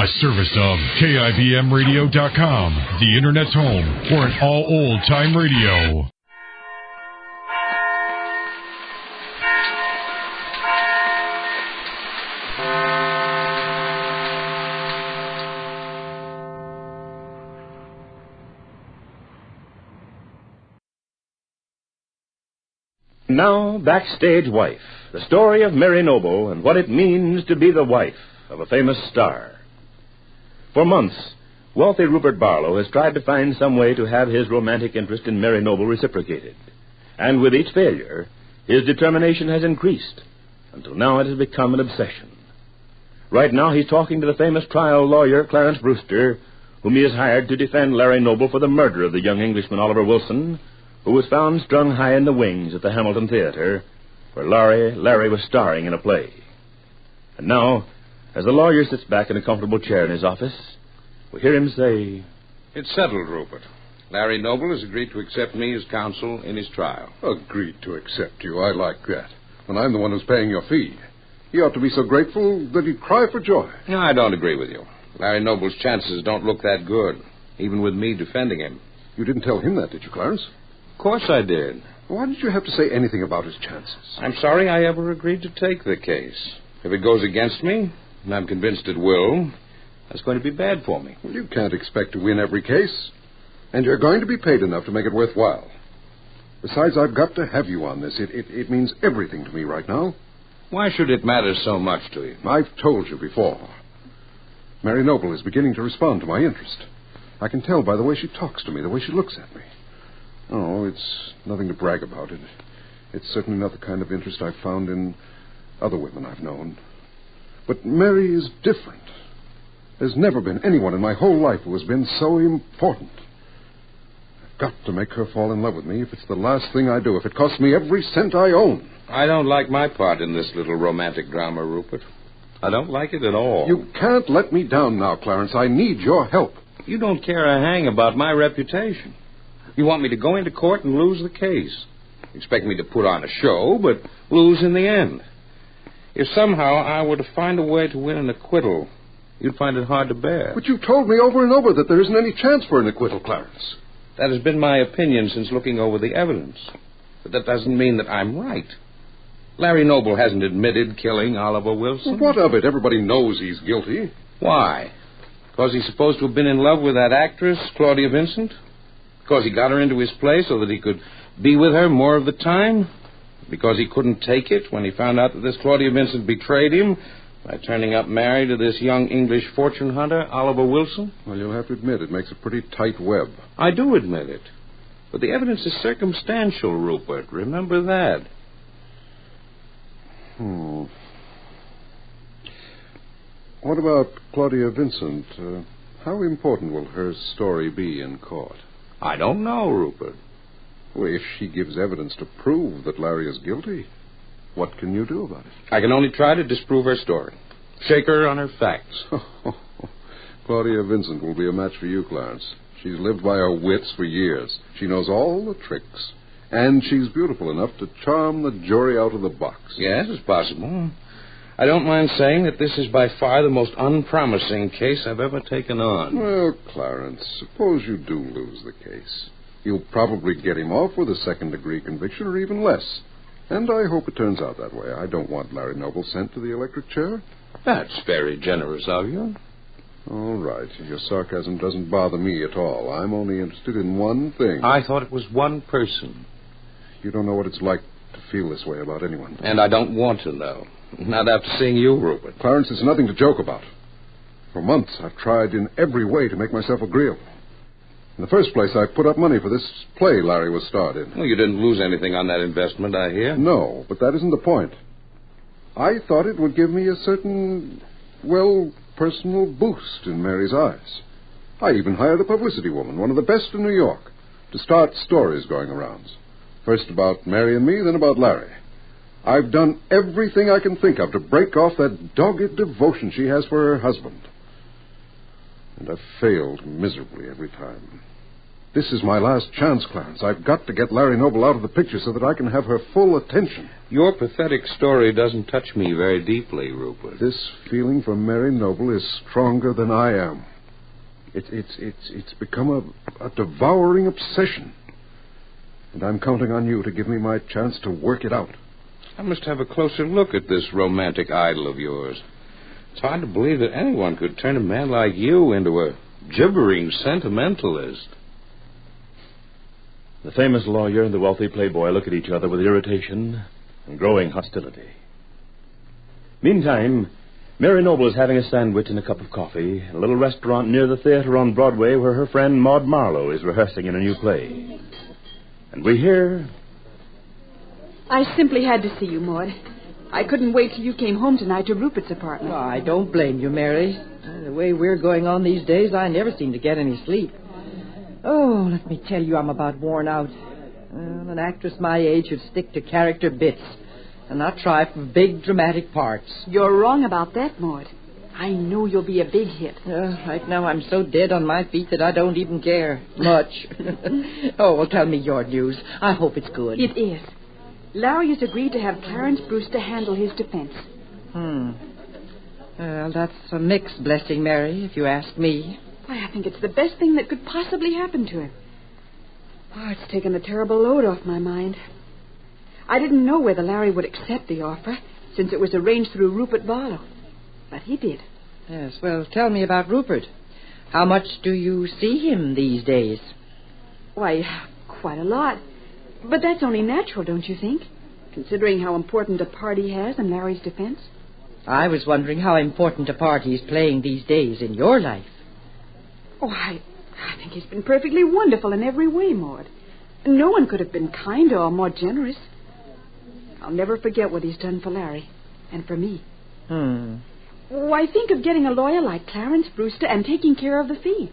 A service of KIBMradio.com, the Internet's home for an all-old-time radio. Now, Backstage Wife, the story of Mary Noble and what it means to be the wife of a famous star. For months, wealthy Rupert Barlow has tried to find some way to have his romantic interest in Mary Noble reciprocated. And with each failure, his determination has increased, until now it has become an obsession. Right now, he's talking to the famous trial lawyer, Clarence Brewster, whom he has hired to defend Larry Noble for the murder of the young Englishman Oliver Wilson, who was found strung high in the wings at the Hamilton Theater, where Larry was starring in a play. And now, as the lawyer sits back in a comfortable chair in his office, we hear him say, "It's settled, Rupert. Larry Noble has agreed to accept me as counsel in his trial." Agreed to accept you? I like that. And I'm the one who's paying your fee. He ought to be so grateful that he'd cry for joy. No, I don't agree with you. Larry Noble's chances don't look that good, even with me defending him. You didn't tell him that, did you, Clarence? Of course I did. Why did you have to say anything about his chances? I'm sorry I ever agreed to take the case. If it goes against me, and I'm convinced it will, that's going to be bad for me. Well, you can't expect to win every case. And you're going to be paid enough to make it worthwhile. Besides, I've got to have you on this. It means everything to me right now. Why should it matter so much to you? I've told you before. Mary Noble is beginning to respond to my interest. I can tell by the way she talks to me, the way she looks at me. Oh, it's nothing to brag about. It's certainly not the kind of interest I've found in other women I've known. But Mary is different. There's never been anyone in my whole life who has been so important. I've got to make her fall in love with me if it's the last thing I do, if it costs me every cent I own. I don't like my part in this little romantic drama, Rupert. I don't like it at all. You can't let me down now, Clarence. I need your help. You don't care a hang about my reputation. You want me to go into court and lose the case. You expect me to put on a show, but lose in the end. If somehow I were to find a way to win an acquittal, you'd find it hard to bear. But you've told me over and over that there isn't any chance for an acquittal, Clarence. That has been my opinion since looking over the evidence. But that doesn't mean that I'm right. Larry Noble hasn't admitted killing Oliver Wilson. Well, what of it? Everybody knows he's guilty. Why? Because he's supposed to have been in love with that actress, Claudia Vincent? Because he got her into his play so that he could be with her more of the time? Because he couldn't take it when he found out that this Claudia Vincent betrayed him by turning up married to this young English fortune hunter, Oliver Wilson? Well, you'll have to admit it makes a pretty tight web. I do admit it. But the evidence is circumstantial, Rupert. Remember that. What about Claudia Vincent? How important will her story be in court? I don't know, Rupert. Well, if she gives evidence to prove that Larry is guilty, what can you do about it? I can only try to disprove her story. Shake her on her facts. Claudia Vincent will be a match for you, Clarence. She's lived by her wits for years. She knows all the tricks. And she's beautiful enough to charm the jury out of the box. Yes, it's possible. I don't mind saying that this is by far the most unpromising case I've ever taken on. Well, Clarence, suppose you do lose the case. You'll probably get him off with a second-degree conviction or even less. And I hope it turns out that way. I don't want Larry Noble sent to the electric chair. That's very generous of you. All right. Your sarcasm doesn't bother me at all. I'm only interested in one thing. I thought it was one person. You don't know what it's like to feel this way about anyone. And I don't want to know. Not after seeing you, Rupert. Clarence, it's nothing to joke about. For months, I've tried in every way to make myself agreeable. In the first place, I put up money for this play Larry was starred in. Well, you didn't lose anything on that investment, I hear. No, but that isn't the point. I thought it would give me a certain, personal boost in Mary's eyes. I even hired a publicity woman, one of the best in New York, to start stories going around. First about Mary and me, then about Larry. I've done everything I can think of to break off that dogged devotion she has for her husband. And I've failed miserably every time. This is my last chance, Clarence. I've got to get Larry Noble out of the picture so that I can have her full attention. Your pathetic story doesn't touch me very deeply, Rupert. This feeling for Mary Noble is stronger than I am. It's become a devouring obsession. And I'm counting on you to give me my chance to work it out. I must have a closer look at this romantic idol of yours. It's hard to believe that anyone could turn a man like you into a gibbering sentimentalist. The famous lawyer and the wealthy playboy look at each other with irritation and growing hostility. Meantime, Mary Noble is having a sandwich and a cup of coffee in a little restaurant near the theater on Broadway where her friend Maud Marlowe is rehearsing in a new play. And we hear... I simply had to see you, Maud. I couldn't wait till you came home tonight to Rupert's apartment. Oh, I don't blame you, Mary. The way we're going on these days, I never seem to get any sleep. Oh, let me tell you, I'm about worn out. Well, an actress my age should stick to character bits and not try for big dramatic parts. You're wrong about that, Maud. I know you'll be a big hit. Right now I'm so dead on my feet that I don't even care much. Oh, well, tell me your news. I hope it's good. It is. Larry has agreed to have Clarence Brewster handle his defense. Well, that's a mixed blessing, Mary, if you ask me. Why, I think it's the best thing that could possibly happen to him. Oh, it's taken a terrible load off my mind. I didn't know whether Larry would accept the offer, since it was arranged through Rupert Barlow. But he did. Yes, well, tell me about Rupert. How much do you see him these days? Why, quite a lot. But that's only natural, don't you think? Considering how important a part he has in Larry's defense. I was wondering how important a part he's playing these days in your life. Oh, I think he's been perfectly wonderful in every way, Maud. No one could have been kinder or more generous. I'll never forget what he's done for Larry and for me. Why, think of getting a lawyer like Clarence Brewster and taking care of the fee.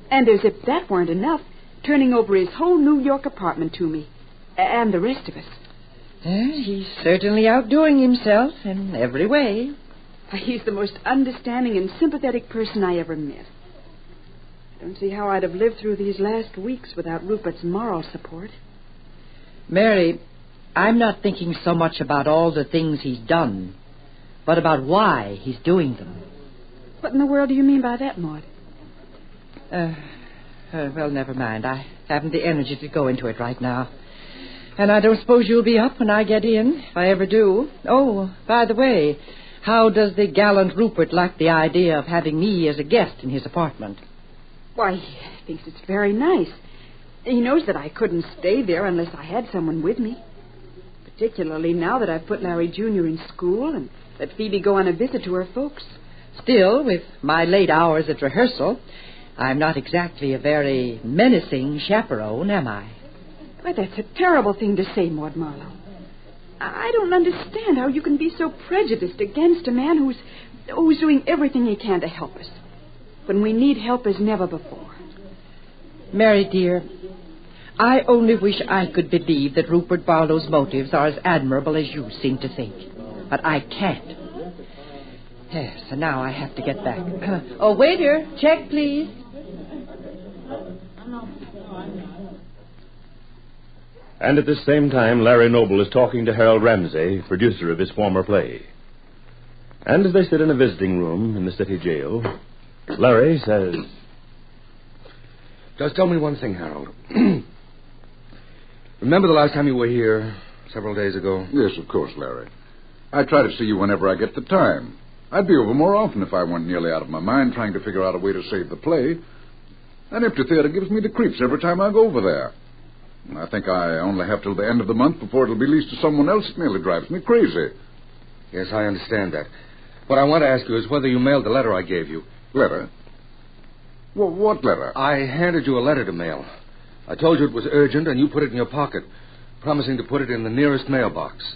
And as if that weren't enough, turning over his whole New York apartment to me. And the rest of us. He's certainly outdoing himself in every way. He's the most understanding and sympathetic person I ever met. I don't see how I'd have lived through these last weeks without Rupert's moral support. Mary, I'm not thinking so much about all the things he's done, but about why he's doing them. What in the world do you mean by that, Maud? Well, never mind. I haven't the energy to go into it right now. And I don't suppose you'll be up when I get in, if I ever do. Oh, by the way, how does the gallant Rupert like the idea of having me as a guest in his apartment? Why, he thinks it's very nice. He knows that I couldn't stay there unless I had someone with me. Particularly now that I've put Larry Jr. in school and let Phoebe go on a visit to her folks. Still, with my late hours at rehearsal, I'm not exactly a very menacing chaperone, am I? Why, that's a terrible thing to say, Maud Marlowe. I don't understand how you can be so prejudiced against a man who's doing everything he can to help us, when we need help as never before. Mary, dear, I only wish I could believe that Rupert Barlow's motives are as admirable as you seem to think. But I can't. Yes, and now I have to get back. Oh, waiter, check, please. And at this same time, Larry Noble is talking to Harold Ramsey, producer of his former play. And as they sit in a visiting room in the city jail, Larry says... Just tell me one thing, Harold. Remember the last time you were here, several days ago? Yes, of course, Larry. I try to see you whenever I get the time. I'd be over more often if I weren't nearly out of my mind trying to figure out a way to save the play. An empty theater gives me the creeps every time I go over there. I think I only have till the end of the month before it'll be leased to someone else. It nearly drives me crazy. Yes, I understand that. What I want to ask you is whether you mailed the letter I gave you. Letter? Well, what letter? I handed you a letter to mail. I told you it was urgent, and you put it in your pocket, promising to put it in the nearest mailbox.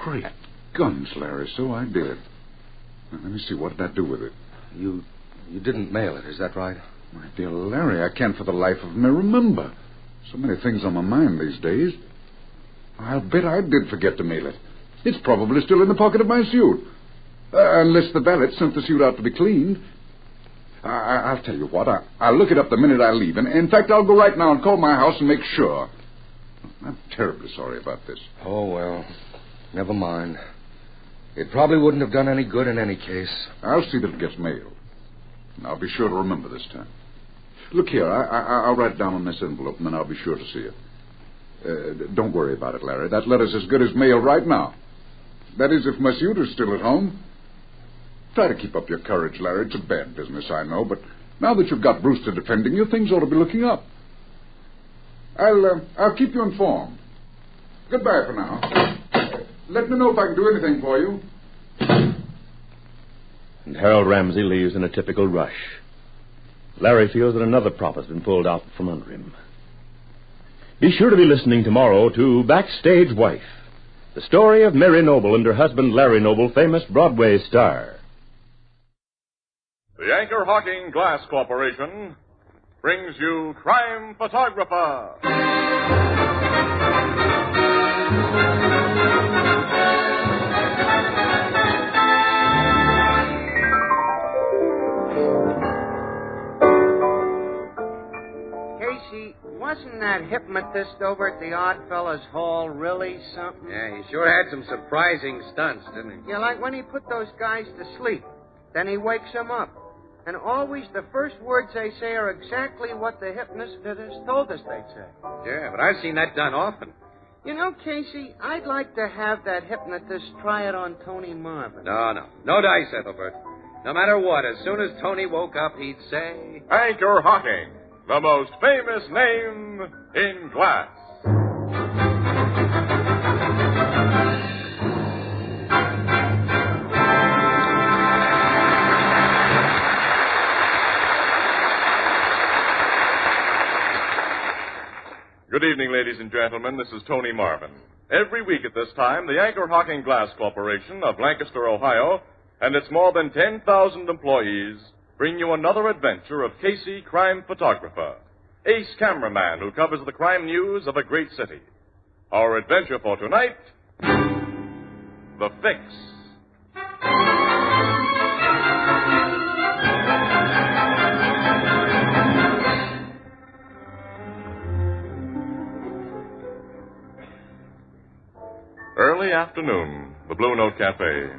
Great guns, Larry, so I did. Now, let me see, what did I do with it? You didn't mail it, is that right? My dear Larry, I can't for the life of me remember. So many things on my mind these days. I'll bet I did forget to mail it. It's probably still in the pocket of my suit. Unless the valet sent the suit out to be cleaned. I'll tell you what. I'll look it up the minute I leave. And in fact, I'll go right now and call my house and make sure. I'm terribly sorry about this. Oh, well, never mind. It probably wouldn't have done any good in any case. I'll see that it gets mailed. And I'll be sure to remember this time. Look here, I'll write it down on this envelope, and then I'll be sure to see it. Don't worry about it, Larry. That letter's as good as mail right now. That is, if Miss Uter's still at home. Try to keep up your courage, Larry. It's a bad business, I know, but now that you've got Brewster defending you, things ought to be looking up. I'll keep you informed. Goodbye for now. Let me know if I can do anything for you. And Harold Ramsey leaves in a typical rush. Larry feels that another prop has been pulled out from under him. Be sure to be listening tomorrow to Backstage Wife, the story of Mary Noble and her husband Larry Noble, famous Broadway star. The Anchor Hawking Glass Corporation brings you Crime Photographer. Casey, wasn't that hypnotist over at the Oddfellows Hall really something? Yeah, he sure had some surprising stunts, didn't he? Yeah, like when he put those guys to sleep. Then he wakes them up. And always the first words they say are exactly what the hypnotist told us they'd say. Yeah, but I've seen that done often. You know, Casey, I'd like to have that hypnotist try it on Tony Marvin. No. No dice, Ethelbert. No matter what, as soon as Tony woke up, he'd say... Anchor Hawking, the most famous name in glass. Good evening, ladies and gentlemen. This is Tony Marvin. Every week at this time, the Anchor Hawking Glass Corporation of Lancaster, Ohio, and its more than 10,000 employees bring you another adventure of Casey, crime photographer, ace cameraman who covers the crime news of a great city. Our adventure for tonight, The Fix. Early afternoon, the Blue Note Cafe.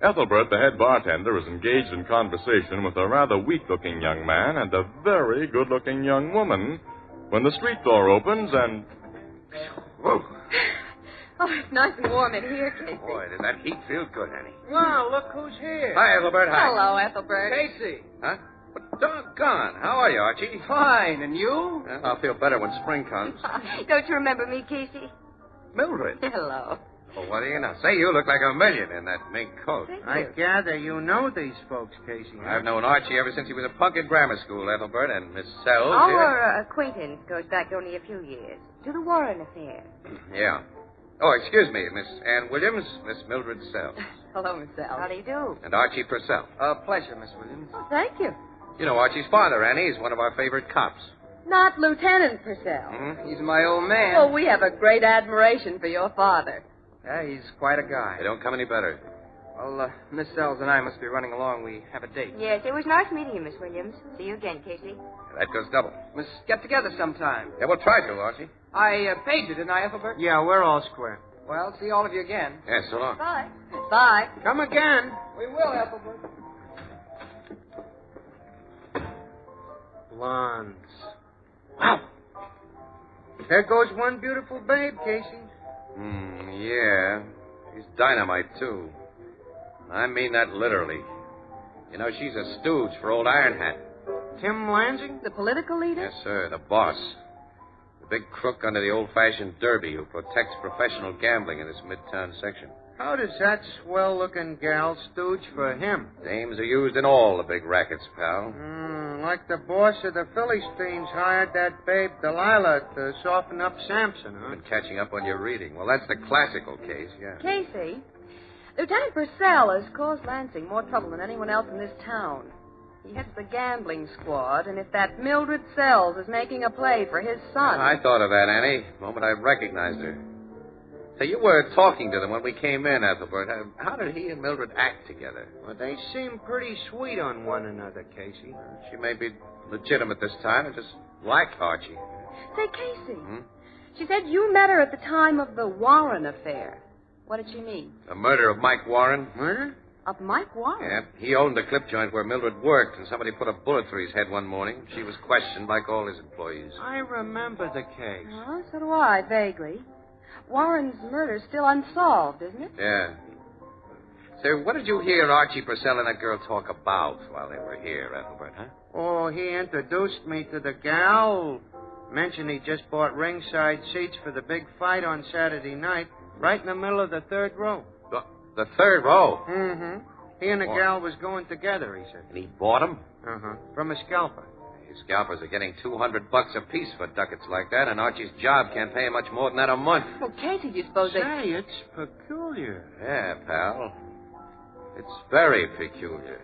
Ethelbert, the head bartender, is engaged in conversation with a rather weak-looking young man and a very good-looking young woman when the street door opens and... Whoa. Oh, it's nice and warm in here, Casey. Boy, does that heat feel good, honey. Wow, look who's here. Hi, Ethelbert. Hi. Hello, Ethelbert. Casey. Huh? But doggone. How are you, Archie? Fine, and you? Well, I'll feel better when spring comes. Don't you remember me, Casey? Mildred. Hello. Well, what do you know? Say, you look like a million in that mink coat. Thank I you. gather you know these folks, Casey. Huh? I've known Archie ever since he was a punk at grammar school, Ethelbert, and Miss Sells. Our acquaintance goes back only a few years to the Warren affair. Yeah. Oh, excuse me, Miss Ann Williams, Miss Mildred Sells. Hello, Miss Sal. How do you do? And Archie Purcell. Pleasure, Miss Williams. Oh, thank you. You know Archie's father, Annie. He's one of our favorite cops. Not Lieutenant Purcell. Mm-hmm. He's my old man. Well, we have a great admiration for your father. Yeah, he's quite a guy. They don't come any better. Well, Miss Sells and I must be running along. We have a date. Yes, it was nice meeting you, Miss Williams. See you again, Casey. That goes double. Must get together sometime. Yeah, we'll try to, Archie. I paid you, didn't I, Ethelbert? Yeah, we're all square. Well, see all of you again. Yeah, so long. Bye. Bye. Come again. We will, Ethelbert. Blondes. Wow. There goes one beautiful babe, Casey. Yeah. She's dynamite, too. I mean that literally. You know, she's a stooge for old Iron Hat. Tim Lansing? The political leader? Yes, sir, the boss. The big crook under the old-fashioned derby who protects professional gambling in this midtown section. How does that swell-looking gal stooge for him? Dames are used in all the big rackets, pal. Like the boss of the Philistines hired that babe Delilah to soften up Samson, huh? Been catching up on your reading. Well, that's the classical case, yeah. Casey, Lieutenant Purcell has caused Lansing more trouble than anyone else in this town. He heads the gambling squad, and if that Mildred Sells is making a play for his son... I thought of that, Annie, the moment I recognized her. Hey, you were talking to them when we came in, Ethelbert. How did he and Mildred act together? Well, they seem pretty sweet on one another, Casey. She may be legitimate this time and just like Archie. Say, Casey, she said you met her at the time of the Warren affair. What did she mean? The murder of Mike Warren. Murder? Of Mike Warren? Yeah, he owned the clip joint where Mildred worked, and somebody put a bullet through his head one morning. She was questioned like all his employees. I remember the case. Oh, so do I, vaguely. Warren's murder's still unsolved, isn't it? Yeah. So what did you hear Archie Purcell and that girl talk about while they were here, Ethelbert, huh? Oh, he introduced me to the gal. Mentioned he just bought ringside seats for the big fight on Saturday night, right in the middle of the third row. The third row? Mm-hmm. He and the gal was going together, he said. And he bought them? Uh-huh. From a scalper. His scalpers are getting $200 apiece for ducats like that, and Archie's job can't pay him much more than that a month. Well, Casey, do you suppose they... Say, it's peculiar. Yeah, pal. It's very peculiar.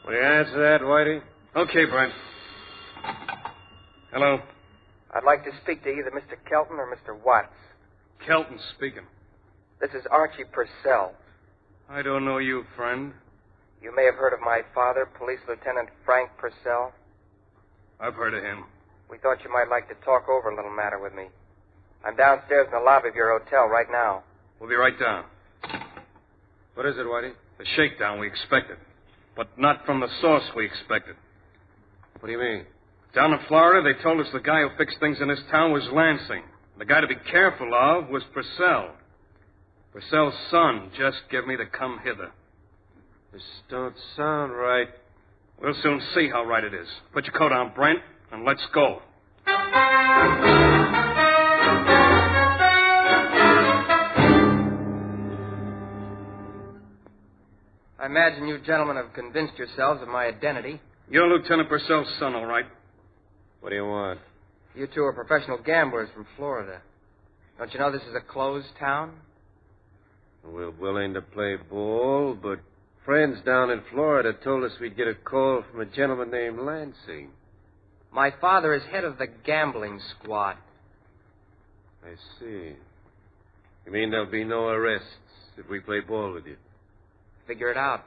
Will you answer that, Whitey? Okay, Brent. Hello. I'd like to speak to either Mr. Kelton or Mr. Watts. Kelton speaking. This is Archie Purcell. I don't know you, friend. You may have heard of my father, Police Lieutenant Frank Purcell. I've heard of him. We thought you might like to talk over a little matter with me. I'm downstairs in the lobby of your hotel right now. We'll be right down. What is it, Whitey? The shakedown we expected, but not from the source we expected. What do you mean? Down in Florida, they told us the guy who fixed things in this town was Lansing. The guy to be careful of was Purcell. Purcell's son just gave me the come hither. This don't sound right. We'll soon see how right it is. Put your coat on, Brent, and let's go. I imagine you gentlemen have convinced yourselves of my identity. You're Lieutenant Purcell's son, all right. What do you want? You two are professional gamblers from Florida. Don't you know this is a closed town? We're willing to play ball, but friends down in Florida told us we'd get a call from a gentleman named Lansing. My father is head of the gambling squad. I see. You mean there'll be no arrests if we play ball with you? Figure it out.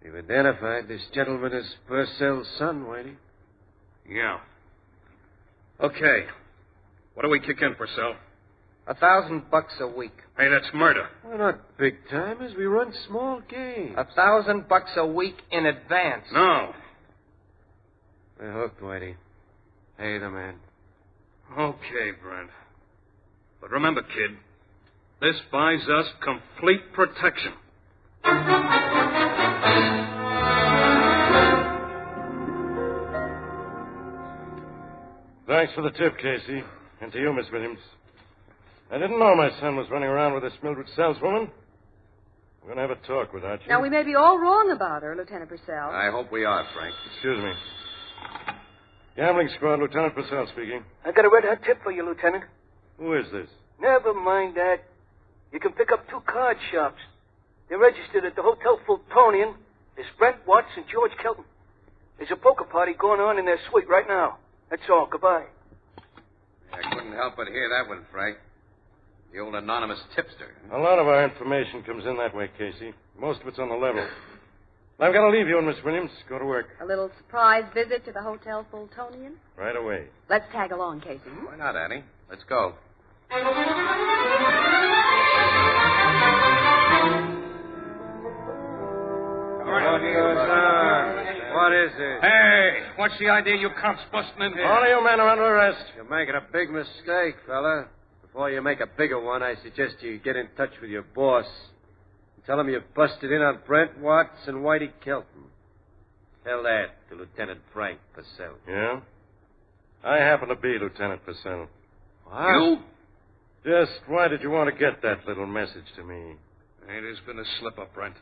You've identified this gentleman as Purcell's son, Whitey. Yeah. Okay. What do we kick in, Purcell? $1,000 a week. Hey, that's murder. We're not big timers. We run small games. $1,000 a week in advance. No. We're hooked, Whitey. Pay the man. Okay, Brent. But remember, kid, this buys us complete protection. Thanks for the tip, Casey. And to you, Miss Williams. I didn't know my son was running around with this Mildred saleswoman. We're going to have a talk with Archie. Now, we may be all wrong about her, Lieutenant Purcell. I hope we are, Frank. Excuse me. Gambling squad, Lieutenant Purcell speaking. I got a red-hot tip for you, Lieutenant. Who is this? Never mind that. You can pick up 2 card shops. They're registered at the Hotel Fultonian. There's Brent Watts and George Kelton. There's a poker party going on in their suite right now. That's all. Goodbye. I couldn't help but hear that one, Frank. The old anonymous tipster. A lot of our information comes in that way, Casey. Most of it's on the level. I've got to leave you and Miss Williams. Go to work. A little surprise visit to the Hotel Fultonian? Right away. Let's tag along, Casey. Why not, Annie? Let's go. What is it? Hey, what's the idea you cops busting in here? All of you men are under arrest. You're making a big mistake, fella. Before you make a bigger one, I suggest you get in touch with your boss. And tell him you've busted in on Brent Watts and Whitey Kelton. Tell that to Lieutenant Frank Purcell. Yeah? I happen to be Lieutenant Purcell. What? You? Just why did you want to get that little message to me? Hey, there's been a slip-up, Brent.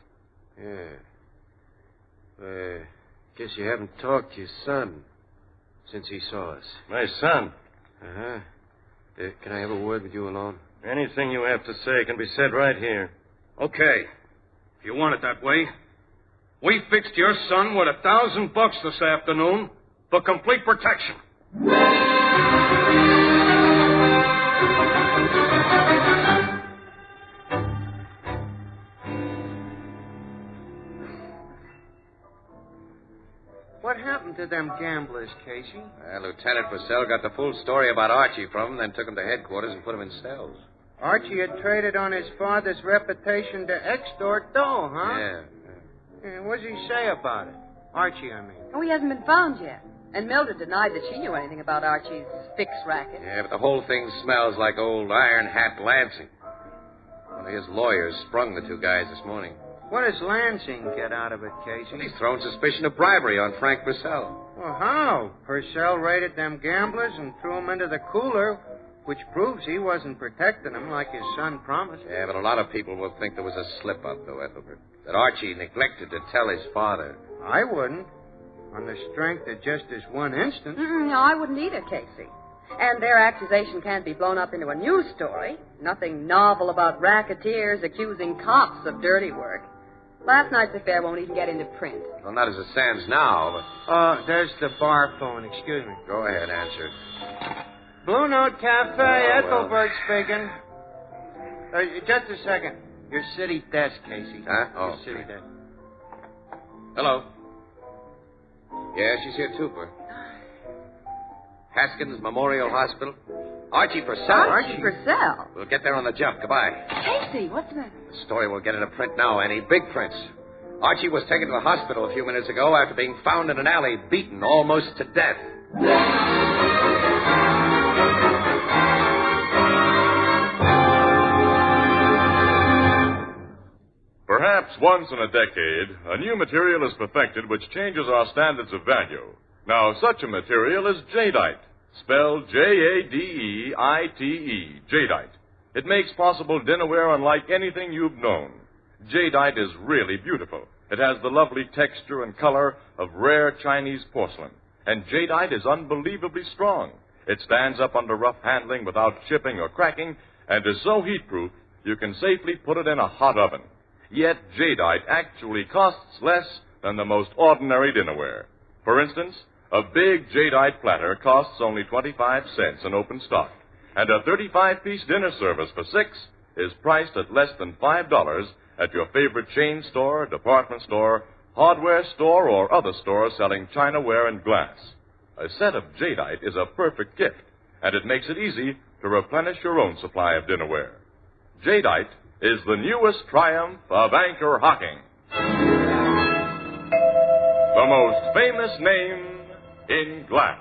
Yeah. Guess you haven't talked to your son since he saw us. My son? Uh-huh. Can I have a word with you alone? Anything you have to say can be said right here. Okay. If you want it that way. We fixed your son with $1,000 this afternoon for complete protection. What happened to them gamblers, Casey? Lieutenant Purcell got the full story about Archie from him, then took him to headquarters and put him in cells. Archie had traded on his father's reputation to extort dough, huh? Yeah. What does he say about it? Archie, I mean. Oh, he hasn't been found yet. And Mildred denied that she knew anything about Archie's fix racket. Yeah, but the whole thing smells like old Iron Hat Lansing. One of his lawyers sprung the two guys this morning. What does Lansing get out of it, Casey? Well, he's thrown suspicion of bribery on Frank Purcell. Well, how? Purcell raided them gamblers and threw them into the cooler, which proves he wasn't protecting them like his son promised. Yeah, but a lot of people will think there was a slip-up, though, Ethelbert. That Archie neglected to tell his father. I wouldn't. On the strength of just this one instance. No, I wouldn't either, Casey. And their accusation can't be blown up into a news story. Nothing novel about racketeers accusing cops of dirty work. Last night's affair won't even get into print. Well, not as it stands now, but... There's the bar phone. Excuse me. Go ahead, answer. Blue Note Cafe, Ethelbert speaking. Just a second. Your city desk, Casey. Huh? Oh, Your city desk. Hello. Yeah, she's here, too, Bert. Haskins Memorial Hospital. Archie Purcell. Archie Purcell? We'll get there on the jump. Goodbye. Casey, what's the matter? The story will get into print now, Annie. Big prints. Archie was taken to the hospital a few minutes ago after being found in an alley, beaten almost to death. Perhaps once in a decade, a new material is perfected which changes our standards of value. Now, such a material is jadeite, spelled Jadeite, jadeite. It makes possible dinnerware unlike anything you've known. Jadeite is really beautiful. It has the lovely texture and color of rare Chinese porcelain. And jadeite is unbelievably strong. It stands up under rough handling without chipping or cracking, and is so heat-proof you can safely put it in a hot oven. Yet jadeite actually costs less than the most ordinary dinnerware. For instance, a big jadeite platter costs only 25 cents in open stock, and a 35-piece dinner service for $6 is priced at less than $5 at your favorite chain store, department store, hardware store, or other store selling chinaware and glass. A set of jadeite is a perfect gift, and it makes it easy to replenish your own supply of dinnerware. Jadeite is the newest triumph of anchor hocking. The most famous name in glass.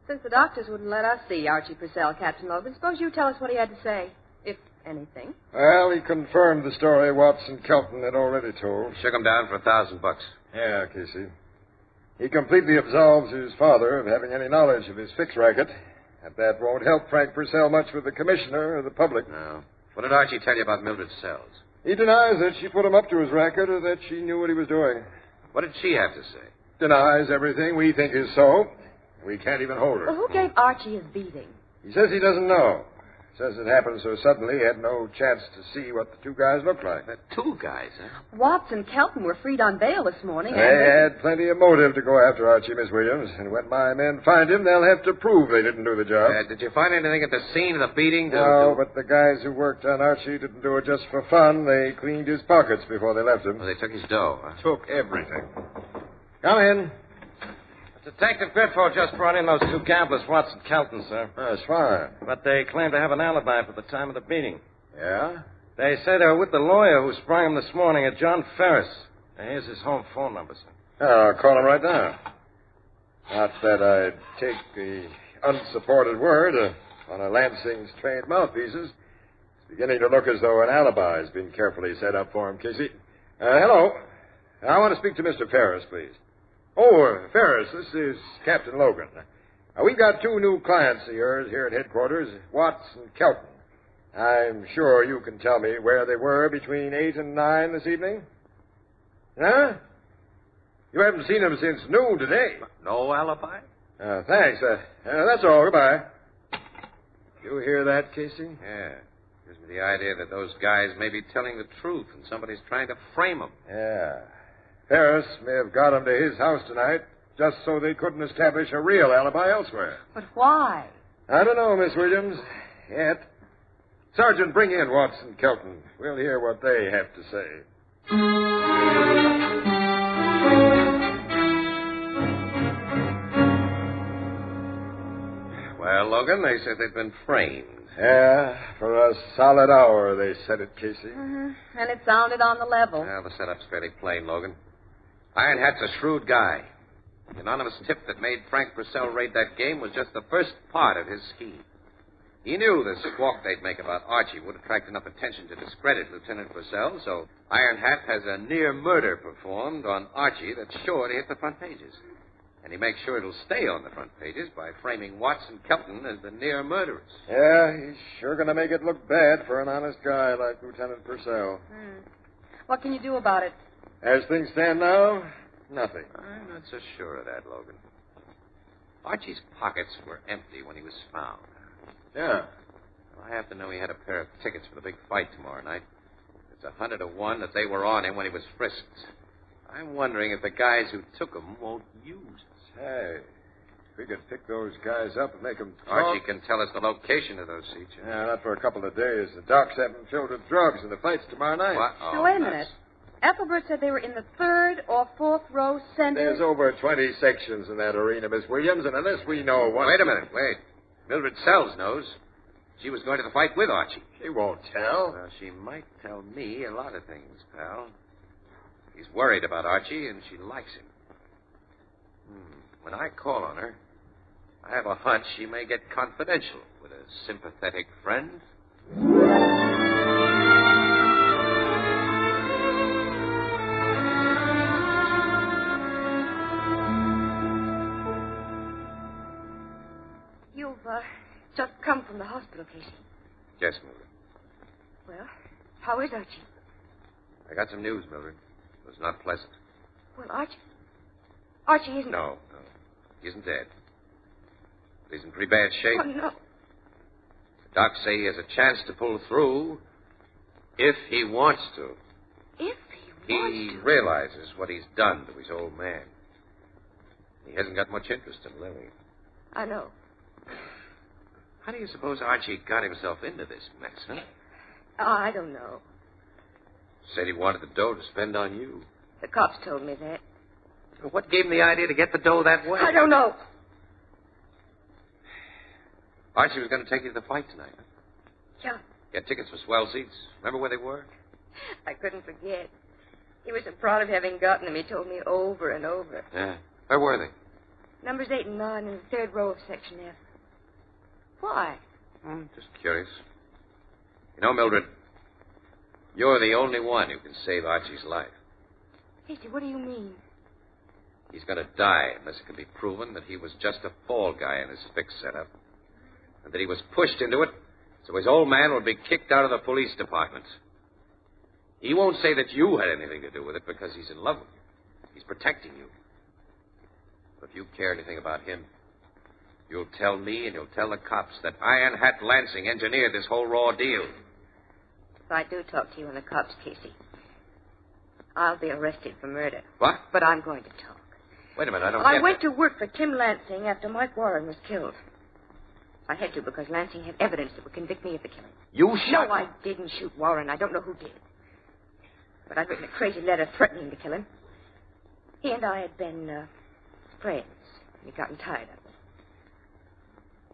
Since the doctors wouldn't let us see Archie Purcell, Captain Logan, suppose you tell us what he had to say, if anything. Well, he confirmed the story Watson Kelton had already told. Shook him down for $1,000. Yeah, Casey. He completely absolves his father of having any knowledge of his fix racket. And that won't help Frank Purcell much with the commissioner or the public. No. What did Archie tell you about Mildred's cells? He denies that she put him up to his racket or that she knew what he was doing. What did she have to say? Denies everything we think is so. We can't even hold her. Well, who gave Archie his beating? He says he doesn't know. Says it happened so suddenly he had no chance to see what the two guys looked like. The two guys, huh? Watts and Kelton were freed on bail this morning. They had plenty of motive to go after Archie, Miss Williams. And when my men find him, they'll have to prove they didn't do the job. Did you find anything at the scene of the beating? No, but the guys who worked on Archie didn't do it just for fun. They cleaned his pockets before they left him. Well, they took his dough, huh? Took everything. Come in. Detective Biddeford just brought in those two gamblers, Watts and Kelton, sir. That's fine. But they claim to have an alibi for the time of the beating. Yeah? They say they were with the lawyer who sprung him this morning at John Ferris. And here's his home phone number, sir. I'll call him right now. Not that I'd take the unsupported word on a Lansing's trained mouthpieces. It's beginning to look as though an alibi has been carefully set up for him, Casey. Hello. I want to speak to Mr. Ferris, please. Oh, Ferris, this is Captain Logan. We've got two new clients of yours here at headquarters, Watts and Kelton. I'm sure you can tell me where they were between 8 and 9 this evening. Huh? You haven't seen him since noon today. No alibi? Thanks. That's all. Goodbye. You hear that, Casey? Yeah. Gives me the idea that those guys may be telling the truth and somebody's trying to frame them. Yeah. Harris may have got him to his house tonight just so they couldn't establish a real alibi elsewhere. But why? I don't know, Miss Williams. Yet. Sergeant, bring in Watson Kelton. We'll hear what they have to say. Well, Logan, they said they'd been framed. Yeah, for a solid hour, they said it, Casey. Mm-hmm. And it sounded on the level. Well, the setup's fairly plain, Logan. Iron Hat's a shrewd guy. The anonymous tip that made Frank Purcell raid that game was just the first part of his scheme. He knew the squawk they'd make about Archie would attract enough attention to discredit Lieutenant Purcell, so Iron Hat has a near murder performed on Archie that's sure to hit the front pages. And he makes sure it'll stay on the front pages by framing Watson Kelton as the near murderers. Yeah, he's sure going to make it look bad for an honest guy like Lieutenant Purcell. What can you do about it? As things stand now, nothing. I'm not so sure of that, Logan. Archie's pockets were empty when he was found. Yeah. Well, I have to know he had a pair of tickets for the big fight tomorrow night. It's 100 to 1 that they were on him when he was frisked. I'm wondering if the guys who took him won't use us. Hey, if we could pick those guys up and make them talk. Archie can tell us the location of those seats. Yeah, not for a couple of days. The docks have them filled with drugs, and the fight's tomorrow night. What? Now, wait a minute. Ethelbert said they were in the 3rd or 4th row center. There's over 20 sections in that arena, Miss Williams, and unless we know what... Wait a minute, wait. Mildred Sells knows. She was going to the fight with Archie. She won't tell. Well, she might tell me a lot of things, pal. She's worried about Archie, and she likes him. When I call on her, I have a hunch she may get confidential with a sympathetic friend. You've just come from the hospital, Casey. Yes, Mildred. Well, how is Archie? I got some news, Mildred. It was not pleasant. Well, Archie isn't... No. He isn't dead. But he's in pretty bad shape. Oh, no. The docs say he has a chance to pull through if he wants to. If he wants He to? realizes what he's done to his old man. He hasn't got much interest in living. I know. How do you suppose Archie got himself into this mess, huh? I don't know. Said he wanted the dough to spend on you. The cops told me that. What gave him the idea to get the dough that way? I don't know. Archie was going to take you to the fight tonight, huh? Yeah. He had tickets for swell seats. Remember where they were? I couldn't forget. He was so proud of having gotten them. He told me over and over. Yeah. Where were they? Numbers 8 and 9 in the 3rd row of Section F. Why? Just curious. You know, Mildred, you're the only one who can save Archie's life. Casey, what do you mean? He's going to die unless it can be proven that he was just a fall guy in his fix setup. And that he was pushed into it so his old man would be kicked out of the police department. He won't say that you had anything to do with it because he's in love with you. He's protecting you. But if you care anything about him, you'll tell me and you'll tell the cops that Iron Hat Lansing engineered this whole raw deal. If I do talk to you and the cops, Casey, I'll be arrested for murder. What? But I'm going to talk. Wait a minute, I don't I get went that. to work for Tim Lansing after Mike Warren was killed. I had to because Lansing had evidence that would convict me of the killing. You shot No, I didn't shoot Warren. I don't know who did. But I'd written a crazy letter threatening to kill him. He and I had been friends. He'd gotten tired of it.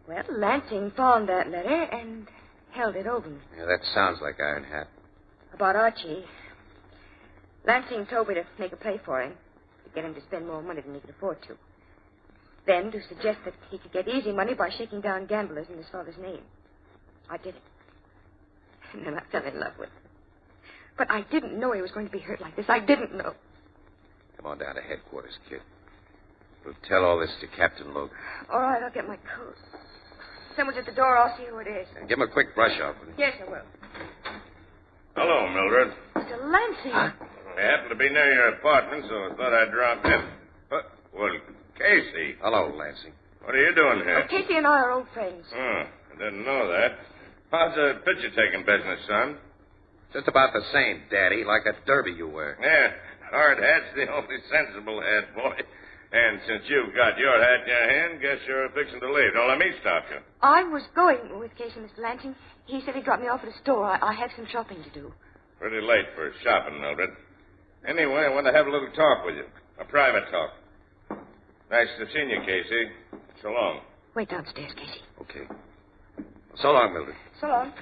Well, Lansing found that letter and held it over me. Yeah, that sounds like Iron Hat. About Archie, Lansing told me to make a play for him, to get him to spend more money than he could afford to. Then to suggest that he could get easy money by shaking down gamblers in his father's name. I did it. And then I fell in love with him. But I didn't know he was going to be hurt like this. I didn't know. Come on down to headquarters, kid. We'll tell all this to Captain Logan. All right, I'll get my coat. Someone's at the door. I'll see who it is. And give him a quick brush off. Yes, I will. Hello, Mildred. Mr. Lansing. Huh? I happened to be near your apartment, so I thought I'd drop in. Well, Casey. Hello, Lansing. What are you doing here? Casey and I are old friends. Oh, I didn't know that. How's the picture-taking business, son? Just about the same, Daddy, like a derby you wear. Yeah, hard hat's the only sensible hat, boy. And since you've got your hat in your hand, guess you're fixing to leave. Don't let me stop you. I was going with Casey, Mr. Lansing. He said he'd drop me off at a store. I have some shopping to do. Pretty late for shopping, Mildred. Anyway, I want to have a little talk with you. A private talk. Nice to see you, Casey. So long. Wait downstairs, Casey. Okay. So long, Mildred. So long.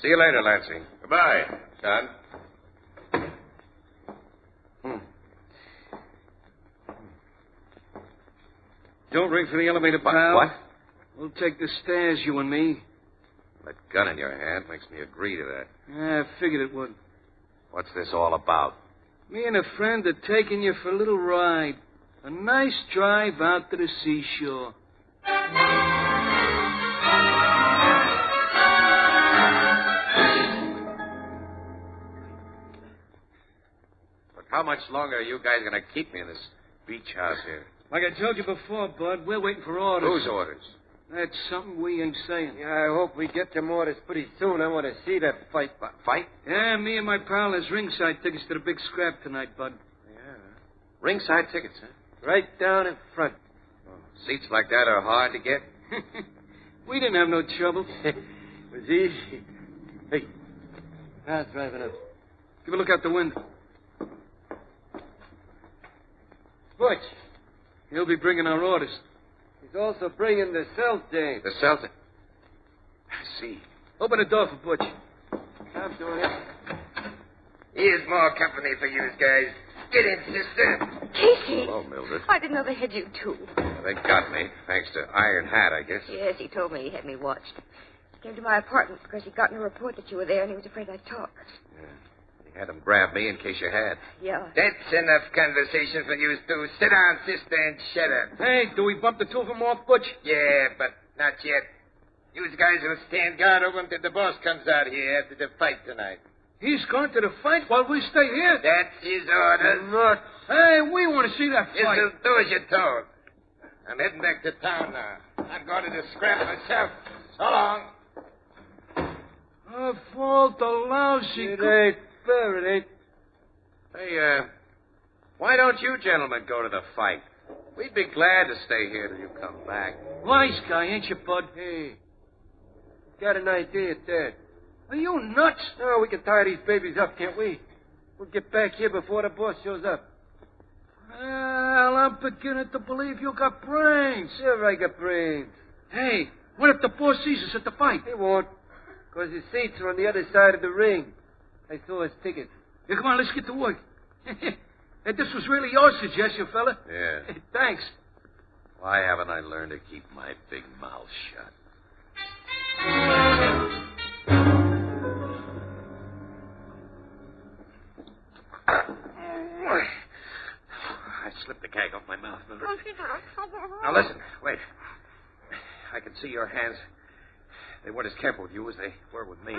See you later, Lansing. Goodbye, son. Don't ring for the elevator, pal. What? We'll take the stairs, you and me. That gun in your hand makes me agree to that. I figured it would. What's this all about? Me and a friend are taking you for a little ride. A nice drive out to the seashore. But how much longer are you guys going to keep me in this beach house here? Like I told you before, Bud, we're waiting for orders. Whose orders? That's something we ain't saying. Yeah, I hope we get them orders pretty soon. I want to see that fight. Fight? Yeah, me and my pal has ringside tickets to the big scrap tonight, Bud. Yeah. Ringside tickets, huh? Right down in front. Oh, seats like that are hard to get. We didn't have no trouble. It was easy. Hey, car's driving up. Give a look out the window. Butch. He'll be bringing our orders. He's also bringing the Celtic. The Celtic? I see. Open the door for Butch. I'm doing it. Here's more company for you guys. Get in, sister. Casey! Hello, Mildred. I didn't know they had you, too. They got me, thanks to Iron Hat, I guess. Yes, he told me he had me watched. He came to my apartment because he'd gotten a report that you were there and he was afraid I'd talk. Yeah. He had them grab me in case you had. Yeah. That's enough conversation for you two. Sit down, sister, and shut up. Hey, do we bump the two of them off, Butch? Yeah, but not yet. You guys will stand guard over him till the boss comes out here after the fight tonight. He's going to the fight while we stay here. That's his orders. Not. Hey, we want to see that fight. This'll do as you're told. I'm heading back to town now. I'm going to the scrap myself. So long. Of all the lousy... It ain't fair, it ain't. Hey, why don't you gentlemen go to the fight? We'd be glad to stay here till you come back. Wise guy, ain't you, Bud? Hey, got an idea at that. Are you nuts? No, we can tie these babies up, can't we? We'll get back here before the boss shows up. Well, I'm beginning to believe you got brains. Sure, I got brains. Hey, what if the boss sees us at the fight? He won't, because his seats are on the other side of the ring. I saw his tickets. Yeah, come on, let's get to work. And this was really your suggestion, fella. Yeah. Thanks. Why haven't I learned to keep my big mouth shut? I slipped the gag off my mouth, Mildred. Now, listen. Wait. I can see your hands. They weren't as careful with you as they were with me.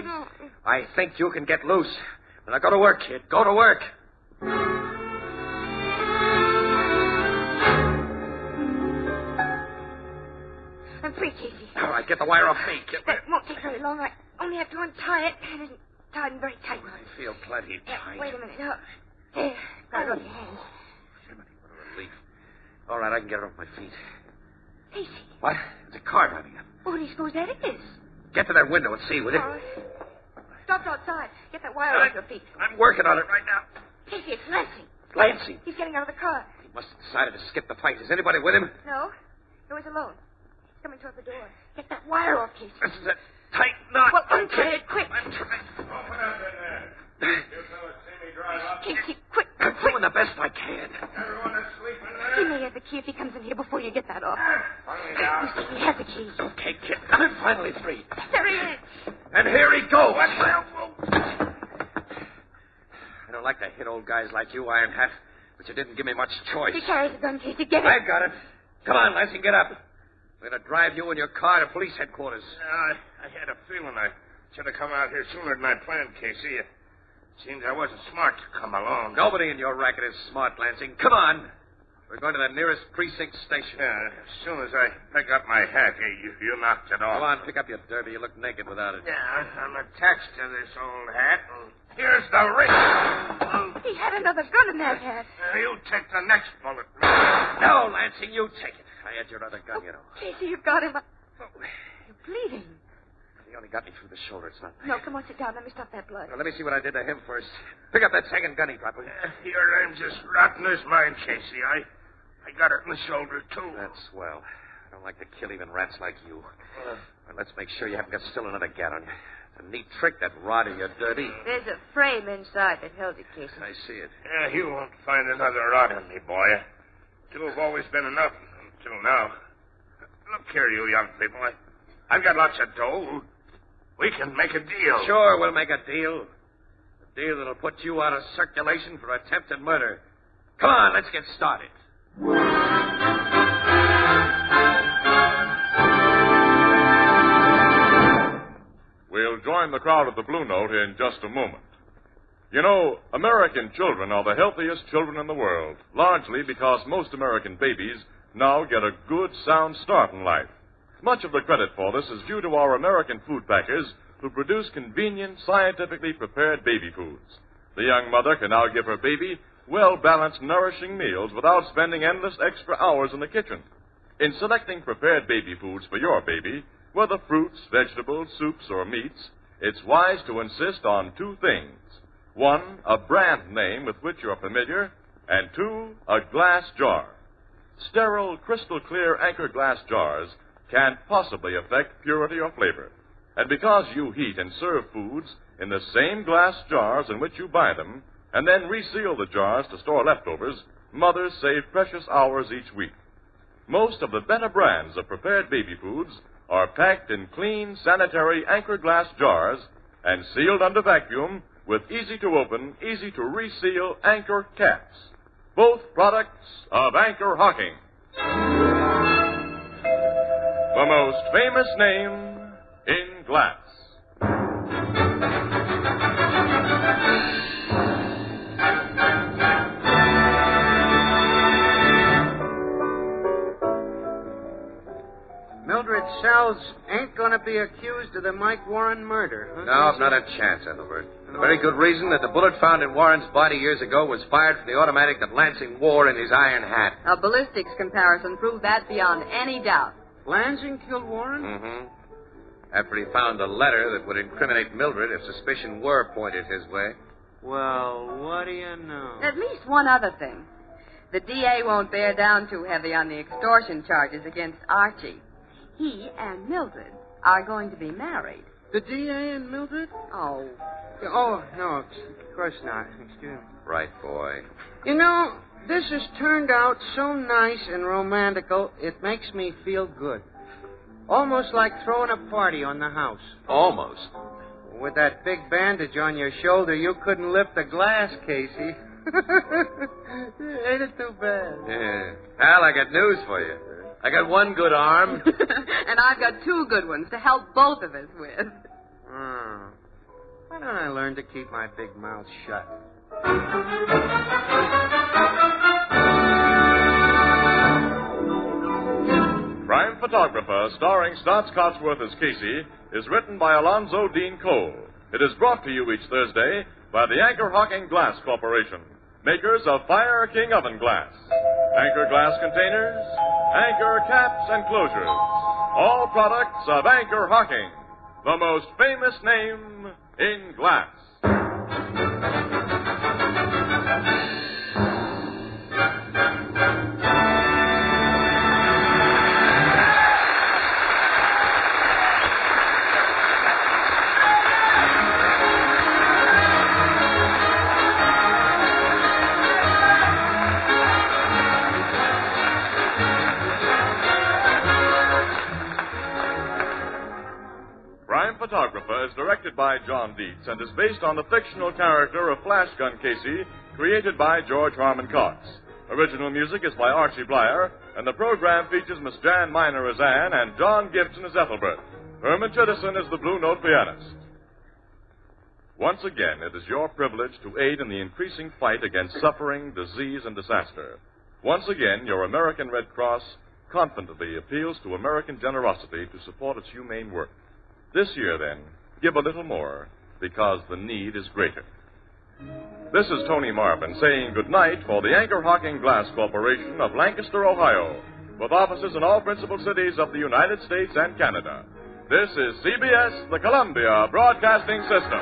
I think you can get loose. Now, go to work, kid. Go to work. I'm free, Casey. All right, get the wire off me. That won't take very long. I only have to untie it. And it's tied very tight. I feel plenty tight. Wait a minute. Now, there. Got it off your hands. What a relief. All right, I can get it off my feet. Casey. What? There's a car driving up. What do you suppose that is? Get to that window and see, will you? Stop outside. Get that wire off your feet. I'm working on it right now. Casey, it's Lansing. Lansing? He's getting out of the car. He must have decided to skip the fight. Is anybody with him? No. No, he's alone. He's coming toward the door. Get that wire off, Casey. This is a tight knot. Well, untie it quick. I'm trying. Open up in there. You fellas see me drive up? Casey, quick. I'm doing the best I can. Everyone is sleeping there? He may have the key if he comes in here before you get that off. Hurry down. He has the key. Okay, kid. I'm finally free. There he is. And here he goes. I don't like to hit old guys like you, Iron Hat, but you didn't give me much choice. He carries a gun, Casey. Get it. I've got it. Come on, Lansing, get up. We're going to drive you and your car to police headquarters. I had a feeling I should have come out here sooner than I planned, Casey. Seems I wasn't smart to come along. Nobody in your racket is smart, Lansing. Come on. We're going to the nearest precinct station. As soon as I pick up my hat, you knocked it off. Come on, pick up your derby. You look naked without it. Yeah, I'm attached to this old hat. And here's the ring. He had another gun in that hat. You take the next bullet. No, Lansing, you take it. I had your other gun, you know. Casey, you've got him. You're bleeding. He only got me through the shoulder. It's not bad. No, come on, sit down. Let me stop that blood. Now, let me see what I did to him first. Pick up that second gun he dropped. Your aim's as rotten as mine, Casey. I got it in the shoulder, too. That's swell. I don't like to kill even rats like you. Well, let's make sure you haven't got still another gat on you. It's a neat trick, that rod in your derby. There's a frame inside that held it, Casey. I see it. Yeah, you won't find another rod on me, boy. Two have always been enough until now. Look here, you young people. I've got lots of dough. We can make a deal. Sure, we'll make a deal. A deal that'll put you out of circulation for attempted murder. Come on, let's get started. We'll join the crowd at the Blue Note in just a moment. You know, American children are the healthiest children in the world, largely because most American babies now get a good, sound start in life. Much of the credit for this is due to our American food packers who produce convenient, scientifically prepared baby foods. The young mother can now give her baby well-balanced, nourishing meals without spending endless extra hours in the kitchen. In selecting prepared baby foods for your baby, whether fruits, vegetables, soups, or meats, it's wise to insist on two things. One, a brand name with which you're familiar, and two, a glass jar. Sterile, crystal-clear Anchor glass jars can't possibly affect purity or flavor. And because you heat and serve foods in the same glass jars in which you buy them, and then reseal the jars to store leftovers, mothers save precious hours each week. Most of the better brands of prepared baby foods are packed in clean, sanitary Anchor glass jars and sealed under vacuum with easy-to-open, easy-to-reseal Anchor caps. Both products of Anchor Hocking. The most famous name in glass. Mildred Sells ain't going to be accused of the Mike Warren murder, huh? No, not a chance, Ethelbert. For the very good reason that the bullet found in Warren's body years ago was fired from the automatic that Lansing wore in his iron hat. A ballistics comparison proved that beyond any doubt. Lansing killed Warren? Mm-hmm. After he found a letter that would incriminate Mildred if suspicion were pointed his way. Well, what do you know? At least one other thing. The DA won't bear down too heavy on the extortion charges against Archie. He and Mildred are going to be married. The DA and Mildred? Oh. Oh, no, of course not. Excuse me. Right, boy. You know, this has turned out so nice and romantical, it makes me feel good. Almost like throwing a party on the house. Almost. With that big bandage on your shoulder, you couldn't lift a glass, Casey. Ain't it too bad? Yeah. Al, I got news for you. I got one good arm. And I've got two good ones to help both of us with. Why don't I learn to keep my big mouth shut? Crime Photographer, starring Stotts Cotsworth as Casey, is written by Alonzo Dean Cole. It is brought to you each Thursday by the Anchor Hocking Glass Corporation, makers of Fire King Oven Glass, Anchor Glass Containers, Anchor Caps and Closures, all products of Anchor Hocking, the most famous name in glass. Photographer is directed by John Dietz and is based on the fictional character of Flash Gun Casey, created by George Harmon Cox. Original music is by Archie Blyer, and the program features Miss Jan Miner as Anne and John Gibson as Ethelbert. Herman Chittison is the Blue Note pianist. Once again, it is your privilege to aid in the increasing fight against suffering, disease, and disaster. Once again, your American Red Cross confidently appeals to American generosity to support its humane work. This year, then, give a little more, because the need is greater. This is Tony Marvin saying good night for the Anchor Hocking Glass Corporation of Lancaster, Ohio, with offices in all principal cities of the United States and Canada. This is CBS, the Columbia Broadcasting System.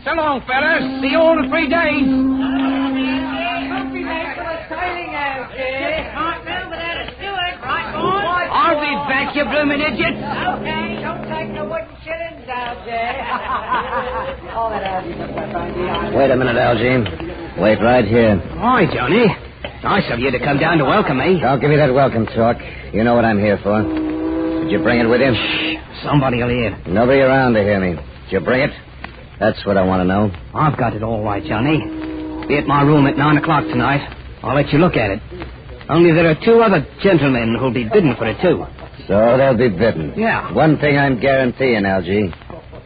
So long, fellas. See you all in 3 days. I'll be back, you blooming idiot. Okay, don't take no wooden shillings out there. Wait a minute, Algie. Wait right here. Hi, Johnny. Nice of you to come down to welcome me. Don't give me that welcome talk. You know what I'm here for. Did you bring it with you? Shh. Somebody'll hear. Nobody around to hear me. Did you bring it? That's what I want to know. I've got it all right, Johnny. Be at my room at 9 o'clock tonight. I'll let you look at it. Only there are 2 other gentlemen who'll be bidding for it, too. So they'll be bidden. Yeah. One thing I'm guaranteeing, Algie.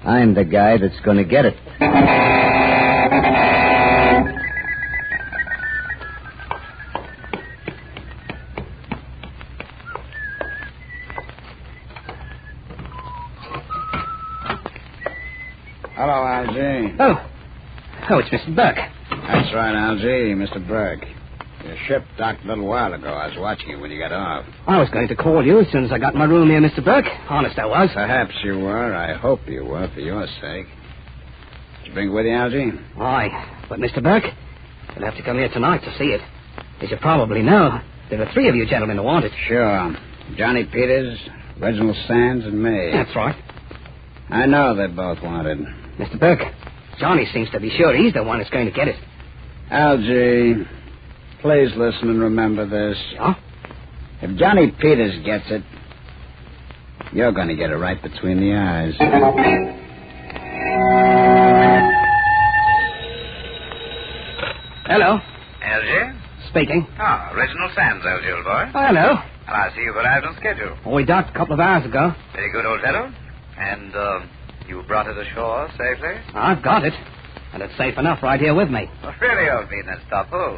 I'm the guy that's going to get it. Hello, Algie. Oh, it's Mr. Burke. That's right, Algie, Mr. Burke. Your ship docked a little while ago. I was watching you when you got off. I was going to call you as soon as I got my room here, Mr. Burke. Honest, I was. Perhaps you were. I hope you were, for your sake. Did you bring it with you, Algie? Aye, but Mr. Burke, you'll have to come here tonight to see it. As you probably know, there are 3 of you gentlemen who want it. Sure. Johnny Peters, Reginald Sands, and me. That's right. I know they both want it. Mr. Burke, Johnny seems to be sure he's the one that's going to get it. Algie, please listen and remember this. Yeah? If Johnny Peters gets it, you're going to get it right between the eyes. Hello. Algie? Speaking. Ah, Reginald Sands, Algie, old boy. Oh, hello. Well, I see you've arrived on schedule. Oh, we docked a couple of hours ago. Very good, old fellow. And, you brought it ashore safely? I've got it. And it's safe enough right here with me. Well, really, old bean, that's thoughtful.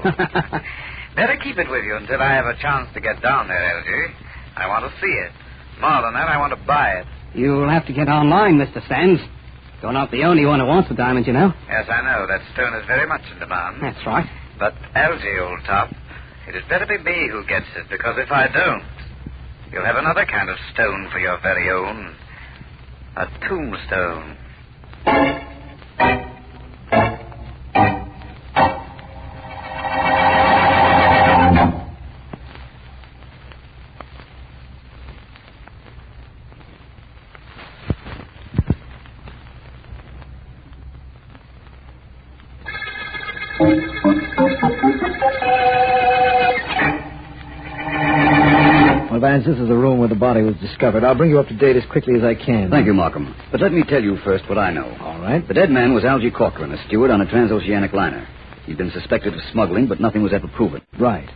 Better keep it with you until I have a chance to get down there, Algie. I want to see it. More than that, I want to buy it. You'll have to get online, Mr. Sands. You're not the only one who wants the diamond, you know. Yes, I know. That stone is very much in demand. That's right. But, Algie, old top, it had better be me who gets it, because if I don't, you'll have another kind of stone for your very own. A tombstone. Well, Vance, this is the room where the body was discovered. I'll bring you up to date as quickly as I can. Thank you, Markham. But let me tell you first what I know. All right. The dead man was Algie Corcoran, a steward on a transoceanic liner. He'd been suspected of smuggling, but nothing was ever proven. Right.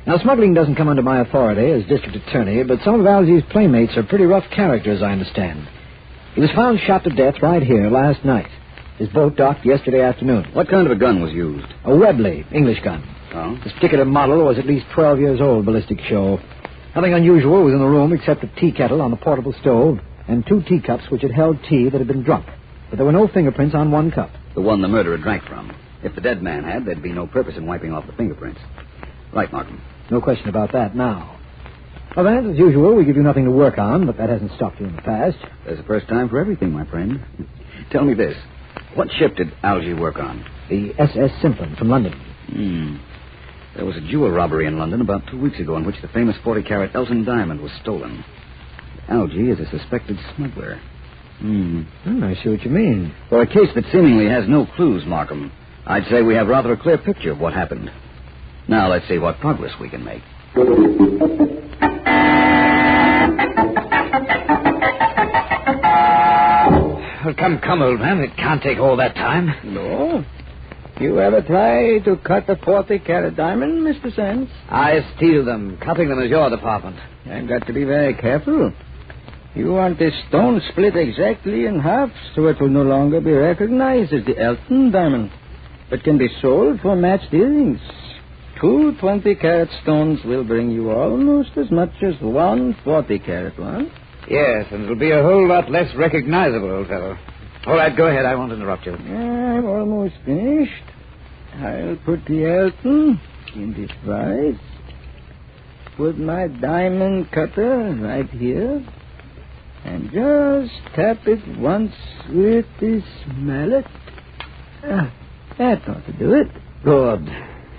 Now, smuggling doesn't come under my authority as district attorney, but some of Algie's playmates are pretty rough characters, I understand. He was found shot to death right here last night. His boat docked yesterday afternoon. What kind of a gun was used? A Webley, English gun. Oh? This particular model was at least 12 years old, ballistic show. Nothing unusual was in the room except a tea kettle on the portable stove and 2 teacups which had held tea that had been drunk. But there were no fingerprints on one cup. The one the murderer drank from. If the dead man had, there'd be no purpose in wiping off the fingerprints. Right, Markham. No question about that now. Well, Vance, as usual, we give you nothing to work on, but that hasn't stopped you in the past. There's a first time for everything, my friend. Tell me this. What ship did Algy work on? The SS Simplon from London. There was a jewel robbery in London about 2 weeks ago in which the famous 40-carat Elton diamond was stolen. Algy is a suspected smuggler. I see what you mean. For a case that seemingly has no clues, Markham, I'd say we have rather a clear picture of what happened. Now let's see what progress we can make. Well, come, old man. It can't take all that time. No. You ever try to cut a 40-carat diamond, Mr. Sands? I steal them. Cutting them is your department. I've got to be very careful. You want this stone split exactly in half so it will no longer be recognized as the Elton diamond, but can be sold for matched earrings. 2 20-carat stones will bring you almost as much as 1 40-carat one. Yes, and it'll be a whole lot less recognizable, old fellow. All right, go ahead. I won't interrupt you. I'm almost finished. I'll put the Elton in this vise. Put my diamond cutter right here. And just tap it once with this mallet. That ought to do it. Good.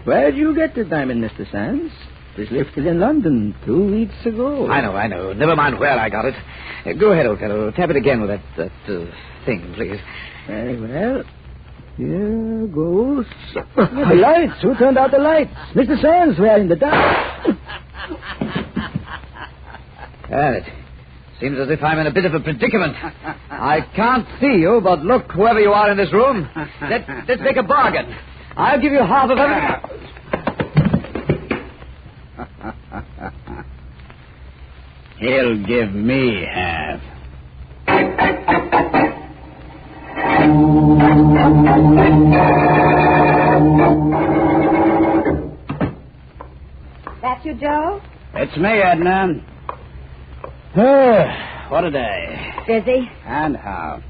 Where'd you get the diamond, Mr. Sands? It was lifted in London 2 weeks ago. I know. Never mind where I got it. Go ahead, old fellow. Tap it again with that thing, please. Very well. Here goes. The lights. Who turned out the lights? Mr. Sands, we're in the dark. It seems as if I'm in a bit of a predicament. I can't see you, but look, whoever you are in this room, let's make a bargain. I'll give you half of everything. He'll give me half. That you, Joe? It's me, Edna. What a day. Busy? And how?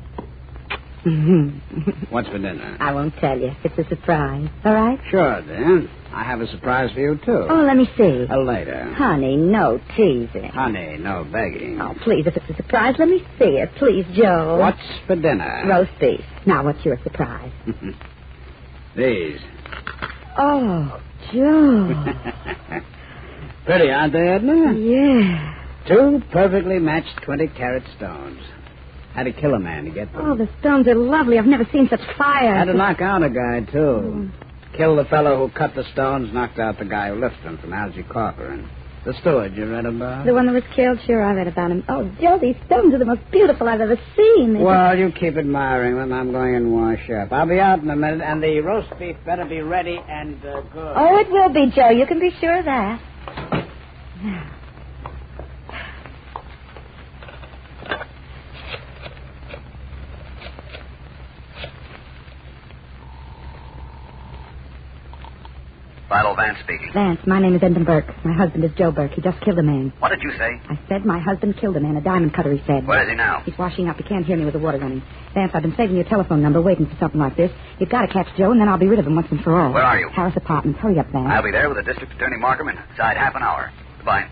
What's for dinner? I won't tell you. It's a surprise. All right? Sure, then. I have a surprise for you, too. Oh, let me see. Later. Honey, no teasing. Honey, no begging. Oh, please, if it's a surprise, let me see it. Please, Joe. What's for dinner? Roast beef. Now, what's your surprise? These. Oh, Joe. Pretty, aren't they, Edna? Yeah. 2 perfectly matched 20-carat stones. Had to kill a man to get them. Oh, the stones are lovely. I've never seen such fire. Had to knock out a guy, too. Killed the fellow who cut the stones, knocked out the guy who lifted them from Algy Corker. And the steward you read about? The one that was killed? Sure, I read about him. Oh, Joe, these stones are the most beautiful I've ever seen. Well, you keep admiring them. I'm going and wash up. I'll be out in a minute, and the roast beef better be ready and good. Oh, it will be, Joe. You can be sure of that. Philo Vance speaking. Vance, my name is Edmund Burke. My husband is Joe Burke. He just killed a man. What did you say? I said my husband killed a man, a diamond cutter, he said. Where is he now? He's washing up. He can't hear me with the water running. Vance, I've been saving your telephone number, waiting for something like this. You've got to catch Joe, and then I'll be rid of him once and for all. Where are you? Harris Apartments. Hurry up, Vance. I'll be there with the District Attorney Markham inside half an hour. Goodbye.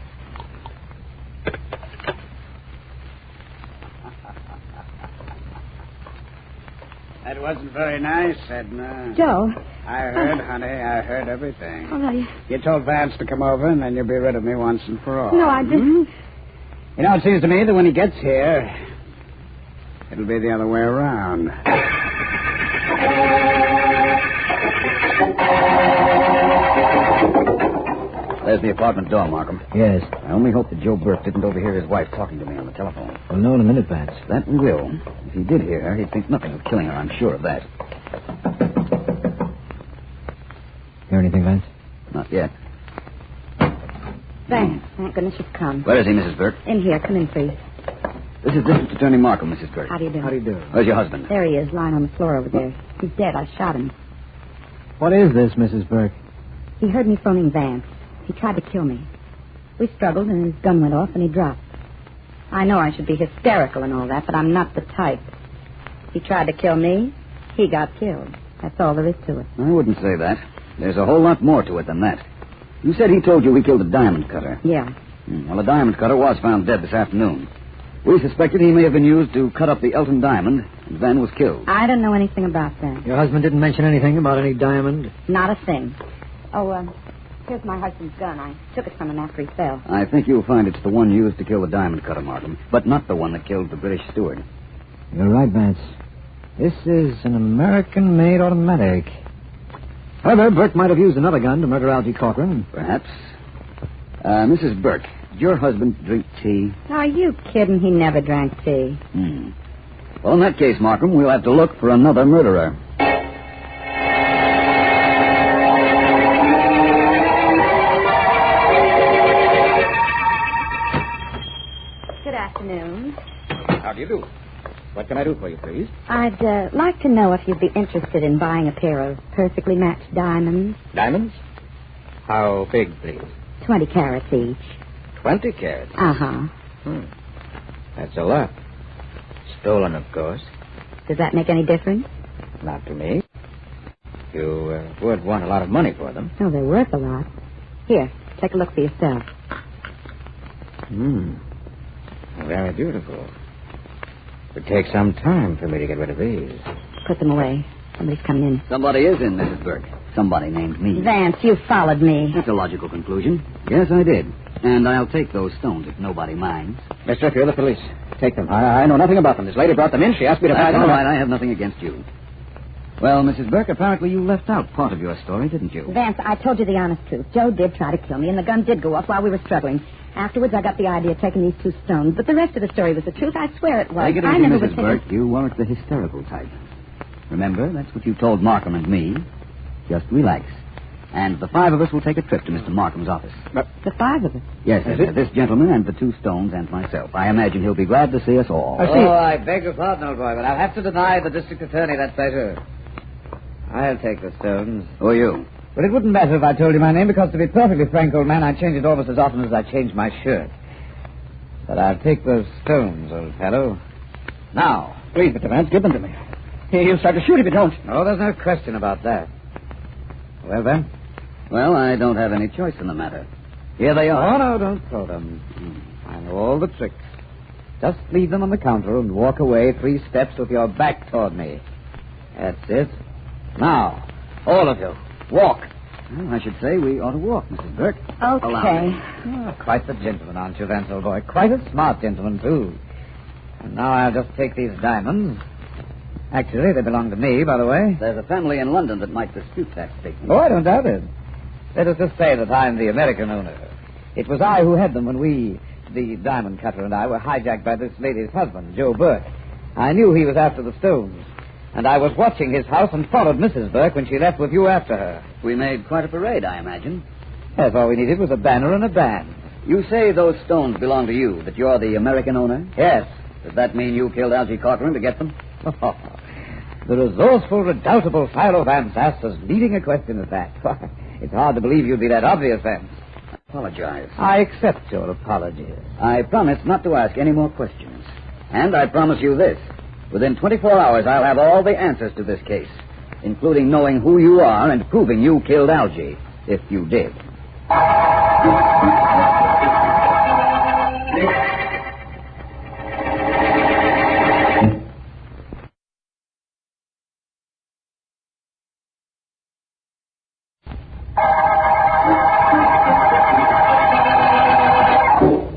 That wasn't very nice, Edna. Joe. I heard, honey. I heard everything. Oh, no, You told Vance to come over, and then you'll be rid of me once and for all. No, I didn't. You know, it seems to me that when he gets here, it'll be the other way around. There's the apartment door, Markham. Yes. I only hope that Joe Burke didn't overhear his wife talking to me on the telephone. We'll know in a minute, Vance. That we will. If he did hear her, he'd think nothing of killing her. I'm sure of that. Hear anything, Vance? Not yet. Vance, thank goodness you've come. Where is he, Mrs. Burke? In here. Come in, please. This is District Attorney Markham, Mrs. Burke. How do you do? How do you do? Where's your husband? There he is, lying on the floor over there. He's dead. I shot him. What is this, Mrs. Burke? He heard me phoning Vance. He tried to kill me. We struggled, and his gun went off, and he dropped. I know I should be hysterical and all that, but I'm not the type. He tried to kill me. He got killed. That's all there is to it. I wouldn't say that. There's a whole lot more to it than that. You said he told you we killed a diamond cutter. Yeah. Well, the diamond cutter was found dead this afternoon. We suspected he may have been used to cut up the Elton diamond and then was killed. I don't know anything about that. Your husband didn't mention anything about any diamond? Not a thing. Oh, here's my husband's gun. I took it from him after he fell. I think you'll find it's the one used to kill the diamond cutter, Markham, but not the one that killed the British steward. You're right, Vance. This is an American-made automatic. However, Burke might have used another gun to murder Algie Corcoran. Perhaps. Mrs. Burke, did your husband drink tea? Are you kidding? He never drank tea. Well, in that case, Markham, we'll have to look for another murderer. Good afternoon. How do you do? What can I do for you, please? I'd like to know if you'd be interested in buying a pair of perfectly matched diamonds. Diamonds? How big, please? 20 carats each. 20 carats? Uh-huh. That's a lot. Stolen, of course. Does that make any difference? Not to me. You would want a lot of money for them. Oh, they're worth a lot. Here, take a look for yourself. Very beautiful. It would take some time for me to get rid of these. Put them away. Somebody's coming in. Somebody is in, Mrs. Burke. Somebody named me. Vance, you followed me. That's a logical conclusion. Yes, I did. And I'll take those stones if nobody minds. Mister, if you're the police, take them. I know nothing about them. This lady brought them in. She asked me to buy them. All right, I have nothing against you. Well, Mrs. Burke, apparently you left out part of your story, didn't you? Vance, I told you the honest truth. Joe did try to kill me, and the gun did go off while we were struggling. Afterwards, I got the idea of taking these 2 stones, but the rest of the story was the truth. I swear it was. Take it easy, Mrs. Burke. You weren't the hysterical type. Remember, that's what you told Markham and me. Just relax. And the 5 of us will take a trip to Mr. Markham's office. The 5 of us? Yes, this gentleman and the 2 stones and myself. I imagine he'll be glad to see us all. I beg your pardon, old boy, but I'll have to deny the district attorney that pleasure. I'll take the stones. Who are you? Well, it wouldn't matter if I told you my name, because to be perfectly frank, old man, I change it almost as often as I change my shirt. But I'll take those stones, old fellow. Now. Please, Mr. Vance, give them to me. He'll start to shoot if you don't. Oh, there's no question about that. Well, then? Well, I don't have any choice in the matter. Here they are. Oh, no, don't throw them. I know all the tricks. Just leave them on the counter and walk away 3 steps with your back toward me. That's it. Now, all of you, walk. Well, I should say we ought to walk, Mrs. Burke. Okay. Oh, quite the gentleman, aren't you, Vance, old boy? Quite a smart gentleman, too. And now I'll just take these diamonds. Actually, they belong to me, by the way. There's a family in London that might dispute that statement. Oh, I don't doubt it. Let us just say that I'm the American owner. It was I who had them when we, the diamond cutter and I, were hijacked by this lady's husband, Joe Burke. I knew he was after the stones. And I was watching his house and followed Mrs. Burke when she left with you after her. We made quite a parade, I imagine. Yes, all we needed was a banner and a band. You say those stones belong to you, that you're the American owner? Yes. Does that mean you killed Algie Corcoran to get them? The resourceful, redoubtable Philo Vance asked as leading a question as that. Why, it's hard to believe you'd be that obvious, Vance. I apologize. I accept your apology. I promise not to ask any more questions. And I promise you this. Within 24 hours, I'll have all the answers to this case, including knowing who you are and proving you killed Algie, if you did.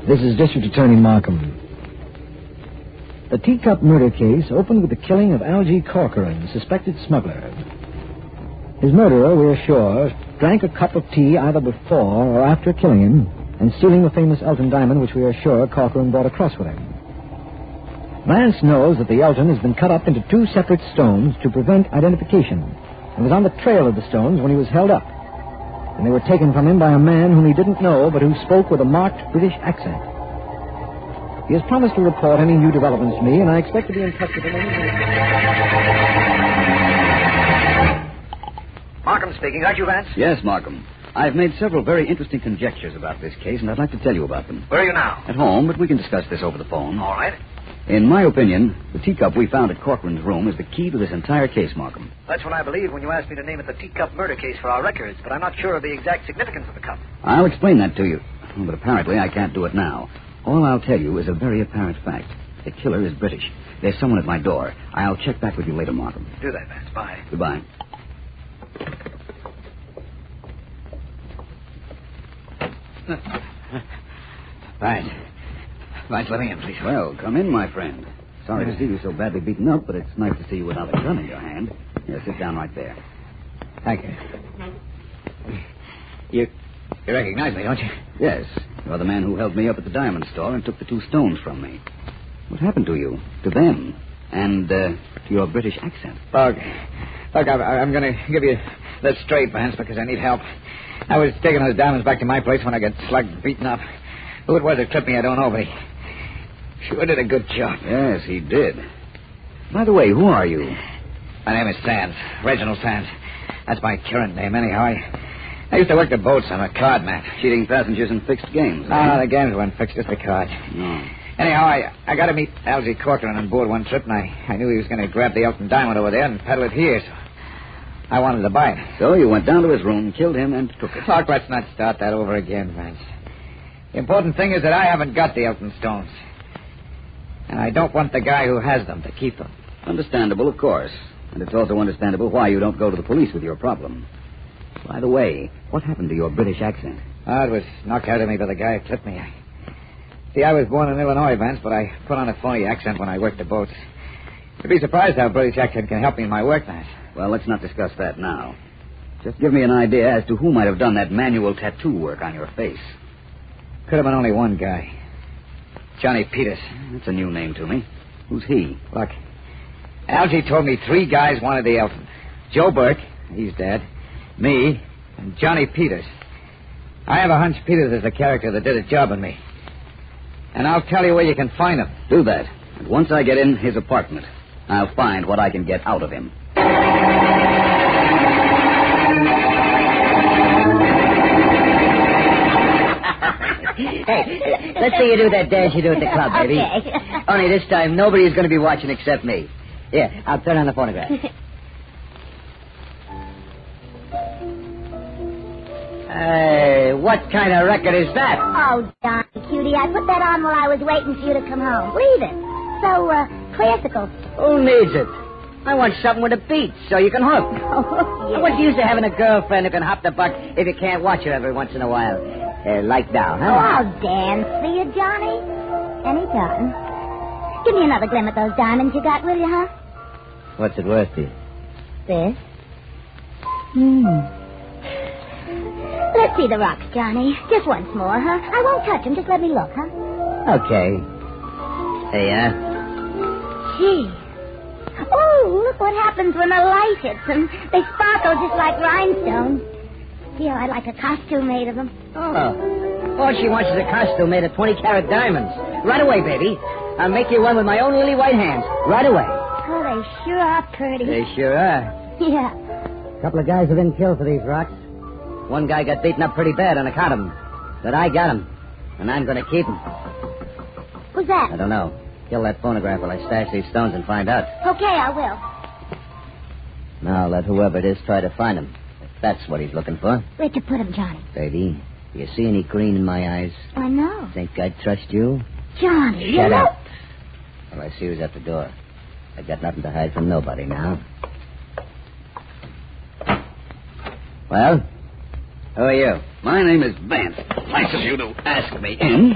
This is District Attorney Markham. The teacup murder case opened with the killing of Algie Corcoran, suspected smuggler. His murderer, we're sure, drank a cup of tea either before or after killing him and stealing the famous Elton diamond, which we are sure Corcoran brought across with him. Vance knows that the Elton has been cut up into 2 separate stones to prevent identification and was on the trail of the stones when he was held up. And they were taken from him by a man whom he didn't know but who spoke with a marked British accent. He has promised to report any new developments to me, and I expect to be in touch with him any minute. Markham speaking. Aren't you, Vance? Yes, Markham. I've made several very interesting conjectures about this case, and I'd like to tell you about them. Where are you now? At home, but we can discuss this over the phone. All right. In my opinion, the teacup we found at Corcoran's room is the key to this entire case, Markham. That's what I believed when you asked me to name it the teacup murder case for our records, but I'm not sure of the exact significance of the cup. I'll explain that to you. but apparently I can't do it now. All I'll tell you is a very apparent fact. The killer is British. There's someone at my door. I'll check back with you later, Markham. Do that, Vance. Bye. Goodbye. Vance. Vance, let me in, please. Well, come in, my friend. Sorry to see you so badly beaten up, but it's nice to see you without a gun in your hand. Here, sit down right there. Thank you. You recognize me, don't you? Yes. You're the man who held me up at the diamond store and took the 2 stones from me. What happened to you? To them? And to your British accent? Look, I'm going to give you that straight, Vance, because I need help. I was taking those diamonds back to my place when I got slugged and beaten up. Who it was that clipped me, I don't know, but he sure did a good job. Yes, he did. By the way, who are you? My name is Sands, Reginald Sands. That's my current name, anyhow. I used to work the boats. I'm a card man. Cheating passengers in fixed games. No, the games weren't fixed, just the cards. No. Anyhow, I got to meet Algie Corcoran on board one trip, and I knew he was going to grab the Elton diamond over there and peddle it here, so I wanted to buy it. So you went down to his room, killed him, and took it. Look, let's not start that over again, Vance. The important thing is that I haven't got the Elton stones. And I don't want the guy who has them to keep them. Understandable, of course. And it's also understandable why you don't go to the police with your problem. By the way, what happened to your British accent? Oh, it was knocked out of me by the guy who clipped me. See, I was born in Illinois, Vance, but I put on a phony accent when I worked the boats. You'd be surprised how a British accent can help me in my work, Vance. Well, let's not discuss that now. Just give me an idea as to who might have done that manual tattoo work on your face. Could have been only one guy. Johnny Peters. That's a new name to me. Who's he? Look, Algie told me 3 guys wanted the Elton. Joe Burke, he's dead, me, and Johnny Peters. I have a hunch Peters is the character that did a job on me. And I'll tell you where you can find him. Do that. And once I get in his apartment, I'll find what I can get out of him. Hey, let's see you do that dance you do at the club, baby. Okay. Only this time, nobody's going to be watching except me. Here, I'll turn on the phonograph. Hey, what kind of record is that? Oh, Johnny, cutie, I put that on while I was waiting for you to come home. Leave it. So, classical. Who needs it? I want something with a beat so you can hook. Oh, yeah. What's the use of having a girlfriend who can hop the buck if you can't watch her every once in a while? Like now, huh? Oh, I'll dance for you, Johnny. Anytime. Give me another glim at those diamonds you got, will you, huh? What's it worth to you? This. Let's see the rocks, Johnny. Just once more, huh? I won't touch them. Just let me look, huh? Okay. There you are. Gee. Oh, look what happens when the light hits them. They sparkle just like rhinestones. Yeah, I'd like a costume made of them. Oh. All she wants is a costume made of 20-carat diamonds. Right away, baby. I'll make you one with my own lily white hands. Right away. Oh, they sure are pretty. They sure are. Yeah. A couple of guys have been killed for these rocks. One guy got beaten up pretty bad on account of them. But I got him. And I'm going to keep him. Who's that? I don't know. Kill that phonograph while I stash these stones and find out. Okay, I will. Now let whoever it is try to find him. If that's what he's looking for. Where'd you put him, Johnny? Baby, do you see any green in my eyes? I know. Think I'd trust you? Johnny, Shut you up. All I see was at the door. I got nothing to hide from nobody now. Well? Who are you? My name is Vance. Nice of you to ask me in.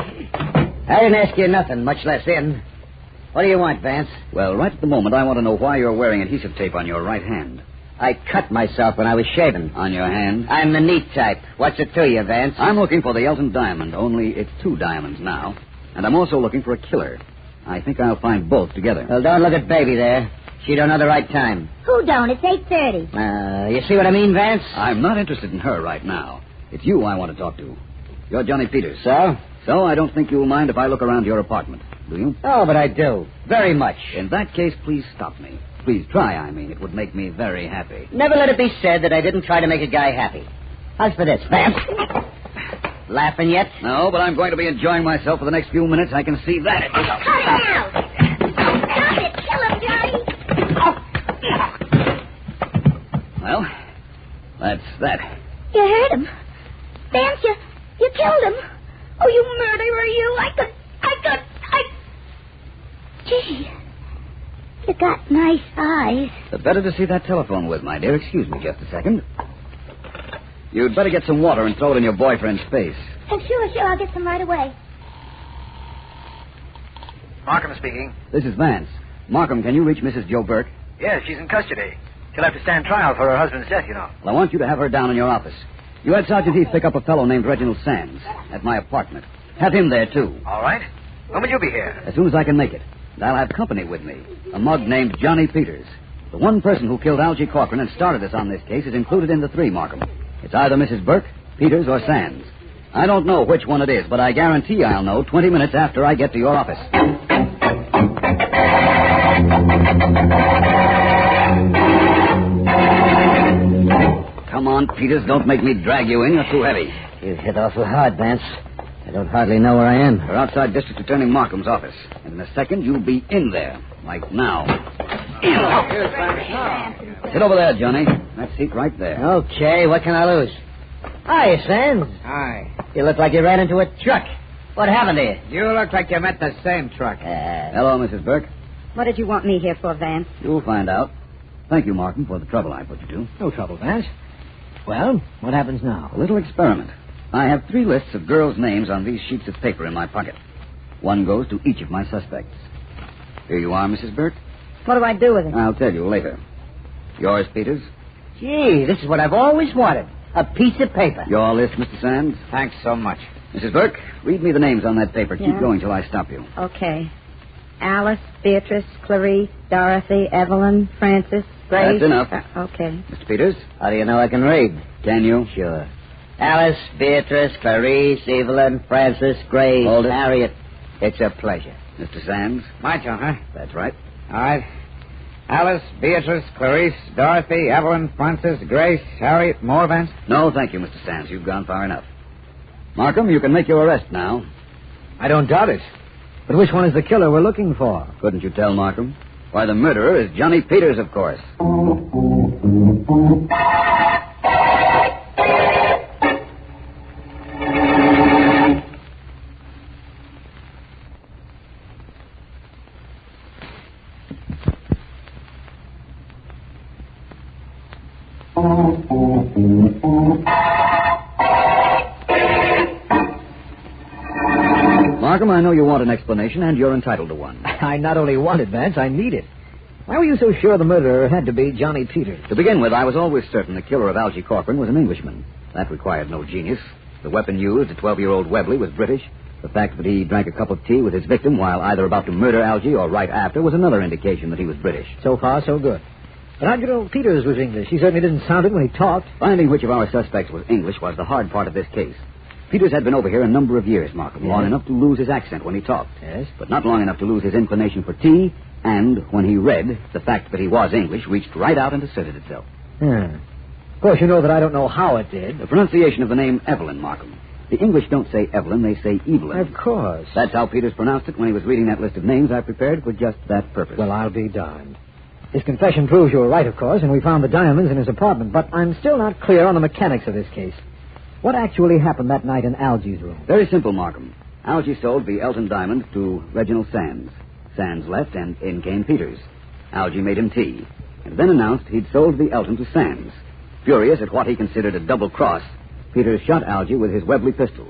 I didn't ask you nothing, much less in. What do you want, Vance? Well, right at the moment, I want to know why you're wearing adhesive tape on your right hand. I cut myself when I was shaving. On your hand? I'm the neat type. What's it to you, Vance? I'm looking for the Elton diamond, only it's 2 diamonds now. And I'm also looking for a killer. I think I'll find both together. Well, don't look at Baby there. She don't know the right time. Who don't? It's 8:30. You see what I mean, Vance? I'm not interested in her right now. It's you I want to talk to. You're Johnny Peters. So? So I don't think you'll mind if I look around your apartment, do you? Oh, but I do. Very much. In that case, please stop me. Please try, I mean. It would make me very happy. Never let it be said that I didn't try to make a guy happy. How's for this, Vance? Laughing yet? No, but I'm going to be enjoying myself for the next few minutes. I can see that. Cut it out! Stop it! Kill him, Johnny! Well, that's that. You hurt him. Vance, you killed him. Oh, you murderer, you. Gee, you got nice eyes. The better to see that telephone with, my dear. Excuse me just a second. You'd better get some water and throw it in your boyfriend's face. Sure, I'll get some right away. Markham speaking. This is Vance. Markham, can you reach Mrs. Joe Burke? Yes, she's in custody. She'll have to stand trial for her husband's death, you know. Well, I want you to have her down in your office. You had Sergeant Heath pick up a fellow named Reginald Sands at my apartment. Have him there, too. All right. When will you be here? As soon as I can make it. And I'll have company with me. A mug named Johnny Peters. The one person who killed Algie Corcoran and started us on this case is included in the three, Markham. It's either Mrs. Burke, Peters, or Sands. I don't know which one it is, but I guarantee I'll know 20 minutes after I get to your office. Come on, Peters, don't make me drag you in. You're too heavy. You hit awful hard, Vance. I don't hardly know where I am. We're outside District Attorney Markham's office. And in a second, you'll be in there. Like now. Sit over there, Johnny. That seat right there. Okay, what can I lose? Hi, Sands. Hi. You look like you ran into a truck. What happened to you? You look like you met the same truck. Hello, Mrs. Burke. What did you want me here for, Vance? You'll find out. Thank you, Markham, for the trouble I put you to. No trouble, Vance. Well, what happens now? A little experiment. I have 3 lists of girls' names on these sheets of paper in my pocket. One goes to each of my suspects. Here you are, Mrs. Burke. What do I do with it? I'll tell you later. Yours, Peters. Gee, this is what I've always wanted. A piece of paper. Your list, Mr. Sands. Thanks so much. Mrs. Burke, read me the names on that paper. Yeah. Keep going till I stop you. Okay. Alice, Beatrice, Clarice, Dorothy, Evelyn, Frances, Grace. That's enough. Okay. Mr. Peters. How do you know I can read? Can you? Sure. Alice, Beatrice, Clarice, Evelyn, Frances, Grace, Hold it. Harriet. It's a pleasure. Mr. Sands. My turn, huh? That's right. All right. Alice, Beatrice, Clarice, Dorothy, Evelyn, Frances, Grace, Harriet, more, Vance? No, thank you, Mr. Sands. You've gone far enough. Markham, you can make your arrest now. I don't doubt it. But which one is the killer we're looking for? Couldn't you tell, Markham? Why, the murderer is Johnny Peters, of course. Markham, I know you want an explanation, and you're entitled to one. I not only want it, Vance, I need it. Why were you so sure the murderer had to be Johnny Peters? To begin with, I was always certain the killer of Algie Corcoran was an Englishman. That required no genius. The weapon used, a 12-year-old Webley, was British. The fact that he drank a cup of tea with his victim while either about to murder Algie or right after was another indication that he was British. So far, so good. But how'd you know Peters was English? He certainly didn't sound it when he talked. Finding which of our suspects was English was the hard part of this case. Peters had been over here a number of years, Markham, long enough to lose his accent when he talked. Yes. But not long enough to lose his inclination for tea, and when he read, the fact that he was English reached right out and asserted itself. Of course, you know that I don't know how it did. The pronunciation of the name Evelyn, Markham. The English don't say Evelyn, they say Evelyn. Of course. That's how Peters pronounced it when he was reading that list of names I prepared for just that purpose. Well, I'll be darned. His confession proves you were right, of course, and we found the diamonds in his apartment, but I'm still not clear on the mechanics of this case. What actually happened that night in Algie's room? Very simple, Markham. Algie sold the Elton diamond to Reginald Sands. Sands left, and in came Peters. Algie made him tea, and then announced he'd sold the Elton to Sands. Furious at what he considered a double cross, Peters shot Algie with his Webley pistol.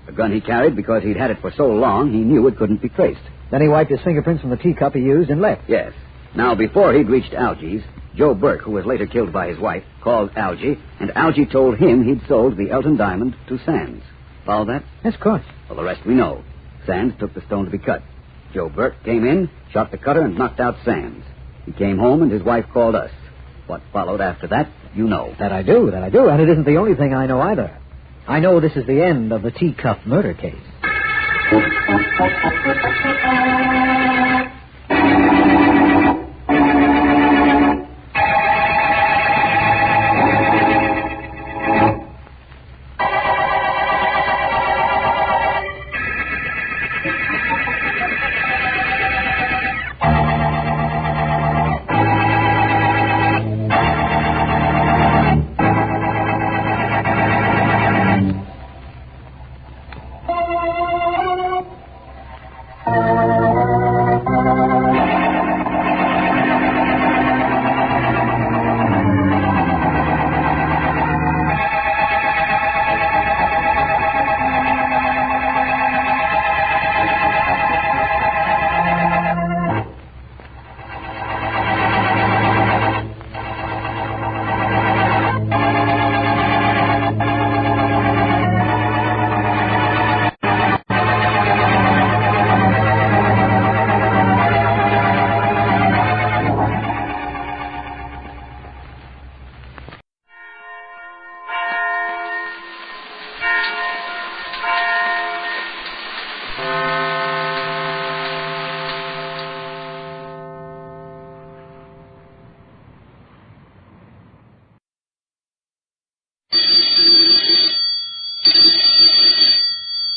A gun he carried because he'd had it for so long he knew it couldn't be traced. Then he wiped his fingerprints from the teacup he used and left. Yes. Now, before he'd reached Algie's, Joe Burke, who was later killed by his wife, called Algie, and Algie told him he'd sold the Elton diamond to Sands. Follow that? Yes, of course. Well, the rest we know. Sands took the stone to be cut. Joe Burke came in, shot the cutter, and knocked out Sands. He came home, and his wife called us. What followed after that, you know. That I do, and it isn't the only thing I know either. I know this is the end of the teacup murder case.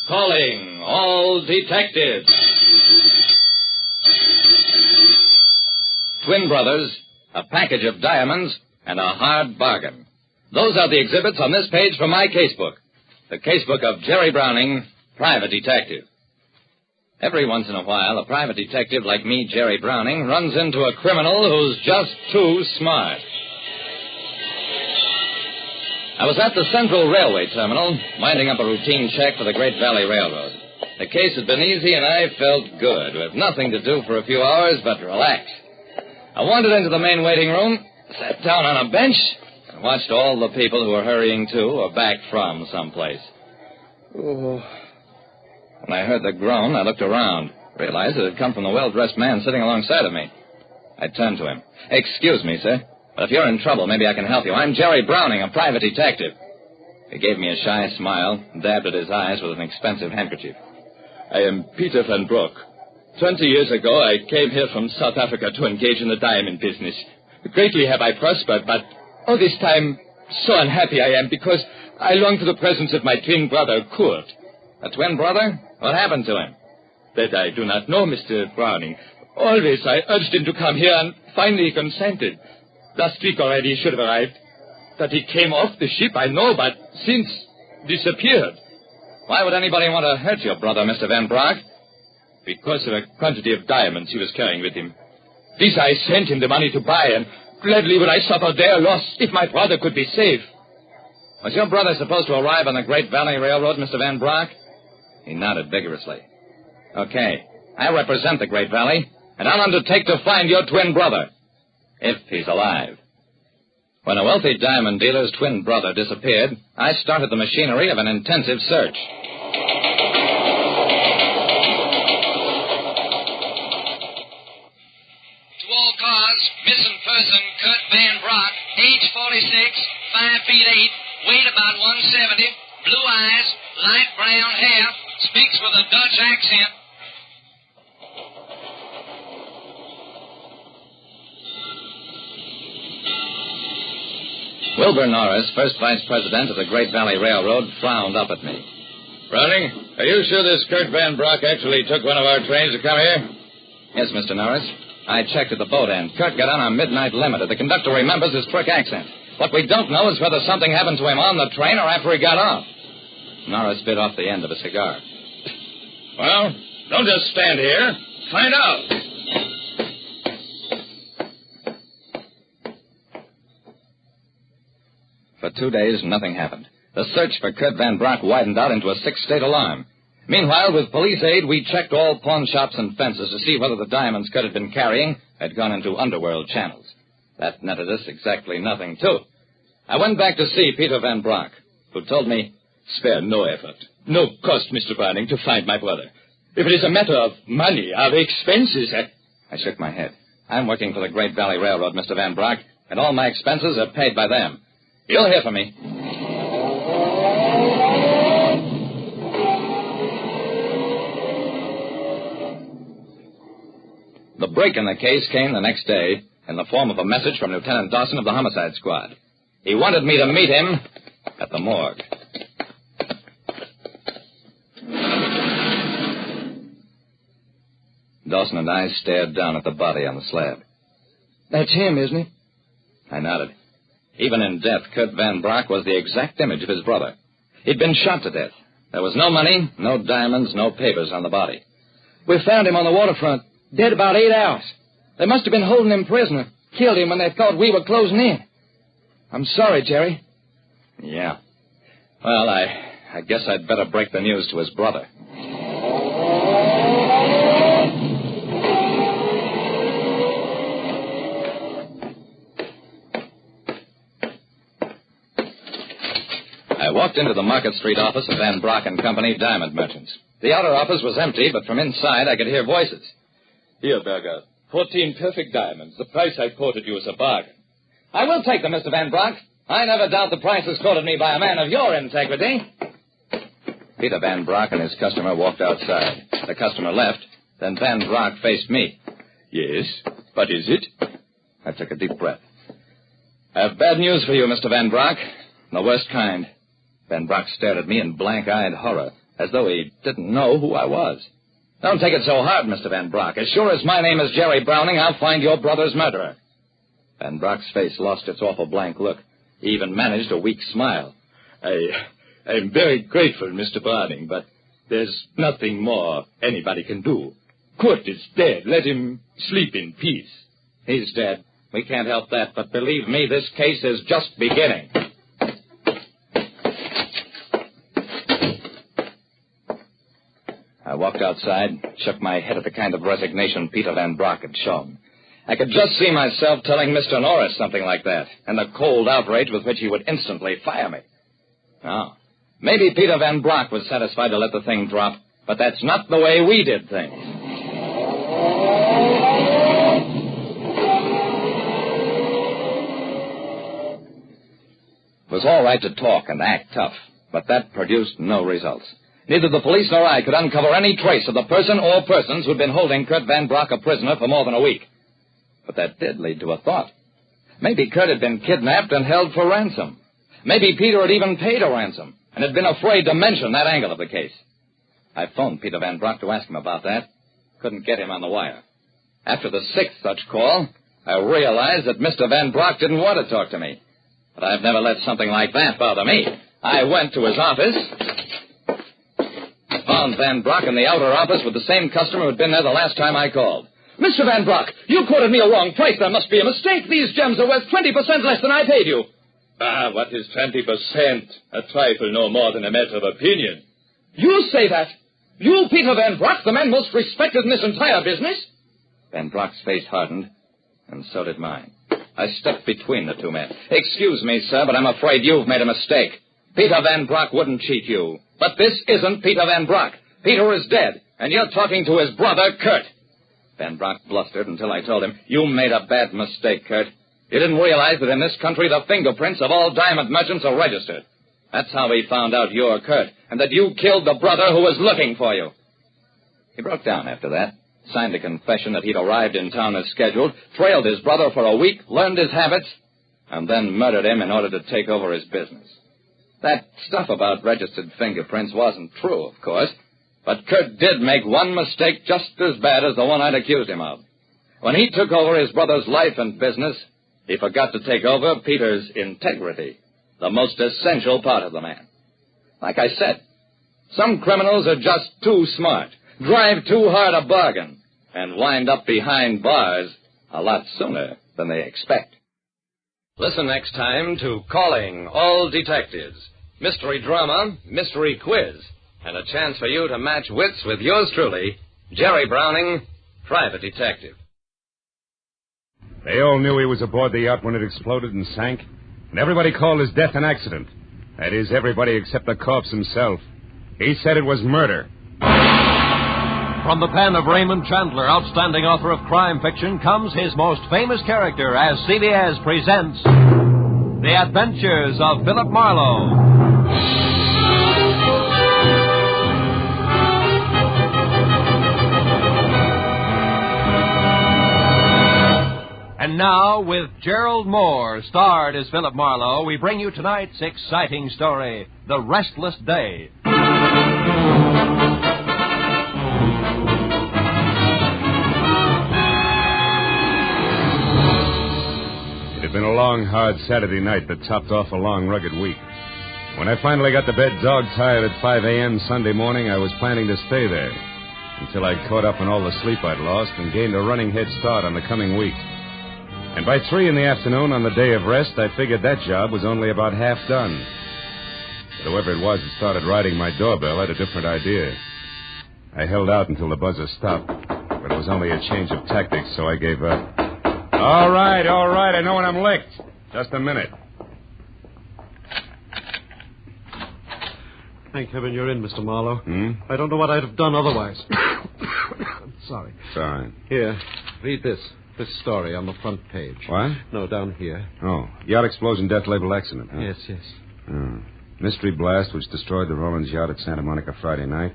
Calling all detectives. Twin brothers, a package of diamonds, and a hard bargain. Those are the exhibits on this page from my casebook. The casebook of Jerry Browning, private detective. Every once in a while, a private detective like me, Jerry Browning, runs into a criminal who's just too smart. I was at the Central Railway Terminal, winding up a routine check for the Great Valley Railroad. The case had been easy, and I felt good, with nothing to do for a few hours but relax. I wandered into the main waiting room, sat down on a bench, and watched all the people who were hurrying to or back from someplace. Ooh. When I heard the groan, I looked around, realized it had come from the well-dressed man sitting alongside of me. I turned to him. "Excuse me, sir, but if you're in trouble, maybe I can help you. I'm Jerry Browning, a private detective." He gave me a shy smile and dabbed at his eyes with an expensive handkerchief. "I am Peter Van Broek. 20 years ago, I came here from South Africa to engage in the diamond business. Greatly have I prospered, but all this time, so unhappy I am because I long for the presence of my twin brother, Kurt." "A twin brother? What happened to him?" "That I do not know, Mr. Browning. Always I urged him to come here, and finally he consented. Last week already he should have arrived. That he came off the ship, I know, but since disappeared." "Why would anybody want to hurt your brother, Mr. Van Broek?" "Because of a quantity of diamonds he was carrying with him. These I sent him the money to buy, and gladly would I suffer their loss if my brother could be safe." "Was your brother supposed to arrive on the Great Valley Railroad, Mr. Van Broek?" He nodded vigorously. "Okay. I represent the Great Valley, and I'll undertake to find your twin brother, if he's alive." When a wealthy diamond dealer's twin brother disappeared, I started the machinery of an intensive search. To all cars, missing person Kurt Van Broek, age 46, 5 feet 8, weight about 170, blue eyes, light brown hair, speaks with a Dutch accent. Wilbur Norris, first vice president of the Great Valley Railroad, frowned up at me. "Browning, are you sure this Kurt Van Broek actually took one of our trains to come here?" "Yes, Mr. Norris. I checked at the boat end. Kurt got on our midnight limiter. The conductor remembers his trick accent. What we don't know is whether something happened to him on the train or after he got off." Norris bit off the end of a cigar. "Well, don't just stand here. Find out." For 2 days, nothing happened. The search for Kurt Van Broek widened out into a 6-state alarm. Meanwhile, with police aid, we checked all pawn shops and fences to see whether the diamonds Kurt had been carrying had gone into underworld channels. That netted us exactly nothing, too. I went back to see Peter Van Broek, who told me, "Spare no effort, no cost, Mr. Browning, to find my brother. If it is a matter of money, of expenses, I shook my head. "I'm working for the Great Valley Railroad, Mr. Van Broek, and all my expenses are paid by them. You'll hear from me." The break in the case came the next day in the form of a message from Lieutenant Dawson of the Homicide Squad. He wanted me to meet him at the morgue. Dawson and I stared down at the body on the slab. "That's him, isn't he?" I nodded. Even in death, Kurt Van Broek was the exact image of his brother. He'd been shot to death. There was no money, no diamonds, no papers on the body. We found him on the waterfront, dead about 8 hours. They must have been holding him prisoner. Killed him when they thought we were closing in. I'm sorry, Jerry. Yeah. Well, I guess I'd better break the news to his brother. I walked into the Market Street office of Van Brock & Company, Diamond Merchants. The outer office was empty, but from inside I could hear voices. Here, Berger. 14 perfect diamonds. The price I quoted you is a bargain. I will take them, Mr. Van Brock. I never doubt the price is quoted me by a man of your integrity. Peter Van Brock and his customer walked outside. The customer left. Then Van Brock faced me. Yes? What is it? I took a deep breath. I have bad news for you, Mr. Van Brock. The worst kind. Van Brock stared at me in blank-eyed horror, as though he didn't know who I was. Don't take it so hard, Mr. Van Brock. As sure as my name is Jerry Browning, I'll find your brother's murderer. Van Brock's face lost its awful blank look. He even managed a weak smile. I'm very grateful, Mr. Browning, but there's nothing more anybody can do. Kurt is dead. Let him sleep in peace. He's dead. We can't help that, but believe me, this case is just beginning. I walked outside, shook my head at the kind of resignation Peter Van Brock had shown. I could just see myself telling Mr. Norris something like that, and the cold outrage with which he would instantly fire me. Oh, maybe Peter Van Brock was satisfied to let the thing drop, but that's not the way we did things. It was all right to talk and act tough, but that produced no results. Neither the police nor I could uncover any trace of the person or persons who'd been holding Kurt Van Brock a prisoner for more than a week. But that did lead to a thought. Maybe Kurt had been kidnapped and held for ransom. Maybe Peter had even paid a ransom and had been afraid to mention that angle of the case. I phoned Peter Van Brock to ask him about that. Couldn't get him on the wire. After the 6th such call, I realized that Mr. Van Brock didn't want to talk to me. But I've never let something like that bother me. I went to his office, found Van Brock in the outer office with the same customer who'd been there the last time I called. Mr. Van Brock, you quoted me a wrong price. There must be a mistake. These gems are worth 20% less than I paid you. What is 20%? A trifle no more than a matter of opinion. You say that? You, Peter Van Brock, the man most respected in this entire business? Van Brock's face hardened, and so did mine. I stepped between the two men. Excuse me, sir, but I'm afraid you've made a mistake. Peter Van Brock wouldn't cheat you. But this isn't Peter Van Brock. Peter is dead, and you're talking to his brother, Kurt. Van Brock blustered until I told him, you made a bad mistake, Kurt. You didn't realize that in this country the fingerprints of all diamond merchants are registered. That's how we found out you're Kurt, and that you killed the brother who was looking for you. He broke down after that, signed a confession that he'd arrived in town as scheduled, trailed his brother for a week, learned his habits, and then murdered him in order to take over his business. That stuff about registered fingerprints wasn't true, of course, but Kurt did make one mistake just as bad as the one I'd accused him of. When he took over his brother's life and business, he forgot to take over Peter's integrity, the most essential part of the man. Like I said, some criminals are just too smart, drive too hard a bargain, and wind up behind bars a lot sooner than they expect. Listen next time to Calling All Detectives. Mystery drama, mystery quiz, and a chance for you to match wits with yours truly, Jerry Browning, Private Detective. They all knew he was aboard the yacht when it exploded and sank, and everybody called his death an accident. That is, everybody except the corpse himself. He said it was murder. From the pen of Raymond Chandler, outstanding author of crime fiction, comes his most famous character as CBS presents The Adventures of Philip Marlowe. And now, with Gerald Moore, starred as Philip Marlowe, we bring you tonight's exciting story, The Restless Day. It had been a long, hard Saturday night that topped off a long, rugged week. When I finally got to bed dog-tired at 5 a.m. Sunday morning, I was planning to stay there until I'd caught up on all the sleep I'd lost and gained a running head start on the coming week. And by 3 in the afternoon on the day of rest, I figured that job was only about half done. But whoever it was that started riding my doorbell had a different idea. I held out until the buzzer stopped, but it was only a change of tactics, so I gave up. All right, I know when I'm licked. Just a minute. Thank heaven you're in, Mr. Marlowe. I don't know what I'd have done otherwise. I'm sorry. Sorry. Here, read this story on the front page. What? No, down here. Oh, yacht explosion, death label accident, huh? Yes. Mystery blast which destroyed the Rollins yacht at Santa Monica Friday night,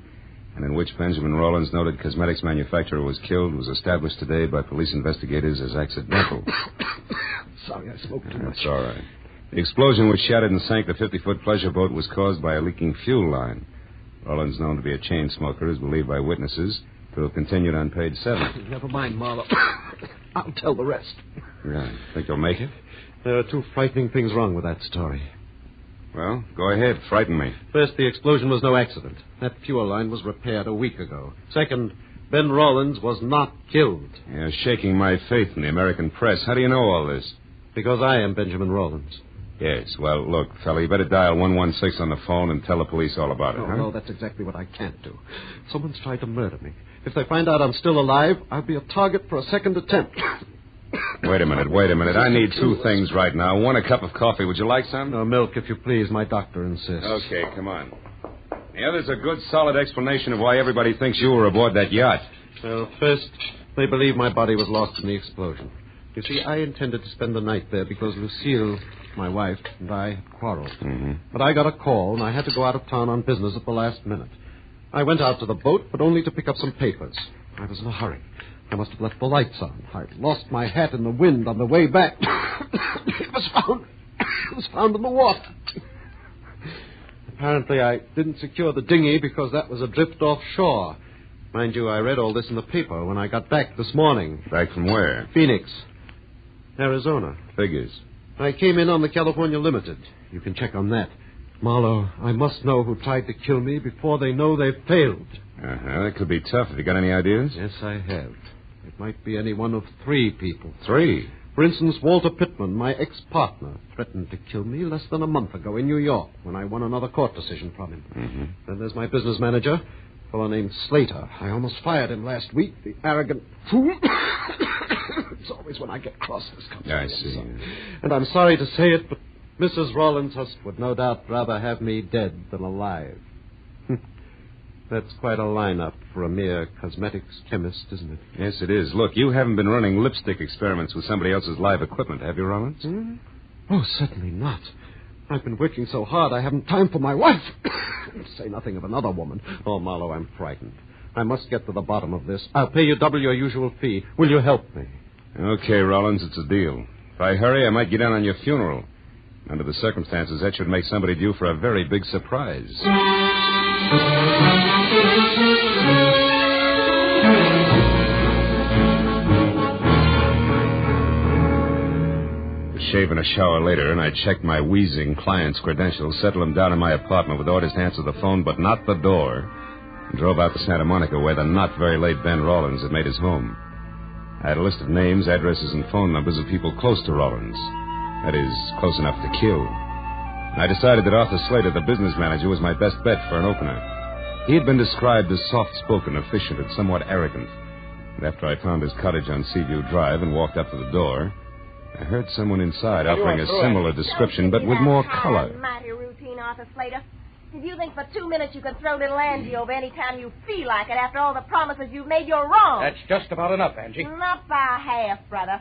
and in which Benjamin Rollins, noted cosmetics manufacturer, was killed, was established today by police investigators as accidental. Sorry, I spoke too much. That's all right. The explosion which shattered and sank the 50-foot pleasure boat was caused by a leaking fuel line. Rollins, known to be a chain smoker, is believed by witnesses to have continued on page 7. Never mind, Marlowe. I'll tell the rest. Right. Think you'll make it? There are 2 frightening things wrong with that story. Well, go ahead. Frighten me. First, the explosion was no accident. That fuel line was repaired a week ago. Second, Ben Rollins was not killed. You're shaking my faith in the American press. How do you know all this? Because I am Benjamin Rollins. Yes. Well, look, fella, you better dial 116 on the phone and tell the police all about it, huh? No, that's exactly what I can't do. Someone's tried to murder me. If they find out I'm still alive, I'll be a target for a second attempt. Wait a minute. I need 2 things right now. One, a cup of coffee. Would you like some? No, milk, if you please. My doctor insists. Okay, come on. The other's a good, solid explanation of why everybody thinks you were aboard that yacht. Well, first, they believe my body was lost in the explosion. You see, I intended to spend the night there because Lucille, my wife, and I had quarreled. But I got a call, and I had to go out of town on business at the last minute. I went out to the boat, but only to pick up some papers. I was in a hurry. I must have left the lights on. I lost my hat in the wind on the way back. It was found in the water. Apparently, I didn't secure the dinghy because that was adrift offshore. Mind you, I read all this in the paper when I got back this morning. Back from where? Phoenix, Arizona. Figures. I came in on the California Limited. You can check on that. Marlowe, I must know who tried to kill me before they know they've failed. That could be tough. Have you got any ideas? Yes, I have. It might be any one of 3 people. 3? For instance, Walter Pittman, my ex-partner, threatened to kill me less than a month ago in New York when I won another court decision from him. Then there's my business manager, a fellow named Slater. I almost fired him last week, the arrogant fool. It's always when I get cross this comes. I see. And I'm sorry to say it, but Mrs. Rollins would no doubt rather have me dead than alive. That's quite a lineup for a mere cosmetics chemist, isn't it? Yes, it is. Look, you haven't been running lipstick experiments with somebody else's live equipment, have you, Rollins? Oh, certainly not. I've been working so hard I haven't time for my wife. Say nothing of another woman. Oh, Marlowe, I'm frightened. I must get to the bottom of this. I'll pay you double your usual fee. Will you help me? Okay, Rollins, it's a deal. If I hurry, I might get in on your funeral. Under the circumstances, that should make somebody due for a very big surprise. Shave and a shower later, and I checked my wheezing client's credentials, settled him down in my apartment with orders to answer the phone, but not the door, and drove out to Santa Monica, where the not very late Ben Rollins had made his home. I had a list of names, addresses, and phone numbers of people close to Rollins. That is, close enough to kill. I decided that Arthur Slater, the business manager, was my best bet for an opener. He had been described as soft-spoken, efficient, and somewhat arrogant. And after I found his cottage on Seaview Drive and walked up to the door, I heard someone inside offering a similar description, but with more color. Mighty routine, Arthur Slater. If you think for 2 minutes you can throw little Angie over any time you feel like it after all the promises you've made, you're wrong. That's just about enough, Angie. Not by half, brother.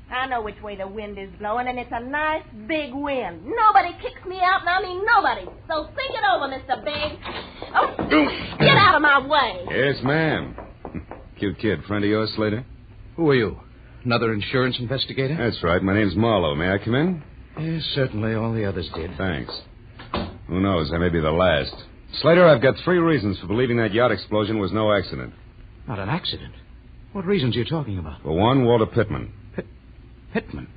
I know which way the wind is blowing, and it's a nice big wind. Nobody kicks me out, and I mean nobody. So think it over, Mr. Big. Oh, get out of my way. Yes, ma'am. Cute kid. Friend of yours, Slater? Who are you? Another insurance investigator? That's right. My name's Marlowe. May I come in? Yes, certainly. All the others did. Thanks. Who knows? I may be the last. Slater, I've got 3 reasons for believing that yacht explosion was no accident. Not an accident? What reasons are you talking about? For one, Walter Pittman. Pittman?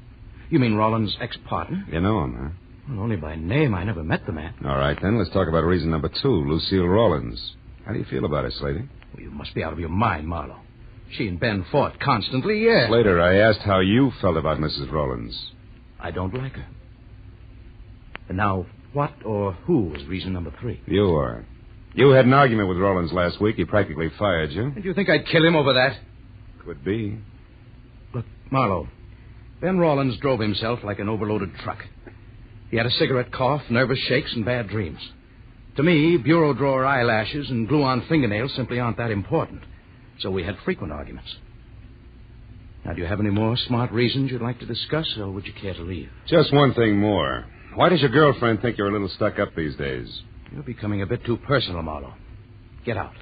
You mean Rollins' ex-partner? You know him, huh? Well, only by name. I never met the man. All right, then. Let's talk about reason number 2, Lucille Rawlins. How do you feel about her, Slater? Well, you must be out of your mind, Marlowe. She and Ben fought constantly, yeah. Slater, I asked how you felt about Mrs. Rawlins. I don't like her. And now, what or who is reason number 3? You are. You had an argument with Rawlins last week. He practically fired you. And you think I'd kill him over that? Could be. Look, Marlowe, Ben Rawlins drove himself like an overloaded truck. He had a cigarette cough, nervous shakes, and bad dreams. To me, bureau drawer eyelashes and glue-on fingernails simply aren't that important. So we had frequent arguments. Now, do you have any more smart reasons you'd like to discuss, or would you care to leave? Just one thing more. Why does your girlfriend think you're a little stuck up these days? You're becoming a bit too personal, Marlowe. Get out.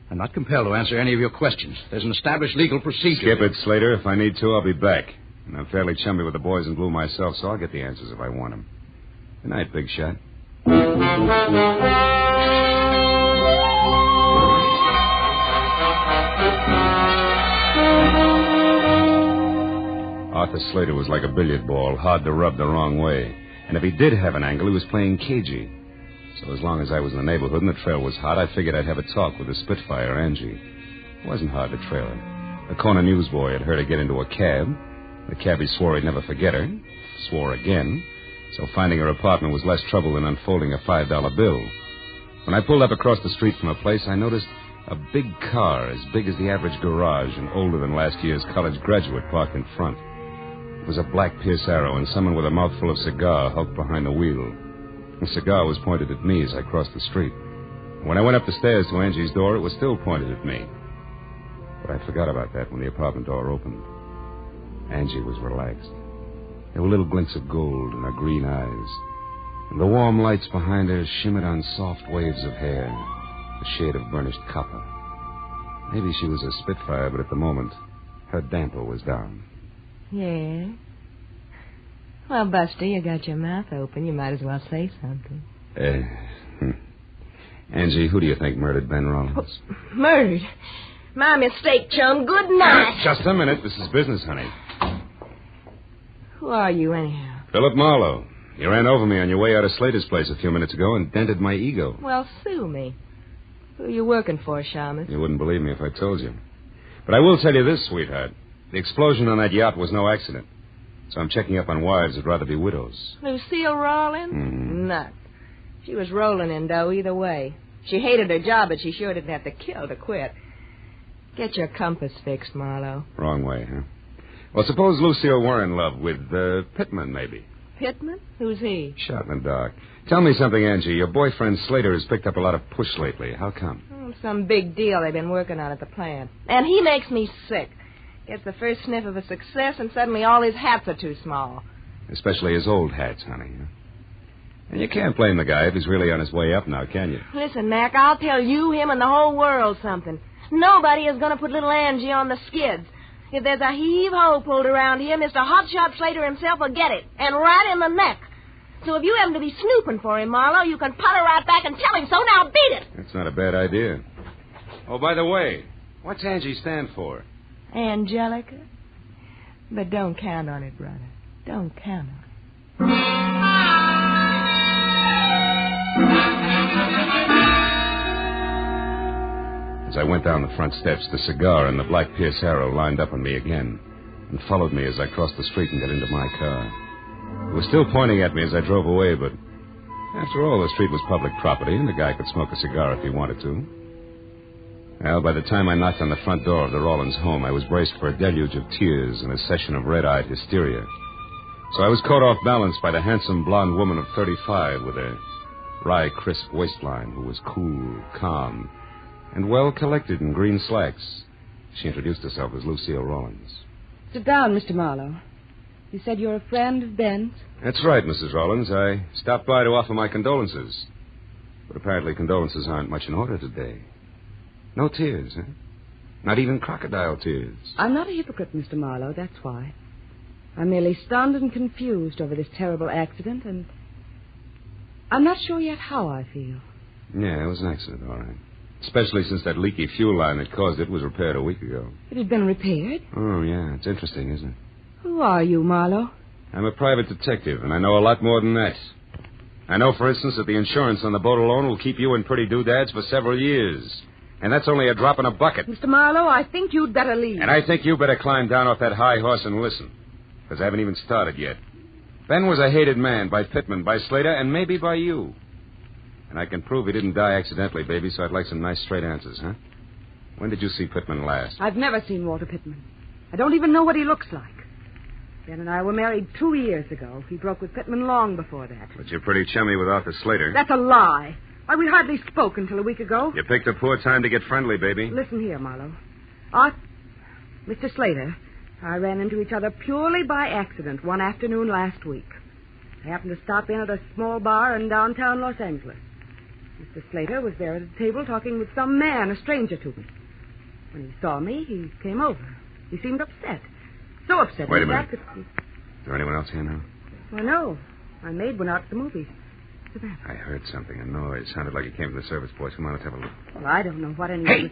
I'm not compelled to answer any of your questions. There's an established legal procedure. Skip it, Slater. If I need to, I'll be back. And I'm fairly chummy with the boys in blue myself, so I'll get the answers if I want them. Good night, big shot. Arthur Slater was like a billiard ball, hard to rub the wrong way. And if he did have an angle, he was playing cagey. So as long as I was in the neighborhood and the trail was hot, I figured I'd have a talk with the Spitfire, Angie. It wasn't hard to trail her. A corner newsboy had heard her get into a cab. The cabbie swore he'd never forget her. Swore again. So finding her apartment was less trouble than unfolding a $5 bill. When I pulled up across the street from her place, I noticed a big car as big as the average garage and older than last year's college graduate parked in front. It was a black Pierce Arrow and someone with a mouthful of cigar hugged behind the wheel. The cigar was pointed at me as I crossed the street. When I went up the stairs to Angie's door, it was still pointed at me. But I forgot about that when the apartment door opened. Angie was relaxed. There were little glints of gold in her green eyes. And the warm lights behind her shimmered on soft waves of hair, a shade of burnished copper. Maybe she was a Spitfire, but at the moment, her damper was down. Yeah? Well, Buster, you got your mouth open. You might as well say something. Angie, who do you think murdered Ben Rawlins? Murdered? My mistake, chum. Good night. Just a minute. This is business, honey. Who are you, anyhow? Philip Marlowe. You ran over me on your way out of Slater's place a few minutes ago and dented my ego. Well, sue me. Who are you working for, Shamus? You wouldn't believe me if I told you. But I will tell you this, sweetheart. The explosion on that yacht was no accident. So I'm checking up on wives who'd rather be widows. Lucille Rawlins? Mm-hmm. Nuts. She was rolling in dough either way. She hated her job, but she sure didn't have to kill to quit. Get your compass fixed, Marlowe. Wrong way, huh? Well, suppose Lucille were in love with Pittman, maybe. Pittman? Who's he? Shot in the dark. Tell me something, Angie. Your boyfriend Slater has picked up a lot of push lately. How come? Some big deal they've been working on at the plant. And he makes me sick. Gets the first sniff of a success, and suddenly all his hats are too small. Especially his old hats, honey. And you can't blame the guy if he's really on his way up now, can you? Listen, Mac, I'll tell you, him, and the whole world something. Nobody is going to put little Angie on the skids. If there's a heave-ho pulled around here, Mr. Hotshot Slater himself will get it, and right in the neck. So if you happen to be snooping for him, Marlowe, you can putter right back and tell him so. Now beat it. That's not a bad idea. Oh, by the way, what's Angie stand for? Angelica? But don't count on it, brother. Don't count on it. As I went down the front steps, the cigar and the black Pierce Arrow lined up on me again and followed me as I crossed the street and got into my car. It was still pointing at me as I drove away, but after all, the street was public property and the guy could smoke a cigar if he wanted to. Well, by the time I knocked on the front door of the Rawlins home, I was braced for a deluge of tears and a session of red-eyed hysteria. So I was caught off balance by the handsome blonde woman of 35 with a wry, crisp waistline who was cool, calm, and well-collected in green slacks. She introduced herself as Lucille Rawlins. Sit down, Mr. Marlowe. You said you're a friend of Ben's? That's right, Mrs. Rawlins. I stopped by to offer my condolences. But apparently condolences aren't much in order today. No tears, huh? Not even crocodile tears. I'm not a hypocrite, Mr. Marlowe, that's why. I'm merely stunned and confused over this terrible accident, and I'm not sure yet how I feel. Yeah, it was an accident, all right. Especially since that leaky fuel line that caused it was repaired a week ago. It had been repaired? Oh, yeah. It's interesting, isn't it? Who are you, Marlowe? I'm a private detective, and I know a lot more than that. I know, for instance, that the insurance on the boat alone will keep you in pretty doodads for several years. And that's only a drop in a bucket. Mr. Marlowe, I think you'd better leave. And I think you better climb down off that high horse and listen. Because I haven't even started yet. Ben was a hated man by Pittman, by Slater, and maybe by you. And I can prove he didn't die accidentally, baby, so I'd like some nice straight answers, huh? When did you see Pittman last? I've never seen Walter Pittman. I don't even know what he looks like. Ben and I were married 2 years ago. He broke with Pittman long before that. But you're pretty chummy with Arthur Slater. That's a lie. Why, we hardly spoke until a week ago. You picked a poor time to get friendly, baby. Listen here, Marlowe. Mr. Slater, I ran into each other purely by accident one afternoon last week. I happened to stop in at a small bar in downtown Los Angeles. Mr. Slater was there at a table talking with some man, a stranger to me. When he saw me, he came over. He seemed upset. So upset. Wait a minute. Is there anyone else here now? Well, no. My maid went out to the movies. What's the matter? I heard something, a noise. Sounded like it came from the service boys. Come on, let's have a look. Well, I don't know what anyone... Hey!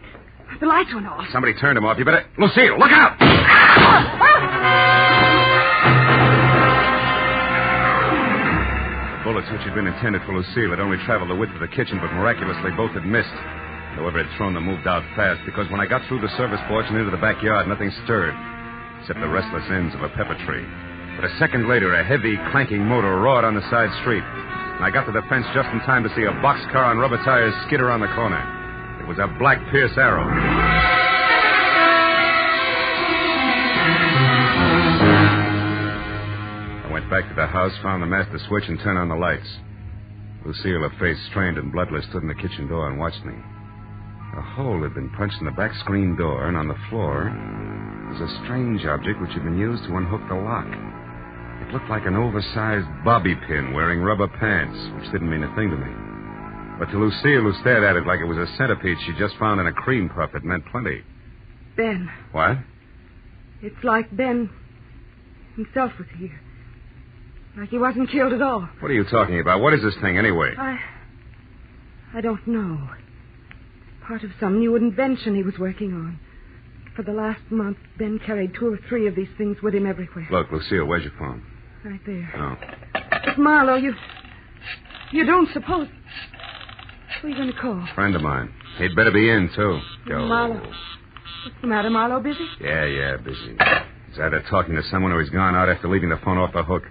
The lights went off. Somebody turned them off. You better... Lucille, look out! The bullets which had been intended for Lucille had only traveled the width of the kitchen, but miraculously both had missed. Whoever had thrown them moved out fast, because when I got through the service porch and into the backyard, nothing stirred, except the restless ends of a pepper tree. But a second later, a heavy, clanking motor roared on the side street. And I got to the fence just in time to see a boxcar on rubber tires skid around the corner. It was a black Pierce Arrow. I went back to the house, found the master switch, and turned on the lights. Lucille, her face strained and bloodless, stood in the kitchen door and watched me. A hole had been punched in the back screen door, and on the floor was a strange object which had been used to unhook the lock. It looked like an oversized bobby pin wearing rubber pants, which didn't mean a thing to me. But to Lucille, who stared at it like it was a centipede she just found in a cream puff, it meant plenty. Ben. What? It's like Ben himself was here. Like he wasn't killed at all. What are you talking about? What is this thing, anyway? I don't know. Part of some new invention he was working on. For the last month, Ben carried 2 or 3 of these things with him everywhere. Look, Lucille, where's your phone? Right there. Oh. But Marlowe, you don't suppose... Who are you going to call? Friend of mine. He'd better be in, too. Go. Marlowe. What's the matter, Marlowe? Busy? Yeah, busy. He's either talking to someone or he's gone out after leaving the phone off the hook.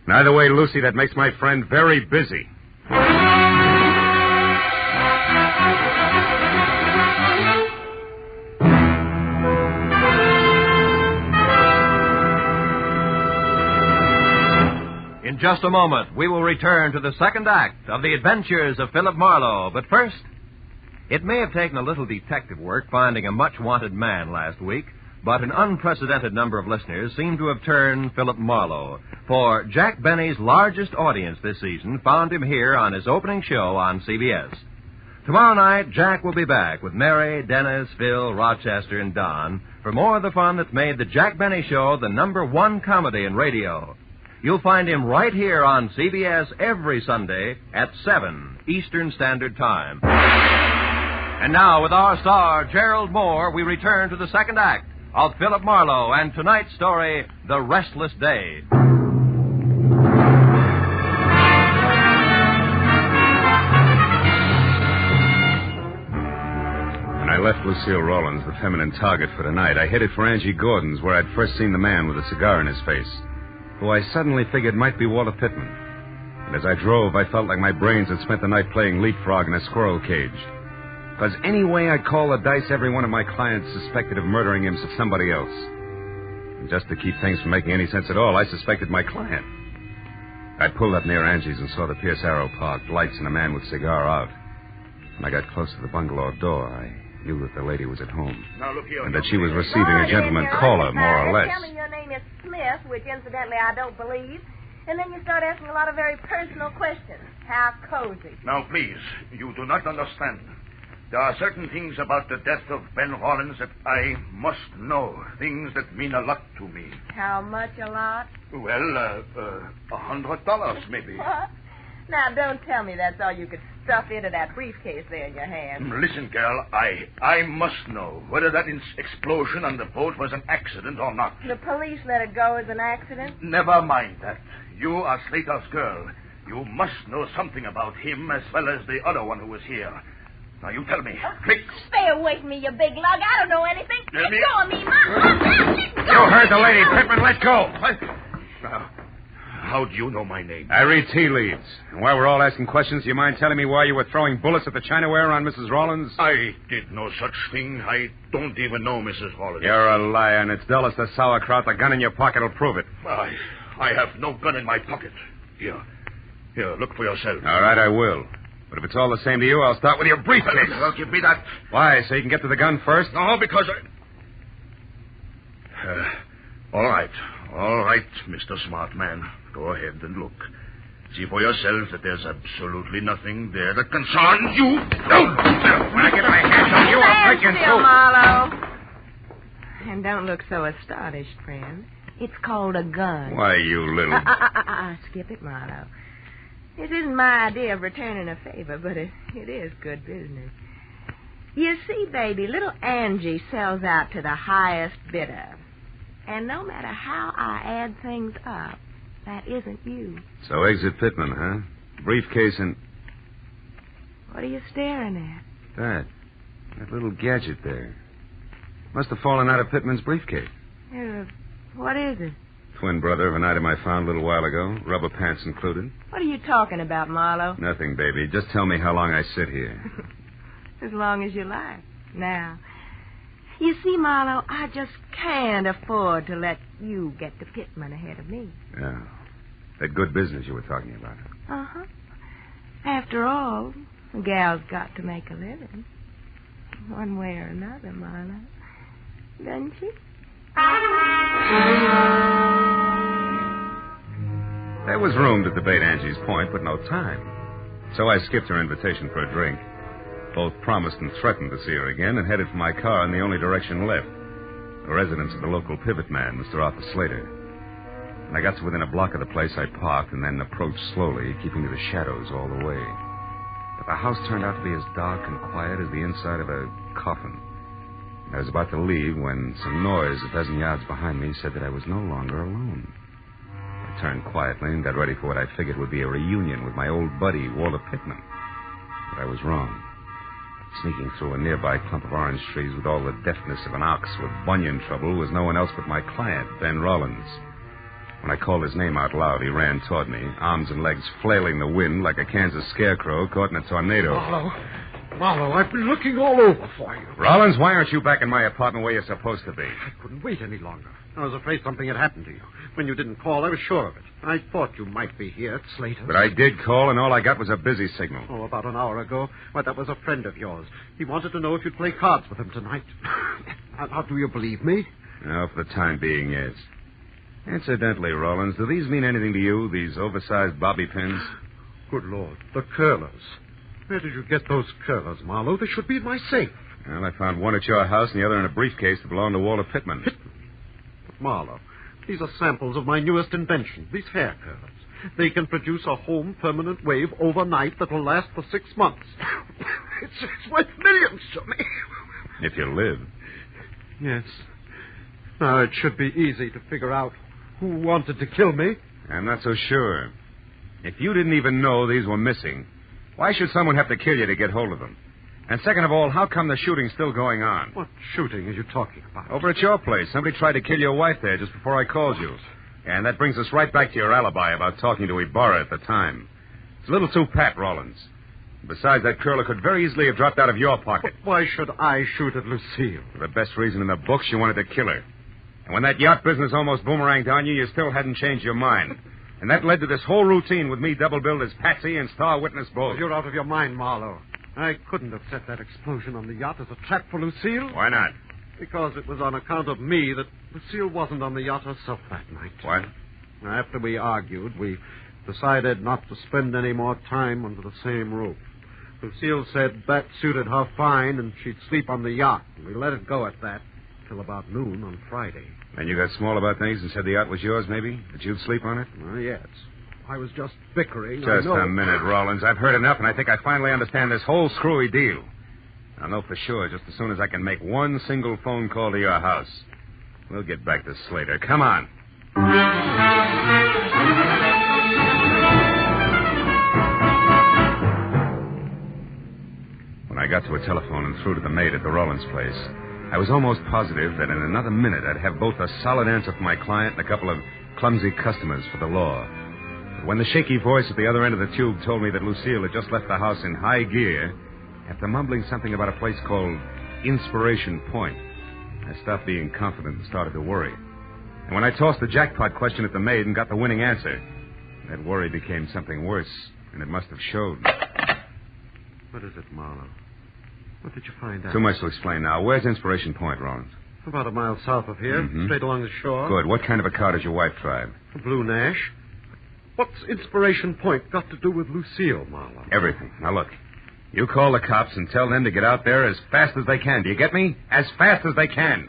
And either way, Lucy, that makes my friend very busy. In just a moment, we will return to the second act of the adventures of Philip Marlowe. But first, it may have taken a little detective work finding a much-wanted man last week, but an unprecedented number of listeners seem to have turned Philip Marlowe. For Jack Benny's largest audience this season found him here on his opening show on CBS. Tomorrow night, Jack will be back with Mary, Dennis, Phil, Rochester, and Don for more of the fun that's made the Jack Benny Show the #1 comedy in radio. You'll find him right here on CBS every Sunday at 7 Eastern Standard Time. And now, with our star, Gerald Moore, we return to the second act of Philip Marlowe and tonight's story, The Restless Day. When I left Lucille Rawlins, the feminine target for tonight, I headed for Angie Gordon's, where I'd first seen the man with a cigar in his face, who I suddenly figured might be Walter Pittman. And as I drove, I felt like my brains had spent the night playing leapfrog in a squirrel cage. Because any way I call the dice, every one of my clients suspected of murdering him to somebody else. And just to keep things from making any sense at all, I suspected my client. I pulled up near Angie's and saw the Pierce Arrow parked, lights and a man with cigar out. When I got close to the bungalow door, I knew that the lady was at home. Now, look here, and that she was receiving a gentleman caller, more or less. Tell me your name is Smith, which incidentally I don't believe. And then you start asking a lot of very personal questions. How cozy. Now, please, you do not understand. There are certain things about the death of Ben Rawlins that I must know. Things that mean a lot to me. How much a lot? Well, $100 maybe. What? Now, don't tell me that's all you could stuff into that briefcase there in your hand. Listen, girl, I must know whether that explosion on the boat was an accident or not. The police let it go as an accident? Never mind that. You are Slater's girl. You must know something about him as well as the other one who was here. Now, you tell me. Quick. Stay away from me, you big lug. I don't know anything. Let me... go of me, Mom. Let go. You heard the lady. Pittman, let go. What? Now, how do you know my name? I read tea leaves. And while we're all asking questions, do you mind telling me why you were throwing bullets at the chinaware on Mrs. Rollins? I did no such thing. I don't even know Mrs. Rollins. You're a liar, and it's dull as the sauerkraut. The gun in your pocket will prove it. I have no gun in my pocket. Here, look for yourself. All right, I will. But if it's all the same to you, I'll start with your briefcase. Well, give me that. Why, so you can get to the gun first? No, because All right, Mr. Smart Man. Go ahead and look. See for yourself that there's absolutely nothing there that concerns you. Don't! When I get my hands on you, I'll break your throat. Marlowe. And don't look so astonished, friend. It's called a gun. Why, you little... Skip it, Marlowe. This isn't my idea of returning a favor, but it is good business. You see, baby, little Angie sells out to the highest bidder. And no matter how I add things up, that isn't you. So exit Pittman, huh? Briefcase and... What are you staring at? That little gadget there. Must have fallen out of Pittman's briefcase. What is it? Twin brother of an item I found a little while ago, rubber pants included. What are you talking about, Marlowe? Nothing, baby. Just tell me how long I sit here. As long as you like. Now, you see, Marlowe, I just can't afford to let you get to Pittman ahead of me. Yeah. That good business you were talking about. Uh-huh. After all, a gal's got to make a living. One way or another, Marlowe. Doesn't she? There was room to debate Angie's point, but no time. So I skipped her invitation for a drink. Both promised and threatened to see her again and headed for my car in the only direction left, the residence of the local pivot man, Mr. Arthur Slater. When I got to within a block of the place, I parked and then approached slowly, keeping to the shadows all the way. But the house turned out to be as dark and quiet as the inside of a coffin. I was about to leave when some noise a dozen yards behind me said that I was no longer alone. I turned quietly and got ready for what I figured would be a reunion with my old buddy, Walter Pittman. But I was wrong. Sneaking through a nearby clump of orange trees with all the deftness of an ox with bunion trouble was no one else but my client, Ben Rollins. When I called his name out loud, he ran toward me, arms and legs flailing the wind like a Kansas scarecrow caught in a tornado. Marlowe, I've been looking all over for you. Rollins, why aren't you back in my apartment where you're supposed to be? I couldn't wait any longer. I was afraid something had happened to you. When you didn't call, I was sure of it. I thought you might be here at Slater's. But I did call, and all I got was a busy signal. Oh, about an hour ago. Why, that was a friend of yours. He wanted to know if you'd play cards with him tonight. Now, do you believe me? No, for the time being, yes. Incidentally, Rollins, do these mean anything to you, these oversized bobby pins? Good Lord, the curlers. Where did you get those curlers, Marlowe? They should be in my safe. Well, I found one at your house and the other in a briefcase that belonged to Walter Pittman. But, Marlowe, these are samples of my newest invention, these hair curlers. They can produce a home permanent wave overnight that will last for 6 months. It's worth millions to me. If you live. Yes. Now, it should be easy to figure out who wanted to kill me. I'm not so sure. If you didn't even know these were missing, why should someone have to kill you to get hold of them? And second of all, how come the shooting's still going on? What shooting are you talking about? Over at your place. Somebody tried to kill your wife there just before I called you. And that brings us right back to your alibi about talking to Ibarra at the time. It's a little too pat, Rollins. Besides, that curler could very easily have dropped out of your pocket. But why should I shoot at Lucille? For the best reason in the books, you wanted to kill her. And when that yacht business almost boomeranged on you, you still hadn't changed your mind. And that led to this whole routine with me double-billed as Patsy and star witness both. You're out of your mind, Marlowe. I couldn't have set that explosion on the yacht as a trap for Lucille. Why not? Because it was on account of me that Lucille wasn't on the yacht herself that night. What? After we argued, we decided not to spend any more time under the same roof. Lucille said that suited her fine and she'd sleep on the yacht. We let it go at that till about noon on Friday. And you got small about things and said the yacht was yours, maybe? That you'd sleep on it? Yes. I was just bickering. Just a minute, Rollins. I've heard enough, and I think I finally understand this whole screwy deal. I'll know for sure just as soon as I can make one single phone call to your house. We'll get back to Slater. Come on. When I got to a telephone and through to the maid at the Rollins place, I was almost positive that in another minute I'd have both a solid answer for my client and a couple of clumsy customers for the law. But when the shaky voice at the other end of the tube told me that Lucille had just left the house in high gear, after mumbling something about a place called Inspiration Point, I stopped being confident and started to worry. And when I tossed the jackpot question at the maid and got the winning answer, that worry became something worse, and it must have showed. What is it, Marlowe? What did you find out? Too much to explain now. Where's Inspiration Point, Rollins? About a mile south of here, straight along the shore. Good. What kind of a car does your wife drive? A blue Nash. What's Inspiration Point got to do with Lucille, Marlowe? Everything. Now, look. You call the cops and tell them to get out there as fast as they can. Do you get me? As fast as they can.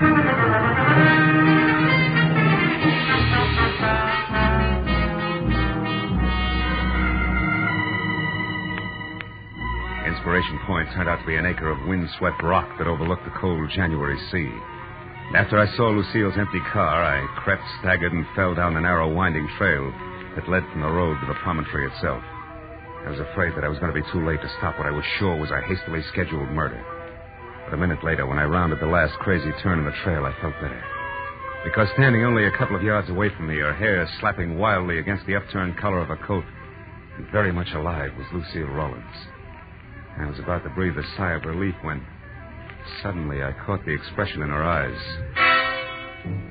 Inspiration Point turned out to be an acre of windswept rock that overlooked the cold January sea. And after I saw Lucille's empty car, I crept, staggered, and fell down the narrow, winding trail that led from the road to the promontory itself. I was afraid that I was going to be too late to stop what I was sure was a hastily scheduled murder. But a minute later, when I rounded the last crazy turn in the trail, I felt better. Because standing only a couple of yards away from me, her hair slapping wildly against the upturned collar of her coat, and very much alive, was Lucille Rollins. I was about to breathe a sigh of relief when suddenly I caught the expression in her eyes.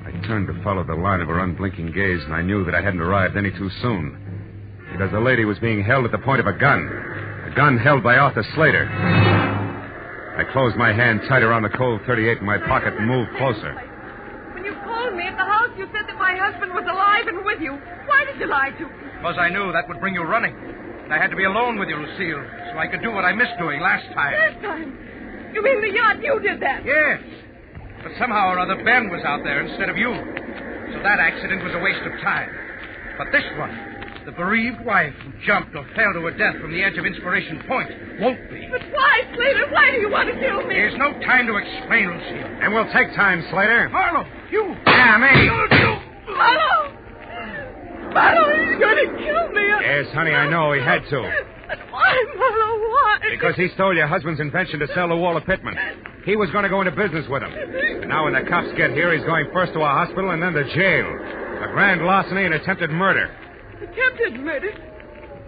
I turned to follow the line of her unblinking gaze, and I knew that I hadn't arrived any too soon. Because the lady was being held at the point of a gun held by Arthur Slater. I closed my hand tight around the cold .38 in my pocket and moved closer. When you called me at the house, you said that my husband was alive and with you. Why did you lie to me? Because I knew that would bring you running. And I had to be alone with you, Lucille, so I could do what I missed doing last time. Last time? You mean the yacht? You did that? Yes. But somehow or other, Ben was out there instead of you. So that accident was a waste of time. But this one, the bereaved wife who jumped or fell to her death from the edge of Inspiration Point, won't be. But why, Slater? Why do you want to kill me? There's no time to explain, Lucille. And we'll take time, Slater. Marlowe, you. Yeah, me. Marlowe! Marlowe, he's going to kill me. Yes, honey, I know. He had to. But why, Marlowe? Why? Because he stole your husband's invention to sell to Walter Pittman. He was going to go into business with him. And now when the cops get here, he's going first to a hospital and then to jail. A grand larceny and attempted murder. Attempted murder?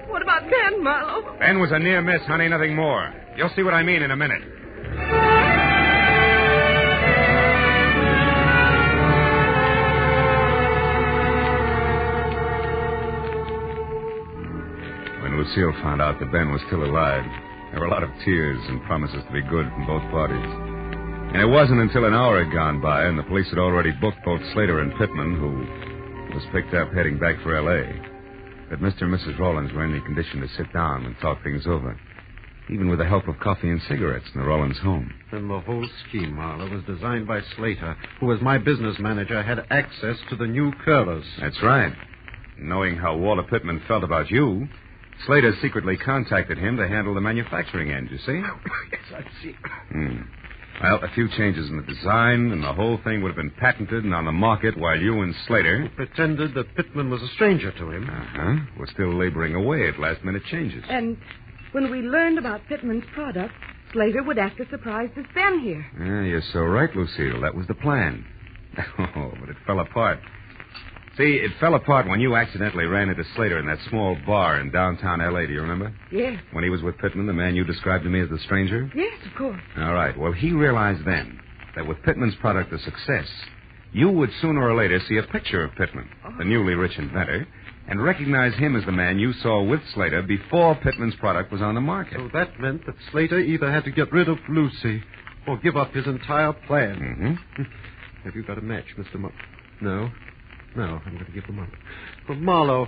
What about Ben, Marlowe? Ben was a near miss, honey, nothing more. You'll see what I mean in a minute. When Lucille found out that Ben was still alive, there were a lot of tears and promises to be good from both parties. And it wasn't until an hour had gone by and the police had already booked both Slater and Pittman, who was picked up heading back for L.A., that Mr. and Mrs. Rollins were in any condition to sit down and talk things over, even with the help of coffee and cigarettes in the Rollins home. And the whole scheme, Marlowe, was designed by Slater, who, as my business manager, had access to the new curlers. That's right. Knowing how Walter Pittman felt about you, Slater secretly contacted him to handle the manufacturing end, you see? Yes, I see. Well, a few changes in the design, and the whole thing would have been patented and on the market while you and Slater... pretended that Pittman was a stranger to him. Were still laboring away at last-minute changes. And when we learned about Pittman's product, Slater would act as surprised as Ben here. You're so right, Lucille. That was the plan. Oh, but it fell apart. See, it fell apart when you accidentally ran into Slater in that small bar in downtown L.A., do you remember? Yes. When he was with Pittman, the man you described to me as the stranger? Yes, of course. All right. Well, he realized then that with Pittman's product a success, you would sooner or later see a picture of Pittman, the newly rich inventor, and recognize him as the man you saw with Slater before Pittman's product was on the market. So that meant that Slater either had to get rid of Lucy or give up his entire plan. Mm-hmm. Have you got a match, Mr. No, I'm going to give them up. But Marlowe,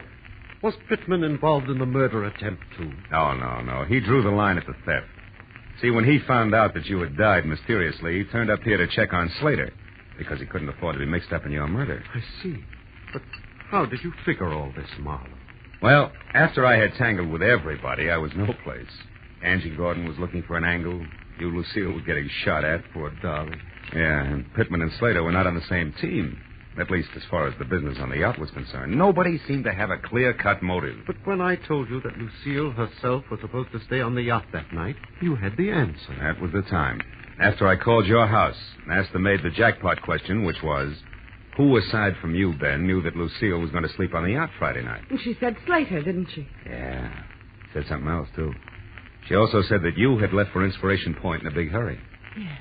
was Pittman involved in the murder attempt, too? Oh, no. He drew the line at the theft. See, when he found out that you had died mysteriously, he turned up here to check on Slater because he couldn't afford to be mixed up in your murder. I see. But how did you figure all this, Marlowe? Well, after I had tangled with everybody, I was no place. Angie Gordon was looking for an angle. You, Lucille, were getting shot at, poor darling. Yeah, and Pittman and Slater were not on the same team. At least as far as the business on the yacht was concerned. Nobody seemed to have a clear-cut motive. But when I told you that Lucille herself was supposed to stay on the yacht that night, you had the answer. That was the time. After I called your house and asked the maid the jackpot question, which was, who aside from you, Ben, knew that Lucille was going to sleep on the yacht Friday night? And she said Slater, didn't she? Yeah. Said something else, too. She also said that you had left for Inspiration Point in a big hurry. Yes.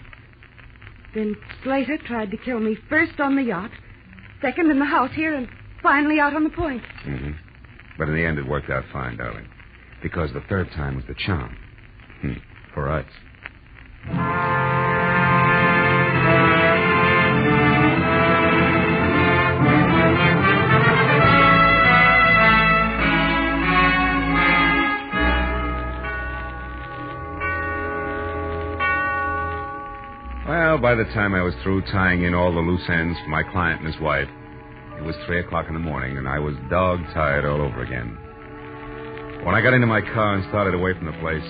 Then Slater tried to kill me first on the yacht, second in the house here, and finally out on the point. Mm-hmm. But in the end, it worked out fine, darling. Because the third time was the charm. For us. Well, by the time I was through tying in all the loose ends for my client and his wife, it was 3 o'clock in the morning, and I was dog-tired all over again. When I got into my car and started away from the place,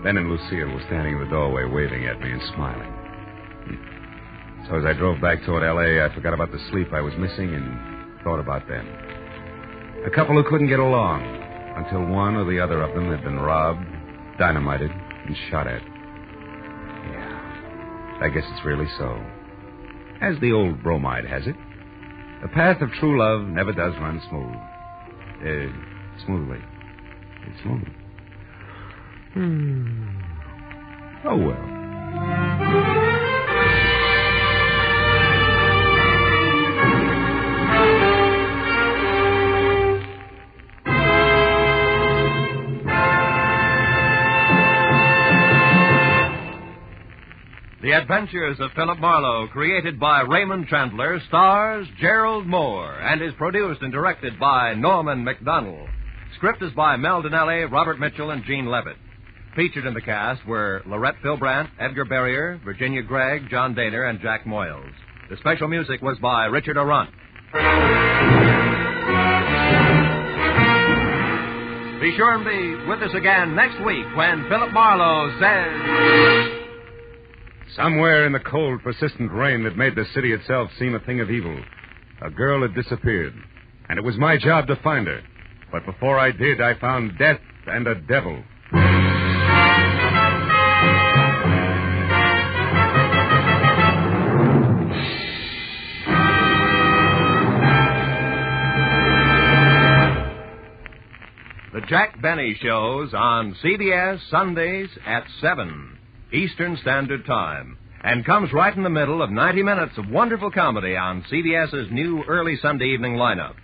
Ben and Lucille were standing in the doorway waving at me and smiling. So as I drove back toward L.A., I forgot about the sleep I was missing and thought about them. A couple who couldn't get along until one or the other of them had been robbed, dynamited, and shot at. I guess it's really so. As the old bromide has it, the path of true love never does run smoothly. It's smooth. Oh, well. The Adventures of Philip Marlowe, created by Raymond Chandler, stars Gerald Moore and is produced and directed by Norman McDonald. Script is by Mel Dinelli, Robert Mitchell, and Gene Levitt. Featured in the cast were Lorette Philbrandt, Edgar Barrier, Virginia Gregg, John Daner, and Jack Moyles. The special music was by Richard Arant. Be sure and be with us again next week when Philip Marlowe says... Somewhere in the cold, persistent rain that made the city itself seem a thing of evil, a girl had disappeared, and it was my job to find her. But before I did, I found death and a devil. The Jack Benny Show's on CBS Sundays at 7 Eastern Standard Time, and comes right in the middle of 90 minutes of wonderful comedy on CBS's new early Sunday evening lineup.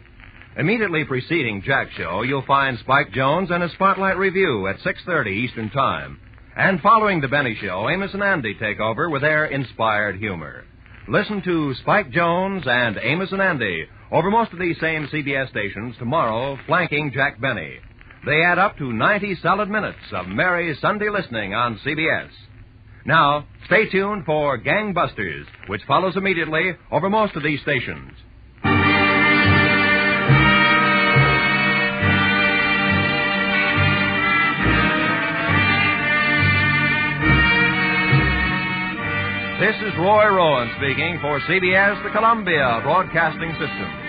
Immediately preceding Jack's show, you'll find Spike Jones and a Spotlight Review at 6:30 Eastern Time. And following the Benny Show, Amos and Andy take over with their inspired humor. Listen to Spike Jones and Amos and Andy over most of these same CBS stations tomorrow, flanking Jack Benny. They add up to 90 solid minutes of merry Sunday listening on CBS. Now, stay tuned for Gangbusters, which follows immediately over most of these stations. This is Roy Rowan speaking for CBS, the Columbia Broadcasting System.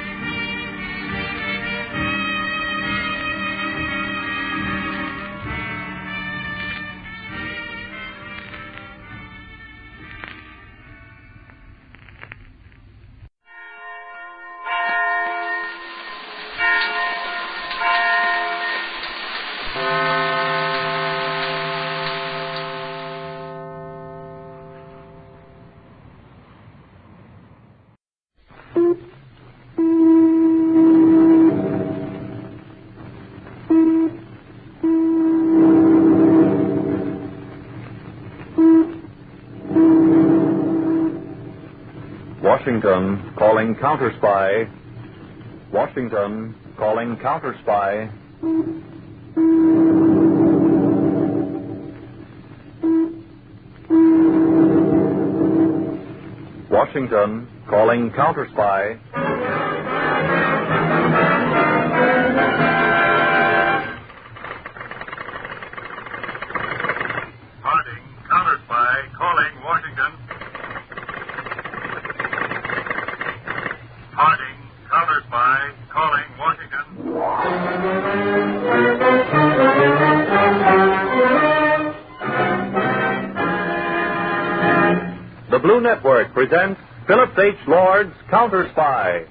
Washington calling Counterspy. Washington calling Counterspy. Washington calling Counterspy. new network presents Philip H. Lord's Counterspy.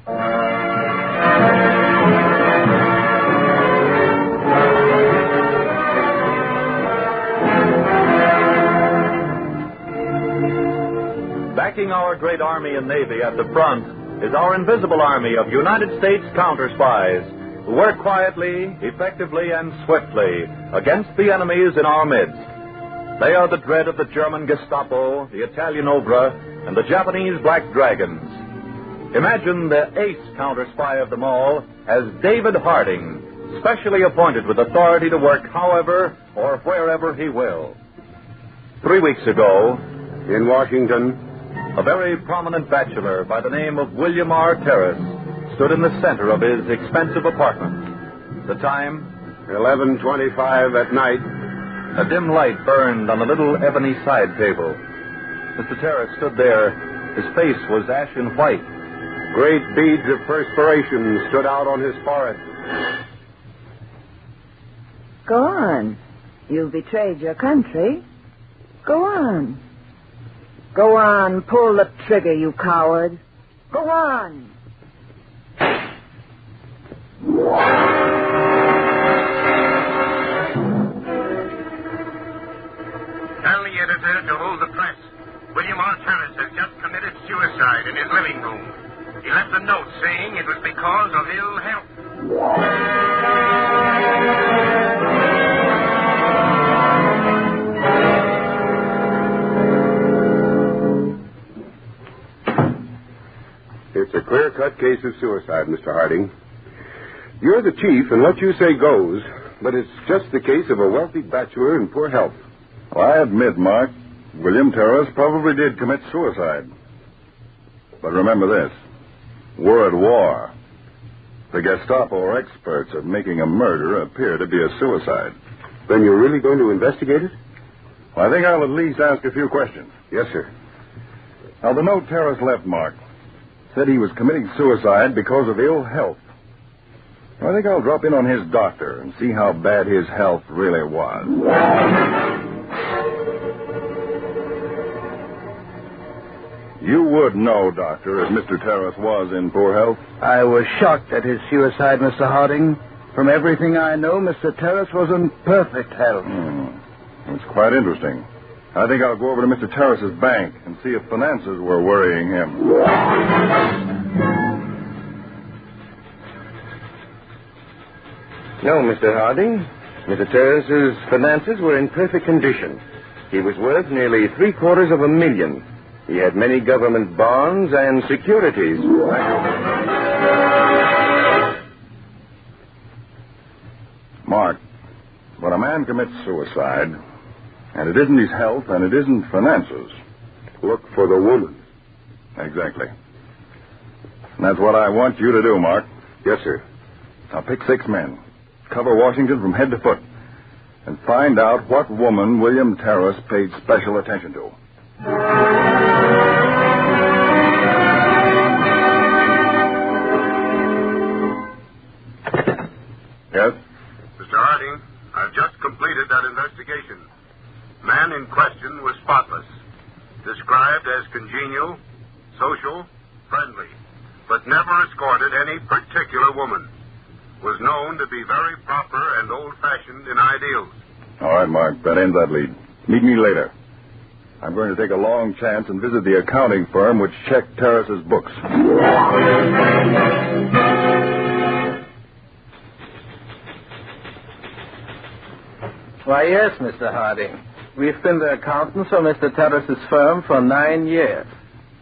Backing our great Army and Navy at the front is our invisible army of United States counterspies who work quietly, effectively, and swiftly against the enemies in our midst. They are the dread of the German Gestapo, the Italian Obra, and the Japanese Black Dragons. Imagine the ace counterspy of them all as David Harding, specially appointed with authority to work however or wherever he will. 3 weeks ago, in Washington, a very prominent bachelor by the name of William R. Terrace stood in the center of his expensive apartment. The time, 11:25 at night. A dim light burned on a little ebony side table. Mr. Terrace stood there. His face was ashen white. Great beads of perspiration stood out on his forehead. Go on. You've betrayed your country. Go on. Go on, pull the trigger, you coward. Go on. Tell the editor to hold the press. William R. Terrace has just committed suicide in his living room. He left a note saying it was because of ill health. It's a clear-cut case of suicide, Mr. Harding. You're the chief, and what you say goes, but it's just the case of a wealthy bachelor in poor health. Well, I admit, Mark, William Terrace probably did commit suicide. But remember this. We're at war. The Gestapo are experts at making a murder appear to be a suicide. Then you're really going to investigate it? Well, I think I'll at least ask a few questions. Yes, sir. Now, the note Terrace left, Mark, said he was committing suicide because of ill health. I think I'll drop in on his doctor and see how bad his health really was. You would know, Doctor, if Mr. Terrace was in poor health. I was shocked at his suicide, Mr. Harding. From everything I know, Mr. Terrace was in perfect health. It's quite interesting. I think I'll go over to Mr. Terrace's bank and see if finances were worrying him. No, Mr. Harding. Mr. Terrace's finances were in perfect condition. He was worth nearly $750,000. He had many government bonds and securities. Mark, when a man commits suicide, and it isn't his health and it isn't finances, look for the woman. Exactly. And that's what I want you to do, Mark. Yes, sir. Now pick 6 men. Cover Washington from head to foot. And find out what woman William Terrace paid special attention to. Yes? Mr. Harding, I've just completed that investigation. Man in question was spotless. Described as congenial, social, friendly, but never escorted any particular woman. Was known to be very proper and old-fashioned in ideals. All right, Mark, that ends that lead. Meet me later. I'm going to take a long chance and visit the accounting firm which checked Terrace's books. Why, yes, Mr. Harding. We've been the accountants for Mr. Terrace's firm for 9 years.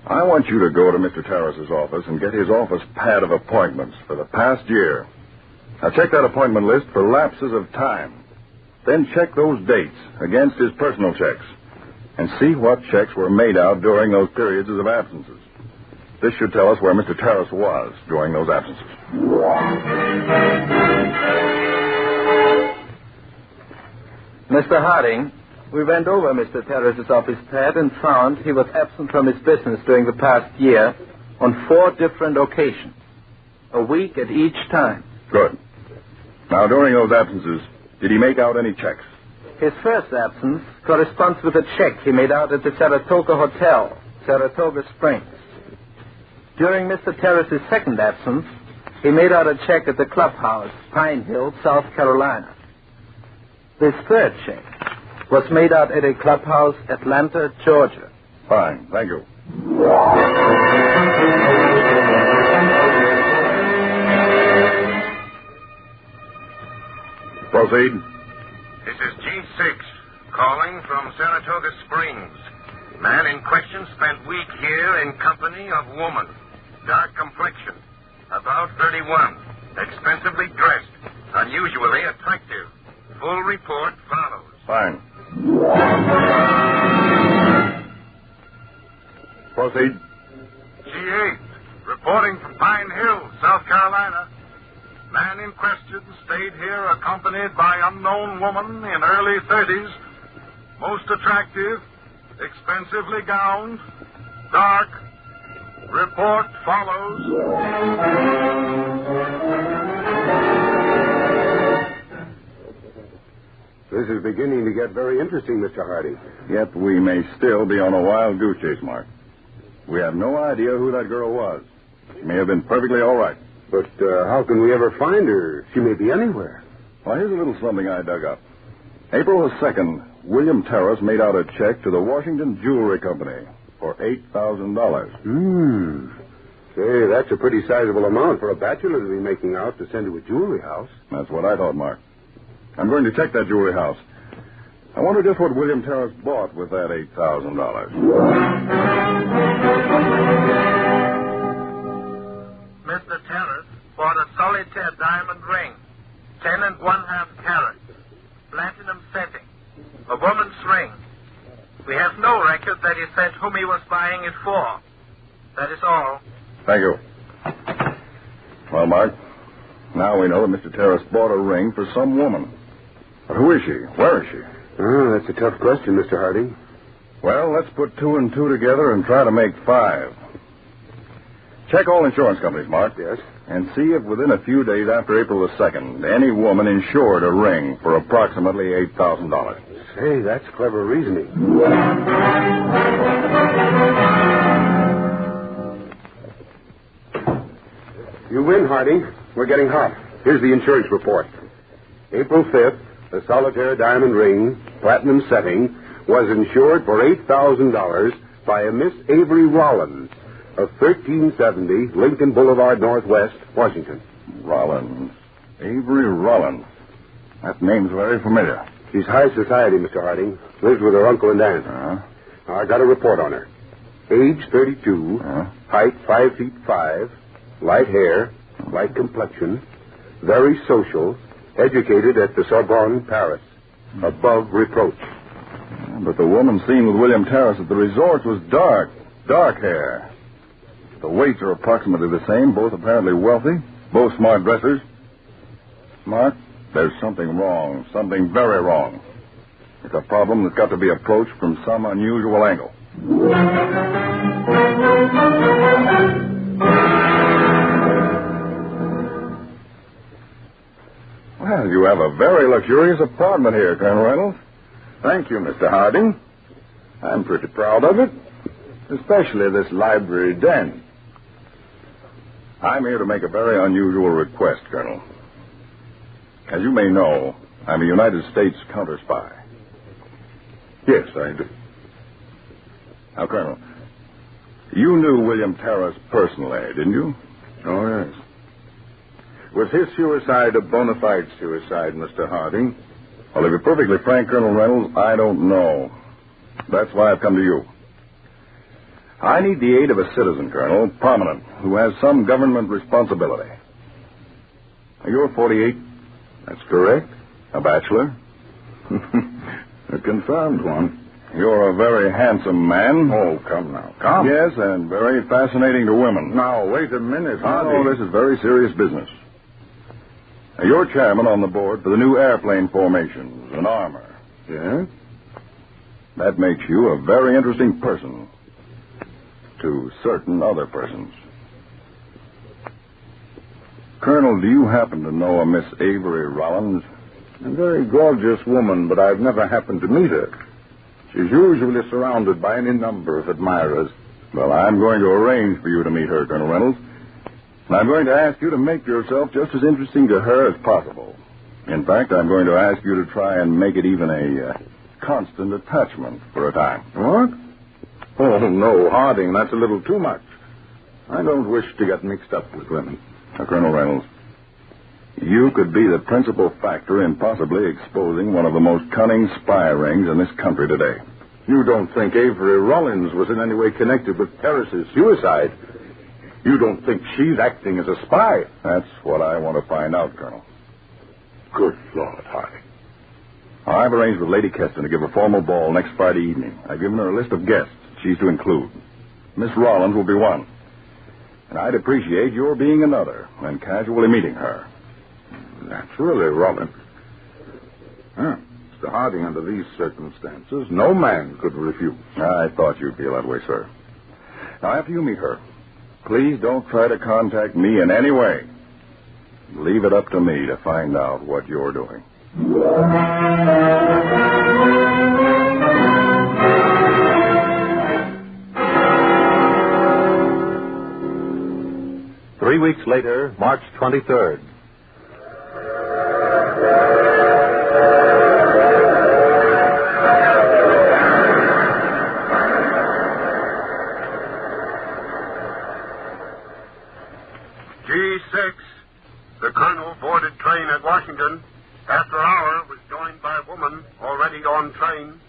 I want you to go to Mr. Terrace's office and get his office pad of appointments for the past year. Now, check that appointment list for lapses of time. Then check those dates against his personal checks and see what checks were made out during those periods of absences. This should tell us where Mr. Terrace was during those absences. Mr. Harding, we went over Mr. Terrace's office pad and found he was absent from his business during the past year on 4 different occasions, a week at each time. Good. Now, during those absences, did he make out any checks? His first absence corresponds with a check he made out at the Saratoga Hotel Saratoga Springs. During Mr. Terrace's second absence, he made out a check at the clubhouse, Pine Hill, South Carolina. This third check was made out at a clubhouse, Atlanta, Georgia. Fine, thank you. Proceed. This is G6, calling from Saratoga Springs. Man in question spent week here in company of woman. Dark complexion, about 31. Expensively dressed, unusually attractive. Full report follows. Fine. Proceed. G8, reporting from Pine Hill, South Carolina. Man in question stayed here accompanied by unknown woman in early 30s. Most attractive, expensively gowned, dark. Report follows. This is beginning to get very interesting, Mr. Hardy. Yet we may still be on a wild goose chase, Mark. We have no idea who that girl was. She may have been perfectly all right. But how can we ever find her? She may be anywhere. Well, here's a little something I dug up. April the 2nd, William Terrace made out a check to the Washington Jewelry Company for $8,000. Say, that's a pretty sizable amount for a bachelor to be making out to send to a jewelry house. That's what I thought, Mark. I'm going to check that jewelry house. I wonder just what William Terrace bought with that $8,000. Mr. Terrace bought a solitaire diamond ring, 10 1/2 carats, platinum setting, a woman's ring. We have no record that he said whom he was buying it for. That is all. Thank you. Well, Mark, now we know that Mr. Terrace bought a ring for some woman. But who is she? Where is she? Oh, that's a tough question, Mr. Harding. Well, let's put 2 and 2 together and try to make 5. Check all insurance companies, Mark. Yes. And see if within a few days after April the 2nd, any woman insured a ring for approximately $8,000. Say, that's clever reasoning. You win, Harding. We're getting hot. Here's the insurance report. April 5th, a solitaire diamond ring, platinum setting, was insured for $8,000 by a Miss Avery Rollins of 1370 Lincoln Boulevard, Northwest, Washington. Rollins. Avery Rollins. That name's very familiar. She's high society, Mr. Harding. Lives with her uncle and aunt. I got a report on her. Age 32, height 5'5", light hair, light complexion, very social, educated at the Sorbonne, Paris. Above reproach. But the woman seen with William Terrace at the resort was dark hair. The weights are approximately the same, both apparently wealthy, both smart dressers. Mark, there's something wrong, something very wrong. It's a problem that's got to be approached from some unusual angle. Well, you have a very luxurious apartment here, Colonel Reynolds. Thank you, Mr. Harding. I'm pretty proud of it, especially this library den. I'm here to make a very unusual request, Colonel. As you may know, I'm a United States counterspy. Yes, I do. Now, Colonel, you knew William Terrace personally, didn't you? Oh, yes. Was his suicide a bona fide suicide, Mr. Harding? Well, to be perfectly frank, Colonel Reynolds, I don't know. That's why I've come to you. I need the aid of a citizen, Colonel, prominent, who has some government responsibility. You're 48. That's correct. A bachelor. A confirmed one. You're a very handsome man. Oh, come now. Come. Yes, and very fascinating to women. Now, wait a minute, Harding. Oh, this is very serious business. Now, you're chairman on the board for the new airplane formations and armor. Yes? That makes you a very interesting person to certain other persons. Colonel, do you happen to know a Miss Avery Rollins? A very gorgeous woman, but I've never happened to meet her. She's usually surrounded by any number of admirers. Well, I'm going to arrange for you to meet her, Colonel Reynolds. And I'm going to ask you to make yourself just as interesting to her as possible. In fact, I'm going to ask you to try and make it even a constant attachment for a time. What? Oh, no, Harding, that's a little too much. I don't wish to get mixed up with women. Now, Colonel Reynolds, you could be the principal factor in possibly exposing one of the most cunning spy rings in this country today. You don't think Avery Rollins was in any way connected with Terrace's suicide? You don't think she's acting as a spy? That's what I want to find out, Colonel. Good Lord, Harding. I've arranged with Lady Keston to give a formal ball next Friday evening. I've given her a list of guests she's to include. Miss Rollins will be one. And I'd appreciate your being another and casually meeting her. Naturally, Rollins. Huh. Mr. Harding, under these circumstances, no man could refuse. I thought you'd feel that way, sir. Now, after you meet her, please don't try to contact me in any way. Leave it up to me to find out what you're doing. Three weeks later, March 23rd. G6, the colonel boarded train at Washington. After an hour, was joined by a woman already on train.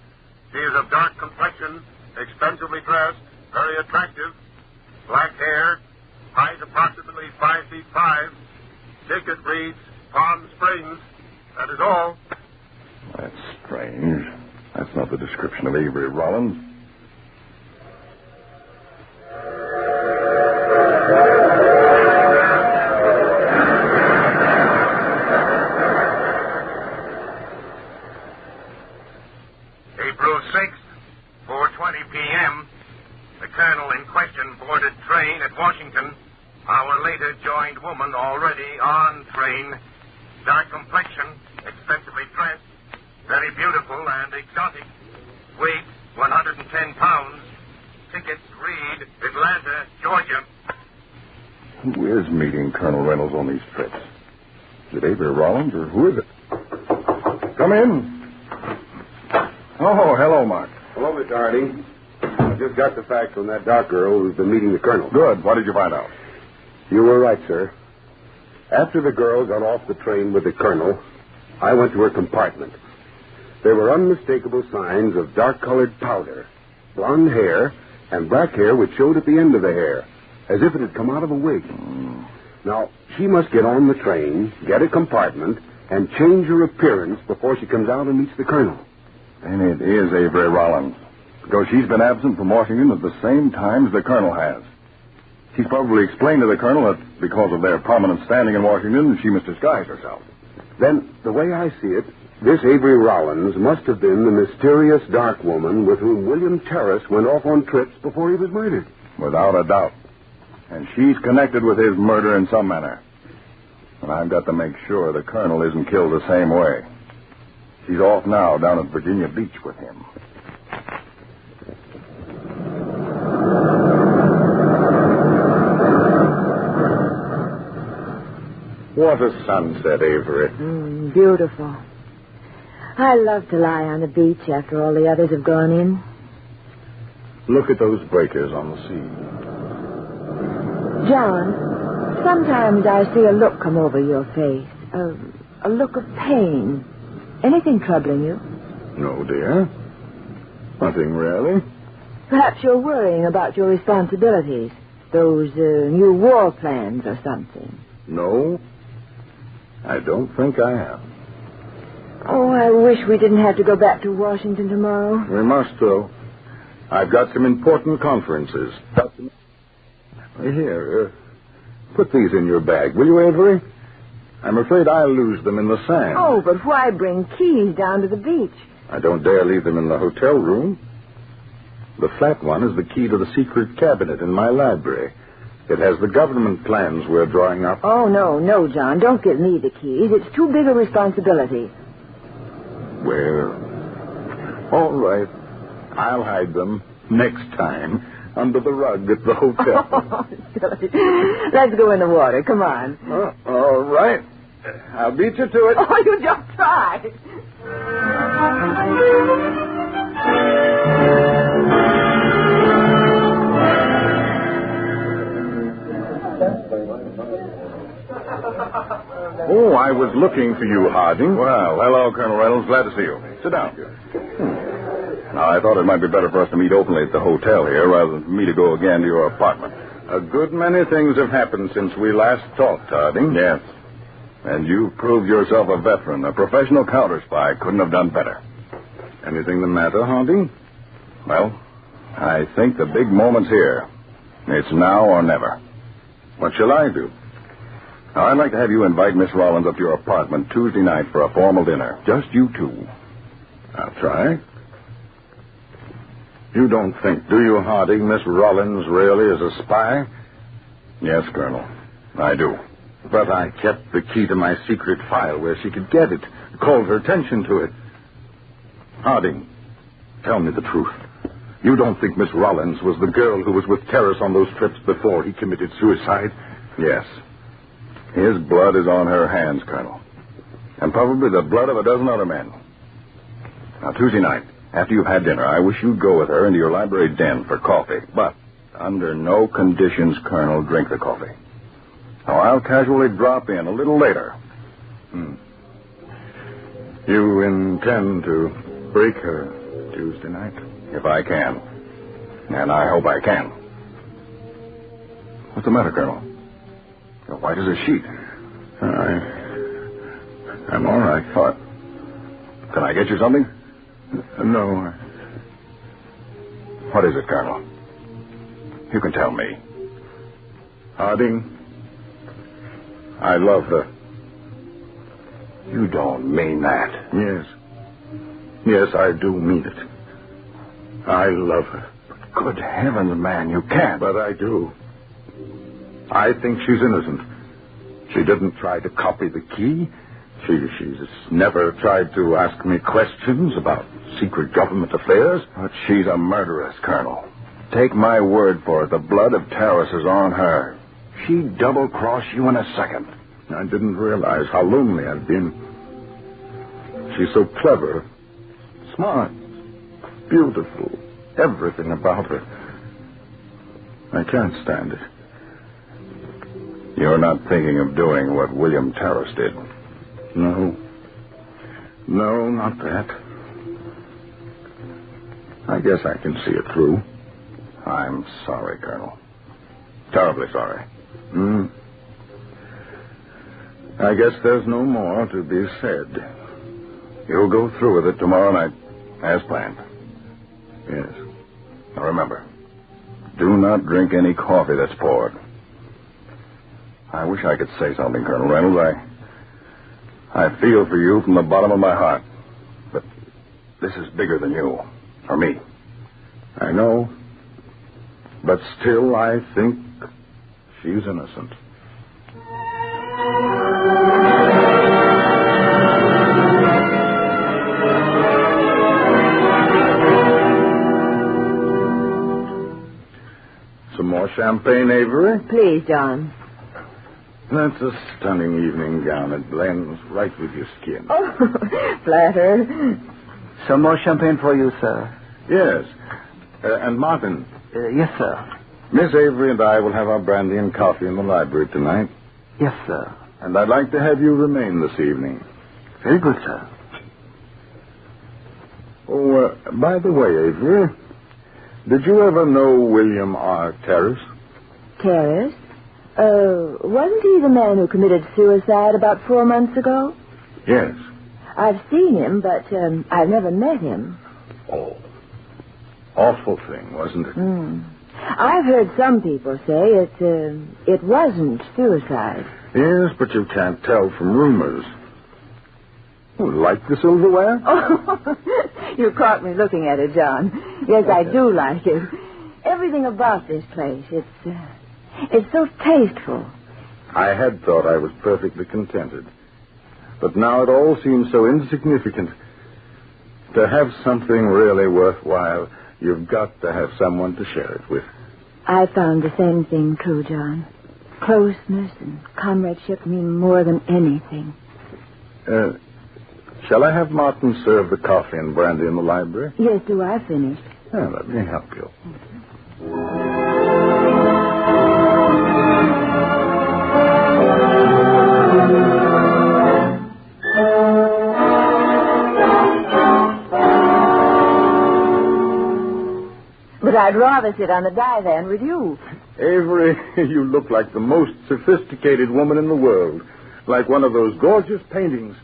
She is of dark complexion, expensively dressed, very attractive, black hair, height approximately 5 feet 5. Ticket reads Palm Springs. That is all. That's strange. That's not the description of Avery Rollins. April 6th, 4:20 p.m. The colonel in question boarded train at Washington. Hour later, joined woman already on train. Dark complexion, expensively dressed, very beautiful and exotic. Weight, 110 pounds. Ticket read Atlanta, Georgia. Who is meeting Colonel Reynolds on these trips? Is it Avery Rollins, or who is it? Come in. Oh, hello, Mark. Hello, Mr. Harding. I just got the facts on that dark girl who's been meeting the colonel. Good. What did you find out? You were right, sir. After the girl got off the train with the colonel, I went to her compartment. There were unmistakable signs of dark-colored powder, blonde hair, and black hair which showed at the end of the hair, as if it had come out of a wig. Now, she must get on the train, get a compartment, and change her appearance before she comes out and meets the colonel. And it is Avery Rollins, because she's been absent from Washington at the same time as the colonel has. She's probably explained to the colonel that because of their prominent standing in Washington, she must disguise herself. Then, the way I see it, this Avery Rollins must have been the mysterious dark woman with whom William Terrace went off on trips before he was murdered. Without a doubt. And she's connected with his murder in some manner. And I've got to make sure the colonel isn't killed the same way. She's off now down at Virginia Beach with him. What a sunset, Avery. Beautiful. I love to lie on the beach after all the others have gone in. Look at those breakers on the sea. John, sometimes I see a look come over your face. A look of pain. Anything troubling you? No, dear. Nothing really. Perhaps you're worrying about your responsibilities. Those new war plans or something. No, I don't think I am. Oh, I wish we didn't have to go back to Washington tomorrow. We must, though. I've got some important conferences. Here, put these in your bag, will you, Avery? I'm afraid I'll lose them in the sand. Oh, but why bring keys down to the beach? I don't dare leave them in the hotel room. The flat one is the key to the secret cabinet in my library. It has the government plans we're drawing up. Oh, no, John. Don't give me the keys. It's too big a responsibility. Well, all right. I'll hide them next time. under the rug at the hotel. Oh, silly. Let's go in the water. Come on. All right. I'll beat you to it. Oh, you just try. Oh, I was looking for you, Harding. Well, hello, Colonel Reynolds. Glad to see you. Sit down. Now, I thought it might be better for us to meet openly at the hotel here rather than for me to go again to your apartment. A good many things have happened since we last talked, Harding. Yes. And you've proved yourself a veteran. A professional counterspy couldn't have done better. Anything the matter, Harding? Well, I think the big moment's here. It's now or never. What shall I do? Now, I'd like to have you invite Miss Rollins up to your apartment Tuesday night for a formal dinner. Just you two. I'll try. You don't think, do you, Harding, Miss Rollins really is a spy? Yes, Colonel. I do. But I kept the key to my secret file where she could get it. Called her attention to it. Harding, tell me the truth. You don't think Miss Rollins was the girl who was with Terrace on those trips before he committed suicide? Yes. His blood is on her hands, Colonel. And probably the blood of a dozen other men. Now, Tuesday night, after you've had dinner, I wish you'd go with her into your library den for coffee. But under no conditions, Colonel, drink the coffee. Now, I'll casually drop in a little later. You intend to break her Tuesday night? If I can. And I hope I can. What's the matter, Colonel? You're white as a sheet. I'm all right. What? Can I get you something? No. What is it, Colonel? You can tell me. Harding, I love her. You don't mean that. Yes. Yes, I do mean it. I love her. Good heavens, man, you can't. But I do. I think she's innocent. She didn't try to copy the key. She's never tried to ask me questions about secret government affairs. But she's a murderess, Colonel. Take my word for it, the blood of Terrace is on her. She'd double-cross you in a second. I didn't realize how lonely I'd been. She's so clever, smart, beautiful, everything about her. I can't stand it. You're not thinking of doing what William Terrace did? No. No, not that. I guess I can see it through. I'm sorry, Colonel. Terribly sorry. I guess there's no more to be said. You'll go through with it tomorrow night, as planned. Yes. Now remember, do not drink any coffee that's poured. I wish I could say something, Colonel Reynolds. I feel for you from the bottom of my heart. But this is bigger than you, or me. I know. But still, I think she's innocent. Some more champagne, Avery? Please, John. That's a stunning evening gown. It blends right with your skin. Oh, flattered. Some more champagne for you, sir. Yes. And Martin. Yes, sir. Miss Avery and I will have our brandy and coffee in the library tonight. Yes, sir. And I'd like to have you remain this evening. Very good, sir. Oh, by the way, Avery, did you ever know William R. Terrace? Terrace? Wasn't he the man who committed suicide about 4 months ago? Yes. I've seen him, but I've never met him. Oh. Awful thing, wasn't it? I've heard some people say it wasn't suicide. Yes, but you can't tell from rumors. Oh, like the silverware? Oh, you caught me looking at it, John. Yes, I do like it. Everything about this place, it's so tasteful. I had thought I was perfectly contented. But now it all seems so insignificant. To have something really worthwhile, you've got to have someone to share it with. I found the same thing true, John. Closeness and comradeship mean more than anything. Shall I have Martin serve the coffee and brandy in the library? Yes, do I finish? Yeah, let me help you. But I'd rather sit on the divan with you. Avery, you look like the most sophisticated woman in the world. Like one of those gorgeous paintings.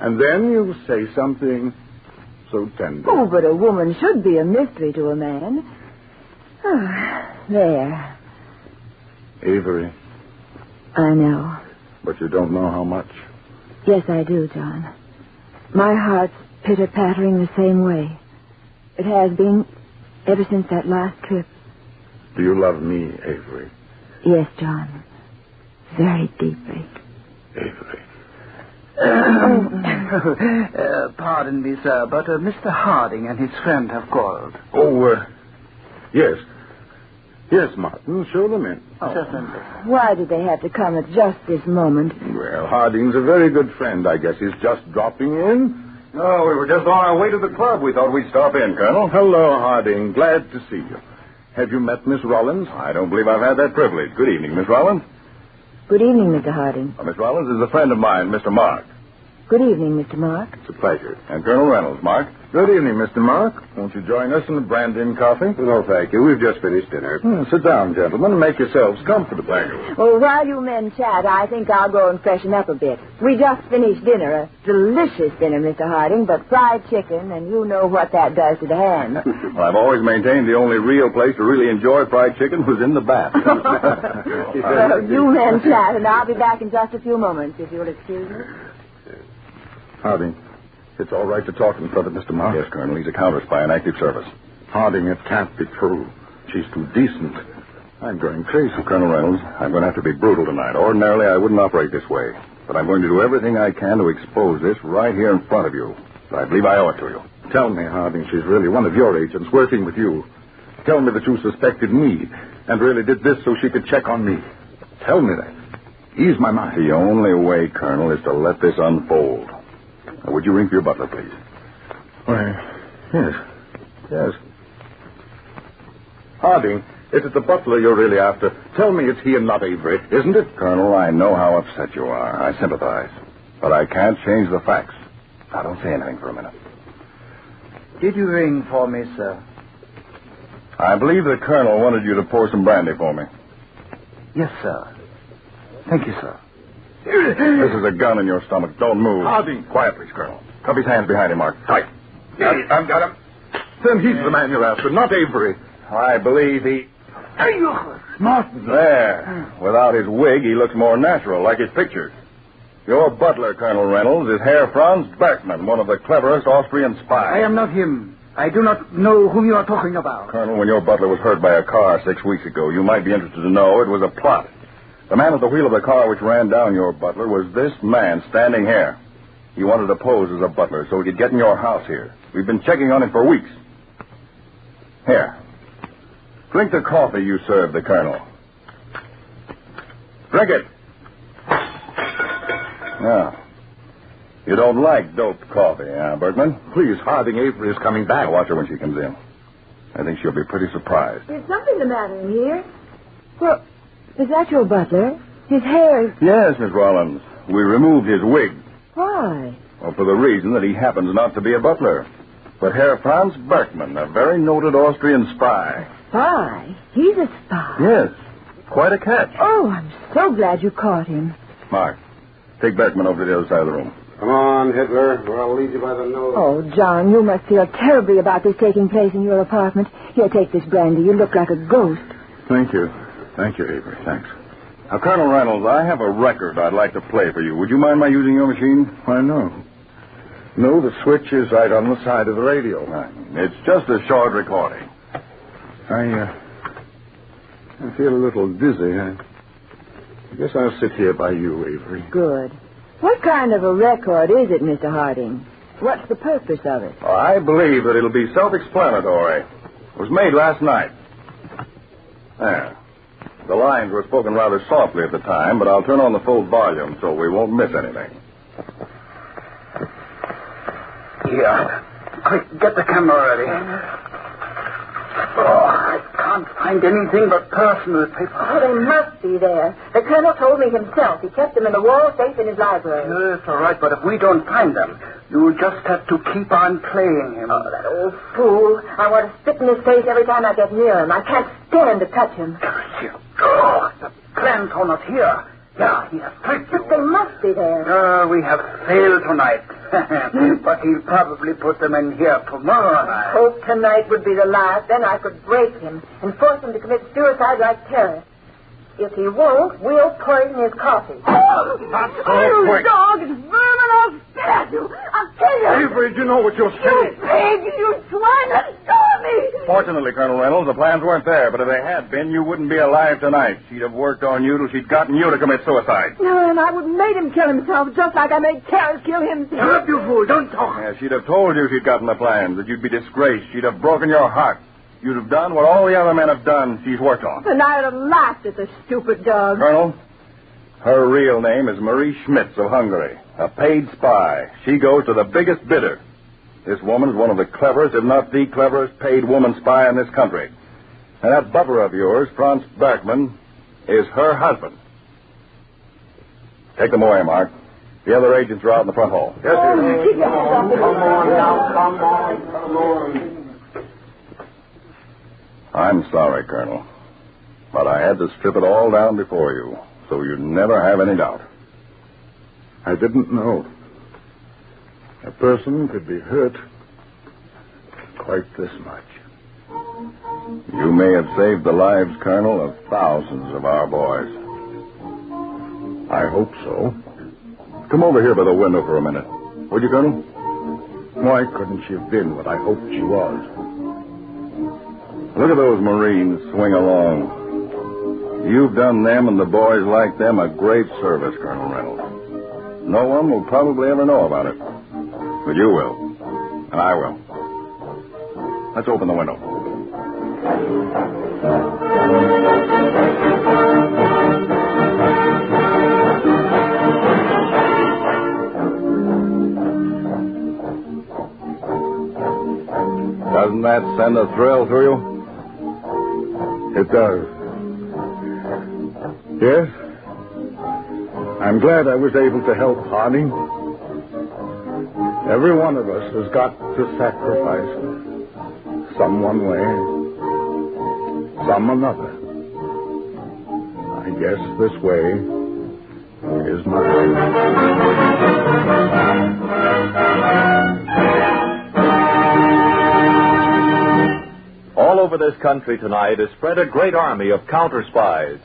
And then you say something so tender. Oh, but a woman should be a mystery to a man. Oh, there. Avery. I know. But you don't know how much. Yes, I do, John. My heart's pitter-pattering the same way. It has been ever since that last trip. Do you love me, Avery? Yes, John. Very deeply. Avery. Pardon me, sir, but Mr. Harding and his friend have called. Oh, yes. Yes, Martin, show them in. Certainly. Why did they have to come at just this moment? Well, Harding's a very good friend. I guess he's just dropping in. No, we were just on our way to the club. We thought we'd stop in, Colonel. Hello, Harding. Glad to see you. Have you met Miss Rollins? I don't believe I've had that privilege. Good evening, Miss Rollins. Good evening, Mr. Harding. Miss Rollins is a friend of mine, Mr. Mark. Good evening, Mr. Mark. It's a pleasure. And Colonel Reynolds, Mark. Good evening, Mr. Mark. Won't you join us in the brandy and coffee? No, thank you. We've just finished dinner. Sit down, gentlemen, and make yourselves comfortable. Thank you. Well, while you men chat, I think I'll go and freshen up a bit. We just finished dinner. A delicious dinner, Mr. Harding, but fried chicken, and you know what that does to the hand. Well, I've always maintained the only real place to really enjoy fried chicken was in the bath. You men chat, and I'll be back in just a few moments, if you'll excuse me. Harding, it's all right to talk in front of Mr. Mark? Yes, Colonel. He's a counterspy in active service. Harding, it can't be true. She's too decent. I'm going crazy. Colonel Reynolds, I'm going to have to be brutal tonight. Ordinarily, I wouldn't operate this way. But I'm going to do everything I can to expose this right here in front of you. I believe I owe it to you. Tell me, Harding, she's really one of your agents working with you. Tell me that you suspected me and really did this so she could check on me. Tell me that. Ease my mind. The only way, Colonel, is to let this unfold. Now, would you ring for your butler, please? Yes. Yes. Harding, is it the butler you're really after? Tell me it's he and not Avery, isn't it? Colonel, I know how upset you are. I sympathize. But I can't change the facts. Now, don't say anything for a minute. Did you ring for me, sir? I believe the Colonel wanted you to pour some brandy for me. Yes, sir. Thank you, sir. This is a gun in your stomach. Don't move. Harding. Quiet, please, Colonel. Cup his hands behind him, Mark. Tight. I've got him. Then he's the man you're after, not Avery. I believe he... Martin. There. Without his wig, he looks more natural, like his pictures. Your butler, Colonel Reynolds, is Herr Franz Bergman, one of the cleverest Austrian spies. I am not him. I do not know whom you are talking about. Colonel, when your butler was hurt by a car 6 weeks ago, you might be interested to know it was a plot. The man at the wheel of the car which ran down your butler was this man standing here. He wanted to pose as a butler so he could get in your house here. We've been checking on it for weeks. Here. Drink the coffee you served the Colonel. Drink it. Now, you don't like doped coffee, huh, Bergman? Please, Harding, Avery is coming back. I'll watch her when she comes in. I think she'll be pretty surprised. There's something the matter in here. Well, is that your butler? His hair is... Yes, Miss Rollins. We removed his wig. Why? Well, for the reason that he happens not to be a butler. But Herr Franz Bergman, a very noted Austrian spy. Spy? He's a spy? Yes. Quite a catch. Oh, I'm so glad you caught him. Mark, take Bergman over to the other side of the room. Come on, Hitler, or I'll lead you by the nose. Oh, John, you must feel terribly about this taking place in your apartment. Here, take this brandy. You look like a ghost. Thank you. Thank you, Avery. Thanks. Now, Colonel Reynolds, I have a record I'd like to play for you. Would you mind my using your machine? Why, no. No, the switch is right on the side of the radio. It's just a short recording. I feel a little dizzy. I guess I'll sit here by you, Avery. Good. What kind of a record is it, Mr. Harding? What's the purpose of it? I believe that it'll be self-explanatory. It was made last night. There. The lines were spoken rather softly at the time, but I'll turn on the full volume so we won't miss anything. Here. Quick, get the camera ready. Oh, I can't find anything but personal papers. Oh, they must be there. The colonel told me himself. He kept them in the wall safe in his library. Yes, all right, but if we don't find them, you'll just have to keep on playing him. Oh, that old fool. I want to spit in his face every time I get near him. I can't stand to touch him. Oh, the plans are not here. Yeah, he has tricked you. But they must be there. We have failed tonight. But he'll probably put them in here tomorrow night. I hope tonight would be the last. Then I could break him and force him to commit suicide like terrorists. If he won't, we'll poison his coffee. Not so quick. Dog, it's vermin. I'll spit at you. I'll kill you. Avery, you know what you're saying. You pig, you swine, let go of me. Fortunately, Colonel Reynolds, the plans weren't there, but if they had been, you wouldn't be alive tonight. She'd have worked on you till she'd gotten you to commit suicide. No, and I would have made him kill himself just like I made Terrence kill himself. Shut up, you fool. Don't talk. Yeah, she'd have told you she'd gotten the plans, that you'd be disgraced. She'd have broken your heart. You'd have done what all the other men have done she's worked on. And I would have laughed at the stupid dog. Colonel, her real name is Marie Schmitz of Hungary, a paid spy. She goes to the biggest bidder. This woman is one of the cleverest, if not the cleverest, paid woman spy in this country. And that butler of yours, Franz Berkman, is her husband. Take them away, Mark. The other agents are out in the front hall. Yes, sir. Come on now, come on. I'm sorry, Colonel, but I had to strip it all down before you, so you'd never have any doubt. I didn't know a person could be hurt quite this much. You may have saved the lives, Colonel, of thousands of our boys. I hope so. Come over here by the window for a minute. Would you, Colonel? Why couldn't she have been what I hoped she was? Look at those Marines swing along. You've done them and the boys like them a great service, Colonel Reynolds. No one will probably ever know about it. But you will. And I will. Let's open the window. Doesn't that send a thrill through you? It does. Yes. I'm glad I was able to help Harding. Every one of us has got to sacrifice. Some one way, some another. I guess this way is mine. All over this country tonight is spread a great army of counterspies,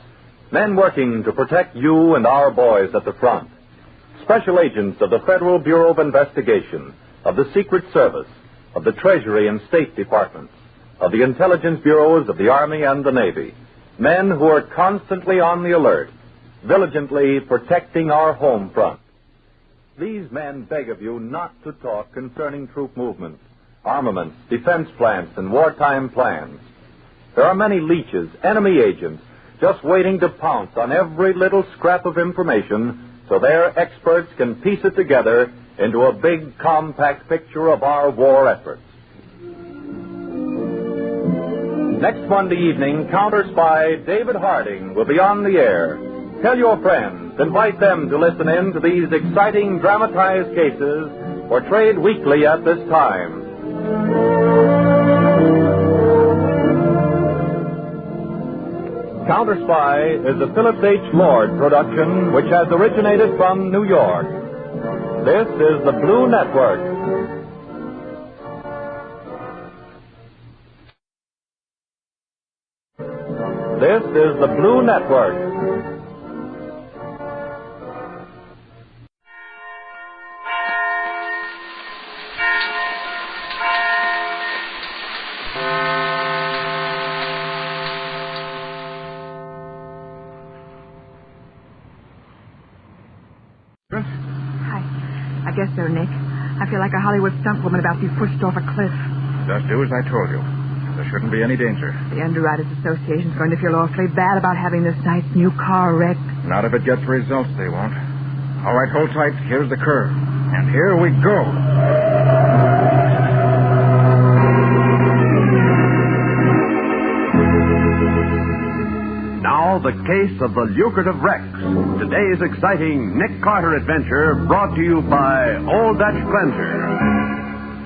men working to protect you and our boys at the front. Special agents of the Federal Bureau of Investigation, of the Secret Service, of the Treasury and State Departments, of the intelligence bureaus of the Army and the Navy. Men who are constantly on the alert, diligently protecting our home front. These men beg of you not to talk concerning troop movements, armaments, defense plants, and wartime plans. There are many leeches, enemy agents, just waiting to pounce on every little scrap of information so their experts can piece it together into a big, compact picture of our war efforts. Next Monday evening, Counterspy David Harding will be on the air. Tell your friends, invite them to listen in to these exciting dramatized cases portrayed weekly at this time. Counterspy is a Philip H. Lord production which has originated from New York. This is the Blue Network. This is the Blue Network. I guess so, Nick. I feel like a Hollywood stunt woman about to be pushed off a cliff. Just do as I told you. There shouldn't be any danger. The Underwriters Association's going to feel awfully bad about having this nice new car wrecked. Not if it gets results, they won't. All right, hold tight. Here's the curve. And here we go. Now, the case of the Lucrative Wreck. Today's exciting Nick Carter adventure brought to you by Old Dutch Cleanser.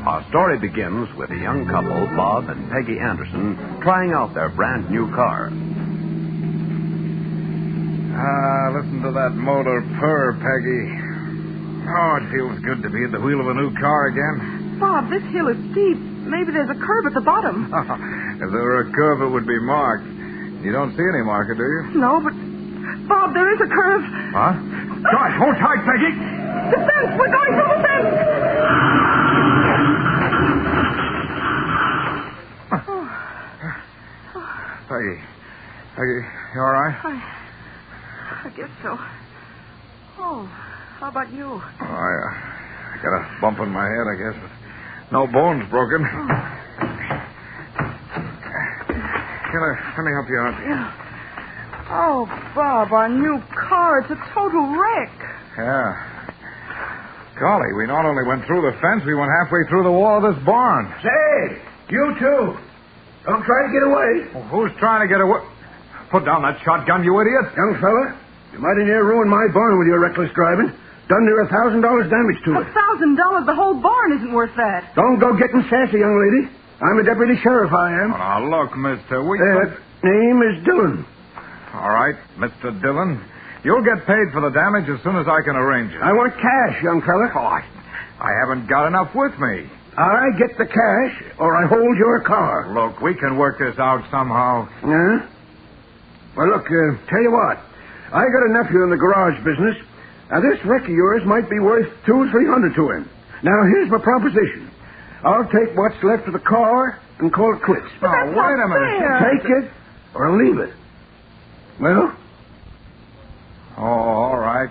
Our story begins with a young couple, Bob and Peggy Anderson, trying out their brand new car. Listen to that motor purr, Peggy. Oh, it feels good to be at the wheel of a new car again. Bob, this hill is steep. Maybe there's a curve at the bottom. If there were a curve, it would be marked. You don't see any marker, do you? No, but... Bob, there is a curve. Huh? God, hold tight, Peggy. The fence! We're going through the fence! Peggy, you all right? I guess so. Oh, how about you? Oh, I got a bump in my head, I guess, but no bones broken. Let me help you out. Yeah. Oh, Bob, our new car, it's a total wreck. Yeah. Golly, we not only went through the fence, we went halfway through the wall of this barn. Say, you too. Don't try to get away. Well, who's trying to get away? Put down that shotgun, you idiot. Young fella, you might have near ruined my barn with your reckless driving. Done near $1,000 damage to it. $1,000? The whole barn isn't worth that. Don't go getting sassy, young lady. I'm a deputy sheriff, I am. Oh, now, look, mister, name is Dillon. All right, Mr. Dillon. You'll get paid for the damage as soon as I can arrange it. I want cash, young fella. Oh, I haven't got enough with me. I get the cash, or I hold your car. Look, we can work this out somehow. Yeah? Well, look, tell you what. I got a nephew in the garage business. Now, this wreck of yours might be worth $200 or $300 to him. Now, here's my proposition. I'll take what's left of the car and call it quits. Oh, wait a minute. Take it or leave it. Well? Oh, all right.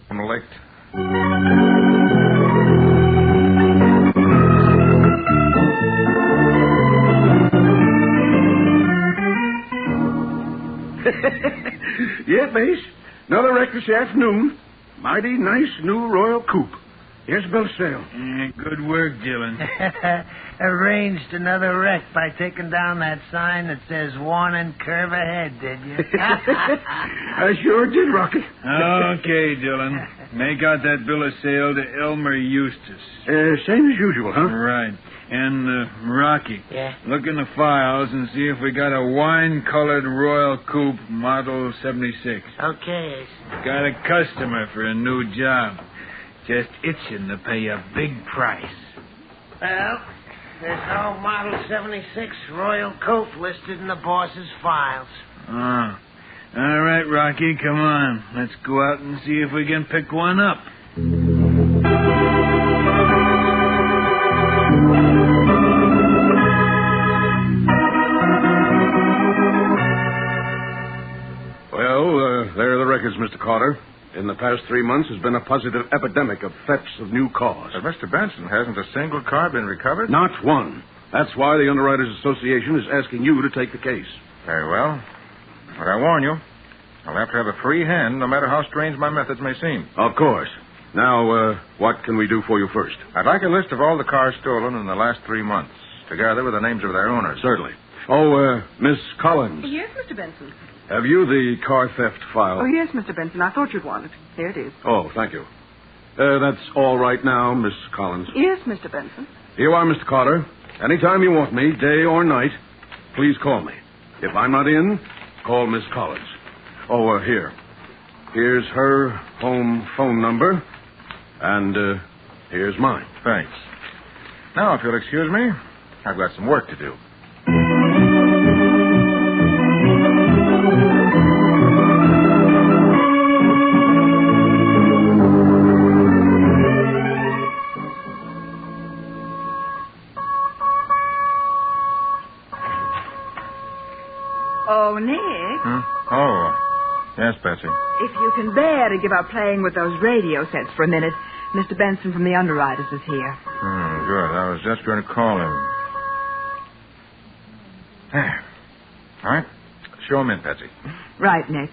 I'm licked. Yeah, Mace. Another wreck this afternoon. Mighty nice new Royal Coupe. Here's a bill of sale. Good work, Dillon. Arranged another wreck by taking down that sign that says warning curve ahead, did you? I sure did, Rocky. Okay, Dillon. Make out that bill of sale to Elmer Eustace. Same as usual, huh? Right. And, Rocky. Yeah? Look in the files and see if we got a wine-colored Royal Coupe, model 76. Okay. Got a customer for a new job. Just itching to pay a big price. Well, there's no model 76 Royal Coupe listed in the boss's files. Oh. All right, Rocky, come on. Let's go out and see if we can pick one up. Well, there are the records, Mr. Carter. In the past 3 months, there's been a positive epidemic of thefts of new cars. Mr. Benson, hasn't a single car been recovered? Not one. That's why the Underwriters Association is asking you to take the case. Very well. But I warn you, I'll have to have a free hand, no matter how strange my methods may seem. Of course. Now, what can we do for you first? I'd like a list of all the cars stolen in the last 3 months, together with the names of their owners. Certainly. Oh, Miss Collins. Yes, Mr. Benson. Have you the car theft file? Oh, yes, Mr. Benson. I thought you'd want it. Here it is. Oh, thank you. That's all right now, Miss Collins. Yes, Mr. Benson. Here you are, Mr. Carter. Anytime you want me, day or night, please call me. If I'm not in, call Miss Collins. Oh, here. Here's her home phone number, and here's mine. Thanks. Now, if you'll excuse me, I've got some work to do. Oh, Nick. Oh, yes, Betsy. If you can bear to give up playing with those radio sets for a minute, Mr. Benson from the underwriters is here. Good. I was just going to call him. There. All right. Show him in, Patsy. Right, Nick.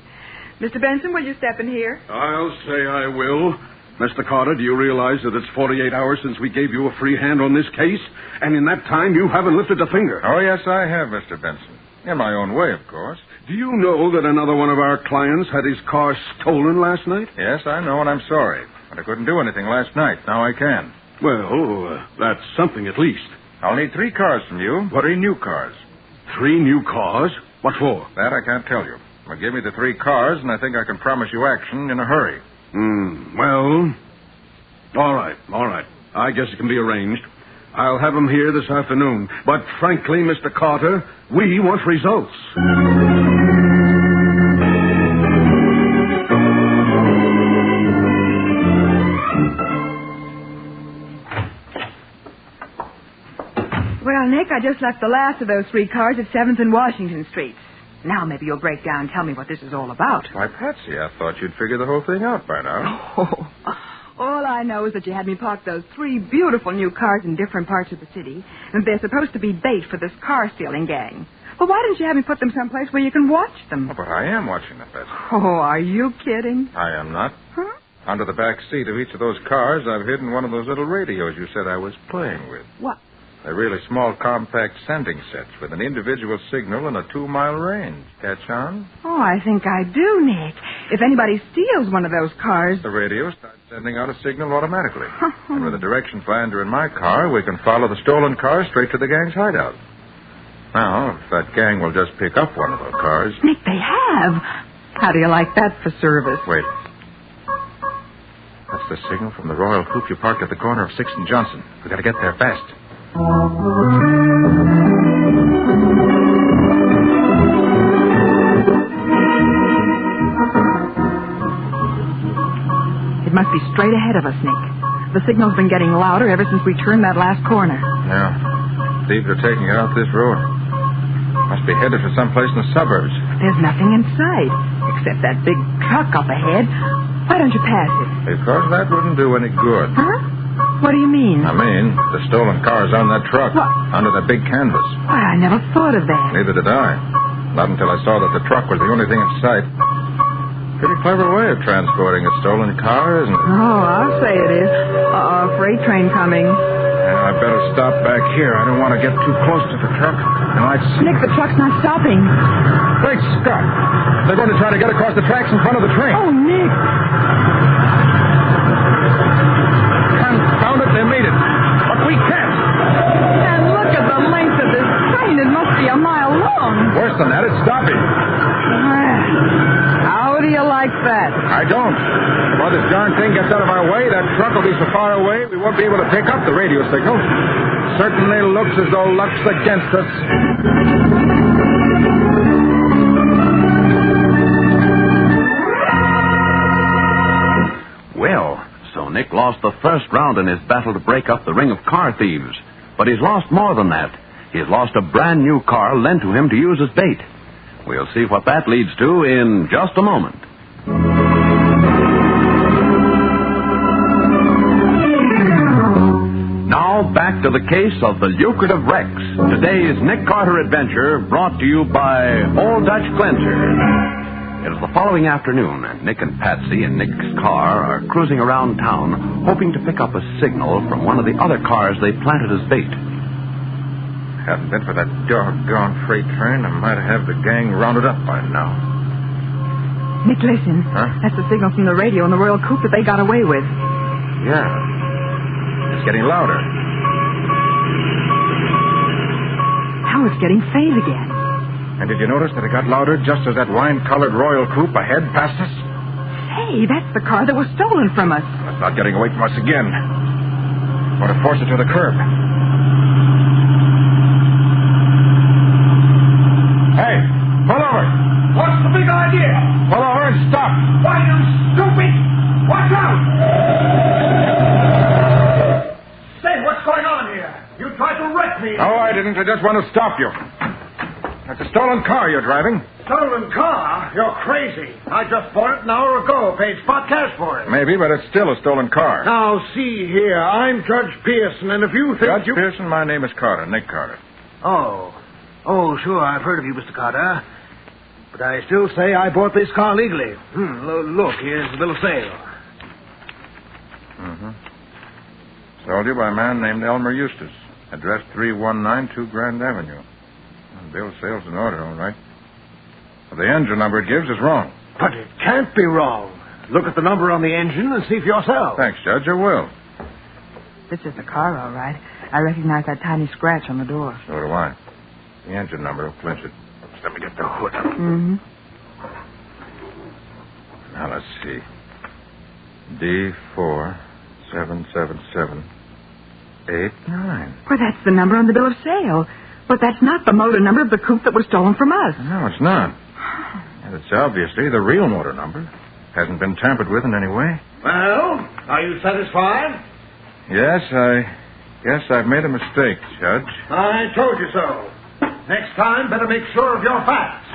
Mr. Benson, will you step in here? I'll say I will. Mr. Carter, do you realize that it's 48 hours since we gave you a free hand on this case? And in that time, you haven't lifted a finger. Oh, yes, I have, Mr. Benson. In my own way, of course. Do you know that another one of our clients had his car stolen last night? Yes, I know, and I'm sorry. But I couldn't do anything last night. Now I can. Well, that's something at least. I'll need 3 cars from you. 3 new cars. 3 new cars? What for? That I can't tell you. Well, give me the 3 cars, and I think I can promise you action in a hurry. Well, all right. I guess it can be arranged. I'll have them here this afternoon. But frankly, Mr. Carter, we want results. Well, Nick, I just left the last of those 3 cars at 7th and Washington Streets. Now maybe you'll break down and tell me what this is all about. Why, Patsy, I thought you'd figure the whole thing out by now. Oh, all I know is that you had me park those 3 beautiful new cars in different parts of the city, and they're supposed to be bait for this car-stealing gang. Well, why didn't you have me put them someplace where you can watch them? Oh, but I am watching them, Patsy. Oh, are you kidding? I am not. Huh? Under the back seat of each of those cars, I've hidden one of those little radios you said I was playing with. What? They're really small, compact sending sets with an individual signal and a 2-mile range. Catch on? Oh, I think I do, Nick. If anybody steals one of those cars... The radio starts sending out a signal automatically. And with a direction finder in my car, we can follow the stolen car straight to the gang's hideout. Now, if that gang will just pick up one of those cars... Nick, they have. How do you like that for service? Wait. That's the signal from the Royal Coupe you parked at the corner of 6th and Johnson. We gotta get there fast. It must be straight ahead of us, Nick. The signal's been getting louder ever since we turned that last corner. Yeah. Thieves are taking it out this road. Must be headed for someplace in the suburbs. There's nothing in sight, except that big truck up ahead. Why don't you pass it? Because that wouldn't do any good. Huh? What do you mean? I mean, the stolen car's on that truck. What? Under that big canvas. Why, I never thought of that. Neither did I. Not until I saw that the truck was the only thing in sight. Pretty clever way of transporting a stolen car, isn't it? Oh, I'll say it is. A freight train coming. Yeah, I better stop back here. I don't want to get too close to the truck. Nick, the truck's not stopping. Great Scott! They're going to try to get across the tracks in front of the train. Oh, Nick! Confound it, they made it. But we can't. And look at the length of this train. It must be a mile long. Worse than that, it's stopping. How do you like that? I don't. While this darn thing gets out of our way, that truck will be so far away we won't be able to pick up the radio signal. Certainly looks as though luck's against us. Well, so Nick lost the first round in his battle to break up the ring of car thieves. But he's lost more than that. He's lost a brand new car lent to him to use as bait. We'll see what that leads to in just a moment. Now, back to the case of the Lucrative Wrecks. Today's Nick Carter adventure brought to you by Old Dutch Cleanser. It is the following afternoon, and Nick and Patsy in Nick's car are cruising around town, hoping to pick up a signal from one of the other cars they planted as bait. Hadn't been for that doggone freight train, I might have the gang rounded up by now. Nick, listen. Huh? That's the signal from the radio in the Royal Coupe that they got away with. Yeah. It's getting louder. Now it's getting faint again. And did you notice that it got louder just as that wine-colored Royal Coupe ahead passed us? Hey, that's the car that was stolen from us. It's not getting away from us again. Want to force it to the curb. Hey, pull over. What's the big idea? Pull over and stop. Why, you stupid! Watch out! Say, what's going on here? tried to wreck me. Oh, I didn't. I just want to stop you. That's a stolen car you're driving. stolen car? You're crazy. I just bought it an hour ago. Paid spot cash for it. Maybe, but it's still a stolen car. Now, see here. I'm Judge Pearson, and if you think Judge Pearson, my name is Carter, Nick Carter. Oh, sure, I've heard of you, Mr. Carter. But I still say I bought this car legally. Look, here's the bill of sale. Mm-hmm. Sold you by a man named Elmer Eustace. Address 3192 Grand Avenue. Bill of sale's in order, all right. But the engine number it gives is wrong. But it can't be wrong. Look at the number on the engine and see for yourself. Thanks, Judge, I will. This is the car, all right. I recognize that tiny scratch on the door. So do I. The engine number will clinch it. Let me get the hood. Mm-hmm. Now, let's see. D477789. Well, that's the number on the bill of sale. But that's not the motor number of the coupe that was stolen from us. No, it's not. And it's obviously the real motor number. Hasn't been tampered with in any way. Well, are you satisfied? Yes, I guess I've made a mistake, Judge. I told you so. Next time, better make sure of your facts.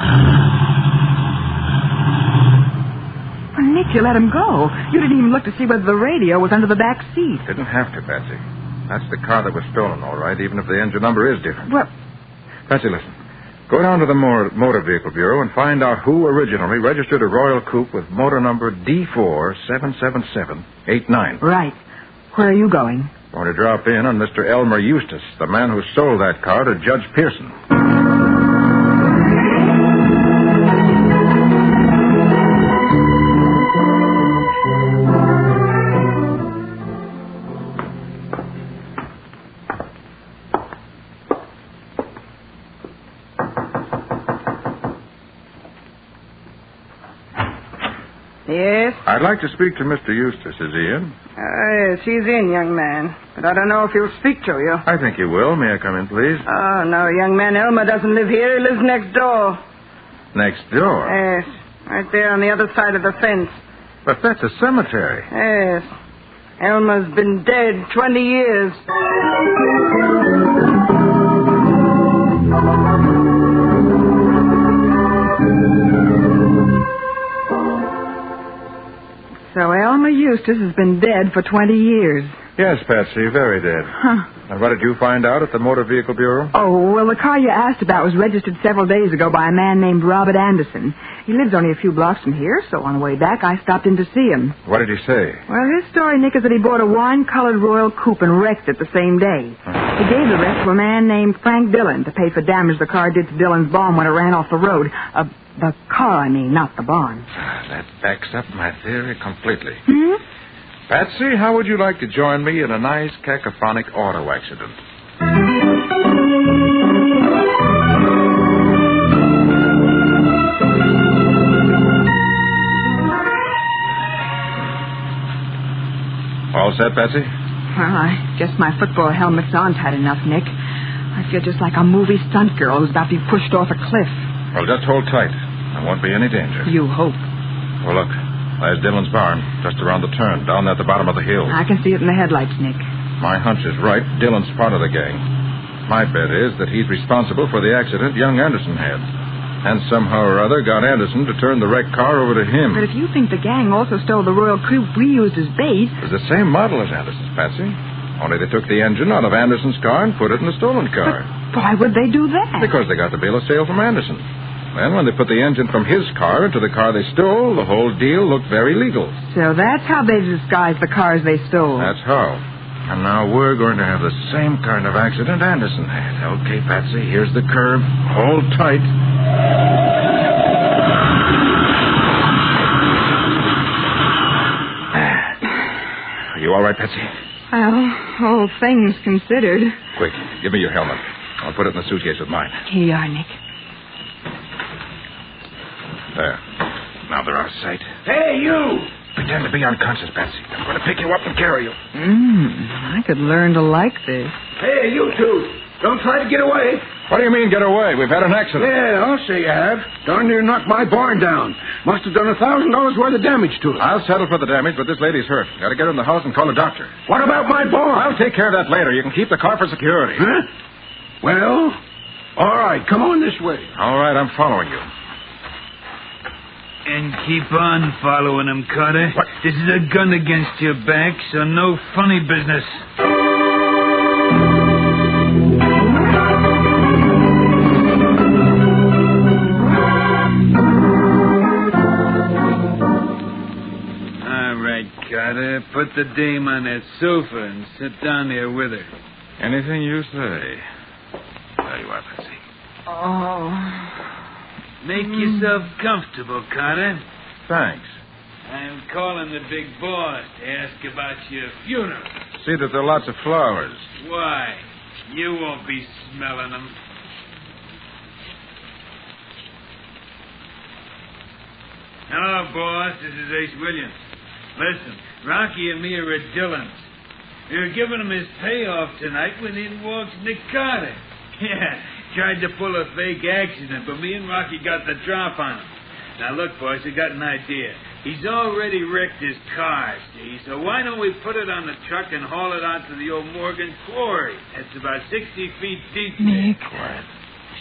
Well, Nick, you let him go. You didn't even look to see whether the radio was under the back seat. Didn't have to, Patsy. That's the car that was stolen, all right, even if the engine number is different. Well, Patsy, listen. Go down to the Motor Vehicle Bureau and find out who originally registered a Royal Coupe with motor number D477789. Right. Where are you going? Going to drop in on Mr. Elmer Eustace, the man who sold that car to Judge Pearson. Yes? I'd like to speak to Mr. Eustace. Is he in? Yes, he's in, young man. But I don't know if he'll speak to you. I think he will. May I come in, please? Oh, no, young man. Elmer doesn't live here. He lives next door. Next door? Yes. Right there on the other side of the fence. But that's a cemetery. Yes. Elmer's been dead 20 years. So Elmer Eustace has been dead for 20 years. Yes, Patsy, very dead. Huh. And what did you find out at the Motor Vehicle Bureau? Oh, well, the car you asked about was registered several days ago by a man named Robert Anderson. He lives only a few blocks from here, so on the way back, I stopped in to see him. What did he say? Well, his story, Nick, is that he bought a wine-colored Royal Coupe and wrecked it the same day. He gave the rest to a man named Frank Dillon to pay for damage the car did to Dillon's barn when it ran off the road. The car, I mean, not the barn. That backs up my theory completely. Hmm? Patsy, how would you like to join me in a nice cacophonic auto accident? All set, Patsy? Well, I guess my football helmet's on tight enough, Nick. I feel just like a movie stunt girl who's about to be pushed off a cliff. Well, just hold tight. There won't be any danger. You hope. Well, look. There's Dillon's barn, just around the turn, down at the bottom of the hill. I can see it in the headlights, Nick. My hunch is right. Dillon's part of the gang. My bet is that he's responsible for the accident young Anderson had. And somehow or other got Anderson to turn the wrecked car over to him. But if you think the gang also stole the Royal Coupe we used as bait... It's the same model as Anderson's, Patsy. Only they took the engine out of Anderson's car and put it in the stolen car. But why would they do that? Because they got the bill of sale from Anderson. Then, when they put the engine from his car into the car they stole, the whole deal looked very legal. So that's how they disguised the cars they stole. That's how. And now we're going to have the same kind of accident Anderson had. Okay, Patsy, here's the curb. Hold tight. Are you all right, Patsy? Well, all things considered. Quick, give me your helmet. I'll put it in the suitcase with mine. Here you are, Nick. There. Now they're out of sight. Hey, you! Pretend to be unconscious, Patsy. I'm going to pick you up and carry you. I could learn to like this. Hey, you two. Don't try to get away. What do you mean, get away? We've had an accident. Yeah, I'll say you have. Darn near knocked my barn down. Must have done $1,000 worth of damage to it. I'll settle for the damage, but this lady's hurt. Got to get her in the house and call a doctor. What about my barn? I'll take care of that later. You can keep the car for security. Huh? Well, all right. Come on this way. All right, I'm following you. And keep on following him, Carter. What? This is a gun against your back, so no funny business. All right, Carter. Put the dame on that sofa and sit down there with her. Anything you say. There you are, Patsy. Oh. Make yourself comfortable, Carter. Thanks. I'm calling the big boss to ask about your funeral. See that there are lots of flowers. Why? You won't be smelling them. Hello, boss. This is Ace Williams. Listen, Rocky and me are at Dillon's. We were giving him his payoff tonight when in walks Nick Carter. Yeah, tried to pull a fake accident, but me and Rocky got the drop on him. Now, look, boys, I got an idea. He's already wrecked his car, see? So why don't we put it on the truck and haul it out to the old Morgan quarry? It's about 60 feet deep. Nick. Quiet.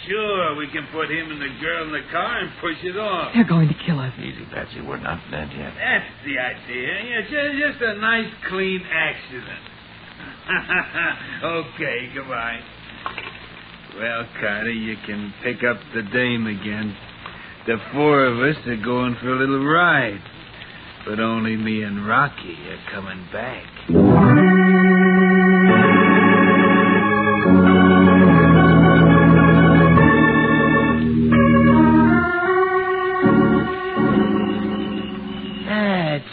Sure, we can put him and the girl in the car and push it off. They're going to kill us. Easy, Patsy. We're not dead yet. That's the idea. Yeah, just a nice, clean accident. Okay, goodbye. Well, Carter, you can pick up the dame again. The four of us are going for a little ride. But only me and Rocky are coming back.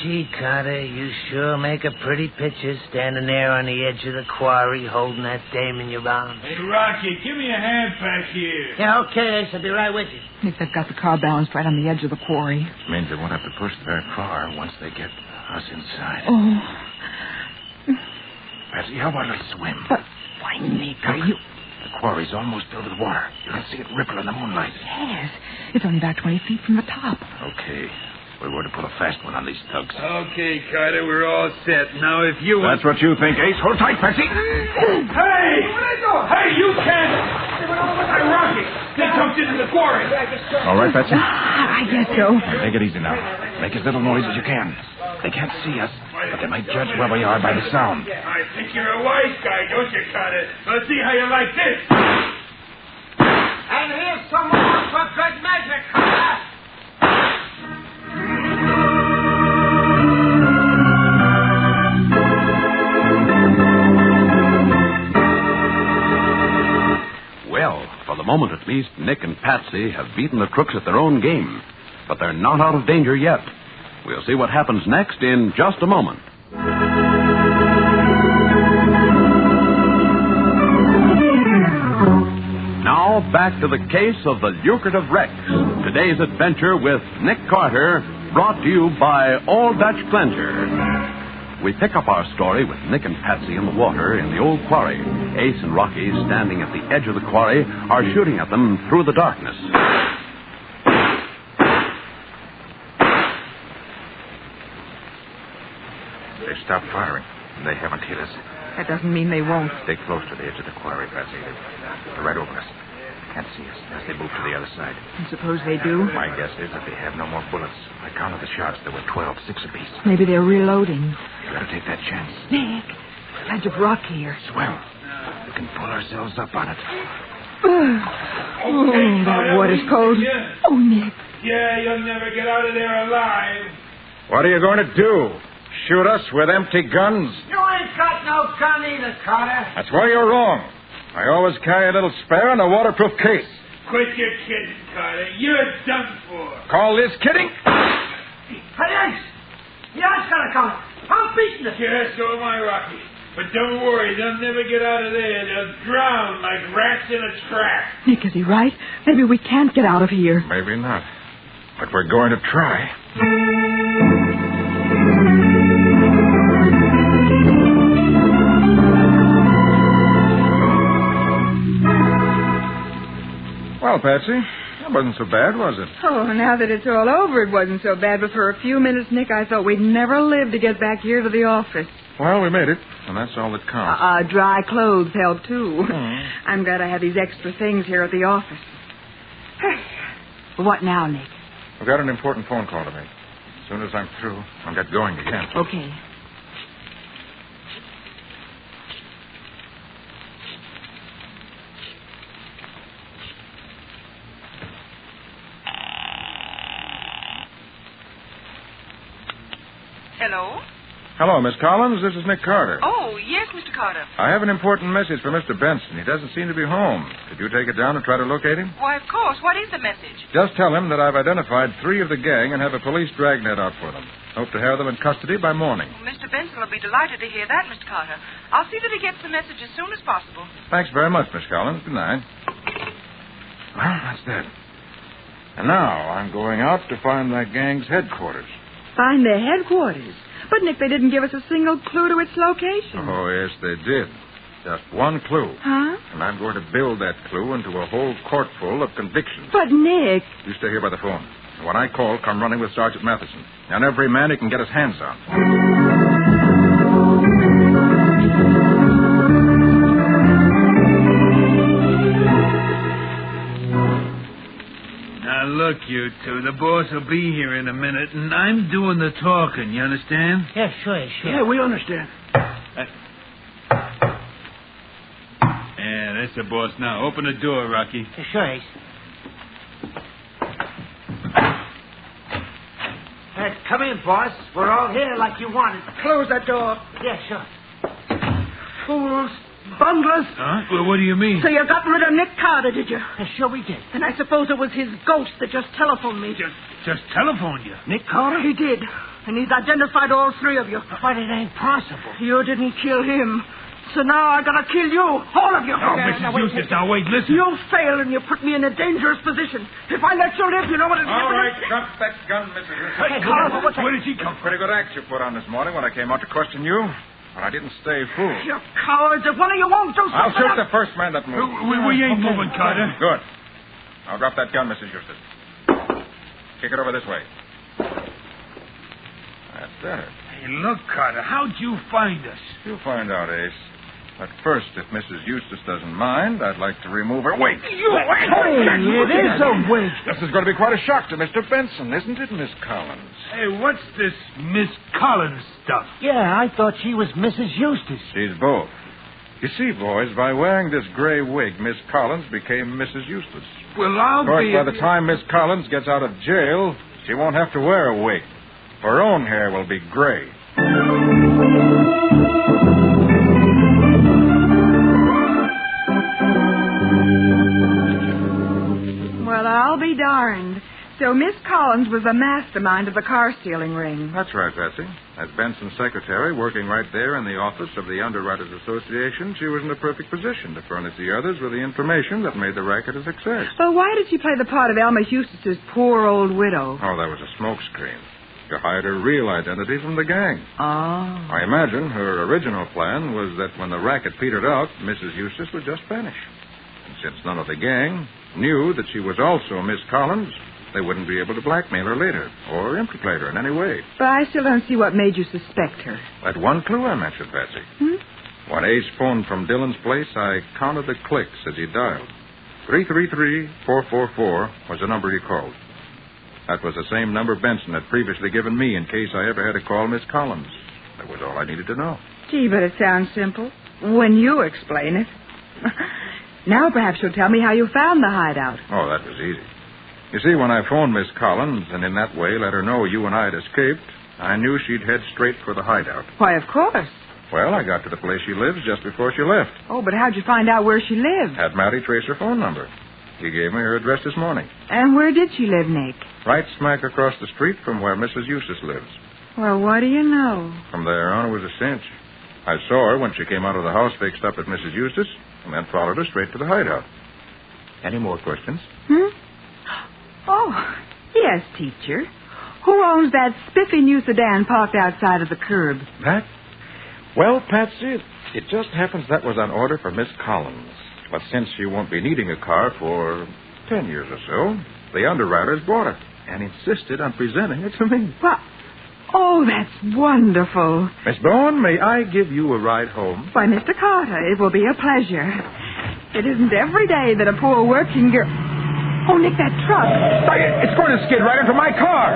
Gee, Carter, you sure make a pretty picture standing there on the edge of the quarry holding that dame in your arms. Hey, Rocky, give me a hand back here. Yeah, okay, Ace. I'll be right with you. Nick, they've got the car balanced right on the edge of the quarry. Which means they won't have to push very far once they get us inside. Oh. Patsy, how about a little swim? But why, Nick, are you... The quarry's almost filled with water. You can see it ripple in the moonlight. Yes. It's only about 20 feet from the top. Okay. We're going to pull a fast one on these thugs. Okay, Carter, we're all set. Now, if you... That's what you think, Ace. Hold tight, Patsy. Hey! Hey, you can't! Hey, Rocky! They jumped into the quarry. All right, Patsy? I guess so. Take it easy now. Make as little noise as you can. They can't see us, but they might judge where we are by the sound. I think you're a wise guy, don't you, Carter? Let's see how you like this. And here's some more for good measure, Carter. Well, for the moment at least, Nick and Patsy have beaten the crooks at their own game. But they're not out of danger yet. We'll see what happens next in just a moment. Now, back to the case of the Lucrative Wreck. Today's adventure with Nick Carter, brought to you by All Dutch Cleanser. We pick up our story with Nick and Patsy in the water in the old quarry. Ace and Rocky, standing at the edge of the quarry, are shooting at them through the darkness. They've stopped firing. They haven't hit us. That doesn't mean they won't. Stay close to the edge of the quarry, Patsy. They're right over us. Can't see us unless they move to the other side. I suppose they do. My guess is that they have no more bullets. I counted the shots. There were 12, 6 apiece. Maybe they're reloading. You gotta take that chance. Nick, edge of rock here. Swell. We can pull ourselves up on it. Oh, that water's cold. Oh, Nick. Yeah, you'll never get out of there alive. What are you going to do? Shoot us with empty guns? You ain't got no gun either, Carter. That's where you're wrong. I always carry a little spare in a waterproof case. Quit your kidding, Carter. You're done for. Call this kidding? Hey, Ace! Yeah, it's got a gun. I'm beating it. Yeah, so am I, Rocky. But don't worry, they'll never get out of there. They'll drown like rats in a trap. Nick, is he right? Maybe we can't get out of here. Maybe not. But we're going to try. Well, Patsy, that wasn't so bad, was it? Oh, now that it's all over, it wasn't so bad. But for a few minutes, Nick, I thought we'd never live to get back here to the office. Well, we made it, and that's all that counts. Dry clothes help, too. I'm glad I have these extra things here at the office. What now, Nick? I've got an important phone call to make. As soon as I'm through, I'll get going again. Okay. Hello? Hello, Miss Collins. This is Nick Carter. Oh, yes, Mr. Carter. I have an important message for Mr. Benson. He doesn't seem to be home. Could you take it down and try to locate him? Why, of course. What is the message? Just tell him that I've identified 3 of the gang and have a police dragnet out for them. Hope to have them in custody by morning. Mr. Benson will be delighted to hear that, Mr. Carter. I'll see that he gets the message as soon as possible. Thanks very much, Miss Collins. Good night. Well, that's that. And now I'm going out to find that gang's headquarters. Find their headquarters? But, Nick, they didn't give us a single clue to its location. Oh, yes, they did. Just one clue. Huh? And I'm going to build that clue into a whole court full of convictions. But, Nick... You stay here by the phone. And when I call, come running with Sergeant Matheson. And every man he can get his hands on. Now, look, you two. The boss will be here in a minute, and I'm doing the talking. You understand? Yeah, sure. Yeah, we understand. Yeah, that's the boss now. Open the door, Rocky. Yeah, sure, Ace. Come in, boss. We're all here like you wanted. Close that door. Yeah, sure. Fools. Bunglers. Huh? Well, what do you mean? So you got rid of Nick Carter, did you? Yeah, sure we did. And I suppose it was his ghost that just telephoned me. Just telephoned you? Nick Carter? He did. And he's identified all 3 of you. But it ain't possible. You didn't kill him. So now I gotta kill you. All of you. Oh, Mrs. Eustace, now wait, listen. You failed and you put me in a dangerous position. If I let you live, you know what it'll All happen. right, drop that gun, Mrs. Eustace. Hey, Carl, where did he come from? Pretty good act you put on this morning when I came out to question you. But I didn't stay fooled. You cowards. If one of you won't do something... I'll shoot the first man that moves. We ain't moving, Carter. Good. Now drop that gun, Mrs. Eustace. Kick it over this way. That's better. Hey, look, Carter, how'd you find us? You'll find out, Ace. But first, if Mrs. Eustace doesn't mind, I'd like to remove her wig. It is a wig. This is going to be quite a shock to Mr. Benson, isn't it, Miss Collins? Hey, what's this Miss Collins stuff? Yeah, I thought she was Mrs. Eustace. She's both. You see, boys, by wearing this gray wig, Miss Collins became Mrs. Eustace. Well, I'll Of course, be... by the time Miss Collins gets out of jail, she won't have to wear a wig. Her own hair will be gray. Well, I'll be darned. So Miss Collins was the mastermind of the car-stealing ring. That's right, Patsy. As Benson's secretary, working right there in the office of the Underwriters Association, she was in a perfect position to furnish the others with the information that made the racket a success. Well, why did she play the part of Alma Eustace's poor old widow? Oh, that was a smokescreen. To hide her real identity from the gang. Oh. I imagine her original plan was that when the racket petered out, Mrs. Eustace would just vanish. And since none of the gang knew that she was also Miss Collins, they wouldn't be able to blackmail her later or implicate her in any way. But I still don't see what made you suspect her. That one clue I mentioned, Patsy. When Ace phoned from Dillon's place, I counted the clicks as he dialed. 333-444 was the number he called. That was the same number Benson had previously given me in case I ever had to call Miss Collins. That was all I needed to know. Gee, but it sounds simple. When you explain it. Now perhaps you'll tell me how you found the hideout. Oh, that was easy. You see, when I phoned Miss Collins and in that way let her know you and I had escaped, I knew she'd head straight for the hideout. Why, of course. Well, I got to the place she lives just before she left. Oh, but how'd you find out where she lived? Had Matty trace her phone number. He gave me her address this morning. And where did she live, Nick? Right smack across the street from where Mrs. Eustace lives. Well, what do you know? From there on, it was a cinch. I saw her when she came out of the house fixed up at Mrs. Eustace, and then followed her straight to the hideout. Any more questions? Oh, yes, teacher. Who owns that spiffy new sedan parked outside of the curb? That? Well, Patsy, it just happens that was on order for Miss Collins. But since she won't be needing a car for 10 years or so, the underwriters bought it and insisted on presenting it to me. What? Oh, that's wonderful. Miss Bowen, may I give you a ride home? Why, Mr. Carter, it will be a pleasure. It isn't every day that a poor working girl... Oh, Nick, that truck. It's going to skid right into my car.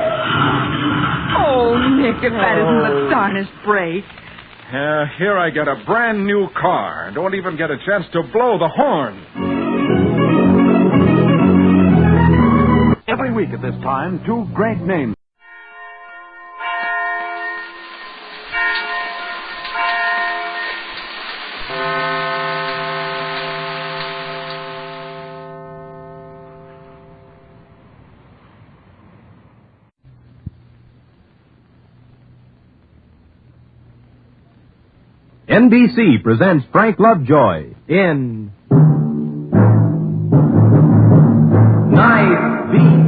Oh, Nick, if that isn't the darnest break. Here I get a brand new car. Don't even get a chance to blow the horn. Every week at this time, two great names. NBC presents Frank Lovejoy in Night Beat.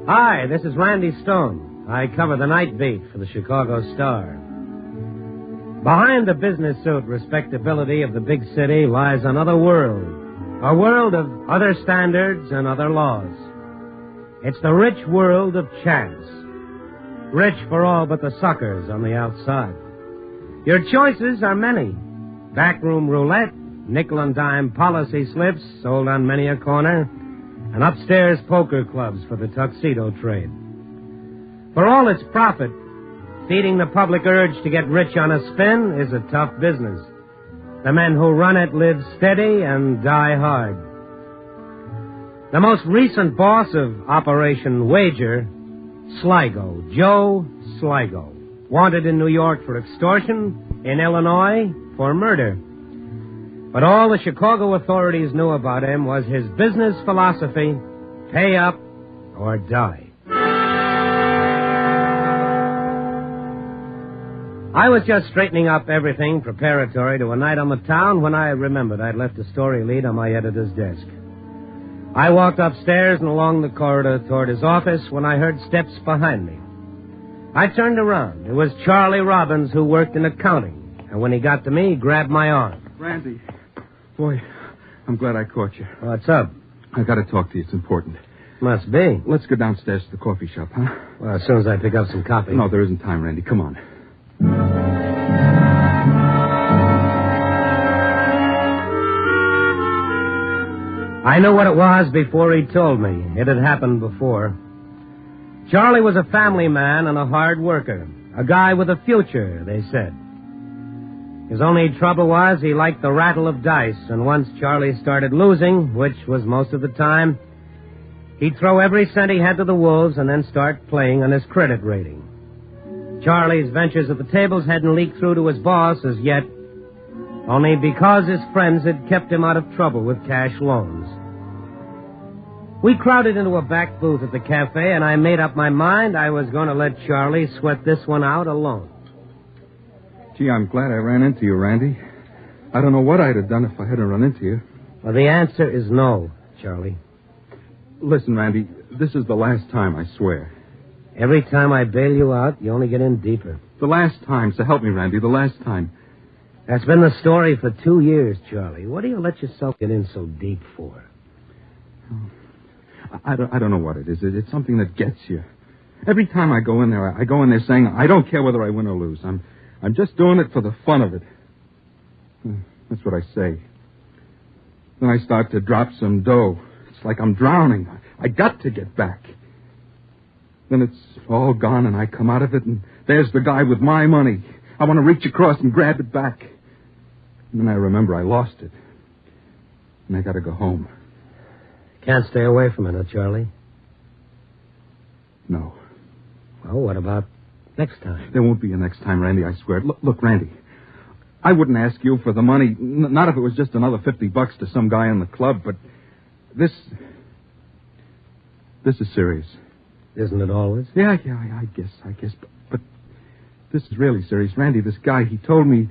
Hi, this is Randy Stone. I cover the Night Beat for the Chicago Star. Behind the business suit respectability of the big city lies another world, a world of other standards and other laws. It's the rich world of chance, rich for all but the suckers on the outside. Your choices are many. Backroom roulette, nickel and dime policy slips sold on many a corner, and upstairs poker clubs for the tuxedo trade. For all its profit, feeding the public urge to get rich on a spin is a tough business. The men who run it live steady and die hard. The most recent boss of Operation Wager, Sligo, Joe Sligo, wanted in New York for extortion, in Illinois for murder. But all the Chicago authorities knew about him was his business philosophy, pay up or die. I was just straightening up everything preparatory to a night on the town when I remembered I'd left a story lead on my editor's desk. I walked upstairs and along the corridor toward his office when I heard steps behind me. I turned around. It was Charlie Robbins, who worked in accounting. And when he got to me, he grabbed my arm. Randy, boy, I'm glad I caught you. What's up? I got to talk to you. It's important. Must be. Let's go downstairs to the coffee shop, huh? Well, as soon as I pick up some coffee. No, there isn't time, Randy. Come on. I knew what it was before he told me. It had happened before. Charlie was a family man and a hard worker. A guy with a future, they said. His only trouble was he liked the rattle of dice, and once Charlie started losing, which was most of the time, he'd throw every cent he had to the wolves and then start playing on his credit rating. Charlie's ventures at the tables hadn't leaked through to his boss as yet, only because his friends had kept him out of trouble with cash loans. We crowded into a back booth at the cafe, and I made up my mind I was going to let Charlie sweat this one out alone. Gee, I'm glad I ran into you, Randy. I don't know what I'd have done if I hadn't run into you. Well, the answer is no, Charlie. Listen, Randy, this is the last time, I swear. Every time I bail you out, you only get in deeper. The last time, so help me, Randy, the last time. That's been the story for 2 years, Charlie. What do you let yourself get in so deep for? I don't know what it is. It's something that gets you. Every time I go in there saying, I don't care whether I win or lose. I'm just doing it for the fun of it. That's what I say. Then I start to drop some dough. It's like I'm drowning. I got to get back. Then it's all gone, and I come out of it, and there's the guy with my money. I want to reach across and grab it back. And then I remember I lost it. And I got to go home. Can't stay away from it, huh, Charlie? No. Well, what about next time? There won't be a next time, Randy, I swear. Look, Randy, I wouldn't ask you for the money, not if it was just another $50 to some guy in the club, but this is serious. Isn't it always? Yeah, I guess. But this is really serious. Randy, this guy, he told me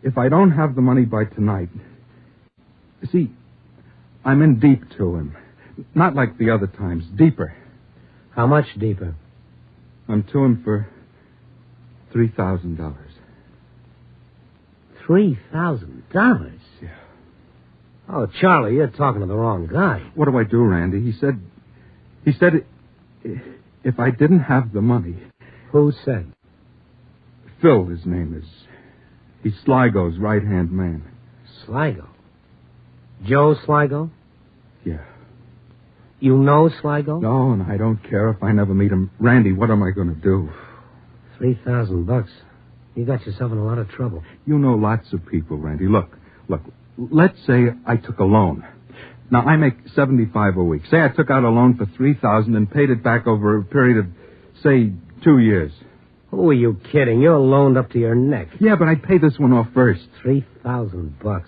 if I don't have the money by tonight, you see, I'm in deep to him. Not like the other times, deeper. How much deeper? I'm to him for $3,000. $3,000? Yeah. Oh, Charlie, you're talking to the wrong guy. What do I do, Randy? He said if I didn't have the money... Who said? Phil, his name is. He's Sligo's right-hand man. Sligo? Joe Sligo? Yeah. You know Sligo? No, and I don't care if I never meet him. Randy, what am I going to do? $3,000. You got yourself in a lot of trouble. You know lots of people, Randy. Look. Let's say I took a loan. Now, I make $75 a week. Say I took out a loan for $3,000 and paid it back over a period of, say, 2 years. Who are you kidding? You're loaned up to your neck. Yeah, but I'd pay this one off first. $3,000.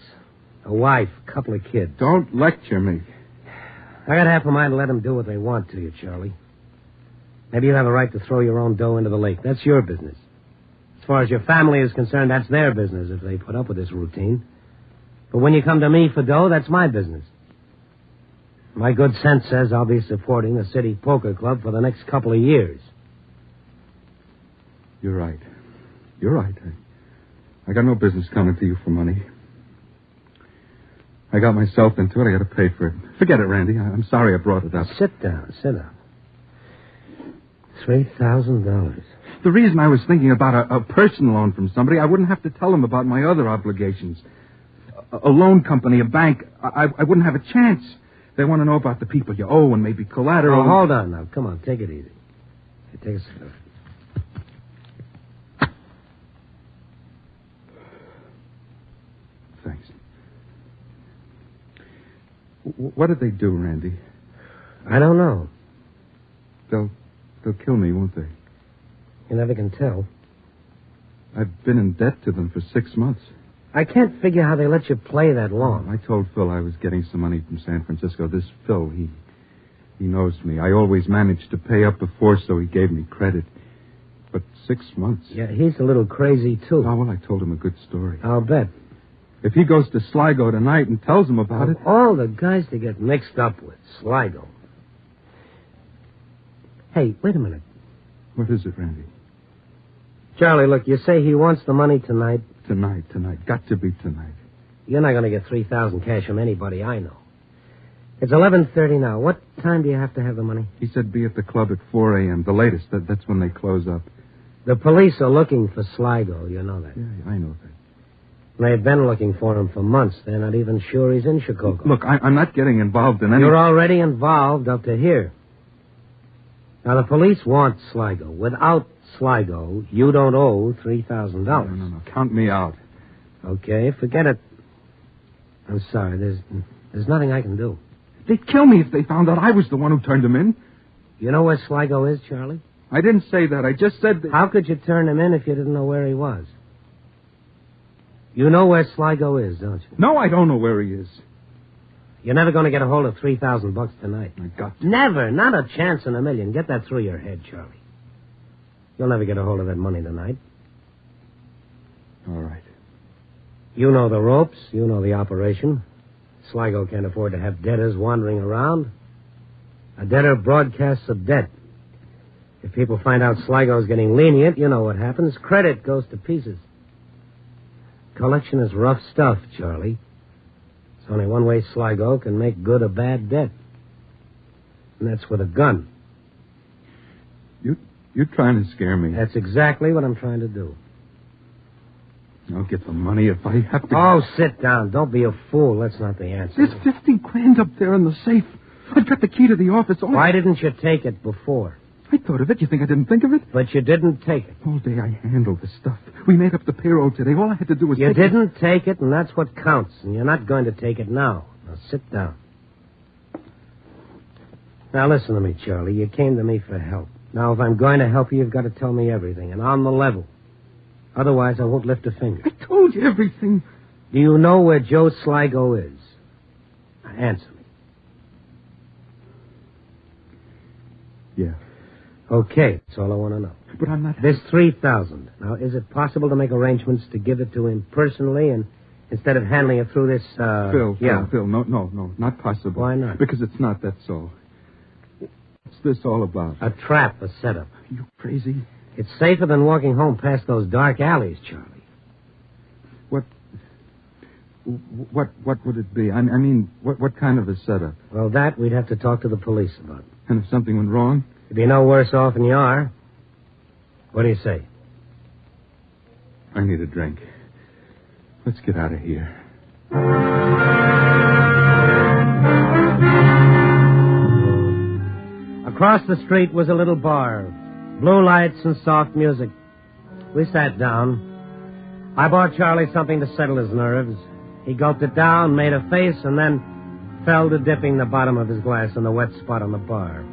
A wife, couple of kids. Don't lecture me. I got half a mind to let them do what they want to you, Charlie. Maybe you have a right to throw your own dough into the lake. That's your business. As far as your family is concerned, that's their business if they put up with this routine. But when you come to me for dough, that's my business. My good sense says I'll be supporting the city poker club for the next couple of years. You're right. I got no business coming to you for money. I got myself into it. I got to pay for it. Forget it, Randy. I'm sorry I brought it up. Sit down. $3,000. The reason I was thinking about a personal loan from somebody, I wouldn't have to tell them about my other obligations. A loan company, a bank, I wouldn't have a chance. They want to know about the people you owe and maybe collateral. Oh, hold on now. Come on, take it easy. Take a sip. Thanks. What did they do, Randy? I don't know. They'll kill me, won't they? You never can tell. I've been in debt to them for 6 months. I can't figure how they let you play that long. I told Phil I was getting some money from San Francisco. This Phil, he knows me. I always managed to pay up before, so he gave me credit. But 6 months. Yeah, he's a little crazy, too. Oh, well, I told him a good story. I'll bet. If he goes to Sligo tonight and tells him about it... All the guys to get mixed up with, Sligo. Hey, wait a minute. What is it, Randy? Charlie, look, you say he wants the money tonight. Tonight. Got to be tonight. You're not going to get $3,000 cash from anybody I know. It's 11:30 now. What time do you have to have the money? He said be at the club at 4 a.m., the latest. That's when they close up. The police are looking for Sligo, you know that. Yeah, I know that. They've been looking for him for months. They're not even sure he's in Chicago. Look, I'm not getting involved in any... You're already involved up to here. Now, the police want Sligo. Without Sligo, you don't owe $3,000. No. Count me out. Okay, forget it. I'm sorry. There's nothing I can do. They'd kill me if they found out I was the one who turned him in. You know where Sligo is, Charlie? I didn't say that. I just said that... How could you turn him in if you didn't know where he was? You know where Sligo is, don't you? No, I don't know where he is. You're never going to get a hold of $3,000 tonight. I got to. Never. Not a chance in a million. Get that through your head, Charlie. You'll never get a hold of that money tonight. All right. You know the ropes. You know the operation. Sligo can't afford to have debtors wandering around. A debtor broadcasts a debt. If people find out Sligo's getting lenient, you know what happens. Credit goes to pieces. Collection is rough stuff, Charlie. It's only one way Sligo can make good a bad debt. And that's with a gun. You're trying to scare me. That's exactly what I'm trying to do. I'll get the money if I have to... Oh, sit down. Don't be a fool. That's not the answer. There's $50,000 up there in the safe. I've got the key to the office. Why didn't you take it before? I thought of it. You think I didn't think of it? But you didn't take it. All day I handled the stuff. We made up the payroll today. All I had to do was You didn't take it, and that's what counts. And you're not going to take it now. Now, sit down. Now, listen to me, Charlie. You came to me for help. Now, if I'm going to help you, you've got to tell me everything, and on the level. Otherwise, I won't lift a finger. I told you everything. Do you know where Joe Sligo is? Now, answer me. Yeah. Okay, that's all I want to know. But I'm not... There's $3,000. Now, is it possible to make arrangements to give it to him personally and instead of handling it through this, Phil, yeah. Phil, no, not possible. Why not? Because it's not, that's all. What's this all about? A trap, a setup. Are you crazy? It's safer than walking home past those dark alleys, Charlie. What would it be? I mean, what kind of a setup? Well, that we'd have to talk to the police about. And if something went wrong? You'd be no worse off than you are. What do you say? I need a drink. Let's get out of here. Across the street was a little bar. Blue lights and soft music. We sat down. I bought Charlie something to settle his nerves. He gulped it down, made a face, and then fell to dipping the bottom of his glass in the wet spot on the bar.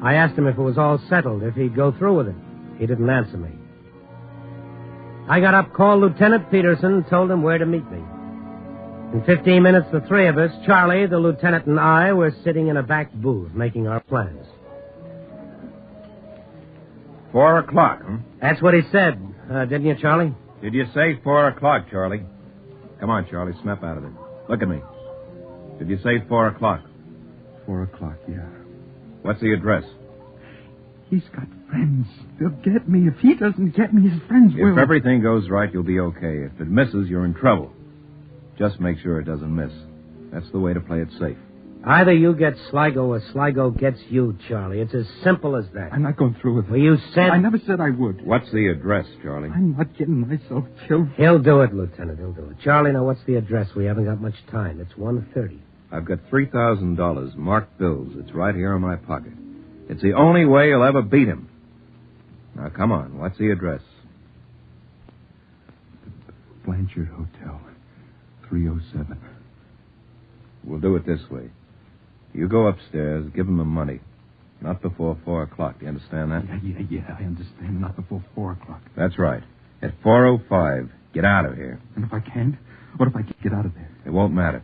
I asked him if it was all settled, if he'd go through with it. He didn't answer me. I got up, called Lieutenant Peterson, and told him where to meet me. In 15 minutes, the three of us, Charlie, the lieutenant, and I, were sitting in a back booth making our plans. 4 o'clock, huh? That's what he said, didn't you, Charlie? Did you say 4 o'clock, Charlie? Come on, Charlie, snap out of it. Look at me. Did you say 4 o'clock? 4 o'clock, yeah. What's the address? He's got friends. They'll get me. If he doesn't get me, his friends will. If everything goes right, you'll be okay. If it misses, you're in trouble. Just make sure it doesn't miss. That's the way to play it safe. Either you get Sligo or Sligo gets you, Charlie. It's as simple as that. I'm not going through with it. Well, you said... I never said I would. What's the address, Charlie? I'm not getting myself killed. He'll do it, Lieutenant. He'll do it. Charlie, now what's the address? We haven't got much time. It's 1:30. I've got $3,000 marked bills. It's right here in my pocket. It's the only way you'll ever beat him. Now, come on. What's the address? Blanchard Hotel, 307. We'll do it this way. You go upstairs, give him the money. Not before 4 o'clock. Do you understand that? Yeah, I understand. Not before 4 o'clock. That's right. At 4:05, get out of here. And if I can't? What if I can't get out of there? It won't matter.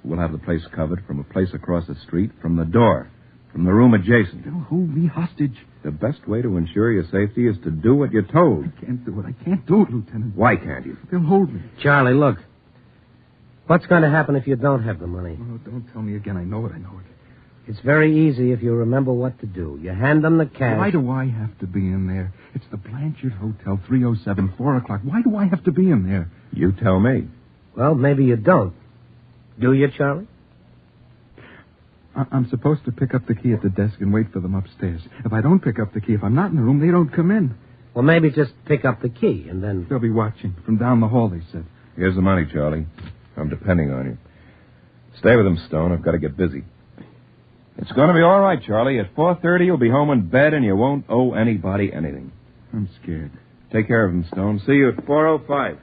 We'll have the place covered from a place across the street, from the door, from the room adjacent. They'll hold me hostage. The best way to ensure your safety is to do what you're told. I can't do it. I can't do it, Lieutenant. Why can't you? They'll hold me. Charlie, look. What's going to happen if you don't have the money? Oh, don't tell me again. I know it. It's very easy if you remember what to do. You hand them the cash. Why do I have to be in there? It's the Blanchard Hotel, 307, 4 o'clock. Why do I have to be in there? You tell me. Well, maybe you don't. Do you, Charlie? I'm supposed to pick up the key at the desk and wait for them upstairs. If I don't pick up the key, if I'm not in the room, they don't come in. Well, maybe just pick up the key and then... They'll be watching from down the hall, they said. Here's the money, Charlie. I'm depending on you. Stay with them, Stone. I've got to get busy. It's going to be all right, Charlie. At 4:30, you'll be home in bed and you won't owe anybody anything. I'm scared. Take care of him, Stone. See you at 4:05.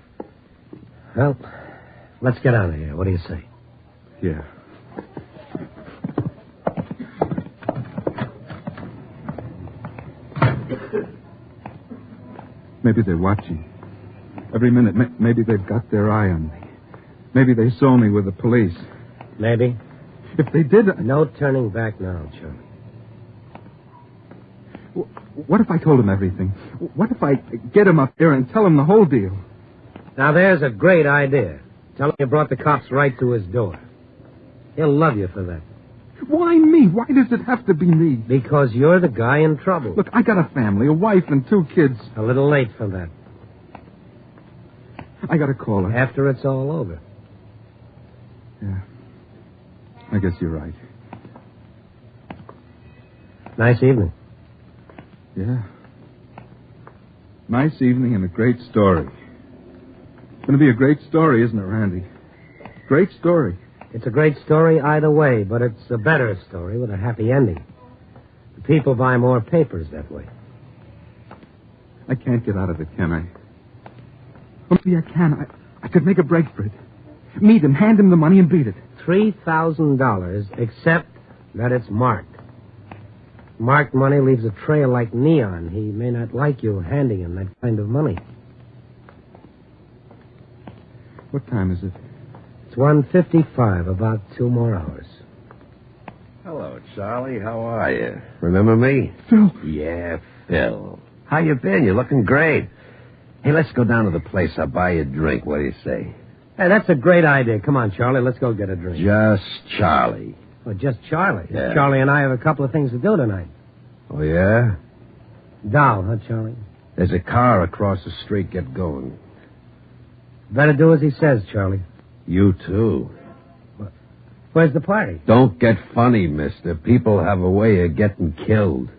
Well, let's get out of here. What do you say? Yeah. Maybe they're watching. Every minute, maybe they've got their eye on me. Maybe they saw me with the police. Maybe. If they did... No turning back now, Charlie. What if I told him everything? What if I get him up there and tell him the whole deal? Now, there's a great idea. Tell him you brought the cops right to his door. He'll love you for that. Why me? Why does it have to be me? Because you're the guy in trouble. Look, I got a family, a wife and 2 kids. A little late for that. I got to call her. After it's all over. Yeah. I guess you're right. Nice evening. Yeah. Nice evening and a great story. It's going to be a great story, isn't it, Randy? Great story. It's a great story either way, but it's a better story with a happy ending. The people buy more papers that way. I can't get out of it, can I? Well, maybe I can. I could make a break for it. Meet him, hand him the money, and beat it. $3,000, except that it's marked. Marked money leaves a trail like neon. He may not like you handing him that kind of money. What time is it? It's 1:55, about 2 more hours. Hello, Charlie. How are you? Remember me? Phil. Yeah, Phil. How you been? You're looking great. Hey, let's go down to the place. I'll buy you a drink. What do you say? Hey, that's a great idea. Come on, Charlie. Let's go get a drink. Just Charlie. Well, just Charlie. Yeah. Charlie and I have a couple of things to do tonight. Oh, yeah? Doll, huh, Charlie? There's a car across the street. Get going. Better do as he says, Charlie. You too. Where's the party? Don't get funny, mister. People have a way of getting killed.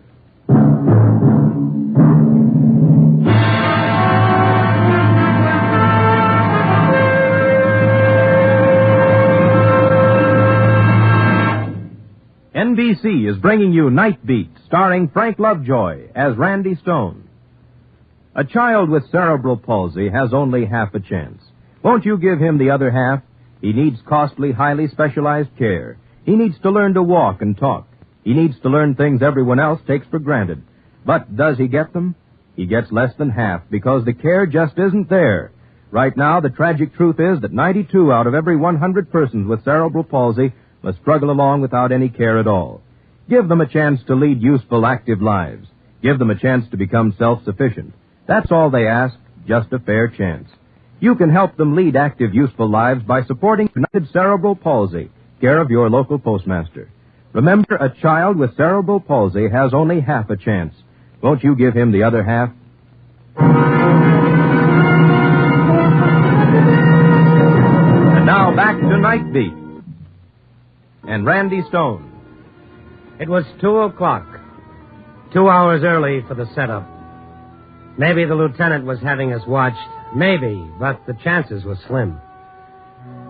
NBC is bringing you Night Beat, starring Frank Lovejoy as Randy Stone. A child with cerebral palsy has only half a chance. Won't you give him the other half? He needs costly, highly specialized care. He needs to learn to walk and talk. He needs to learn things everyone else takes for granted. But does he get them? He gets less than half because the care just isn't there. Right now, the tragic truth is that 92 out of every 100 persons with cerebral palsy must struggle along without any care at all. Give them a chance to lead useful, active lives. Give them a chance to become self-sufficient. That's all they ask, just a fair chance. You can help them lead active, useful lives by supporting United Cerebral Palsy, care of your local postmaster. Remember, a child with cerebral palsy has only half a chance. Won't you give him the other half? And now back to Night Beat and Randy Stone. It was 2:00. 2 hours early for the setup. Maybe the lieutenant was having us watched. Maybe, but the chances were slim.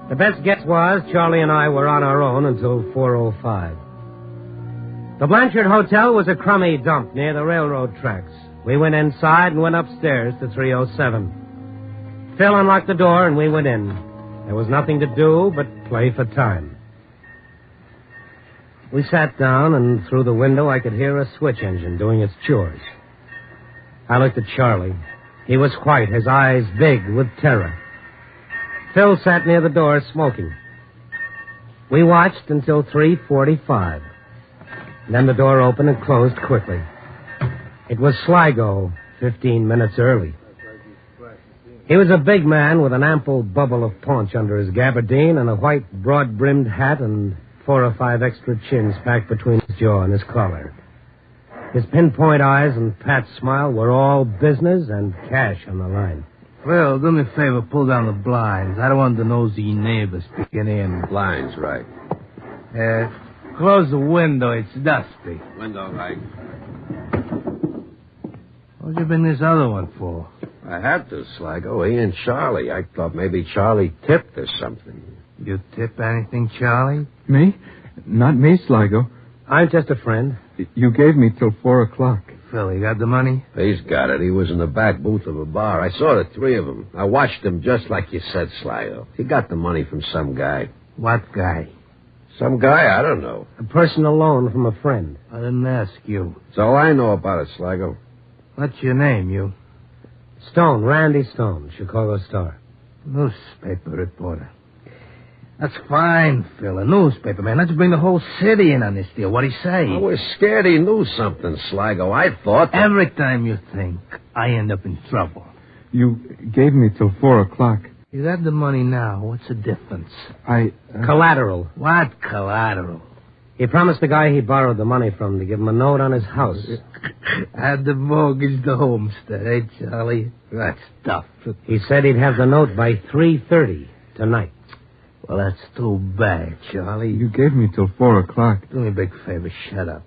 The best guess was Charlie and I were on our own until 4:05. The Blanchard Hotel was a crummy dump near the railroad tracks. We went inside and went upstairs to 307. Phil unlocked the door and we went in. There was nothing to do but play for time. We sat down, and through the window I could hear a switch engine doing its chores. I looked at Charlie. He was white, his eyes big with terror. Phil sat near the door smoking. We watched until 3:45. Then the door opened and closed quickly. It was Sligo, 15 minutes early. He was a big man with an ample bubble of paunch under his gabardine and a white, broad-brimmed hat and 4 or 5 extra chins packed between his jaw and his collar. His pinpoint eyes and pat smile were all business and cash on the line. Well, do me a favor, pull down the blinds. I don't want the nosy neighbors peeking in. Blinds, right. Close the window. It's dusty. Window right. What'd you bring this other one for? I had to, Sligo. He and Charlie. I thought maybe Charlie tipped or something. You tip anything, Charlie? Me? Not me, Sligo. I'm just a friend. You gave me till 4:00. Phil, you got the money? He's got it. He was in the back booth of a bar. I saw the 3 of them. I watched them just like you said, Sligo. He got the money from some guy. What guy? Some guy, I don't know. A personal loan from a friend. I didn't ask you. That's all I know about it, Sligo. What's your name, you? Stone, Randy Stone, Chicago Star. Newspaper reporter. That's fine, Phil. A newspaper, man. Let's bring the whole city in on this deal. What'd he say? I was scared he knew something, Sligo. I thought that... Every time you think, I end up in trouble. You gave me till 4:00. You got the money now. What's the difference? Collateral. What collateral? He promised the guy he borrowed the money from to give him a note on his house. Had to mortgage the homestead, eh, Charlie? That's tough. He said he'd have the note by 3:30 tonight. Well, that's too bad, Charlie. You gave me till 4:00. Do me a big favor, shut up.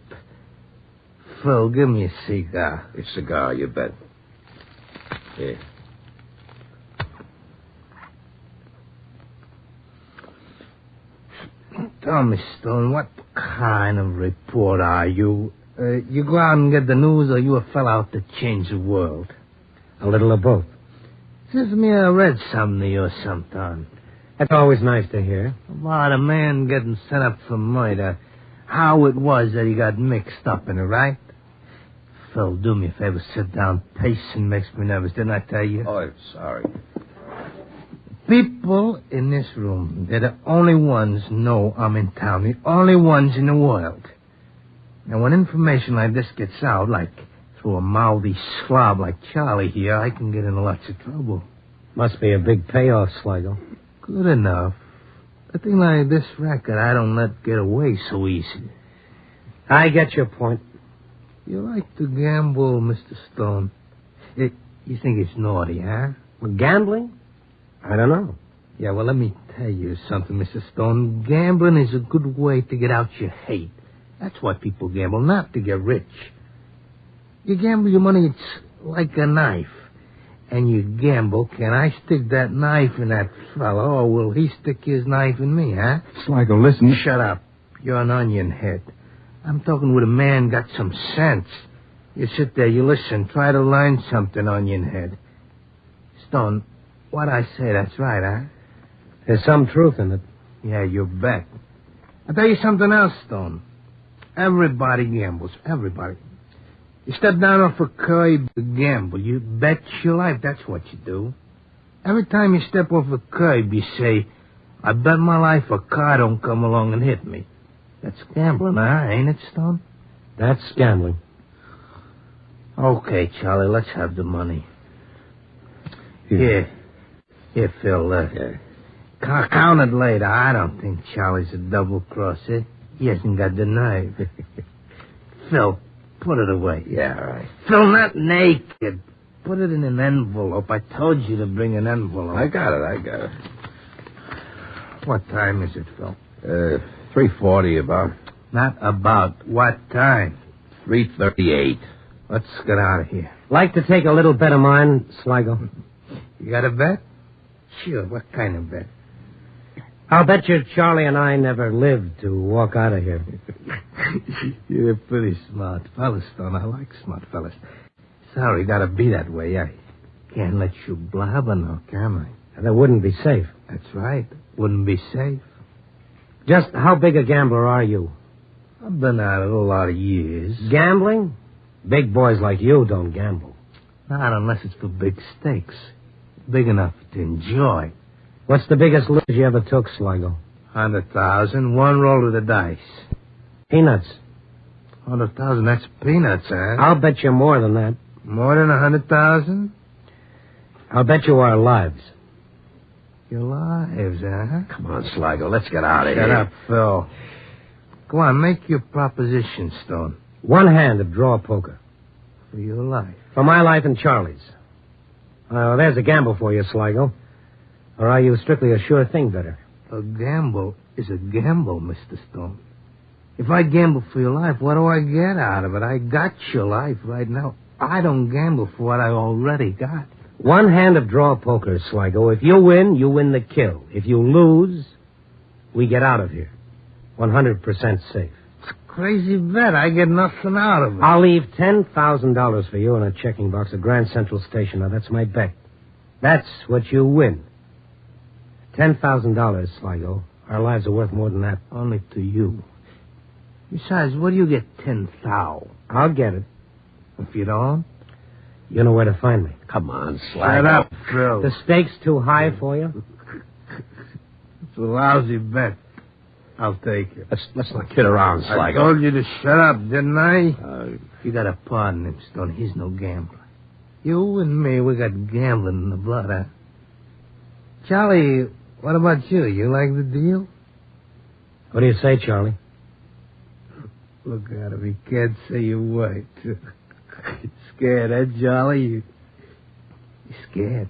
Phil, give me a cigar. A cigar, you bet. Here. Tell me, Stone, what kind of reporter are you? You go out and get the news, or you a fella out to change the world? A little of both. Seems to me I read something of yours sometime. That's always nice to hear. About a man getting sent up for murder. How it was that he got mixed up in it, right? Phil, do me a favor, sit down. Pacing makes me nervous, didn't I tell you? Oh, I'm sorry. People in this room, they're the only ones know I'm in town. The only ones in the world. And when information like this gets out, like through a mouthy slob like Charlie here, I can get in lots of trouble. Must be a big payoff, Sligo. Good enough. A thing like this record, I don't let get away so easy. I get your point. You like to gamble, Mr. Stone. You think it's naughty, huh? Well, gambling? I don't know. Yeah, well, let me tell you something, Mr. Stone. Gambling is a good way to get out your hate. That's why people gamble, not to get rich. You gamble your money, it's like a knife. And you gamble, can I stick that knife in that fellow, or will he stick his knife in me, huh? Sligo, listen. Shut up. You're an onion head. I'm talking with a man got some sense. You sit there, you listen, try to learn something, onion head. Stone, what I say, that's right, huh? There's some truth in it. Yeah, you bet. I'll tell you something else, Stone. Everybody gambles. Everybody. You step down off a curb to gamble. You bet your life. That's what you do. Every time you step off a curb, you say, I bet my life a car don't come along and hit me. That's gambling, huh? Ain't it, Stone? That's gambling. Okay, Charlie, let's have the money. Here, Phil. Count it later. I don't think Charlie's a double-crosser. He hasn't got the nerve. Phil, put it away. Yeah, all right. Phil, not naked. Put it in an envelope. I told you to bring an envelope. I got it. What time is it, Phil? 3:40 about. Not about. What time? 3:38. Let's get out of here. Like to take a little bet of mine, Sligo? You got a bet? Sure. What kind of bet? I'll bet you Charlie and I never lived to walk out of here. You're a pretty smart fella, Stone. I like smart fellas. Sorry, gotta be that way. I can't let you blabber now, can I? That wouldn't be safe. That's right. Wouldn't be safe. Just how big a gambler are you? I've been at it a lot of years. Gambling? Big boys like you don't gamble. Not unless it's for big stakes. Big enough to enjoy. What's the biggest lose you ever took, Sligo? 100,000, one roll of the dice. Peanuts. 100,000, that's peanuts, huh? I'll bet you more than that. More than 100,000? I'll bet you our lives. Your lives, huh? Come on, Sligo, let's get out of here. Shut up, Phil. Go on, make your proposition, Stone. One hand of draw poker. For your life. For my life and Charlie's. There's a gamble for you, Sligo. Or are you strictly a sure thing better? A gamble is a gamble, Mr. Stone. If I gamble for your life, what do I get out of it? I got your life right now. I don't gamble for what I already got. One hand of draw poker, Sligo. If you win, you win the kill. If you lose, we get out of here. 100% safe. It's a crazy bet. I get nothing out of it. I'll leave $10,000 for you in a checking box at Grand Central Station. Now, that's my bet. That's what you win. $10,000, Sligo. Our lives are worth more than that. Only to you. Besides, where do you get 10,000? I'll get it. If you don't? You know where to find me. Come on, Sligo. Shut up, Phil. The stakes too high for you? It's a lousy bet. I'll take it. Let's not kid around, Sligo. I told you to shut up, didn't I? You got a pardon him, Stone. He's no gambler. You and me, we got gambling in the blood, huh? Charlie, what about you? You like the deal? What do you say, Charlie? Look at him. He can't say a word. You're scared, eh, Charlie? You're scared.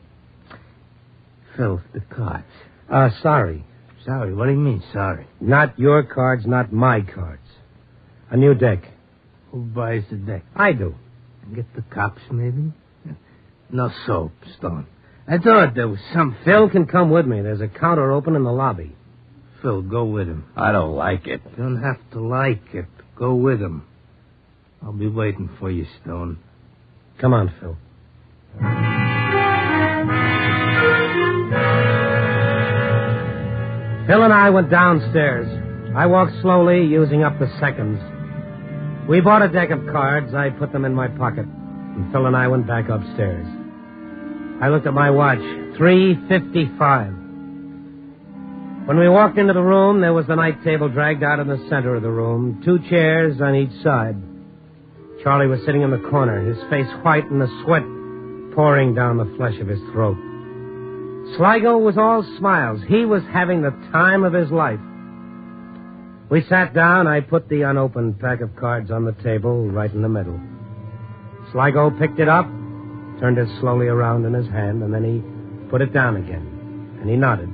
Phil, the cards. Sorry. Sorry? What do you mean, sorry? Not your cards, not my cards. A new deck. Who buys the deck? I do. Get the cops, maybe? No soap, Stone. I thought there was some... Phil can come with me. There's a counter open in the lobby. Phil, go with him. I don't like it. You don't have to like it. Go with him. I'll be waiting for you, Stone. Come on, Phil. Phil and I went downstairs. I walked slowly, using up the seconds. We bought a deck of cards. I put them in my pocket. And Phil and I went back upstairs. I looked at my watch. 3:55. When we walked into the room, there was the night table dragged out in the center of the room, 2 chairs on each side. Charlie was sitting in the corner, his face white and the sweat pouring down the flesh of his throat. Sligo was all smiles. He was having the time of his life. We sat down. I put the unopened pack of cards on the table right in the middle. Sligo picked it up, turned it slowly around in his hand, and then he put it down again. And he nodded.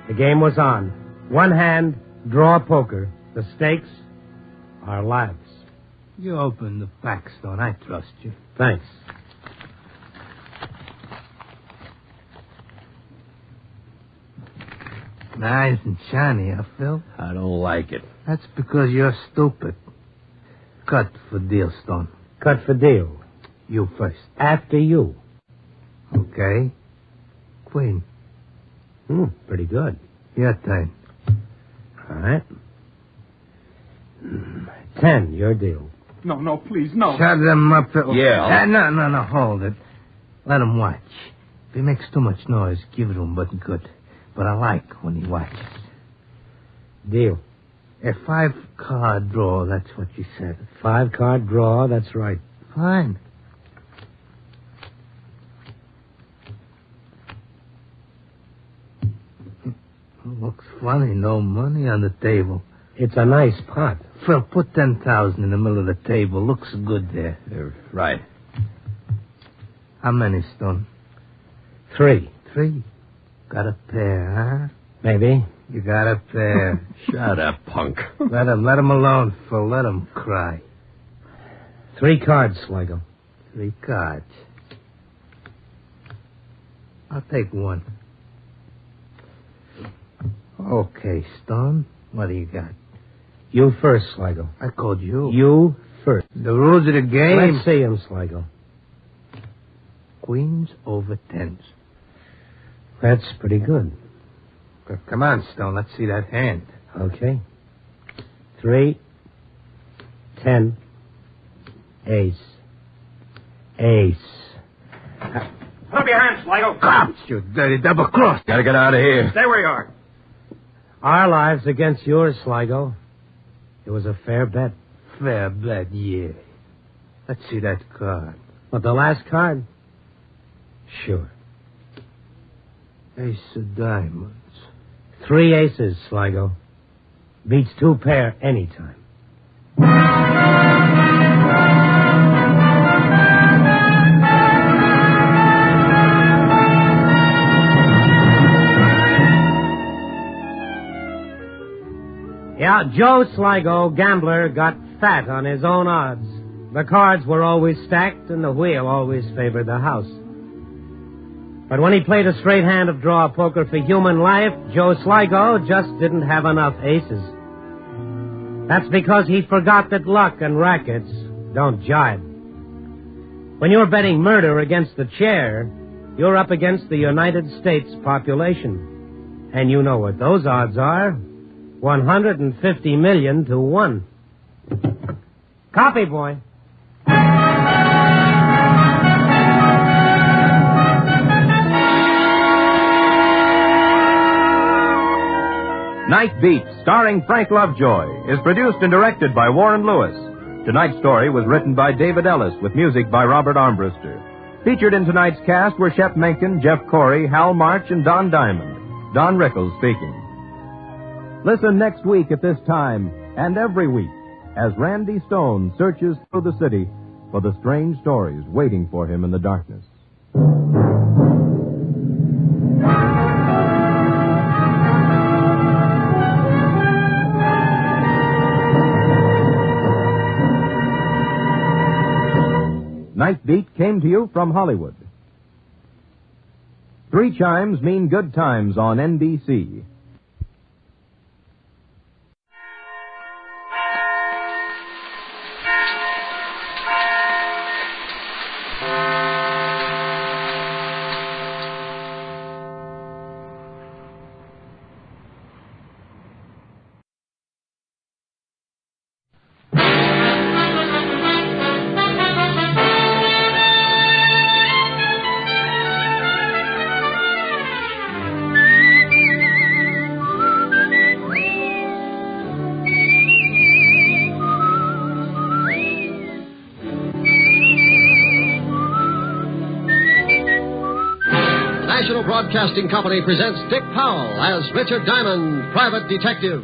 The game was on. One hand, draw poker. The stakes are lives. You open the back, Stone. I trust you. Thanks. Nice and shiny, huh, Phil? I don't like it. That's because you're stupid. Cut for deal, Stone. Cut for deal. You first. After you. Okay. Queen. Pretty good. Your turn. All right. 10, your deal. No, please, no. Shut them up, Phil. Yeah. No, hold it. Let him watch. If he makes too much noise, give it to him, but good. But I like when he watches. Deal. A 5-card draw, that's what you said. 5-card draw, that's right. Fine. Looks funny, no money on the table. It's a nice pot. Phil, put 10,000 in the middle of the table. Looks good there. Right. How many, Stone? 3. 3? Got a pair, huh? Maybe. You got a pair. Shut up, punk. Let him alone, Phil. Let him cry. 3 cards, Sligo. 3 cards. I'll take 1. Okay, Stone. What do you got? You first, Sligo. I called you. You first. The rules of the game. Let's see him, Sligo. Queens over 10s. That's pretty good. Come on, Stone. Let's see that hand. Okay. 3, 10, ace. Ace. Put up your hands, Sligo. Cops, you dirty double-cross. Gotta get out of here. Stay where you are. Our lives against yours, Sligo. It was a fair bet. Fair bet, yeah. Let's see that card. But the last card? Sure. Ace of diamonds. 3 aces, Sligo. Beats 2 pair anytime. Yeah, Joe Sligo, gambler, got fat on his own odds. The cards were always stacked, and the wheel always favored the house. But when he played a straight hand of draw poker for human life, Joe Sligo just didn't have enough aces. That's because he forgot that luck and rackets don't jibe. When you're betting murder against the chair, you're up against the United States population. And you know what those odds are. 150 million to 1. Copy, boy. Night Beat, starring Frank Lovejoy, is produced and directed by Warren Lewis. Tonight's story was written by David Ellis with music by Robert Armbruster. Featured in tonight's cast were Shep Menken, Jeff Corey, Hal March, and Don Diamond. Don Rickles speaking. Listen next week at this time and every week as Randy Stone searches through the city for the strange stories waiting for him in the darkness. Night Beat came to you from Hollywood. 3 chimes mean good times on NBC. National Broadcasting Company presents Dick Powell as Richard Diamond, private detective.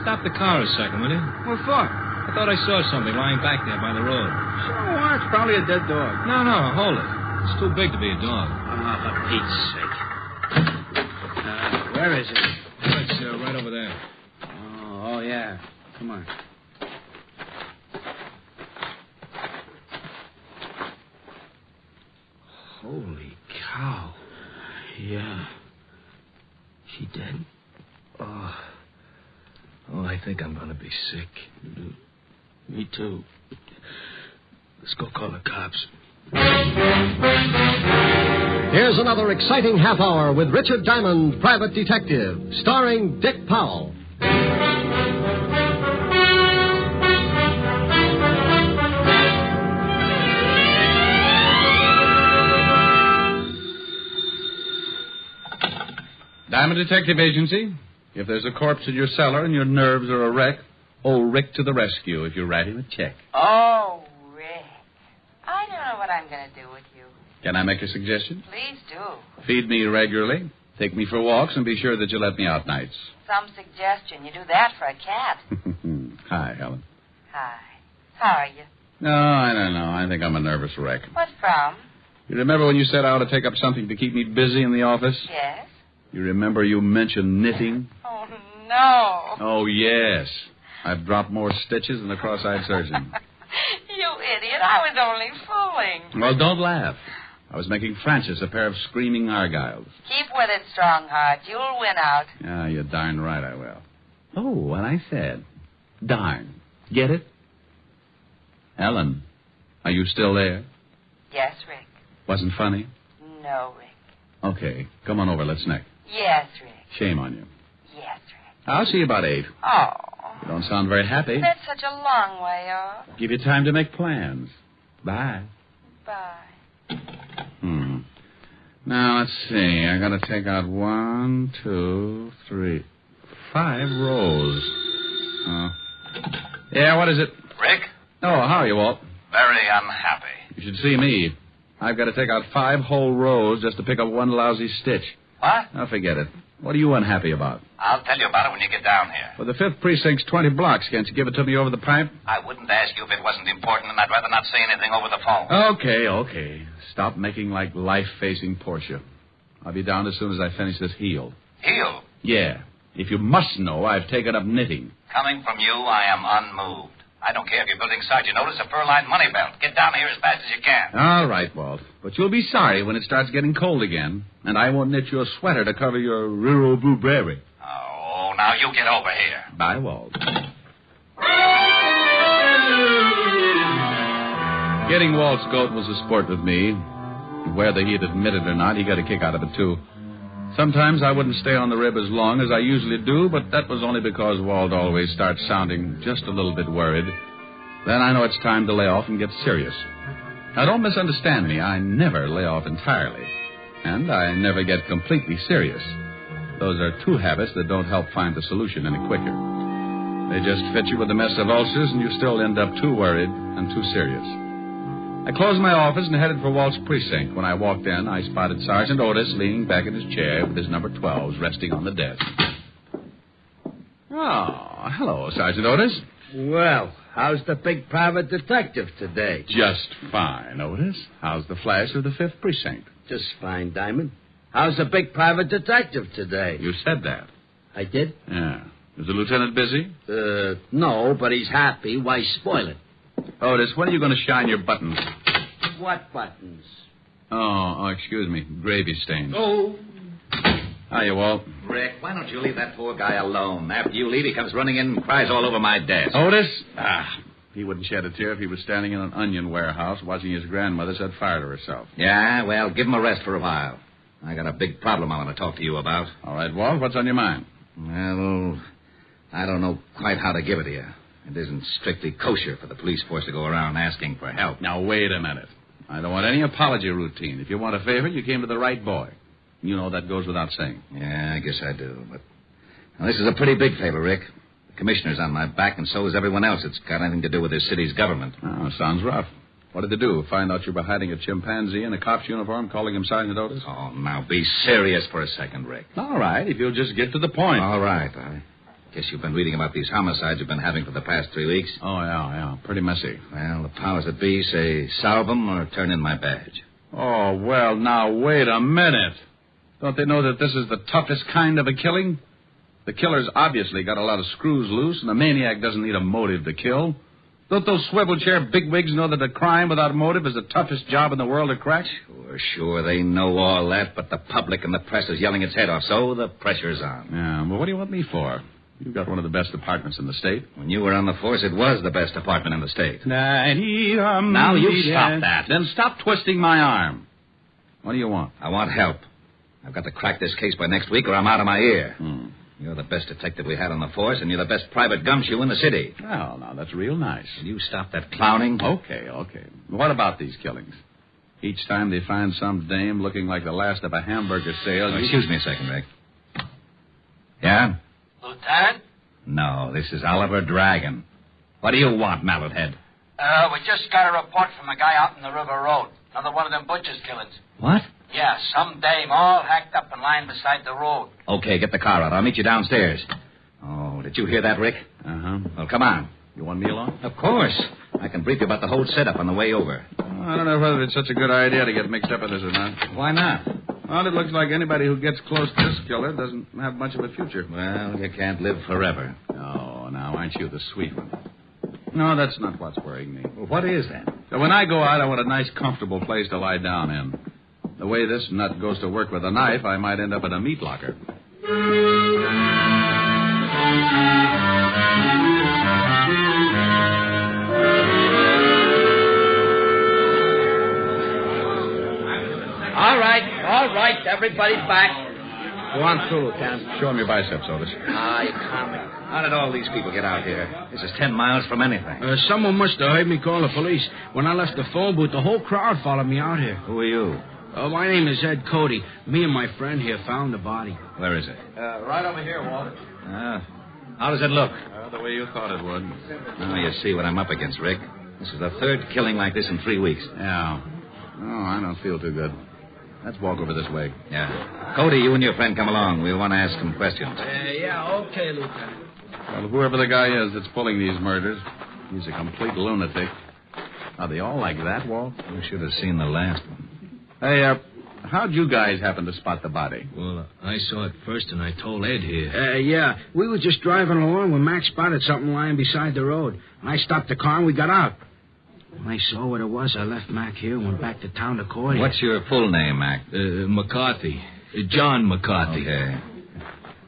stop the car a second, will you? What for? I thought I saw something lying back there by the road. So what? It's probably a dead dog. No, hold it. It's too big to be a dog. Oh, for Pete's sake. Where is it? It's right over there. Oh, yeah. Come on. Holy cow. Yeah. She dead? Oh, I think I'm going to be sick. Me too. Let's go call the cops. Here's another exciting half hour with Richard Diamond, Private Detective, starring Dick Powell. Diamond Detective Agency. If there's a corpse in your cellar and your nerves are a wreck, old Rick to the rescue if you write him a check. Oh, Rick. I don't know what I'm going to do with you. Can I make a suggestion? Please do. Feed me regularly, take me for walks, and be sure that you let me out nights. Some suggestion. You do that for a cat. Hi, Helen. Hi. How are you? No, I don't know. I think I'm a nervous wreck. What from? You remember when you said I ought to take up something to keep me busy in the office? Yes. You remember you mentioned knitting? Oh, no. Oh, yes. I've dropped more stitches than a cross-eyed surgeon. You idiot. I was only fooling. Well, don't laugh. I was making Francis a pair of screaming argyles. Keep with it, Strongheart. You'll win out. Yeah, you're darn right I will. Oh, what I said. Darn. Get it? Ellen, are you still there? Yes, Rick. Wasn't funny? No, Rick. Okay, come on over. Let's neck. Yes, Rick. Shame on you. Yes, Rick. I'll see you about 8. Oh. You don't sound very happy. That's such a long way off. Give you time to make plans. Bye. Bye. Now, let's see. I got to take out 1, 2, 3, 5 rows. Yeah, what is it? Rick? Oh, how are you, Walt? Very unhappy. You should see me. I've got to take out 5 whole rows just to pick up one lousy stitch. What? Now, forget it. What are you unhappy about? I'll tell you about it when you get down here. Well, the 5th Precinct's 20 blocks. Can't you give it to me over the pipe? I wouldn't ask you if it wasn't important, and I'd rather not say anything over the phone. Okay. Stop making like life-facing Portia. I'll be down as soon as I finish this heel. Heel? Yeah. If you must know, I've taken up knitting. Coming from you, I am unmoved. I don't care if you're building Sergeant Otis a fur-lined money belt. Get down here as fast as you can. All right, Walt. But you'll be sorry when it starts getting cold again, and I won't knit you a sweater to cover your rural blueberry. Oh, now you get over here. Bye, Walt. Getting Walt's goat was a sport with me. Whether he'd admit it or not, he got a kick out of it, too. Sometimes I wouldn't stay on the rib as long as I usually do, but that was only because Walt always starts sounding just a little bit worried. Then I know it's time to lay off and get serious. Now, don't misunderstand me. I never lay off entirely. And I never get completely serious. Those are 2 habits that don't help find the solution any quicker. They just fit you with a mess of ulcers, and you still end up too worried and too serious. I closed my office and headed for Walt's precinct. When I walked in, I spotted Sergeant Otis leaning back in his chair with his number 12s resting on the desk. Oh, hello, Sergeant Otis. Well, how's the big private detective today? Just fine, Otis. How's the flash of the 5th precinct? Just fine, Diamond. How's the big private detective today? You said that. I did? Yeah. Is the lieutenant busy? No, but he's happy. Why spoil it? Otis, when are you going to shine your buttons? What buttons? Oh, excuse me. Gravy stains. Oh. Hiya, Walt. Rick, why don't you leave that poor guy alone? After you leave, he comes running in and cries all over my desk. Otis? He wouldn't shed a tear if he was standing in an onion warehouse watching his grandmother set fire to herself. Yeah, well, give him a rest for a while. I got a big problem I want to talk to you about. All right, Walt, what's on your mind? Well, I don't know quite how to give it to you. It isn't strictly kosher for the police force to go around asking for help. Now, wait a minute. I don't want any apology routine. If you want a favor, you came to the right boy. You know that goes without saying. Yeah, I guess I do. But now, this is a pretty big favor, Rick. The commissioner's on my back, and so is everyone else that's got anything to do with this city's government. Oh, sounds rough. What did they do? Find out you were hiding a chimpanzee in a cop's uniform, calling him Sergeant Otis? Oh, now be serious for a second, Rick. All right, if you'll just get to the point. All right. Guess you've been reading about these homicides we've been having for the past 3 weeks. Oh, yeah. Pretty messy. Well, the powers that be say solve them or turn in my badge. Oh, well, now, wait a minute. Don't they know that this is the toughest kind of a killing? The killer's obviously got a lot of screws loose, and the maniac doesn't need a motive to kill. Don't those swivel chair bigwigs know that a crime without motive is the toughest job in the world to crack? Sure, they know all that, but the public and the press is yelling its head off, so the pressure's on. Yeah, well, what do you want me for? You've got one of the best departments in the state. When you were on the force, it was the best department in the state. Now, you stop that. Then stop twisting my arm. What do you want? I want help. I've got to crack this case by next week or I'm out of my ear. You're the best detective we had on the force, and you're the best private gumshoe in the city. Well, now, that's real nice. Will you stop that clowning? Okay. What about these killings? Each time they find some dame looking like the last of a hamburger sale... Excuse me a second, Rick. Yeah? Lieutenant? No, this is Oliver Dragon. What do you want, Mallethead? We just got a report from a guy out in the River Road. Another one of them butcher's killings. What? Yeah, some dame all hacked up and lying beside the road. Okay, get the car out. I'll meet you downstairs. Oh, did you hear that, Rick? Uh-huh. Well, come on. You want me along? Of course. I can brief you about the whole setup on the way over. I don't know whether it's such a good idea to get mixed up in this or not. Why not? Well, it looks like anybody who gets close to this killer doesn't have much of a future. Well, you can't live forever. Oh, now, aren't you the sweet one? No, that's not what's worrying me. Well, what is then? So when I go out, I want a nice, comfortable place to lie down in. The way this nut goes to work with a knife, I might end up in a meat locker. All right, everybody's back. Go on through, Lieutenant. Show him your biceps, Otis. You comic. How did all these people get out here? This is 10 miles from anything. Someone must have heard me call the police. When I left the phone booth, the whole crowd followed me out here. Who are you? My name is Ed Cody. Me and my friend here found the body. Where is it? Right over here, Walter. How does it look? The way you thought it would. Now you see what I'm up against, Rick. This is the third killing like this in 3 weeks. Yeah. Oh, I don't feel too good. Let's walk over this way. Yeah. Cody, you and your friend come along. We'll want to ask some questions. Okay, Lieutenant. Well, whoever the guy is that's pulling these murders, he's a complete lunatic. Are they all like that, Walt? You should have seen the last one. Hey, how'd you guys happen to spot the body? Well, I saw it first, and I told Ed here. We were just driving along when Mac spotted something lying beside the road. I stopped the car, and we got out. When I saw what it was, I left Mac here and went back to town to call you. What's your full name, Mac? McCarthy. John McCarthy. Okay.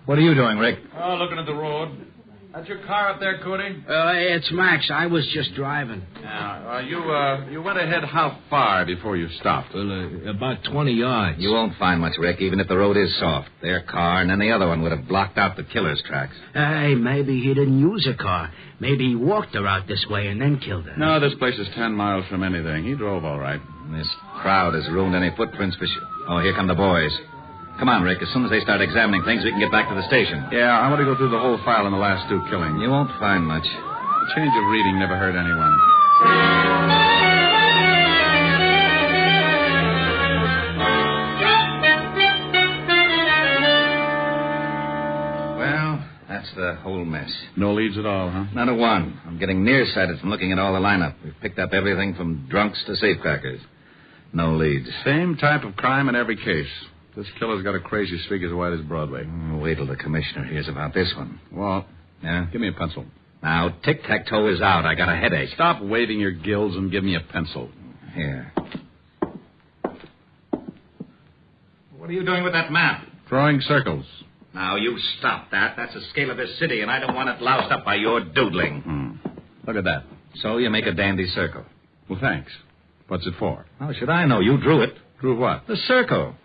What are you doing, Rick? Oh, looking at the road. That's your car up there, Cody? It's Mac's. I was just driving. You went ahead how far before you stopped? Well, about 20 yards. You won't find much, Rick, even if the road is soft. Their car and any other one would have blocked out the killer's tracks. Hey, maybe he didn't use a car. Maybe he walked her out this way and then killed her. No, this place is 10 miles from anything. He drove all right. This crowd has ruined any footprints for sure. Oh, here come the boys. Come on, Rick. As soon as they start examining things, we can get back to the station. Yeah, I want to go through the whole file in the last 2 killings. You won't find much. A change of reading never hurt anyone. Well, that's the whole mess. No leads at all, huh? Not a one. I'm getting nearsighted from looking at all the lineup. We've picked up everything from drunks to safecrackers. No leads. Same type of crime in every case. This killer's got a crazy streak as wide as Broadway. Wait till the commissioner hears about this one. Walt. Yeah? Give me a pencil. Now, tic-tac-toe is out. I got a headache. Stop waving your gills and give me a pencil. Here. What are you doing with that map? Drawing circles. Now, you stop that. That's the scale of this city, and I don't want it loused up by your doodling. Look at that. So you make a dandy circle. Well, thanks. What's it for? How should I know? You drew it. Drew what? The circle.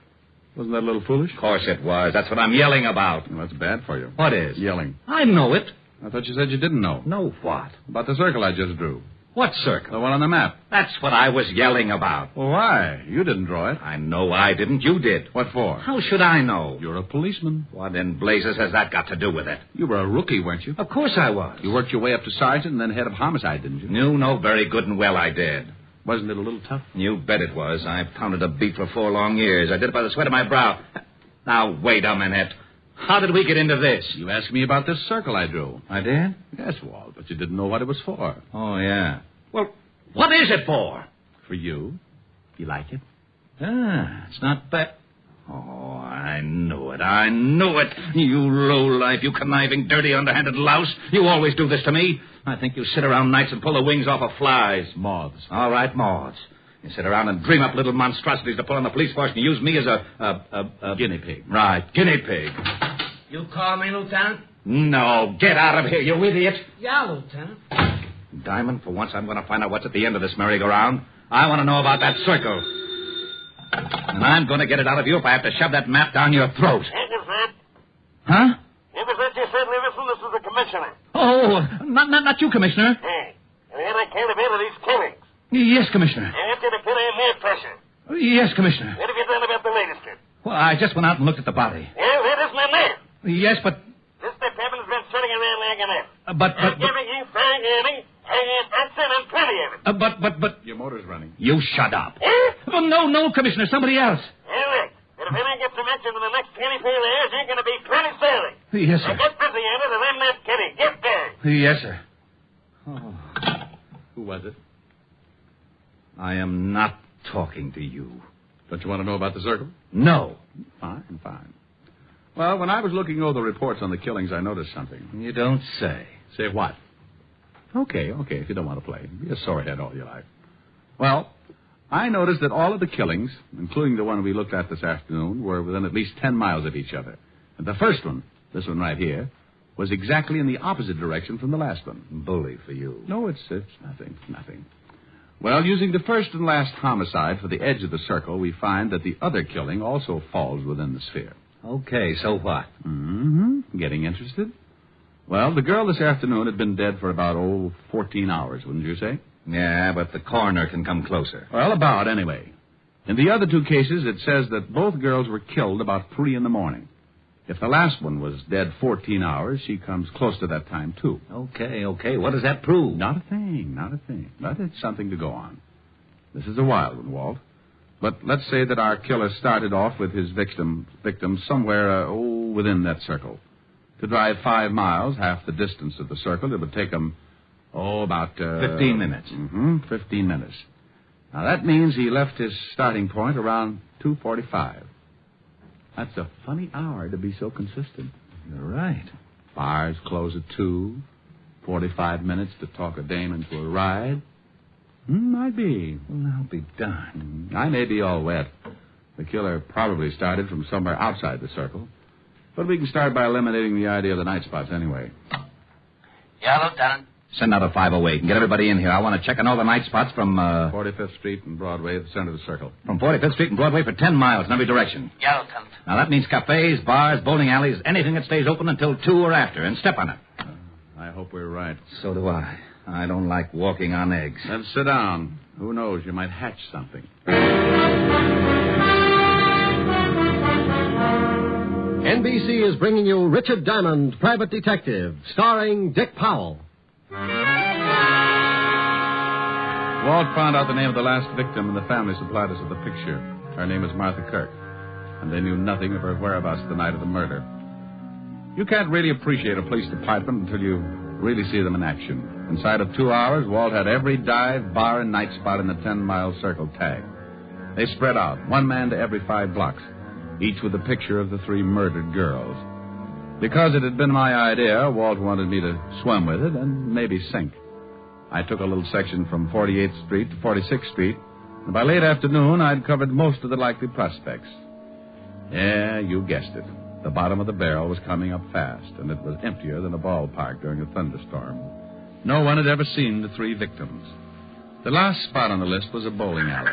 Wasn't that a little foolish? Of course it was. That's what I'm yelling about. Well, that's bad for you. What is? Yelling. I know it. I thought you said you didn't know. Know what? About the circle I just drew. What circle? The one on the map. That's what I was yelling about. Well, why? You didn't draw it. I know I didn't. You did. What for? How should I know? You're a policeman. What in blazes has that got to do with it? You were a rookie, weren't you? Of course I was. You worked your way up to sergeant and then head of homicide, didn't you? You know very good and well I did. Wasn't it a little tough? You bet it was. I pounded a beat for 4 long years. I did it by the sweat of my brow. Now, wait a minute. How did we get into this? You asked me about this circle I drew. I did? Yes, Walt, but you didn't know what it was for. Oh, yeah. Well, what is it for? For you. You like it? Ah, it's not bad. Oh, I knew it. You lowlife, you conniving, dirty, underhanded louse. You always do this to me. I think you sit around nights and pull the wings off of flies. Moths. All right, moths. You sit around and dream up little monstrosities to pull on the police force and use me as a guinea pig. Right, guinea pig. You call me, Lieutenant? No, get out of here, you idiot. Yeah, Lieutenant. Diamond, for once I'm going to find out what's at the end of this merry-go-round. I want to know about that circle. And I'm going to get it out of you if I have to shove that map down your throat. Huh? You said, listen, this is the commissioner. Oh, not you, Commissioner. Hey, and then I can't avail of these killings. Yes, Commissioner. And after the killing and their pressure. Yes, Commissioner. What have you done about the latest? Well, I just went out and looked at the body. Yeah, that isn't a man. Yes, but... This department's been sitting around like an ass. But... giving you fine earning, that's it, and plenty of it. But... Your motor's running. You shut up. Oh, no, Commissioner, somebody else. Hey, look, but if I get to mention in the next 24 hours, you're going to be plenty silly. Yes, sir. Now get busy on it, and I'm not kidding. Get there. Yes, sir. Oh. Who was it? I am not talking to you. Don't you want to know about the circle? No. Fine. Well, when I was looking over the reports on the killings, I noticed something. You don't say. Say what? Okay, if you don't want to play. Be a sorehead all your life. Well, I noticed that all of the killings, including the one we looked at this afternoon, were within at least 10 miles of each other. And the first one, this one right here, was exactly in the opposite direction from the last one. Bully for you. No, it's nothing. Well, using the first and last homicide for the edge of the circle, we find that the other killing also falls within the sphere. Okay, so what? Getting interested? Well, the girl this afternoon had been dead for about, 14 hours, wouldn't you say? Yeah, but the coroner can come closer. Well, about, anyway. In the other two cases, it says that both girls were killed about 3 in the morning. If the last one was dead 14 hours, she comes close to that time, too. Okay. What does that prove? Not a thing. But it's something to go on. This is a wild one, Walt. But let's say that our killer started off with his victim somewhere, within that circle. To drive 5 miles, half the distance of the circle, it would take him, about... 15 minutes. 15 minutes. Now, that means he left his starting point around 2:45. That's a funny hour to be so consistent. You're right. Bars close at 2. 45 minutes to talk a dame into a ride. Might be. Well, I'll be darned. I may be all wet. The killer probably started from somewhere outside the circle. But we can start by eliminating the idea of the night spots anyway. Yeah, Lieutenant. Send out a 508 and get everybody in here. I want to check on all the night spots from... 45th Street and Broadway at the center of the circle. From 45th Street and Broadway for 10 miles in every direction. Yeah, Lieutenant. Now, that means cafes, bars, bowling alleys, anything that stays open until 2 or after, and step on it. I hope we're right. So do I. I don't like walking on eggs. Then sit down. Who knows, you might hatch something. NBC is bringing you Richard Diamond, Private Detective, starring Dick Powell. Walt found out the name of the last victim, and the family supplied us with a picture. Her name is Martha Kirk, and they knew nothing of her whereabouts the night of the murder. You can't really appreciate a police department until you really see them in action. Inside of 2 hours, Walt had every dive, bar, and night spot in the 10-mile circle tagged. They spread out, one man to every 5 blocks, each with a picture of the 3 murdered girls. Because it had been my idea, Walt wanted me to swim with it and maybe sink. I took a little section from 48th Street to 46th Street, and by late afternoon, I'd covered most of the likely prospects. Yeah, you guessed it. The bottom of the barrel was coming up fast, and it was emptier than a ballpark during a thunderstorm. No one had ever seen the 3 victims. The last spot on the list was a bowling alley.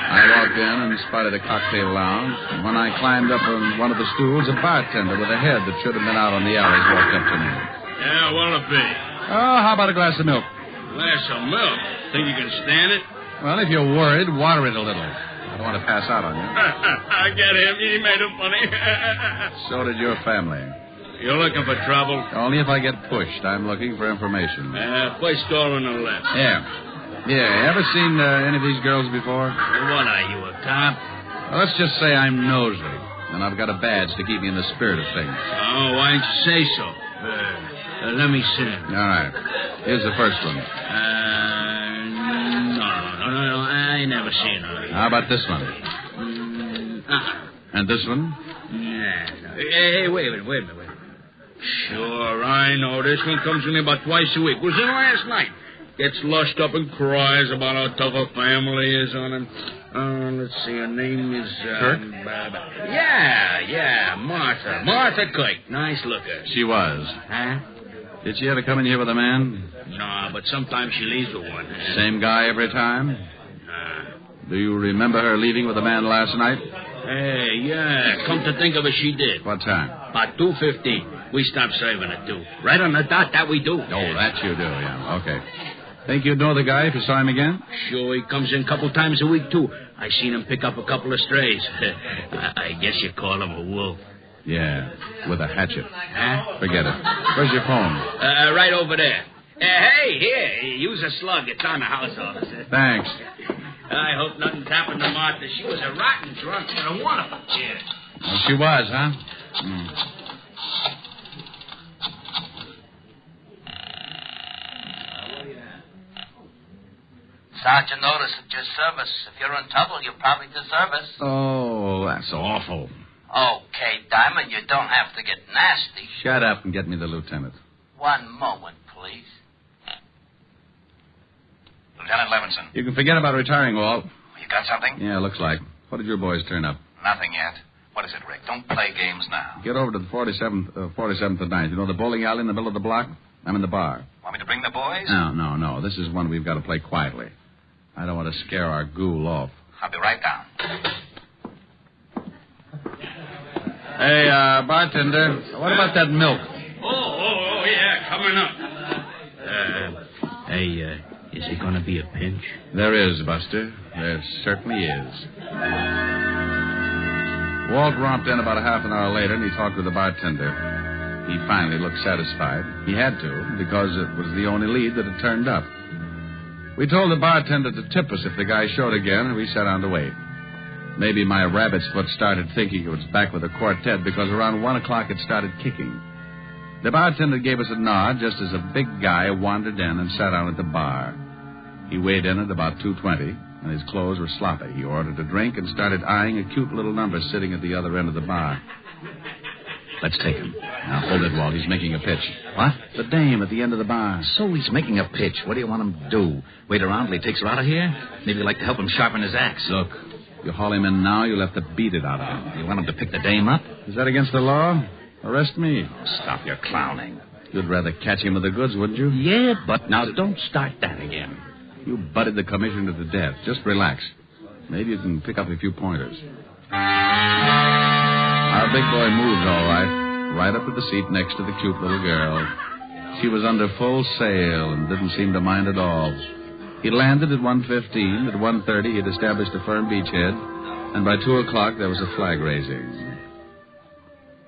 I walked in and spotted a cocktail lounge, and when I climbed up on one of the stools, a bartender with a head that should have been out on the alleys walked up to me. Yeah, what'll it be? Oh, how about a glass of milk? Glass of milk? Think you can stand it? Well, if you're worried, water it a little. I don't want to pass out on you. I get him. He made it funny. So did your family. You're looking for trouble? Only if I get pushed. I'm looking for information. First door on the left. Yeah. Ever seen any of these girls before? What are you, a cop? Well, let's just say I'm nosy. and I've got a badge to keep me in the spirit of things. Oh, why didn't you say so? Let me see. All right. Here's the first one. No, I ain't never seen her. How about this one? And this one? Yeah. Hey, wait a minute. Sure, I know. This one comes to me about twice a week. Was in last night. Gets lushed up and cries about how tough a family is on him. Let's see, her name is... Kirk? Yeah, Martha. Martha Kirk. Nice looker. She was. Huh? Did she ever come in here with a man? No, but sometimes she leaves with one. Same guy every time? Nah. Do you remember her leaving with a man last night? Hey, yeah. Come to think of it, she did. What time? About 2:15. We stopped serving at 2. Right on the dot, that we do. Oh, that you do, yeah. Okay. Think you'd know the guy if you saw him again? Sure, he comes in a couple times a week, too. I seen him pick up a couple of strays. I guess you call him a wolf. Yeah, with a hatchet. Huh? Forget it. Where's your phone? Right over there. Hey, here, use a slug. It's on the house officer. Thanks. I hope nothing's happened to Martha. She was a rotten drunk and a wonderful kid. Well, she was, huh? Sergeant noticed at your service. If you're in trouble, you probably deserve us. Oh, that's awful. Okay, Diamond, you don't have to get nasty. Shut up and get me the lieutenant. One moment, please. Lieutenant Levinson. You can forget about retiring, Walt. You got something? Yeah, looks like. What did your boys turn up? Nothing yet. What is it, Rick? Don't play games now. Get over to the 47th and 9th. You know the bowling alley in the middle of the block? I'm in the bar. Want me to bring the boys? No. This is one we've got to play quietly. I don't want to scare our ghoul off. I'll be right down. Hey, bartender, what about that milk? Oh, yeah, coming up. Is it going to be a pinch? There is, Buster. There certainly is. Walt romped in about a half an hour later, and he talked with the bartender. He finally looked satisfied. He had to, because it was the only lead that had turned up. We told the bartender to tip us if the guy showed again, and we sat down to wait. Maybe my rabbit's foot started thinking it was back with a quartet, because around 1 o'clock it started kicking. The bartender gave us a nod just as a big guy wandered in and sat down at the bar. He weighed in at about 220, and his clothes were sloppy. He ordered a drink and started eyeing a cute little number sitting at the other end of the bar. Let's take him. Now, hold it, Walt. He's making a pitch. What? The dame at the end of the bar. So he's making a pitch. What do you want him to do? Wait around till he takes her out of here? Maybe you'd like to help him sharpen his axe. Look, you haul him in now, you'll have to beat it out of him. You want him to pick the dame up? Is that against the law? Arrest me. Stop your clowning. You'd rather catch him with the goods, wouldn't you? Yeah, but now don't start that again. You butted the commissioner to death. Just relax. Maybe you can pick up a few pointers. Our big boy moved all right up to the seat next to the cute little girl. She was under full sail and didn't seem to mind at all. He landed at 1:15. At 1:30, he'd established a firm beachhead, and by 2 o'clock, there was a flag raising.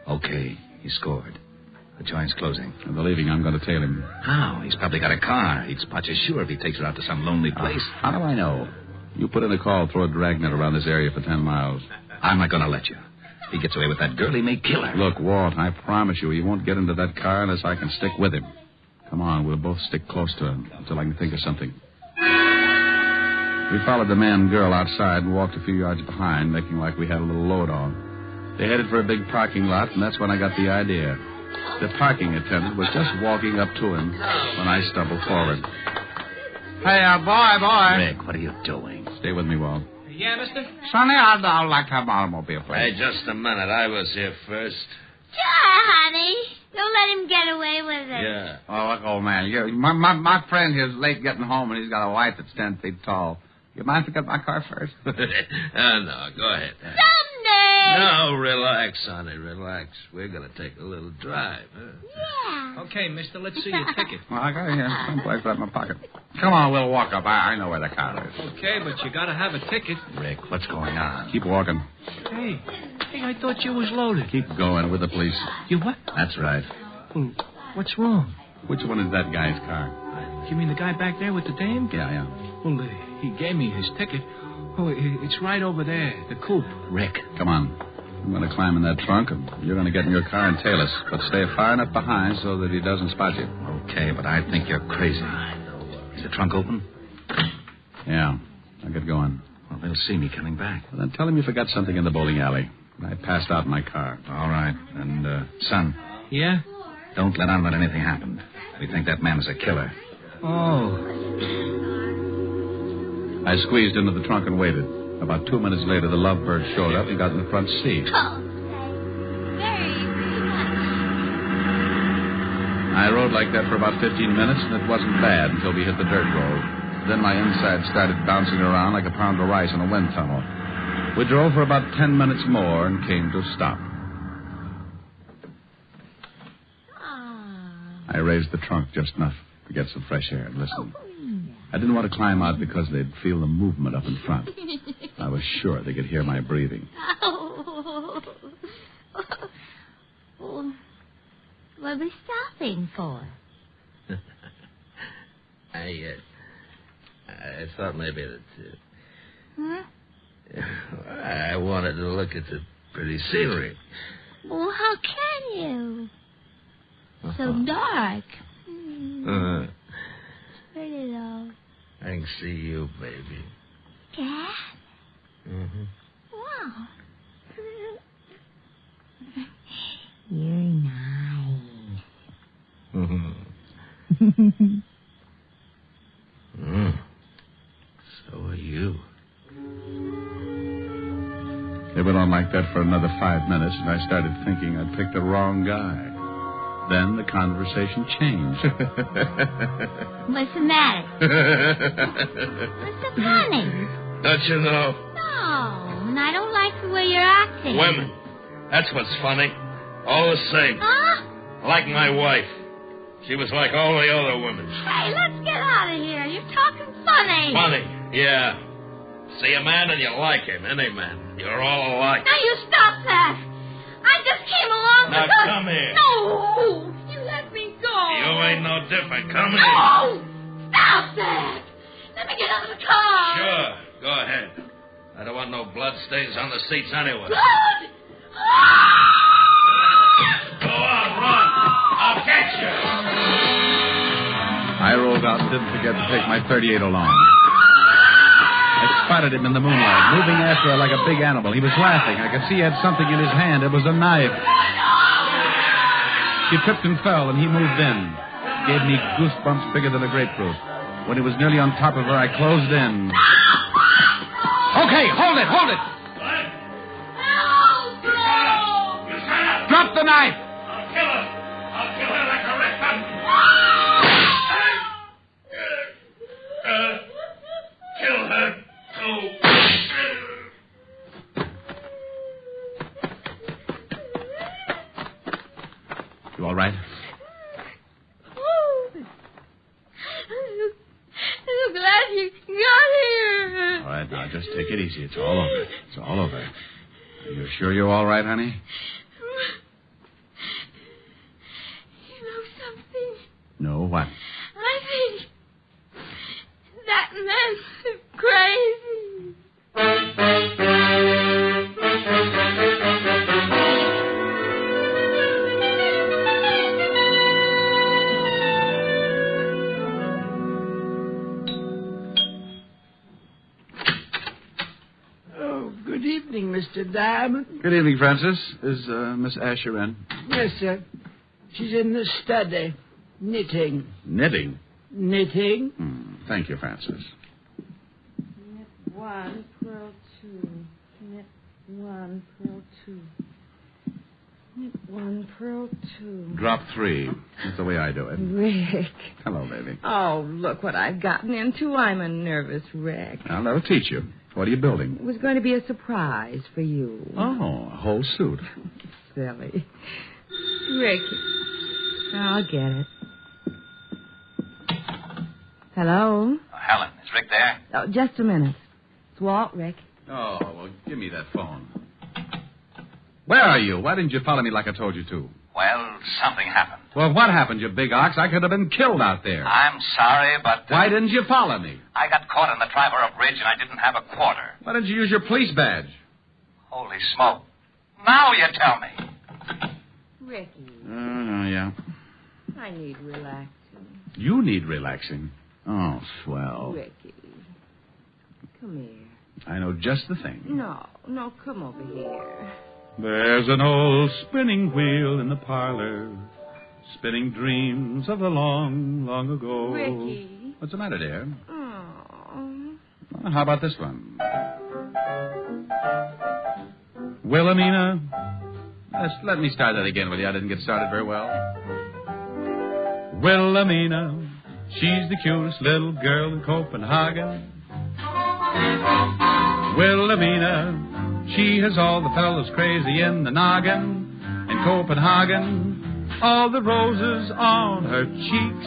Okay, he scored. The joint's closing. I'm believing I'm going to tail him. How? He's probably got a car. He'd spot you sure if he takes her out to some lonely place. How do I know? You put in a call, throw a dragnet around this area for 10 miles. I'm not going to let you. If he gets away with that girl, he may kill her. Look, Walt, I promise you, he won't get into that car unless I can stick with him. Come on, we'll both stick close to him until I can think of something. We followed the man and girl outside and walked a few yards behind, making like we had a little load on. They headed for a big parking lot, and that's when I got the idea. The parking attendant was just walking up to him when I stumbled forward. Hey, boy. Rick, what are you doing? Stay with me, Walt. Yeah, mister? Sonny, I'd like to have an automobile, please. Hey, just a minute. I was here first. Sure, honey. Don't let him get away with it. Yeah. Oh, look, old man. My friend here's late getting home, and he's got a wife that's 10 feet tall. You mind if I get my car first? No, go ahead. Someday. No, relax, Sonny, relax. We're going to take a little drive, huh? Yeah. Okay, mister, let's see your ticket. Well, I got it here. Someplace right in my pocket. Come on, we'll walk up. I know where the car is. Okay, but you got to have a ticket. Rick, what's going on? Keep walking. Hey, I thought you was loaded. Keep going with the police. You what? That's right. Well, what's wrong? Which one is that guy's car? You mean the guy back there with the dame? Yeah. Well, he gave me his ticket. Oh, it's right over there, the coupe. Rick. Come on. I'm going to climb in that trunk, and you're going to get in your car and tail us. But stay far enough behind so that he doesn't spot you. Okay, but I think you're crazy. Is the trunk open? Yeah. I'll get going. Well, they'll see me coming back. Well, then tell him you forgot something in the bowling alley. I passed out in my car. All right. And, son. Yeah? Don't let on that anything happened. We think that man is a killer. Oh. I squeezed into the trunk and waited. About 2 minutes later, the lovebird showed up and got in the front seat. I rode like that for about 15 minutes, and it wasn't bad until we hit the dirt road. Then my inside started bouncing around like a pound of rice in a wind tunnel. We drove for about 10 minutes more and came to a stop. I raised the trunk just enough to get some fresh air and listen. I didn't want to climb out because they'd feel the movement up in front. I was sure they could hear my breathing. What are we stopping for? I thought maybe that... I wanted to look at the pretty scenery. Well, how can you? So dark. Pretty though. I can see you, baby. Dad? Mm-hmm. Wow. You're nice. Mm-hmm. So are you. It went on like that for another 5 minutes, and I started thinking I'd picked the wrong guy. Then the conversation changed. What's the matter? What's so funny? Don't you know? No, and I don't like the way you're acting. Women. That's what's funny. All the same. Huh? Like my wife. She was like all the other women. Hey, let's get out of here. You're talking funny. Funny, yeah. See a man and you like him, any man. You're all alike. Now you stop that. I just came along Now because... come here. No! You let me go. You ain't no different. Come here. No! Stop that! Let me get out of the car. Sure. Go ahead. I don't want no blood stains on the seats anyway. Blood? Go on, run. I'll catch you. I rolled out and didn't forget to take my .38 along. I spotted him in the moonlight, moving after her like a big animal. He was laughing. I could see he had something in his hand. It was a knife. She tripped and fell, and he moved in. Gave me goosebumps bigger than a grapefruit. When he was nearly on top of her, I closed in. Okay, hold it, hold it. Drop the knife. I'll kill her. I'll kill her like a red button. Kill her. You all right? I'm glad you got here. All right, now just take it easy. It's all over. It's all over. Are you sure you're all right, honey? You know something? No, what? I think that man's crazy. Good evening, Mr. Diamond. Good evening, Francis. Is Miss Asher in? Yes, sir. She's in the study, knitting. Knitting? Knitting? Thank you, Francis. Knit 1, purl 2. Knit 1, purl 2. Knit 1, purl 2. Drop 3. That's the way I do it. Rick. Hello, baby. Oh, look what I've gotten into. I'm a nervous wreck. I'll never teach you. What are you building? It was going to be a surprise for you. Oh, a whole suit. Silly. Rick, I'll get it. Hello? Helen, is Rick there? Oh, just a minute. It's Walt, Rick. Oh, well, give me that phone. Where are you? Why didn't you follow me like I told you to? Well, something happened. Well, what happened, you big ox? I could have been killed out there. I'm sorry, but... Why didn't you follow me? I got caught in the Triborough Bridge and I didn't have a quarter. Why didn't you use your police badge? Holy smoke. Now you tell me. Ricky, Yeah. I need relaxing. You need relaxing. Oh, swell. Ricky, come here. I know just the thing. No, come over here. There's an old spinning wheel in the parlor, spinning dreams of the long, long ago. Ricky. What's the matter, dear? Oh. Well, how about this one? Wilhelmina. Let me start that again with you. I didn't get started very well. Wilhelmina, she's the cutest little girl in Copenhagen. Wilhelmina, she has all the fellas crazy in the noggin. In Copenhagen, all the roses on her cheeks,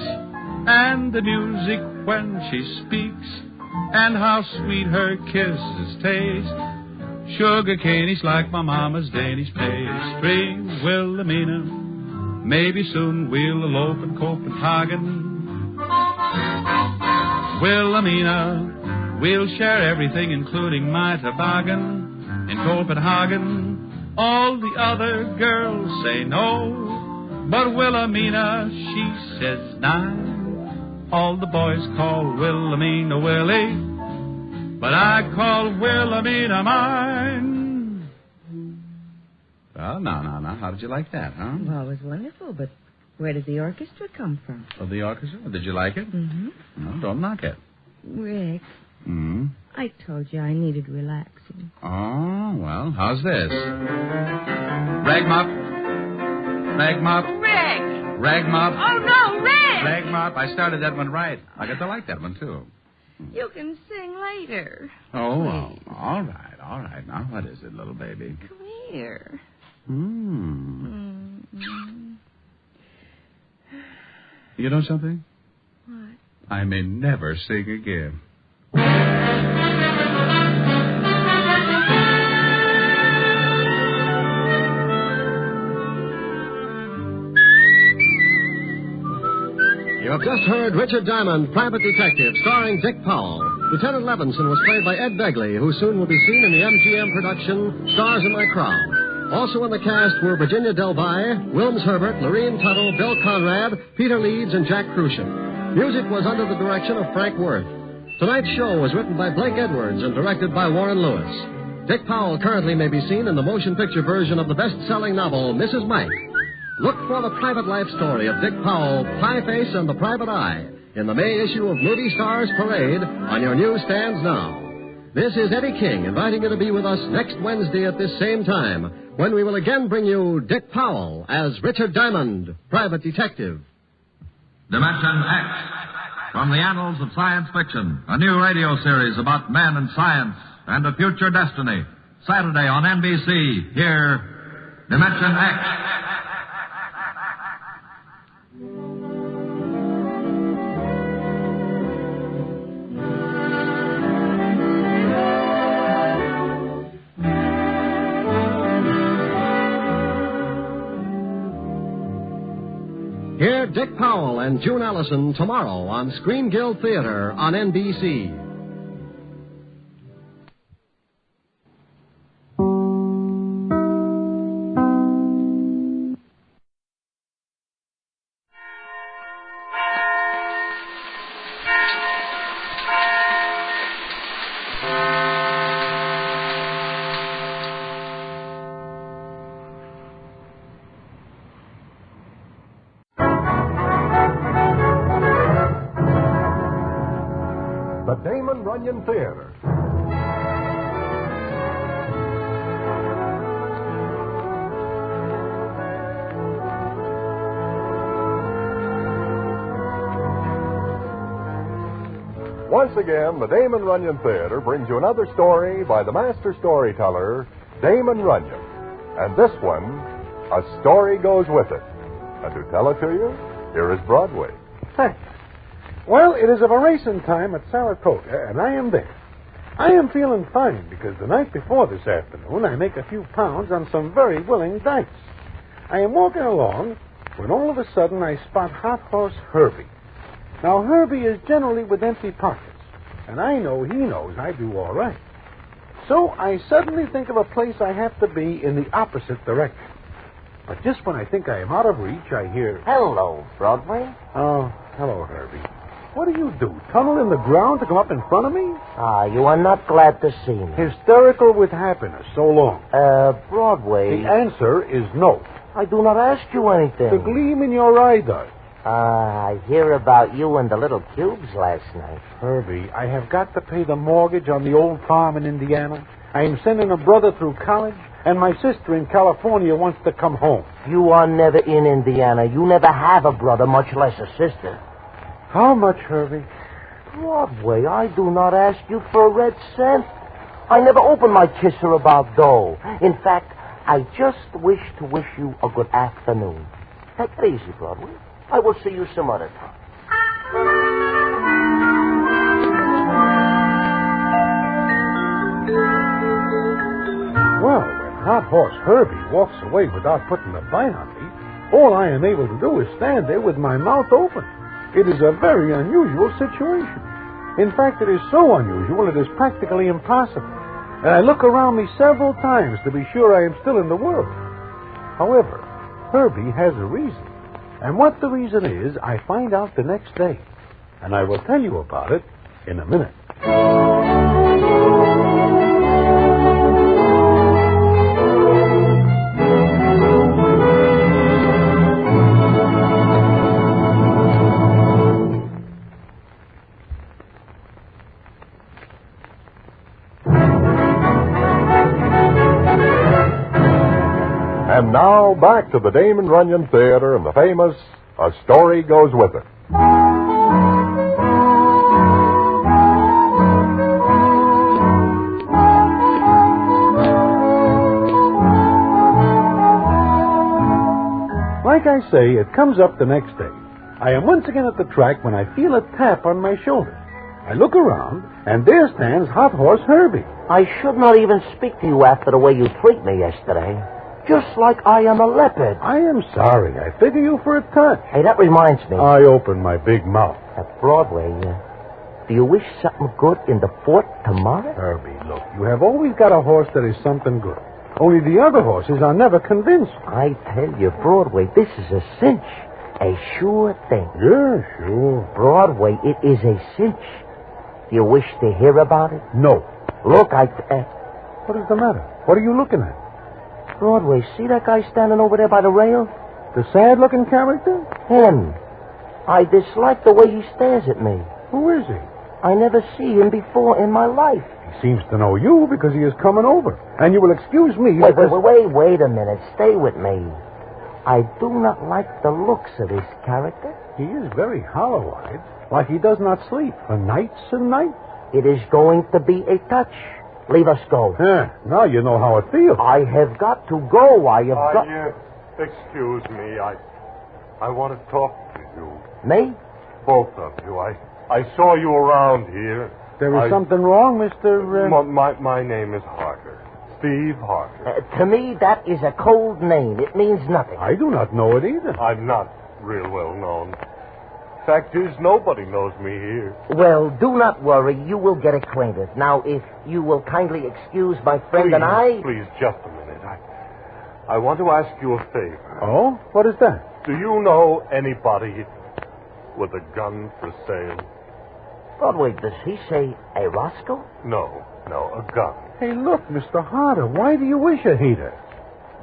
and the music when she speaks, and how sweet her kisses taste. Sugar canies like my mama's Danish pastry. Wilhelmina, maybe soon we'll elope in Copenhagen. Wilhelmina, we'll share everything, including my toboggan. In Copenhagen, all the other girls say no, but Wilhelmina, she says nine. All the boys call Wilhelmina Willie, but I call Wilhelmina mine. Well, now, how did you like that, huh? Well, it was wonderful, but where did the orchestra come from? Oh, the orchestra? Did you like it? Mm-hmm. No, don't knock it. Rick, Hmm? I told you I needed relaxing. Oh, well, how's this? Rag mop. Rag mop. Rick! Rag mop. Oh, no, Rick! Rag mop. I started that one right. I got to like that one, too. You can sing later. Oh, all right. Now, what is it, little baby? Come here. You know something? What? I may never sing again. You have just heard Richard Diamond, Private Detective, starring Dick Powell. Lieutenant Levinson was played by Ed Begley, who soon will be seen in the MGM production Stars in My Crowd. Also in the cast were Virginia Delby, Wilms Herbert, Lorene Tuttle, Bill Conrad, Peter Leeds, and Jack Crucian. Music was under the direction of Frank Worth. Tonight's show was written by Blake Edwards and directed by Warren Lewis. Dick Powell currently may be seen in the motion picture version of the best-selling novel, Mrs. Mike. Look for the private life story of Dick Powell, Pie-Face, and the Private Eye in the May issue of Movie Stars Parade on your newsstands now. This is Eddie King inviting you to be with us next Wednesday at this same time when we will again bring you Dick Powell as Richard Diamond, Private Detective. Dimension X, from the annals of science fiction, a new radio series about men and science and a future destiny. Saturday on NBC. Here, Dimension X. Hear Dick Powell and June Allison tomorrow on Screen Guild Theater on NBC. The Damon Runyon Theater. Once again, the Damon Runyon Theater brings you another story by the master storyteller, Damon Runyon. And this one, a story goes with it. And to tell it to you, here is Broadway. Thanks. Well, it is of a racing time at Saratoga, and I am there. I am feeling fine because the night before this afternoon, I make a few pounds on some very willing dice. I am walking along when all of a sudden I spot Hot Horse Herbie. Now, Herbie is generally with empty pockets, and I know he knows I do all right. So I suddenly think of a place I have to be in the opposite direction. But just when I think I am out of reach, I hear... Hello, Broadway. Oh, hello, Herbie. What do you do? Tunnel in the ground to come up in front of me? You are not glad to see me. Hysterical with happiness, so long. Broadway. The answer is no. I do not ask you anything. The gleam in your eye does. I hear about you and the little cubes last night. Herbie, I have got to pay the mortgage on the old farm in Indiana. I am sending a brother through college, and my sister in California wants to come home. You are never in Indiana. You never have a brother, much less a sister. How much, Herbie? Broadway, I do not ask you for a red cent. I never open my kisser about dough. In fact, I just wish to wish you a good afternoon. Take it easy, Broadway. I will see you some other time. Well, when Hot Horse Herbie walks away without putting a bite on me, all I am able to do is stand there with my mouth open. It is a very unusual situation. In fact, it is so unusual it is practically impossible. And I look around me several times to be sure I am still in the world. However, Herbie has a reason. And what the reason is, I find out the next day. And I will tell you about it in a minute. And now, back to the Damon Runyon Theater and the famous A Story Goes With It. Like I say, it comes up the next day. I am once again at the track when I feel a tap on my shoulder. I look around, and there stands Hot Horse Herbie. I should not even speak to you after the way you treat me yesterday. Just like I am a leopard. I am sorry. I figure you for a touch. Hey, that reminds me. I open my big mouth. At Broadway, do you wish something good in the fort tomorrow? Herbie, look, you have always got a horse that is something good. Only the other horses are never convinced. I tell you, Broadway, this is a cinch. A sure thing. Yeah, sure. Broadway, it is a cinch. Do you wish to hear about it? No. Look, What is the matter? What are you looking at? Broadway, see that guy standing over there by the rail? The sad-looking character? Him. I dislike the way he stares at me. Who is he? I never see him before in my life. He seems to know you because he is coming over. And you will excuse me. Wait a minute. Stay with me. I do not like the looks of this character. He is very hollow-eyed, like he does not sleep for nights and nights. It is going to be a touch. Leave us go. Now you know how it feels. I have got to go. Excuse me. I want to talk to you. Me? Both of you. I saw you around here. There is something wrong, Mr. My name is Harker. Steve Harker. To me, that is a cold name. It means nothing. I do not know it either. I'm not real well known. Fact is, nobody knows me here. Well, do not worry. You will get acquainted. Now, if you will kindly excuse my friend and I... Please, just a minute. I want to ask you a favor. Oh? What is that? Do you know anybody with a gun for sale? Broadway, does he say a Roscoe? No, a gun. Hey, look, Mr. Harder, why do you wish a heater?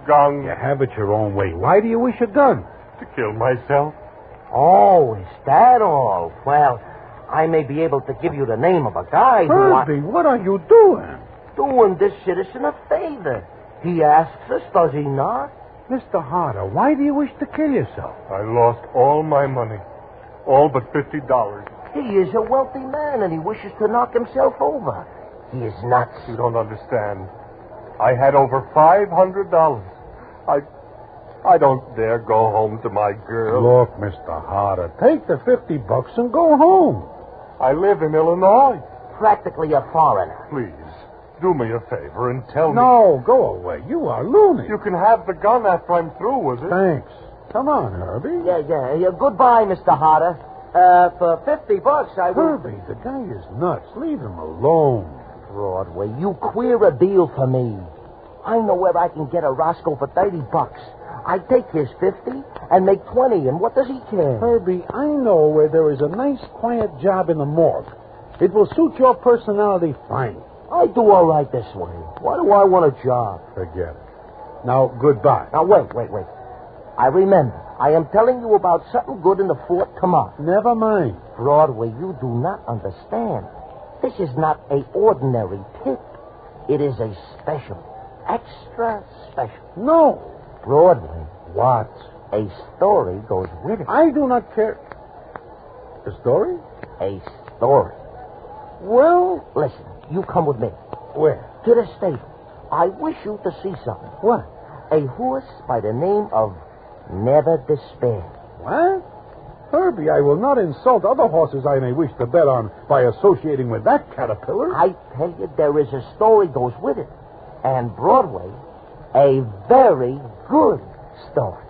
Gun. You have it your own way. Why do you wish a gun? To kill myself. Oh, is that all? Well, I may be able to give you the name of a guy Herbie, what are you doing? Doing this citizen a favor. He asks us, does he not? Mr. Harder, why do you wish to kill yourself? I lost all my money. All but $50. He is a wealthy man, and he wishes to knock himself over. He is nuts. You don't understand. I had over $500. I don't dare go home to my girl. Look, Mr. Harder, take the $50 and go home. I live in Illinois. Practically a foreigner. Please, do me a favor and tell me... No, go away. You are loony. You can have the gun after I'm through with it. Thanks. Come on, Herbie. Yeah. Goodbye, Mr. Harder. For $50, I will... Herbie, the guy is nuts. Leave him alone. Broadway, you queer a deal for me. I know where I can get a Roscoe for $30. I take his 50 and make 20, and what does he care? Herbie, I know where there is a nice, quiet job in the morgue. It will suit your personality fine. I do all right this way. Why do I want a job? Forget it. Now, goodbye. Now, wait. I remember. I am telling you about something good in the fort tomorrow. Never mind. Broadway, you do not understand. This is not a ordinary tip. It is a special. Extra special. No. Broadway. What? A story goes with it. I do not care. A story? A story. Well... Listen, you come with me. Where? To the stable. I wish you to see something. What? A horse by the name of Never Despair. What? Herbie, I will not insult other horses I may wish to bet on by associating with that caterpillar. I tell you, there is a story goes with it. And Broadway, a very good story.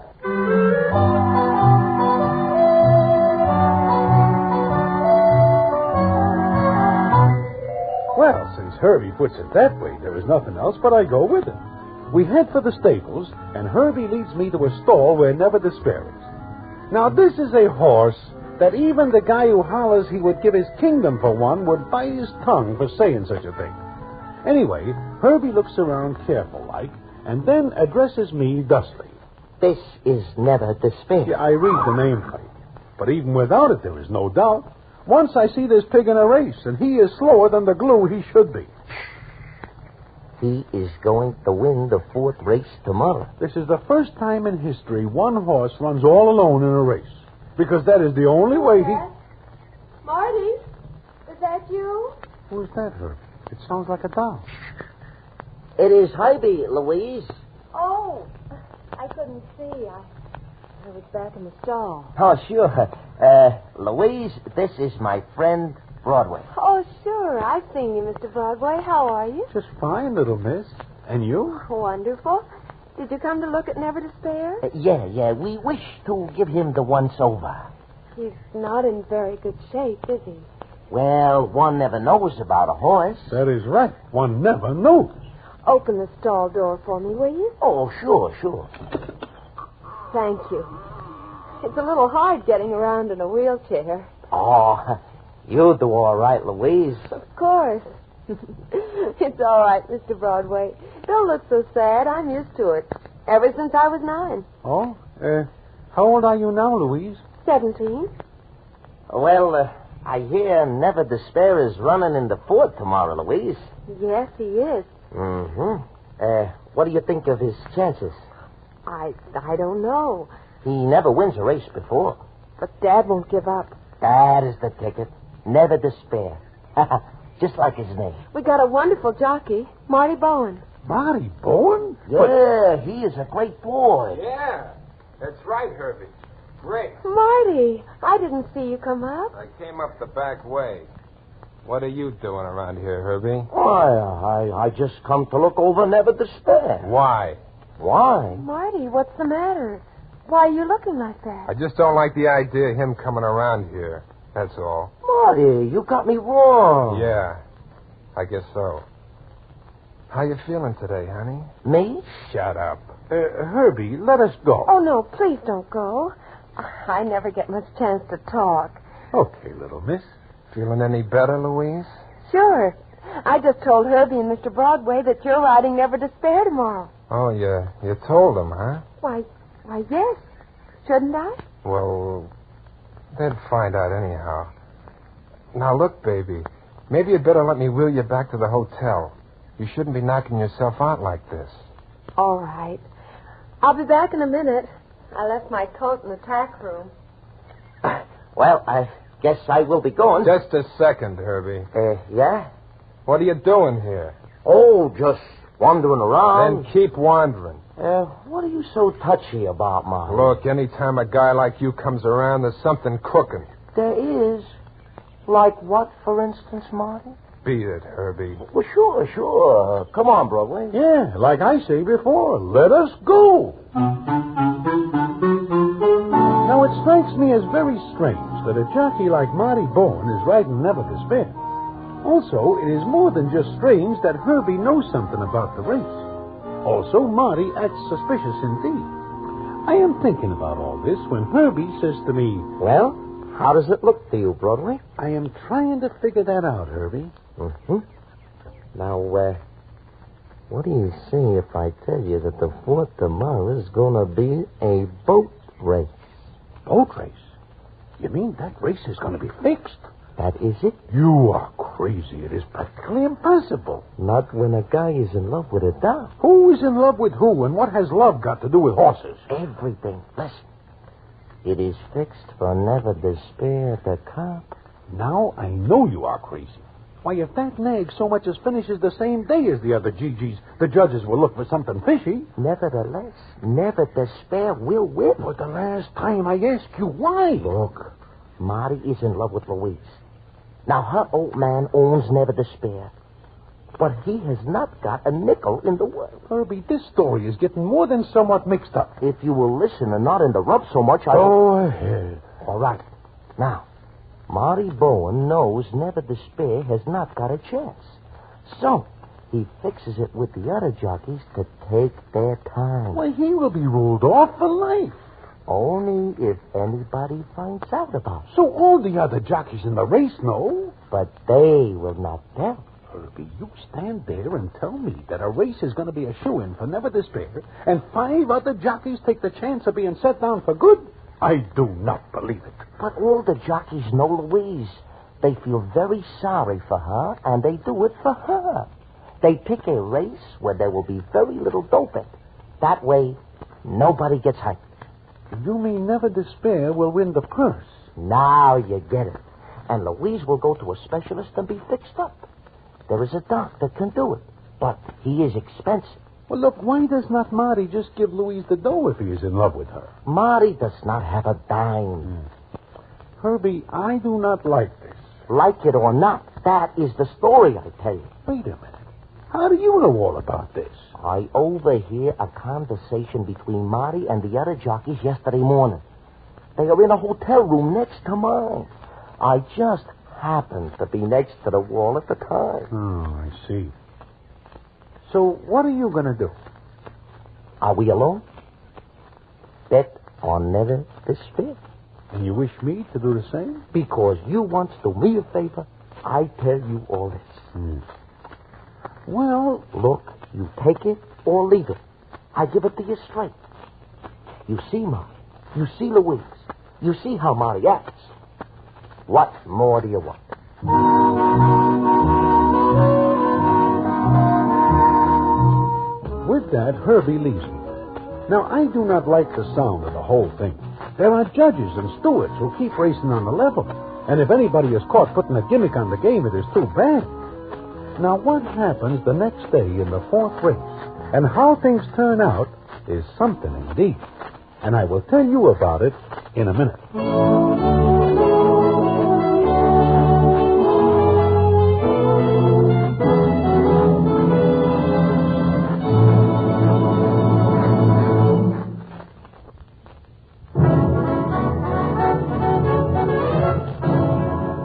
Well, since Herbie puts it that way, there is nothing else but I go with him. We head for the stables, and Herbie leads me to a stall where Never Despair is. Now, this is a horse that even the guy who hollers he would give his kingdom for one would bite his tongue for saying such a thing. Anyway, Herbie looks around careful-like, and then addresses me thusly. This is Never Despair. Yeah, I read the nameplate. But even without it, there is no doubt. Once I see this pig in a race, and he is slower than the glue he should be. He is going to win the fourth race tomorrow. This is the first time in history one horse runs all alone in a race. Because that is the only way he... Marty, is that you? Who's that, Herb? It sounds like a doll. It is Herbie, Louise. Oh, I couldn't see. I was back in the stall. Oh, sure. Louise, this is my friend Broadway. Oh, sure. I've seen you, Mr. Broadway. How are you? Just fine, little miss. And you? Wonderful. Did you come to look at Never Despair? Yeah. We wish to give him the once-over. He's not in very good shape, is he? Well, one never knows about a horse. That is right. One never knows. Open the stall door for me, will you? Oh, sure. Thank you. It's a little hard getting around in a wheelchair. Oh, you'll do all right, Louise. Of course. It's all right, Mr. Broadway. Don't look so sad. I'm used to it. Ever since I was 9. Oh? How old are you now, Louise? 17. Well, I hear Never Despair is running in the fort tomorrow, Louise. Yes, he is. Mm-hmm. What do you think of his chances? I don't know. He never wins a race before. But Dad won't give up. That is the ticket. Never Despair. Just like his name. We got a wonderful jockey, Marty Bowen. Marty Bowen? Yeah, he is a great boy. Yeah, that's right, Herbie. Great. Marty, I didn't see you come up. I came up the back way. What are you doing around here, Herbie? Why, I just come to look over Never Despair. Why? Why? Marty, what's the matter? Why are you looking like that? I just don't like the idea of him coming around here. That's all. Marty, you got me wrong. Yeah, I guess so. How you feeling today, honey? Me? Shut up. Herbie, let us go. Oh, no, please don't go. I never get much chance to talk. Okay, little miss. Feeling any better, Louise? Sure. I just told Herbie and Mr. Broadway that you're riding Never Despair tomorrow. Oh, you told them, huh? Why, yes. Shouldn't I? Well, they'd find out anyhow. Now, look, baby. Maybe you'd better let me wheel you back to the hotel. You shouldn't be knocking yourself out like this. All right. I'll be back in a minute. I left my coat in the tack room. Well, I guess I will be going. Just a second, Herbie. Yeah? What are you doing here? Oh, just wandering around. Then keep wandering. What are you so touchy about, Marty? Look, anytime a guy like you comes around, there's something cooking. There is. Like what, for instance, Marty? Beat it, Herbie. Well, sure. Come on, Broadway. Yeah, like I say before, let us go. Now, it strikes me as very strange that a jockey like Marty Bowen is riding Never Despair. Also, it is more than just strange that Herbie knows something about the race. Also, Marty acts suspicious indeed. I am thinking about all this when Herbie says to me, Well, how does it look to you, Broadway? I am trying to figure that out, Herbie. Mm-hmm. Now, what do you say if I tell you that the 4th tomorrow is going to be a boat race? Boat race? You mean that race is going to be fixed? That is it? You are crazy. It is practically impossible. Not when a guy is in love with a dog. Who is in love with who, and what has love got to do with horses? Everything. Listen. It is fixed for Never Despair the cop. Now I know you are crazy. Why, if that nag so much as finishes the same day as the other GGs, the judges will look for something fishy. Nevertheless, Never Despair will win. For the last time I ask you why. Look, Marty is in love with Louise. Now, her old man owns Never Despair, but he has not got a nickel in the world. Herbie, this story is getting more than somewhat mixed up. If you will listen and not interrupt so much, Go ahead. All right. Now, Marty Bowen knows Never Despair has not got a chance. So, he fixes it with the other jockeys to take their time. Why, he will be ruled off for life. Only if anybody finds out about it. So all the other jockeys in the race know? But they will not tell. Herbie, you stand there and tell me that a race is going to be a shoo-in for Never Despair, and 5 other jockeys take the chance of being set down for good? I do not believe it. But all the jockeys know Louise. They feel very sorry for her, and they do it for her. They pick a race where there will be very little doping. That way, nobody gets hurt. You mean Never Despair will win the purse? Now you get it. And Louise will go to a specialist and be fixed up. There is a doc that can do it, but he is expensive. Well, look, why does not Marty just give Louise the dough if he is in love with her? Marty does not have a dime. Herbie, I do not like this. Like it or not, that is the story, I tell you. Wait a minute. How do you know all about this? I overhear a conversation between Marty and the other jockeys yesterday morning. They are in a hotel room next to mine. I just happened to be next to the wall at the time. Oh, I see. So what are you going to do? Are we alone? Bet on Never Despair. And you wish me to do the same? Because you once do me a favor, I tell you all this. Well, look, you take it or leave it. I give it to you straight. You see Marty. You see Louise. You see how Marty acts. What more do you want? With that, Herbie leaves me. Now, I do not like the sound of the whole thing. There are judges and stewards who keep racing on the level. And if anybody is caught putting a gimmick on the game, it is too bad. Now, what happens the next day in the 4th race and how things turn out is something indeed. And I will tell you about it in a minute.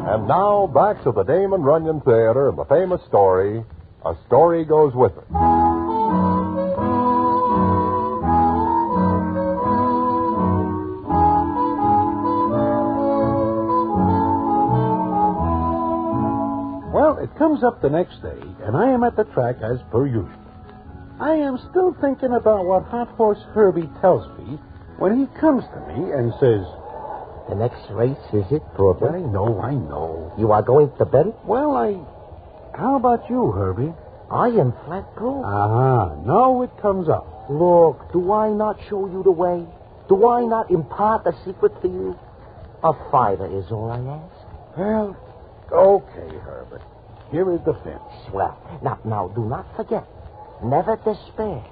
And now, back to the Damon Runyon Theater and the famous story, A Story Goes With It. Well, it comes up the next day, and I am at the track as per usual. I am still thinking about what Hot Horse Herbie tells me when he comes to me and says, The next race, is it, Broadway? I know. You are going to bet it? Well, How about you, Herbie? I am flat broke. Now it comes up. Look, do I not show you the way? Do I not impart a secret to you? A fiver is all I ask. Well, okay, Herbert. Here is the fence. Swell. Now, do not forget. Never despair.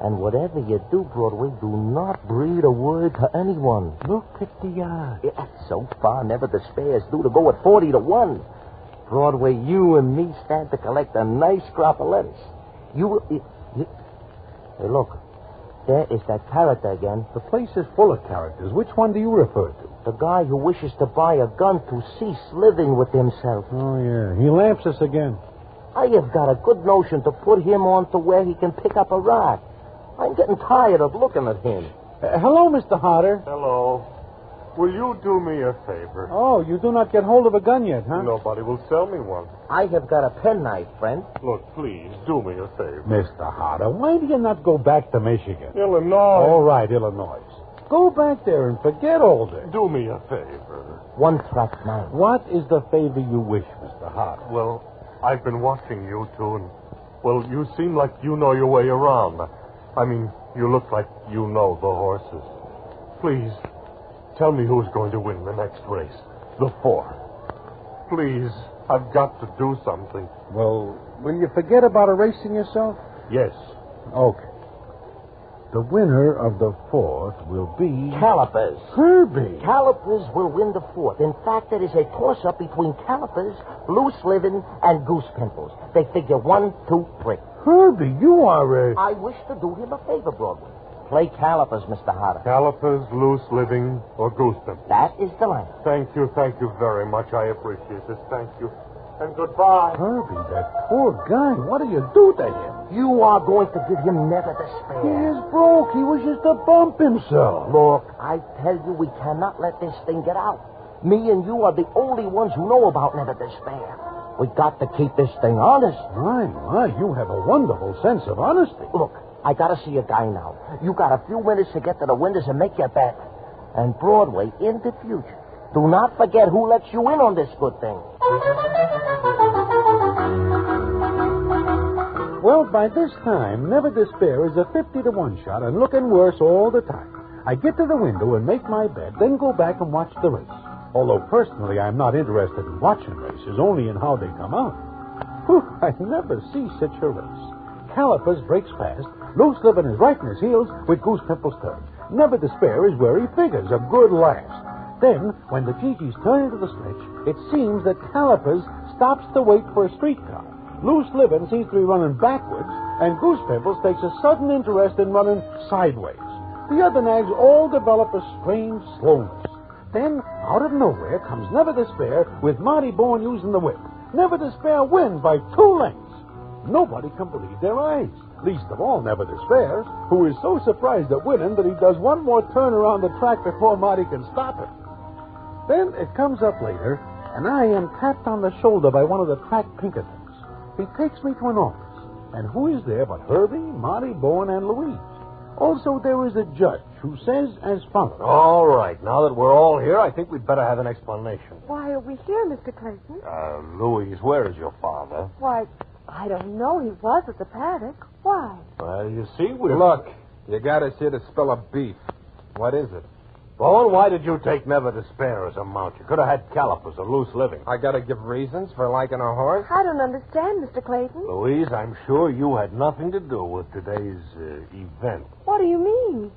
And whatever you do, Broadway, do not breathe a word to anyone. Look at the odds. Yeah, so far, Never Despair is due to go at 40-1. Broadway, you and me stand to collect a nice crop of lettuce. Hey, look. There is that character again. The place is full of characters. Which one do you refer to? The guy who wishes to buy a gun to cease living with himself. Oh, yeah. He lamps us again. I have got a good notion to put him on to where he can pick up a rod. I'm getting tired of looking at him. Hello, Mr. Hodder. Hello. Will you do me a favor? Oh, you do not get hold of a gun yet, huh? Nobody will sell me one. I have got a penknife, friend. Look, please, do me a favor. Mr. Hodder, why do you not go back to Michigan? Illinois. All right, Illinois. Go back there and forget all this. Do me a favor. One track man. What is the favor you wish, Mr. Hodder? Well, I've been watching you two, and, well, you seem like you know your way around. I mean, you look like you know the horses. Please, tell me who's going to win the next race. The 4. Please, I've got to do something. Well, will you forget about erasing yourself? Yes. Okay. The winner of the 4th will be... Calipers. Herbie. Calipers will win the 4th. In fact, it is a toss-up between Calipers, Loose Living, and Goose Pimples. They figure 1, 2, 3. Herbie, you are a... I wish to do him a favor, Broadway. Play Calipers, Mr. Hodder. Calipers, Loose Living, or Goose Pimples. That is the line. Thank you very much. I appreciate this. Thank you. And goodbye. Herbie, that poor guy. What do you do to him? You are going to give him never despair. He is broke. He wishes to bump himself. Look, I tell you, we cannot let this thing get out. Me and you are the only ones who know about never despair. We got to keep this thing honest. My, you have a wonderful sense of honesty. Look, I got to see a guy now. You got a few minutes to get to the windows and make your bet. And Broadway, in the future, do not forget who lets you in on this good thing. Well, by this time, Never Despair is a 50-to-1 shot and looking worse all the time. I get to the window and make my bet, then go back and watch the race. Although personally I'm not interested in watching races, only in how they come out. Whew, I never see such a race. Calipers breaks past, Loose Living is right in his heels with Goose Pimples third. Never Despair is where he figures, a good last. Then, when the Gigi's turn into the stretch, it seems that Calipers stops to wait for a streetcar. Loose Living seems to be running backwards, and Goose Pimples takes a sudden interest in running sideways. The other nags all develop a strange slowness. Then, out of nowhere, comes Never Despair with Marty Bowen using the whip. Never Despair wins by 2 lengths. Nobody can believe their eyes. Least of all, Never Despair, who is so surprised at winning that he does one more turn around the track before Marty can stop him. Then it comes up later, and I am tapped on the shoulder by one of the track Pinkertons. He takes me to an office, and who is there but Herbie, Marty, Bowen, and Louise? Also, there is a judge who says as follows. All right, now that we're all here, I think we'd better have an explanation. Why are we here, Mr. Clayton? Louise, where is your father? Why, I don't know. He was at the paddock. Why? Well, you see, we're... Look, you got us here to spill a beef. What is it? Bowen, why did you take Never Despair as a mount? You could have had Calipers or Loose Living. I got to give reasons for liking a horse? I don't understand, Mr. Clayton. Louise, I'm sure you had nothing to do with today's event. What do you mean?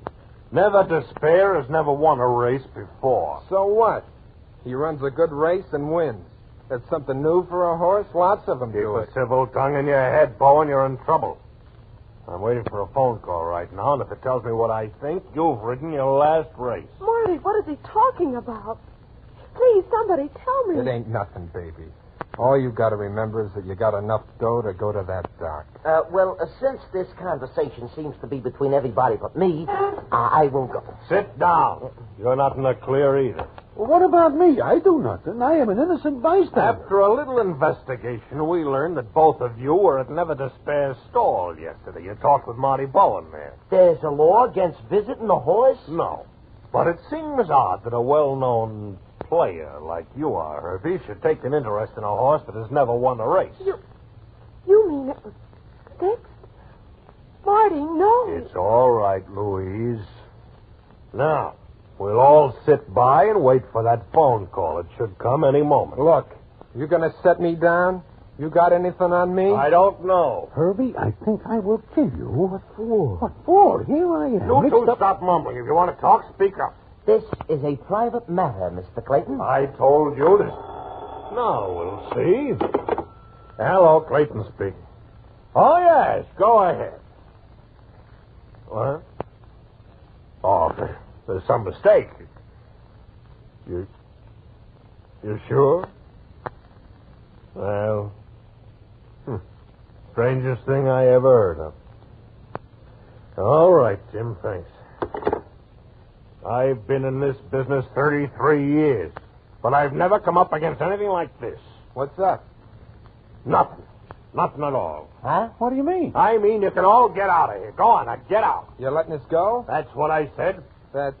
Never Despair has never won a race before. So what? He runs a good race and wins. That's something new for a horse? Lots of them do it. Keep a civil tongue in your head, Bowen. You're in trouble. I'm waiting for a phone call right now, and if it tells me what I think, you've ridden your last race. Marty, what is he talking about? Please, somebody tell me. It ain't nothing, baby. All you got to remember is that you got enough dough to go to that dock. Since this conversation seems to be between everybody but me, I will go. Sit down. You're not in the clear either. Well, what about me? I do nothing. I am an innocent bystander. After a little investigation, we learned that both of you were at Never Despair's stall yesterday. You talked with Marty Bowen there. There's a law against visiting a horse? No. But it seems odd that a well-known player like you are, Herbie, should take an interest in a horse that has never won a race. You mean it was fixed? Marty, no. It's all right, Louise. Now, we'll all sit by and wait for that phone call. It should come any moment. Look, you going to set me down? You got anything on me? I don't know. Herbie, I think I will kill you. What for? What for? Here I am. You two stop mumbling. If you want to talk, speak up. This is a private matter, Mr. Clayton. I told you this. Now, we'll see. Hello, Clayton speaking. Oh, yes, go ahead. What? Oh, there's some mistake. You sure? Well, strangest thing I ever heard of. All right, Jim, thanks. I've been in this business 33 years, but I've never come up against anything like this. What's up? Nothing. Nothing at all. Huh? What do you mean? I mean you can all get out of here. Go on, now, get out. You're letting us go? That's what I said. That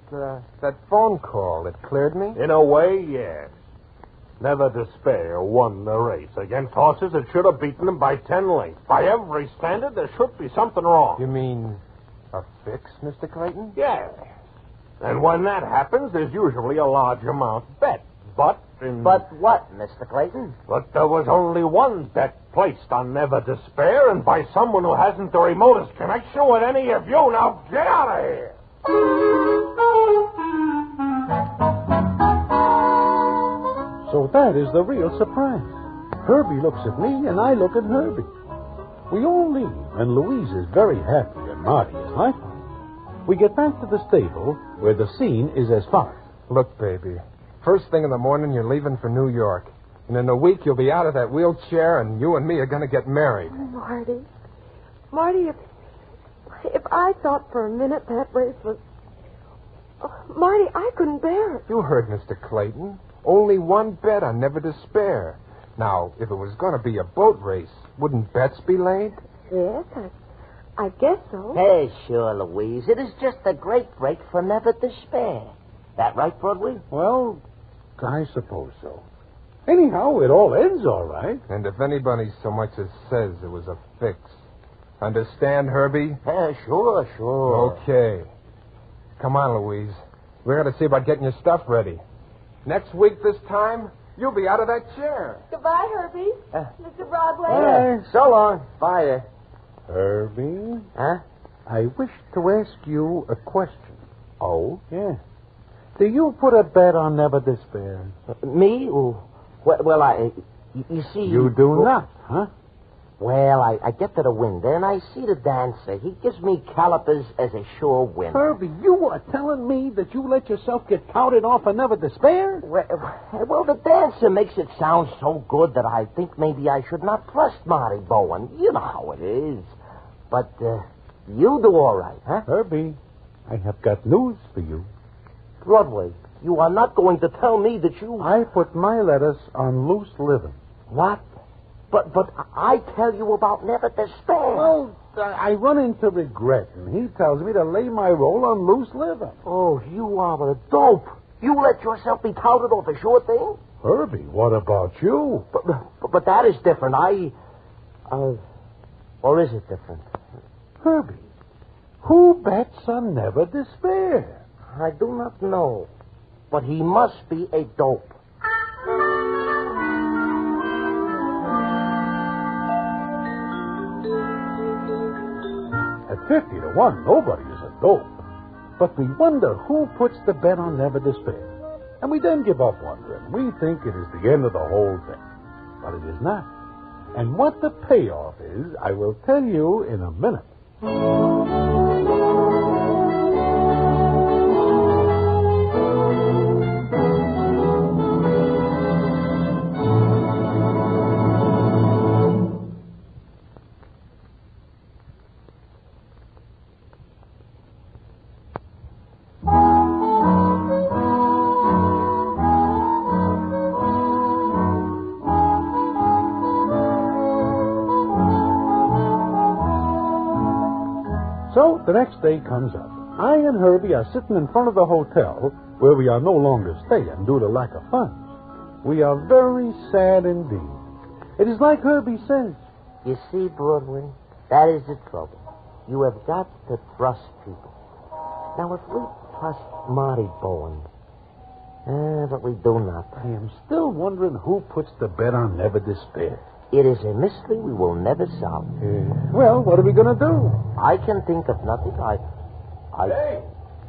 phone call, it cleared me? In a way, yes. Never Despair won the race against horses that should have beaten them by 10 lengths. By every standard, there should be something wrong. You mean a fix, Mr. Clayton? Yes. And when that happens, there's usually a large amount bet. But what, Mr. Clayton? But there was only one bet placed on Never Despair, and by someone who hasn't the remotest connection with any of you. Now get out of here! So that is the real surprise. Herbie looks at me, and I look at Herbie. We all leave, and Louise is very happy, and Marty is likewise. We get back to the stable, where the scene is as follows. Look, baby, first thing in the morning, you're leaving for New York. And in a week, you'll be out of that wheelchair, and you and me are going to get married. Marty, if I thought for a minute that race was... Oh, Marty, I couldn't bear it. You heard Mr. Clayton. Only one bet on Never Despair. Now, if it was going to be a boat race, wouldn't bets be laid? Yes, I guess so. Hey, sure, Louise. It is just a great break for Never Despair. That right, Broadway? Well, I suppose so. Anyhow, it all ends all right. And if anybody so much as says it was a fix. Understand, Herbie? Sure. Okay. Come on, Louise. We're going to see about getting your stuff ready. Next week this time, you'll be out of that chair. Goodbye, Herbie. Mr. Broadway. So long. Bye. Herbie? Huh? I wish to ask you a question. Oh? Yeah. Do you put a bet on Never Despair? Me? Well, you see... You do not, huh? Well, I get to the window, and I see the dancer. He gives me calipers as a sure win. Herbie, you are telling me that you let yourself get touted off and Never Despair? Well, the dancer makes it sound so good that I think maybe I should not trust Marty Bowen. You know how it is. But you do all right, huh? Herbie, I have got news for you. Broadway, you are not going to tell me that you... I put my letters on loose living. What? But I tell you about Never Despair. Well, I run into Regret, and he tells me to lay my role on loose living. Oh, you are a dope. You let yourself be touted off a sure thing? Herbie, what about you? But that is different. Or is it different? Herbie, who bets on Never Despair? I do not know. But he must be a dope. At 50-1, nobody is a dope. But we wonder who puts the bet on Never Despair. And we then give up wondering. We think it is the end of the whole thing. But it is not. And what the payoff is, I will tell you in a minute. So, the next day comes up. I and Herbie are sitting in front of the hotel where we are no longer staying due to lack of funds. We are very sad indeed. It is like Herbie says. You see, Broadway, that is the trouble. You have got to trust people. Now, if we trust Marty Bowen... but we do not. I am still wondering who puts the bet on Never Despair. It is a mystery we will never solve. Well, what are we going to do? I can think of nothing.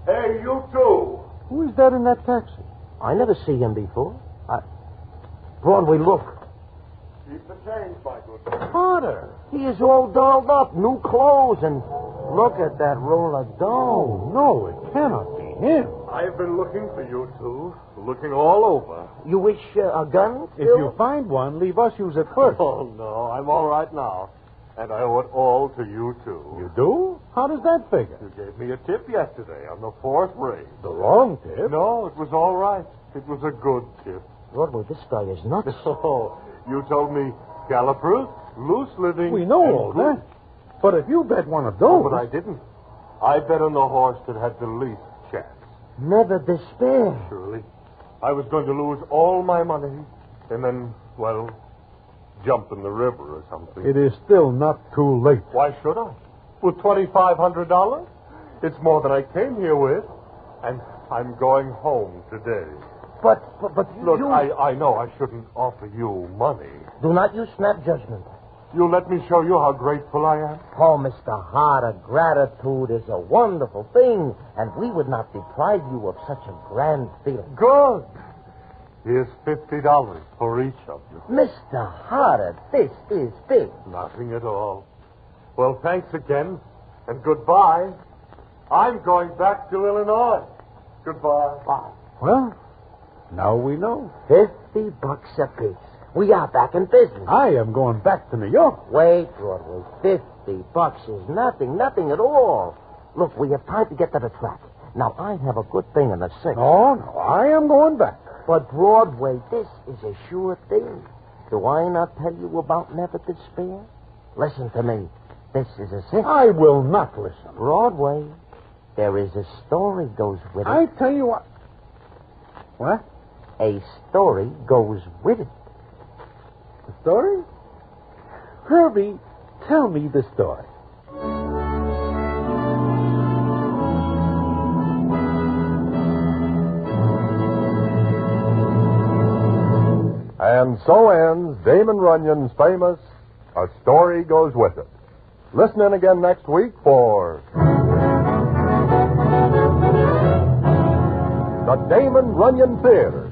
Hey, you two. Who is that in that taxi? I never see him before. Broadway, look. Keep the change, my good man. Carter. He is all dolled up, new clothes, and look at that roll of dough. No, it cannot be him. I've been looking for you two. Looking all over. You wish a gun? If you find one, leave us use it first. Oh, no. I'm all right now. And I owe it all to you two. You do? How does that figure? You gave me a tip yesterday on the fourth ring. The wrong tip? No, it was all right. It was a good tip. Broadway, this guy is nuts. Oh, you told me gallopers, loose living. We know all that. But if you bet one of those... Oh, but I didn't. I bet on the horse that had the least chance. Never despair. Surely. I was going to lose all my money and then, well, jump in the river or something. It is still not too late. Why should I? With $2,500? It's more than I came here with. And I'm going home today. But Look, you... I know I shouldn't offer you money. Do not use snap judgment. You'll let me show you how grateful I am? Oh, Mr. Harder, gratitude is a wonderful thing, and we would not deprive you of such a grand feeling. Good. Here's $50 for each of you. Mr. Harder, this is big. Nothing at all. Well, thanks again, and goodbye. I'm going back to Illinois. Goodbye. Bye. Well, now we know. $50 apiece. We are back in business. I am going back to New York. Wait, Broadway. $50 is nothing at all. Look, we have time to get to the track. Now, I have a good thing in the six. No, I am going back. But, Broadway, this is a sure thing. Do I not tell you about Never Despair? Listen to me. This is a six. I will not listen. Broadway, there is a story goes with it. I tell you what. What? A story goes with it. The story? Herbie, tell me the story. And so ends Damon Runyon's famous A Story Goes With It. Listen in again next week for the Damon Runyon Theater.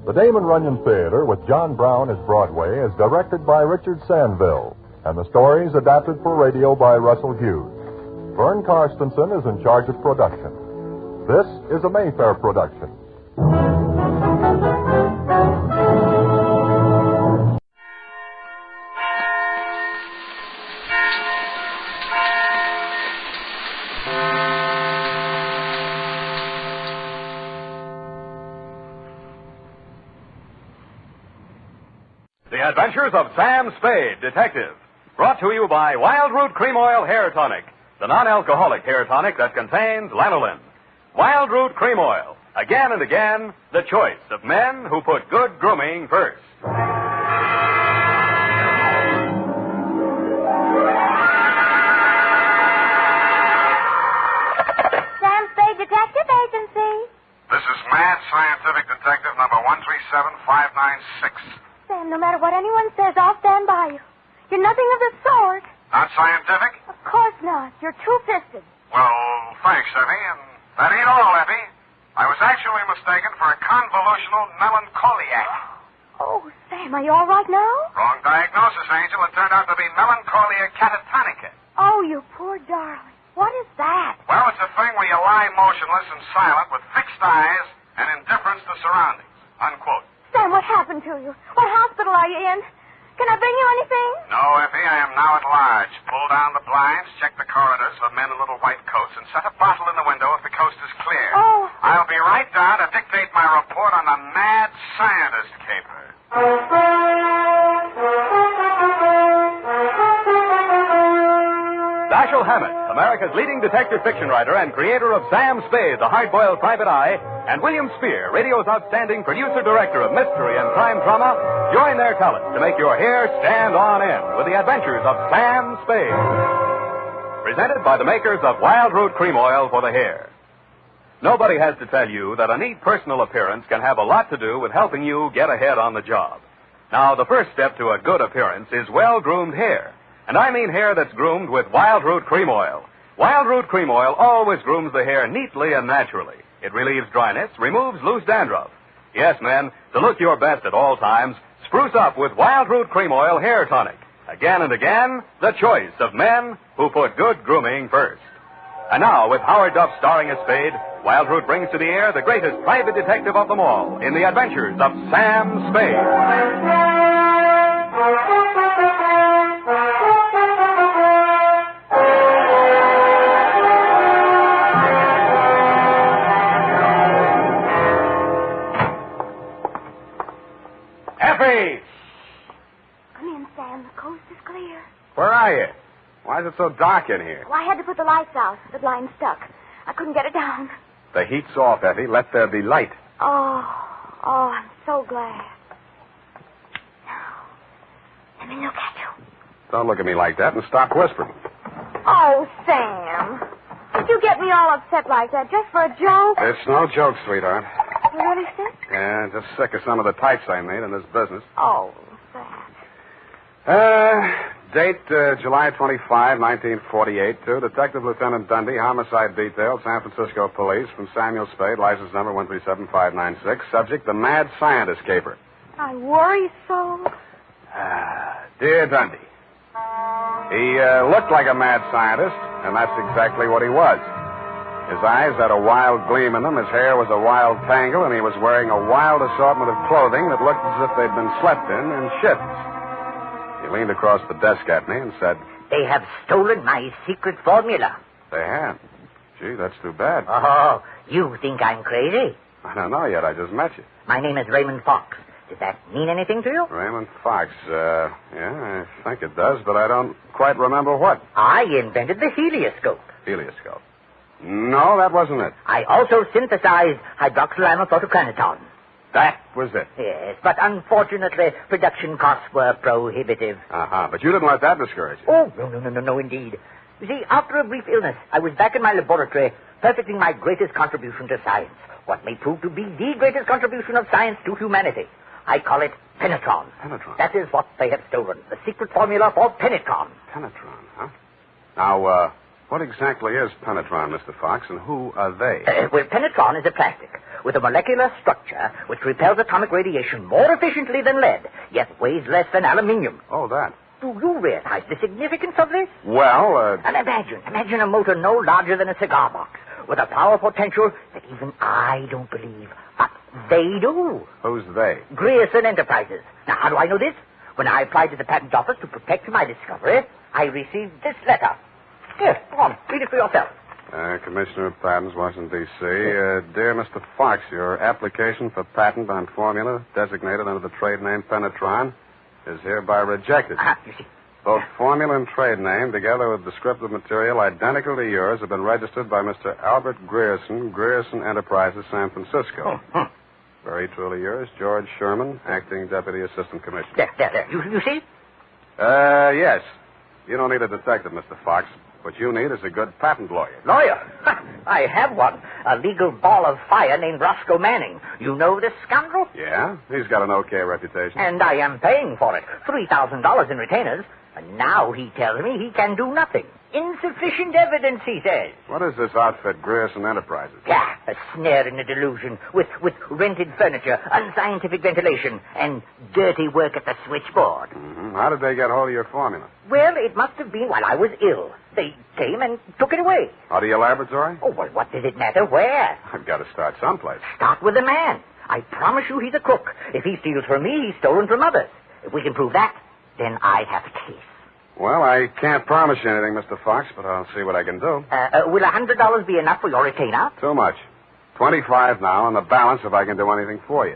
The Damon Runyon Theater with John Brown as Broadway is directed by Richard Sandville, and the story is adapted for radio by Russell Hughes. Vern Karstensen is in charge of production. This is a Mayfair production. The Adventures of Sam Spade, Detective. Brought to you by Wild Root Cream Oil Hair Tonic, the non-alcoholic hair tonic that contains lanolin. Wild Root Cream Oil. Again and again, the choice of men who put good grooming first. Sam Spade Detective Agency. This is Mad Scientific Detective number 137596. Sam, no matter what anyone says, I'll stand by you. You're nothing of the sort. Not scientific? Of course not. You're two-fisted. Well, thanks, Effie. And that ain't all, Effie. I was actually mistaken for a convolutional melancholiac. Oh, Sam, are you all right now? Wrong diagnosis, Angel. It turned out to be melancholia catatonica. Oh, you poor darling. What is that? Well, it's a thing where you lie motionless and silent with fixed eyes and indifference to surroundings. Unquote. Sam, what happened to you? What hospital are you in? Can I bring you anything? No, Effie, I am now at large. Pull down the blinds, check the corridors for men in little white coats, and set a bottle in the window if the coast is clear. Oh. I'll be right down to dictate my report on the mad scientist caper. Dashiell Hammett, America's leading detective fiction writer and creator of Sam Spade, the hard-boiled private eye, and William Spear, radio's outstanding producer-director of mystery and crime drama, join their talents to make your hair stand on end with the adventures of Sam Spade. Presented by the makers of Wild Root Cream Oil for the hair. Nobody has to tell you that a neat personal appearance can have a lot to do with helping you get ahead on the job. Now, the first step to a good appearance is well-groomed hair. And I mean hair that's groomed with Wild Root Cream Oil. Wild Root Cream Oil always grooms the hair neatly and naturally. It relieves dryness, removes loose dandruff. Yes, men, to look your best at all times, spruce up with Wild Root Cream Oil Hair Tonic. Again and again, the choice of men who put good grooming first. And now, with Howard Duff starring as Spade, Wild Root brings to the air the greatest private detective of them all in the adventures of Sam Spade. Effie! Come in, Sam. The coast is clear. Where are you? Why is it so dark in here? Well, I had to put the lights out. The blind's stuck. I couldn't get it down. The heat's off, Effie. Let there be light. Oh, I'm so glad. Now, let me look at you. Don't look at me like that and stop whispering. Oh, Sam. Did you get me all upset like that just for a joke? It's no joke, sweetheart. You really sick? Yeah, just sick of some of the types I made in this business. Oh, sad. Date, July 25, 1948, to Detective Lieutenant Dundee, Homicide Detail, San Francisco Police, from Samuel Spade, license number 137596. Subject, the Mad Scientist Caper. I worry so. Dear Dundee, he looked like a mad scientist, and that's exactly what he was. His eyes had a wild gleam in them, his hair was a wild tangle, and he was wearing a wild assortment of clothing that looked as if they'd been slept in shifts. He leaned across the desk at me and said, "They have stolen my secret formula." "They have? Gee, that's too bad." "Oh, you think I'm crazy?" "I don't know yet. I just met you." "My name is Raymond Fox. Does that mean anything to you?" "Raymond Fox. Yeah, I think it does, but I don't quite remember what." "I invented the helioscope." "Helioscope? No, that wasn't it." "I also synthesized hydroxylamophotochronaton." "That was it." "Yes, but unfortunately, production costs were prohibitive." Uh-huh, but you didn't let that discourage you. "Oh, no, indeed. You see, after a brief illness, I was back in my laboratory, perfecting my greatest contribution to science, what may prove to be the greatest contribution of science to humanity. I call it penetron." "Penetron?" "That is what they have stolen, the secret formula for penetron." "Penetron, huh? Now, what exactly is penetron, Mr. Fox, and who are they?" Well, penetron is a plastic with a molecular structure which repels atomic radiation more efficiently than lead, yet weighs less than aluminium. "Oh, that. Do you realize the significance of this?" "Well, And imagine a motor no larger than a cigar box, with a power potential that even I don't believe, but they do." "Who's they?" "Grierson Enterprises. Now, how do I know this? When I applied to the patent office to protect my discovery, I received this letter. Here, go on, read it for yourself. Commissioner of Patents, Washington, D.C. Dear Mr. Fox, your application for patent on formula designated under the trade name Penetron is hereby rejected. You see. Both formula and trade name, together with descriptive material identical to yours, have been registered by Mr. Albert Grierson, Grierson Enterprises, San Francisco. Very truly yours, George Sherman, Acting Deputy Assistant Commissioner. There. You see? Yes. You don't need a detective, Mr. Fox. What you need is a good patent lawyer. Lawyer? I have one. A legal ball of fire named Roscoe Manning. You know this scoundrel? Yeah? He's got an okay reputation. And I am paying for it. $3,000 in retainers. And now he tells me he can do nothing. Insufficient evidence, he says. What is this outfit, Grierson Enterprises? Yeah, a snare in a delusion with rented furniture, unscientific ventilation, and dirty work at the switchboard. Mm-hmm. How did they get hold of your formula? Well, it must have been while I was ill. They came and took it away. Out of your laboratory? Oh, well, what does it matter where? I've got to start someplace. Start with the man. I promise you he's a crook. If he steals from me, he's stolen from others. If we can prove that, then I have a case. Well, I can't promise you anything, Mr. Fox, but I'll see what I can do. Will $100 be enough for your retainer? Too much. 25 now, and the balance if I can do anything for you.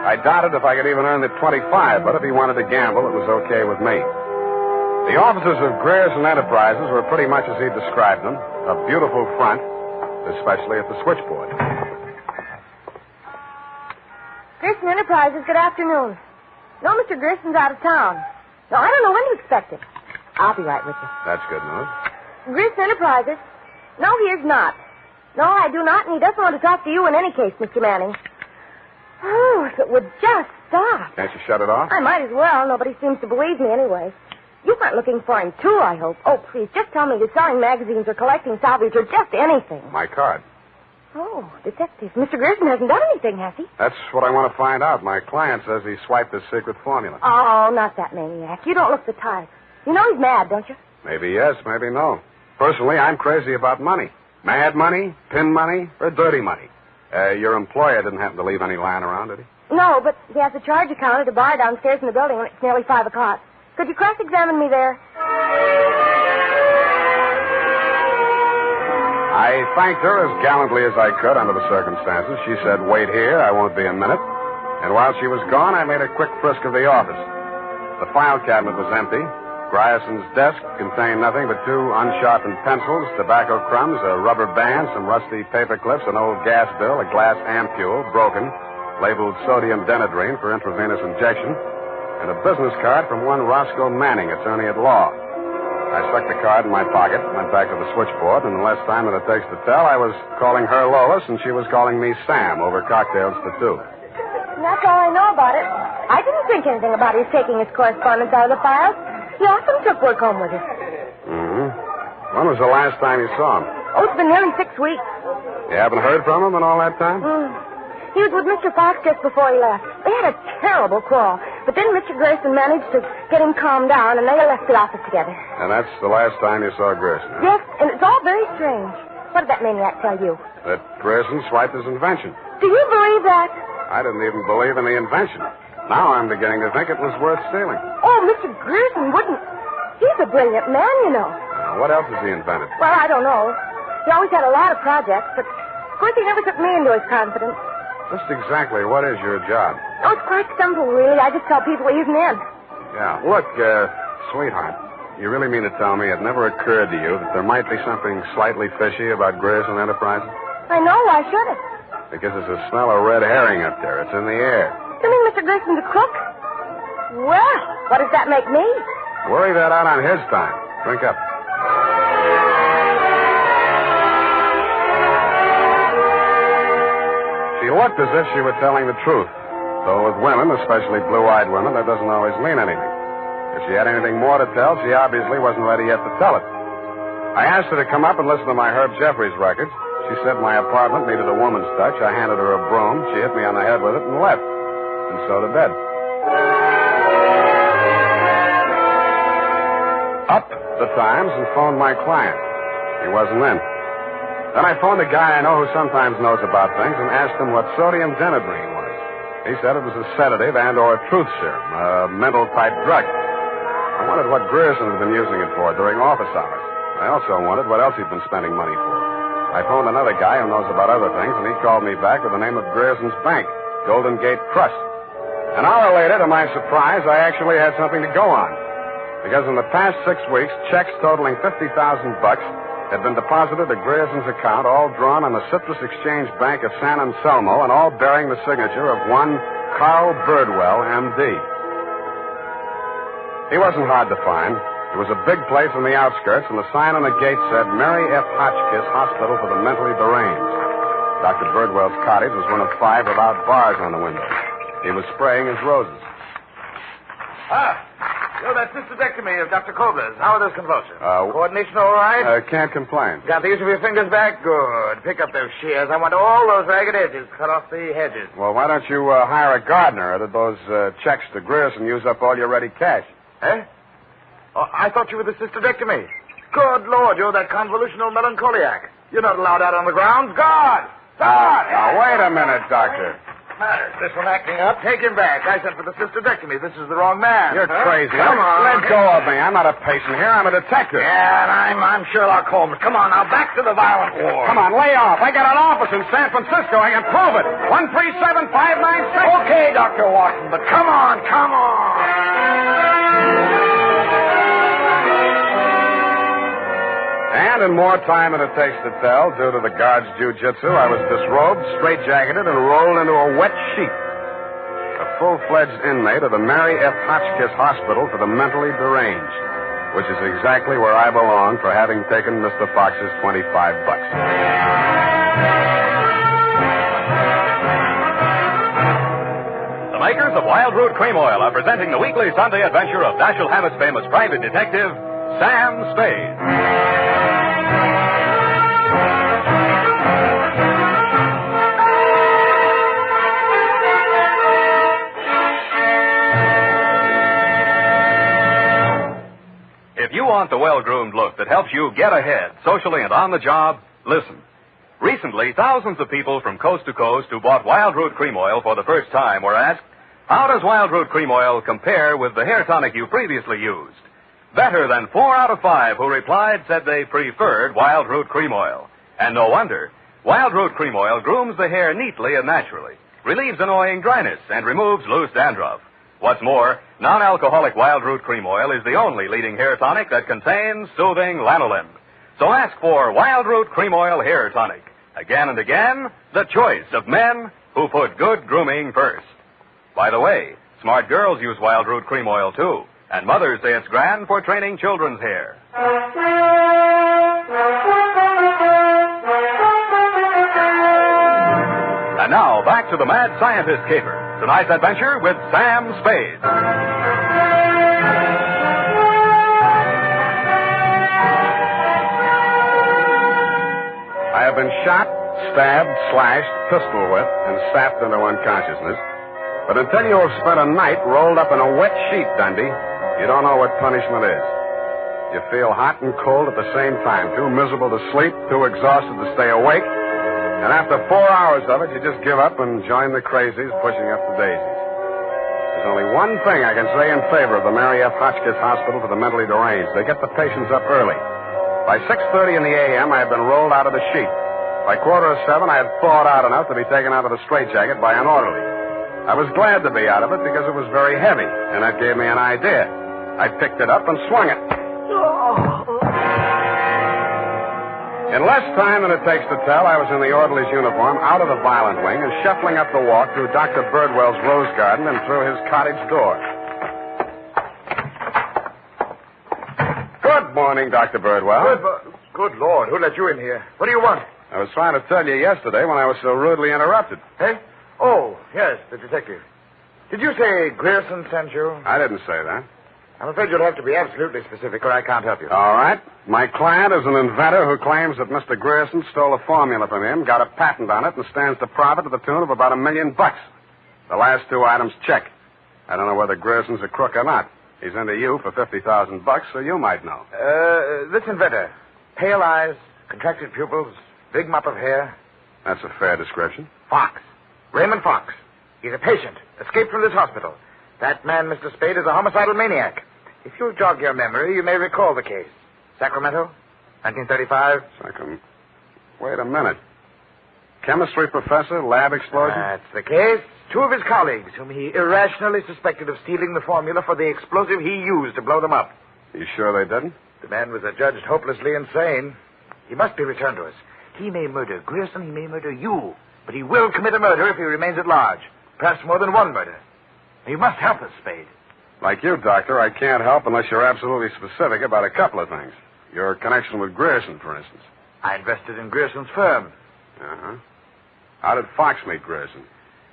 I doubted if I could even earn the 25, but if he wanted to gamble, it was okay with me. The offices of Grierson Enterprises were pretty much as he described them. A beautiful front, especially at the switchboard. Grierson Enterprises, good afternoon. No, Mr. Grierson's out of town. No, I don't know when to expect him. I'll be right with you. That's good news. Grierson Enterprises? No, he is not. No, I do not, and he doesn't want to talk to you in any case, Mr. Manning. Oh, if it would just stop. Can't you shut it off? I might as well. Nobody seems to believe me anyway. You weren't looking for him, too, I hope. Oh, please, just tell me you're selling magazines or collecting salvage or just anything. My card. Oh, detective. Mr. Grierson hasn't done anything, has he? That's what I want to find out. My client says he swiped his secret formula. Oh, not that maniac. You don't look the type. You know he's mad, don't you? Maybe yes, maybe no. Personally, I'm crazy about money. Mad money, pin money, or dirty money. Your employer didn't happen to leave any lying around, did he? No, but he has a charge account at a bar downstairs in the building when it's nearly 5 o'clock. Could you cross-examine me there? I thanked her as gallantly as I could under the circumstances. She said, wait here, I won't be a minute. And while she was gone, I made a quick frisk of the office. The file cabinet was empty. Grierson's desk contained nothing but 2 unsharpened pencils, tobacco crumbs, a rubber band, some rusty paper clips, an old gas bill, a glass ampule, broken, labeled sodium denadrine for intravenous injection, and a business card from one Roscoe Manning, attorney at law. I stuck the card in my pocket, went back to the switchboard, and in less time than it takes to tell, I was calling her Lois, and she was calling me Sam over cocktails for 2. That's all I know about it. I didn't think anything about his taking his correspondence out of the files. He often took work home with him. Mm-hmm. When was the last time you saw him? Oh, it's been nearly 6 weeks. You haven't heard from him in all that time? He was with Mr. Fox just before he left. They had a terrible quarrel. But then Mr. Grierson managed to get him calmed down, and they left the office together. And that's the last time you saw Grierson? Huh? Yes, and it's all very strange. What did that maniac tell you? That Grierson swiped his invention. Do you believe that? I didn't even believe in the invention. Now I'm beginning to think it was worth stealing. Oh, Mr. Grierson wouldn't. He's a brilliant man, you know. What else has he invented? Well, I don't know. He always had a lot of projects, but of course he never took me into his confidence. Just exactly what is your job? Oh, it's quite simple, really. I just tell people he's an in. Yeah. Look, sweetheart, you really mean to tell me it never occurred to you that there might be something slightly fishy about Grierson Enterprises? I know. Why should it? Because there's a smell of red herring up there. It's in the air. You mean Mr. Grierson's a crook? Well, what does that make me? Worry that out on his time. Drink up. She looked as if she were telling the truth. Though with women, especially blue-eyed women, that doesn't always mean anything. If she had anything more to tell, she obviously wasn't ready yet to tell it. I asked her to come up and listen to my Herb Jeffries records. She said my apartment needed a woman's touch. I handed her a broom. She hit me on the head with it and left. And so to bed. Up the Times and phoned my client. He wasn't in. Then I phoned a guy I know who sometimes knows about things and asked him what sodium denadrine was. He said it was a sedative and or a truth serum, a mental-type drug. I wondered what Grierson had been using it for during office hours. I also wondered what else he'd been spending money for. I phoned another guy who knows about other things, and he called me back with the name of Grierson's bank, Golden Gate Trust. An hour later, to my surprise, I actually had something to go on. Because in the past 6 weeks, checks totaling $50,000 had been deposited at Grierson's account, all drawn on the Citrus Exchange Bank of San Anselmo, and all bearing the signature of one Carl Birdwell, M.D. He wasn't hard to find. It was a big place on the outskirts, and the sign on the gate said, Mary F. Hotchkiss Hospital for the Mentally Deranged. Dr. Birdwell's cottage was one of 5 without bars on the windows. He was spraying his roses. You're that cystectomy of Dr. Kobler's. How are those convulsions? Coordination all right? Can't complain. Got the use of your fingers back? Good. Pick up those shears. I want all those ragged edges. Cut off the hedges. Well, why don't you hire a gardener? Or did those checks to Grierson use up all your ready cash? Eh? Oh, I thought you were the cystectomy. Good Lord, you're that convolutional melancholiac. You're not allowed out on the grounds. Guard! Guard! Now, wait a minute, Doctor. Matter. This one acting up. Take him back. I sent for the cystectomy. This is the wrong man. You're crazy. Come on. Let go of me. I'm not a patient here. I'm a detective. Yeah, and I'm Sherlock Holmes. Come on, now, back to the violent war. Come on, lay off. I got an office in San Francisco. I can prove it. 137596. Okay, Dr. Watson, but come on, come on. And in more time than it takes to tell, due to the guard's jiu-jitsu, I was disrobed, straitjacketed, and rolled into a wet sheet. A full-fledged inmate of the Mary F. Hotchkiss Hospital for the Mentally Deranged, which is exactly where I belong for having taken Mr. Fox's $25. The makers of Wild Root Cream Oil, are presenting the weekly Sunday adventure of Dashiell Hammett's famous private detective, Sam Spade. If you want the well-groomed look that helps you get ahead, socially and on the job, listen. Recently, thousands of people from coast to coast who bought Wild Root Cream Oil for the first time were asked, how does Wild Root Cream Oil compare with the hair tonic you previously used? Better than 4 out of 5 who replied said they preferred Wild Root Cream Oil. And no wonder. Wild Root Cream Oil grooms the hair neatly and naturally, relieves annoying dryness, and removes loose dandruff. What's more, non-alcoholic Wild Root Cream Oil is the only leading hair tonic that contains soothing lanolin. So ask for Wild Root Cream Oil Hair Tonic. Again and again, the choice of men who put good grooming first. By the way, smart girls use Wild Root Cream Oil, too. And mothers say it's grand for training children's hair. And now, back to the Mad Scientist Caper. Tonight's adventure with Sam Spade. I have been shot, stabbed, slashed, pistol whipped, and sapped into unconsciousness. But until you have spent a night rolled up in a wet sheet, Dundee, you don't know what punishment is. You feel hot and cold at the same time, too miserable to sleep, too exhausted to stay awake. And after 4 hours of it, you just give up and join the crazies pushing up the daisies. There's only one thing I can say in favor of the Mary F. Hotchkiss Hospital for the Mentally Deranged. They get the patients up early. By 6:30 in the a.m., I had been rolled out of the sheet. By 6:45, I had thawed out enough to be taken out of the straitjacket by an orderly. I was glad to be out of it because it was very heavy, and that gave me an idea. I picked it up and swung it. In less time than it takes to tell, I was in the orderly's uniform, out of the violent wing, and shuffling up the walk through Dr. Birdwell's rose garden and through his cottage door. Good morning, Dr. Birdwell. Good Lord, who let you in here? What do you want? I was trying to tell you yesterday when I was so rudely interrupted. Eh? Oh, yes, the detective. Did you say Grierson sent you? I didn't say that. I'm afraid you'll have to be absolutely specific or I can't help you. All right. My client is an inventor who claims that Mr. Grierson stole a formula from him, got a patent on it, and stands to profit to the tune of about $1 million. The last 2 items check. I don't know whether Grierson's a crook or not. He's into you for $50,000, so you might know. This inventor. Pale eyes, contracted pupils, big mop of hair. That's a fair description. Fox. Raymond Fox. He's a patient. Escaped from this hospital. That man, Mr. Spade, is a homicidal maniac. If you'll jog your memory, you may recall the case. Sacramento, 1935. Wait a minute. Chemistry professor, lab explosion? That's the case. 2 of his colleagues, whom he irrationally suspected of stealing the formula for the explosive he used to blow them up. You sure they didn't? The man was adjudged hopelessly insane. He must be returned to us. He may murder Grierson, he may murder you, but he will commit a murder if he remains at large. Perhaps more than one murder. You must help us, Spade. Like you, Doctor, I can't help unless you're absolutely specific about a couple of things. Your connection with Grierson, for instance. I invested in Grierson's firm. Uh-huh. How did Fox meet Grierson?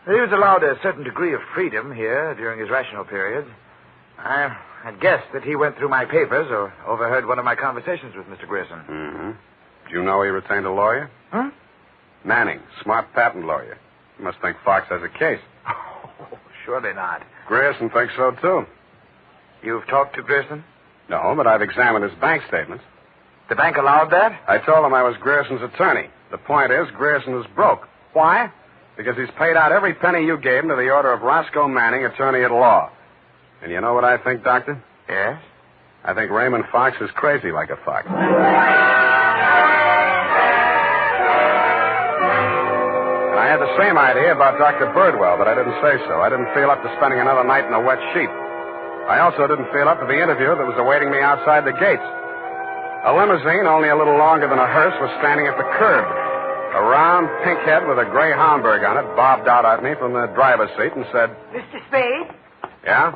He was allowed a certain degree of freedom here during his rational periods. I had guessed that he went through my papers or overheard one of my conversations with Mr. Grierson. Mm-hmm. Did you know he retained a lawyer? Huh? Manning, smart patent lawyer. You must think Fox has a case. Oh, surely not. Grierson thinks so, too. You've talked to Grierson? No, but I've examined his bank statements. The bank allowed that? I told him I was Grierson's attorney. The point is, Grierson is broke. Why? Because he's paid out every penny you gave him to the order of Roscoe Manning, attorney at law. And you know what I think, Doctor? Yes? I think Raymond Fox is crazy like a fox. I had the same idea about Dr. Birdwell, but I didn't say so. I didn't feel up to spending another night in a wet sheet. I also didn't feel up to the interview that was awaiting me outside the gates. A limousine, only a little longer than a hearse, was standing at the curb. A round pink head with a gray Homburg on it bobbed out at me from the driver's seat and said, Mr. Spade? Yeah?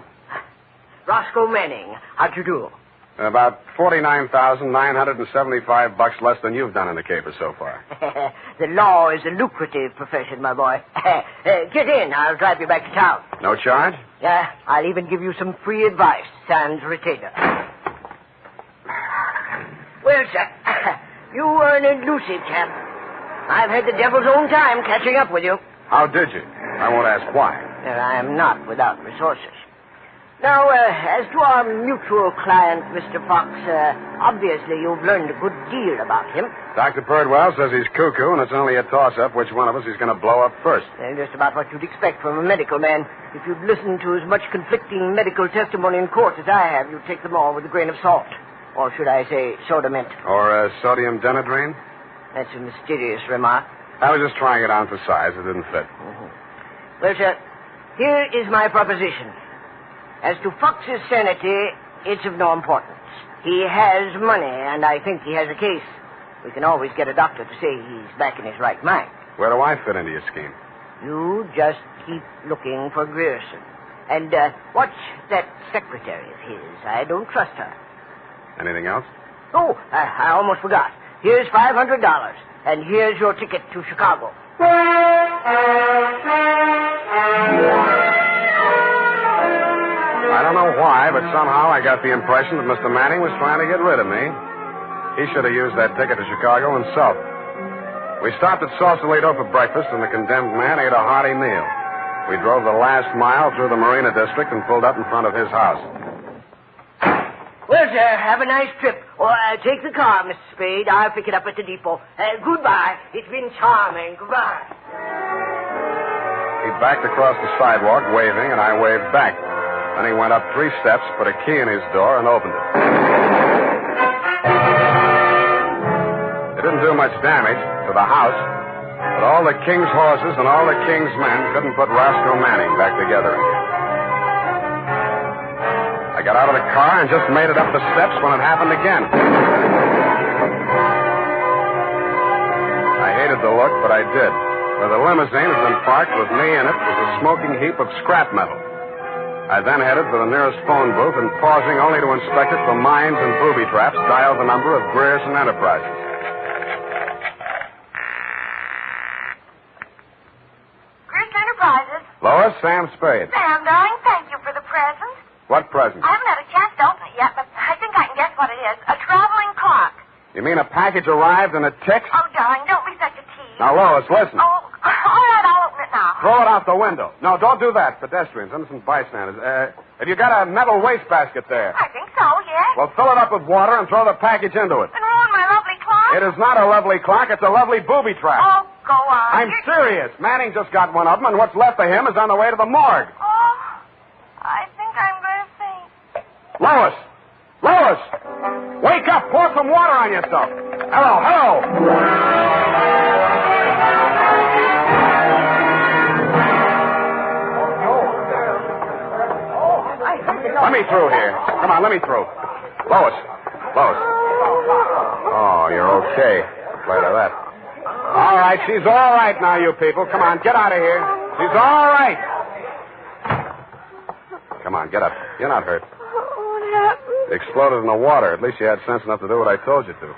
Roscoe Manning. How'd you do? About $49,975 less than you've done in the caper so far. The law is a lucrative profession, my boy. Get in. I'll drive you back to town. No charge? Yeah, I'll even give you some free advice, sans retainer. Well, sir, you were an elusive chap. I've had the devil's own time catching up with you. How did you? I won't ask why. I am not without resources. Now, as to our mutual client, Mr. Fox, obviously you've learned a good deal about him. Dr. Birdwell says he's cuckoo, and it's only a toss-up which one of us he's going to blow up first. Just about what you'd expect from a medical man. If you'd listened to as much conflicting medical testimony in court as I have, you'd take them all with a grain of salt. Or should I say soda mint? Or sodium denadrine? That's a mysterious remark. I was just trying it on for size. It didn't fit. Mm-hmm. Well, sir, here is my proposition. As to Fox's sanity, it's of no importance. He has money, and I think he has a case. We can always get a doctor to say he's back in his right mind. Where do I fit into your scheme? You just keep looking for Grierson. And watch that secretary of his. I don't trust her. Anything else? Oh, I almost forgot. Here's $500, and here's your ticket to Chicago. I don't know why, but somehow I got the impression that Mr. Manning was trying to get rid of me. He should have used that ticket to Chicago himself. We stopped at Sausalito for breakfast, and the condemned man ate a hearty meal. We drove the last mile through the Marina District and pulled up in front of his house. Well, sir, have a nice trip. Or take the car, Mr. Spade. I'll pick it up at the depot. Goodbye. It's been charming. Goodbye. He backed across the sidewalk, waving, and I waved back. Then he went up 3 steps, put a key in his door, and opened it. It didn't do much damage to the house, but all the king's horses and all the king's men couldn't put Roscoe Manning back together again. I got out of the car and just made it up the steps when it happened again. I hated the look, but I did. Where the limousine had been parked with me in it was a smoking heap of scrap metal. I then headed for the nearest phone booth and, pausing only to inspect it for mines and booby traps, dialed the number of Grierson Enterprises. Grierson Enterprises? Lois, Sam Spade. Sam, darling, thank you for the present. What present? I haven't had a chance to open it yet, but I think I can guess what it is. A traveling clock. You mean a package arrived in a tick? Oh, darling, don't be such a tease. Now, Lois, listen. Oh, all right, I'll open it now. Throw it out the window. No, don't do that. Pedestrians, innocent bystanders. Have you got a metal wastebasket there? I think so, yes. Well, fill it up with water and throw the package into it. And ruin my lovely clock? It is not a lovely clock. It's a lovely booby trap. Oh, go on. I'm serious. Manning just got one of them, and what's left of him is on the way to the morgue. Oh, I think I'm going to faint. Lois! Lois! Wake up! Pour some water on yourself. Hello, hello! Let me through here. Come on, let me through. Lois. Lois. Oh, you're okay. Glad of that. All right, she's all right now, you people. Come on, get out of here. She's all right. Come on, get up. You're not hurt. What happened? It exploded in the water. At least you had sense enough to do what I told you to.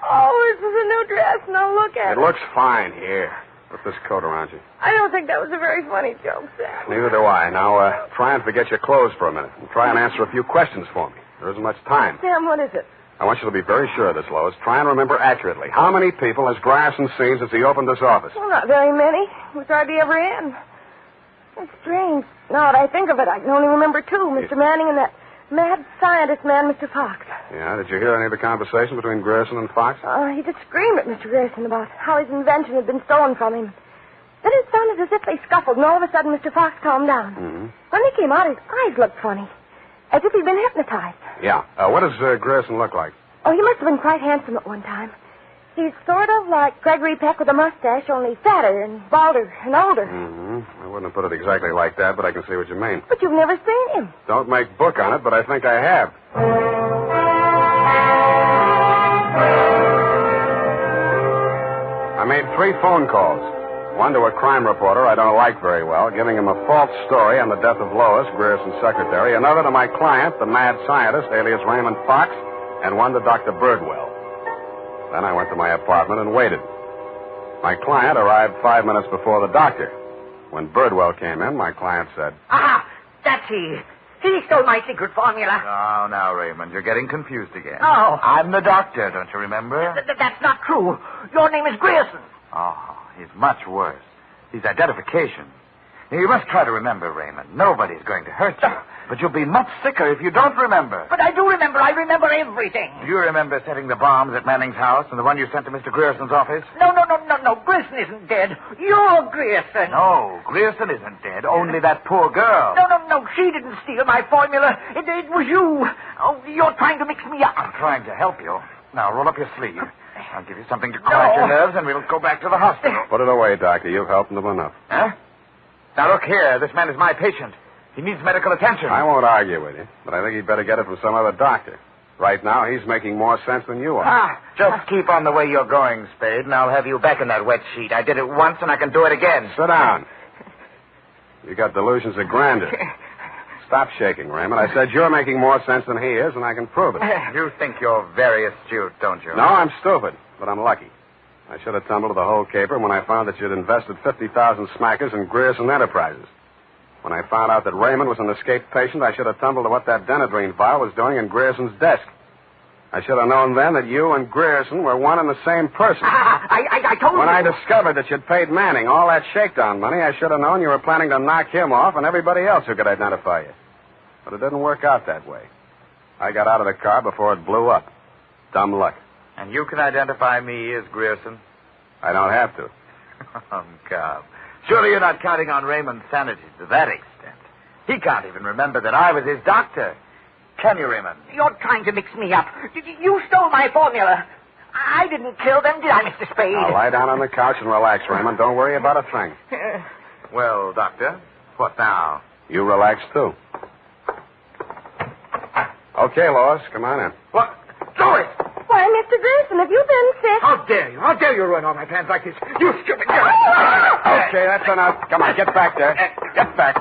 Oh, this is a new dress. Now look at it. It looks fine here. Put this coat around you. I don't think that was a very funny joke, Sam. Neither do I. Now, try and forget your clothes for a minute. And try and answer a few questions for me. There isn't much time. Sam, what is it? I want you to be very sure of this, Lois. Try and remember accurately. How many people has Grierson seen since he opened this office? Well, not very many. We hardly ever in. It's strange. Now that I think of it, I can only remember 2. Mr. Manning and that mad scientist man, Mr. Fox. Yeah, did you hear any of the conversation between Grierson and Fox? He just screamed at Mr. Grierson about how his invention had been stolen from him. Then it sounded as if they scuffled, and all of a sudden Mr. Fox calmed down. Mm-hmm. When they came out, his eyes looked funny, as if he'd been hypnotized. Yeah. What does Grierson look like? Oh, he must have been quite handsome at one time. He's sort of like Gregory Peck with a mustache, only fatter and balder and older. Mm-hmm. I wouldn't have put it exactly like that, but I can see what you mean. But you've never seen him. Don't make book on it, but I think I have. I made 3 phone calls. One to a crime reporter I don't like very well, giving him a false story on the death of Lois, Grierson's secretary. Another to my client, the mad scientist, alias Raymond Fox. And one to Dr. Birdwell. Then I went to my apartment and waited. My client arrived 5 minutes before the doctor. When Birdwell came in, my client said, "Ah, that's he. He stole my secret formula." Now, Raymond, you're getting confused again. No. I'm the doctor, don't you remember? That's not true. Your name is Grierson. Oh, he's much worse. He's identification. Now, you must try to remember, Raymond. Nobody's going to hurt you. But you'll be much sicker if you don't remember. But I do remember. I remember everything. Do you remember setting the bombs at Manning's house and the one you sent to Mr. Grierson's office? No. Grierson isn't dead. You're Grierson. No, Grierson isn't dead. Only that poor girl. No. She didn't steal my formula. It was you. Oh, you're trying to mix me up. I'm trying to help you. Now, roll up your sleeve. I'll give you something to quiet your nerves, and we'll go back to the hospital. "Put it away, Doctor. You've helped him enough." Huh? Now, look here. This man is my patient. He needs medical attention. I won't argue with you, but I think he'd better get it from some other doctor. Right now, he's making more sense than you are. Just keep on the way you're going, Spade, and I'll have you back in that wet sheet. I did it once, and I can do it again. Sit down. You got delusions of grandeur. Stop shaking, Raymond. I said you're making more sense than he is, and I can prove it. You think you're very astute, don't you? No, I'm stupid, but I'm lucky. I should have tumbled to the whole caper when I found that you'd invested 50,000 smackers in Grierson Enterprises. When I found out that Raymond was an escaped patient, I should have tumbled to what that Denadrine vial was doing in Grierson's desk. I should have known then that you and Grierson were one and the same person. I told you. When I discovered that you'd paid Manning all that shakedown money, I should have known you were planning to knock him off and everybody else who could identify you. But it didn't work out that way. I got out of the car before it blew up. Dumb luck. And you can identify me as Grierson? I don't have to. Come. Surely you're not counting on Raymond's sanity to that extent. He can't even remember that I was his doctor. Can you, Raymond? You're trying to mix me up. You stole my formula. I didn't kill them, did I, Mr. Spade? Now, lie down on the couch and relax, Raymond. Don't worry about a thing. Well, Doctor, what now? You relax, too. Okay, Lois, come on in. What? Lois! Why, Mr. Grierson, have you been sick? How dare you? How dare you ruin all my plans like this? You stupid girl! Okay, that's enough. Come on, get back there. Get back.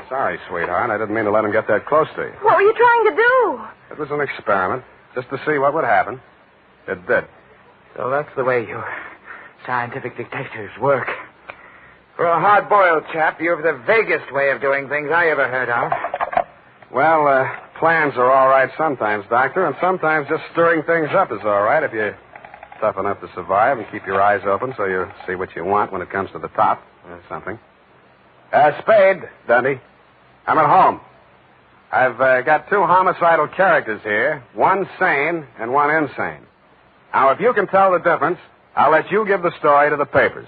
Sorry, sweetheart. I didn't mean to let him get that close to you. What were you trying to do? It was an experiment, just to see what would happen. It did. So that's the way you scientific detectives work. For a hard-boiled chap, you have the vaguest way of doing things I ever heard of. Well, plans are all right sometimes, Doctor, and sometimes just stirring things up is all right if you're tough enough to survive and keep your eyes open so you see what you want when it comes to the top or something. Spade, Dundee. I'm at home. I've got two homicidal characters here, one sane and one insane. Now, if you can tell the difference, I'll let you give the story to the papers.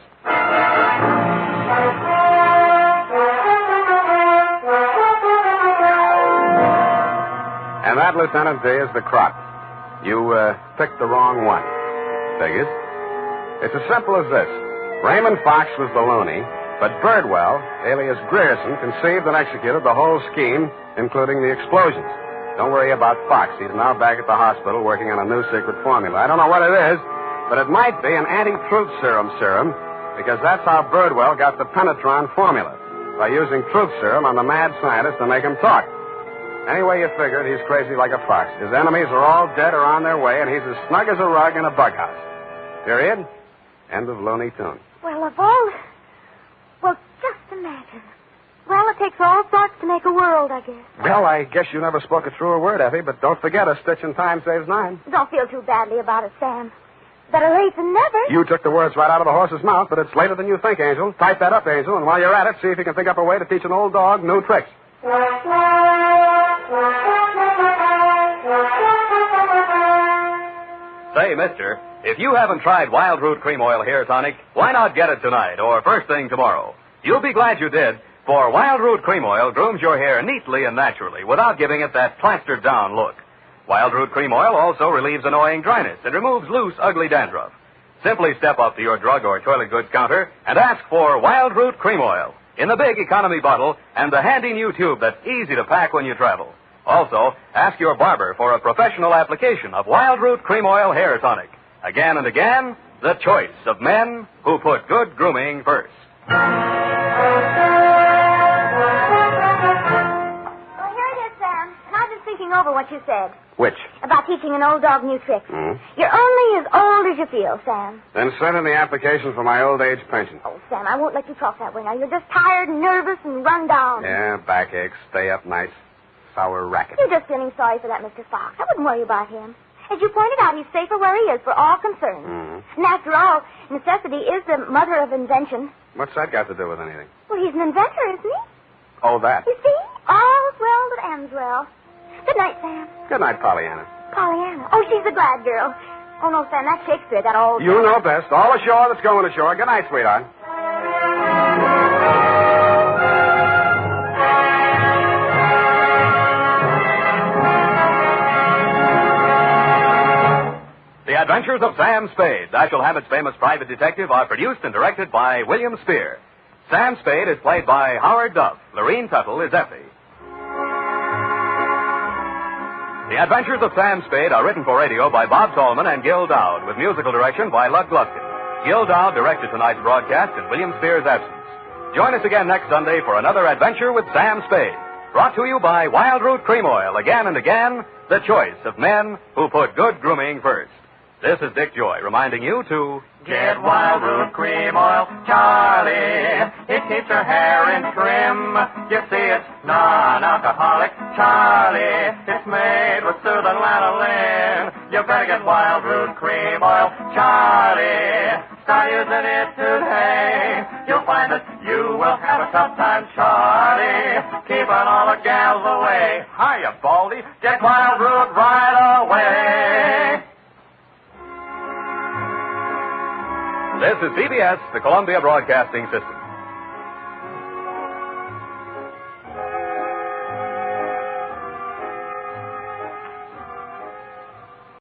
And that, Lieutenant D, is the crop. You picked the wrong one. Figures. It's as simple as this. Raymond Fox was the loony, but Birdwell, alias Grierson, conceived and executed the whole scheme, including the explosions. Don't worry about Fox. He's now back at the hospital working on a new secret formula. I don't know what it is, but it might be an anti-truth serum, because that's how Birdwell got the Penetron formula, by using truth serum on the mad scientist to make him talk. Anyway you figure it, he's crazy like a fox. His enemies are all dead or on their way, and he's as snug as a rug in a bug house. Period. End of Looney Tune. Well, of all... Well, just imagine. Well, it takes all sorts to make a world, I guess. Well, I guess you never spoke a truer word, Effie, but don't forget a stitch in time saves 9. Don't feel too badly about it, Sam. Better late than never. You took the words right out of the horse's mouth, but it's later than you think, Angel. Type that up, Angel, and while you're at it, see if you can think up a way to teach an old dog new tricks. Say, mister, if you haven't tried Wild Root Cream Oil Hair Tonic, why not get it tonight or first thing tomorrow? You'll be glad you did, for Wild Root Cream Oil grooms your hair neatly and naturally without giving it that plastered-down look. Wild Root Cream Oil also relieves annoying dryness and removes loose, ugly dandruff. Simply step up to your drug or toilet goods counter and ask for Wild Root Cream Oil in the big economy bottle and the handy new tube that's easy to pack when you travel. Also, ask your barber for a professional application of Wild Root Cream Oil Hair Tonic. Again and again, the choice of men who put good grooming first. Well, here it is, Sam. And I've been thinking over what you said Which? about teaching an old dog new tricks. Hmm? You're only as old as you feel, Sam. Then send in the application for my old age pension. Oh, Sam, I won't let you talk that way now. You're just tired and nervous and run down. Yeah, backache, stay up nights, sour racket. You're just feeling sorry for that Mr. Fox. I wouldn't worry about him. As you pointed out, he's safer where he is for all concerned. Mm-hmm. And after all, necessity is the mother of invention. What's that got to do with anything? Well, he's an inventor, isn't he? Oh, that. You see? All's well that ends well. Good night, Sam. Good night, Pollyanna. Pollyanna. Oh, she's a glad girl. Oh, no, Sam, that's Shakespeare, that old... You know best. All ashore that's going ashore. Good night, sweetheart. The Adventures of Sam Spade, Dashiell Hammett's famous private detective, are produced and directed by William Spear. Sam Spade is played by Howard Duff. Lorene Tuttle is Effie. The Adventures of Sam Spade are written for radio by Bob Tallman and Gil Dowd, with musical direction by Lud Gluskin. Gil Dowd directed tonight's broadcast in William Spear's absence. Join us again next Sunday for another adventure with Sam Spade. Brought to you by Wild Root Cream Oil, again and again, the choice of men who put good grooming first. This is Dick Joy reminding you to get Wild Root Cream Oil, Charlie. It keeps your hair in trim. You see, it's non-alcoholic, Charlie. It's made with soothing lanolin. You better get Wild Root Cream Oil, Charlie. Start using it today. You'll find that you will have a tough time, Charlie. Keeping all the gals away. Hiya, Baldy. Get Wild Root right away. This is CBS, the Columbia Broadcasting System.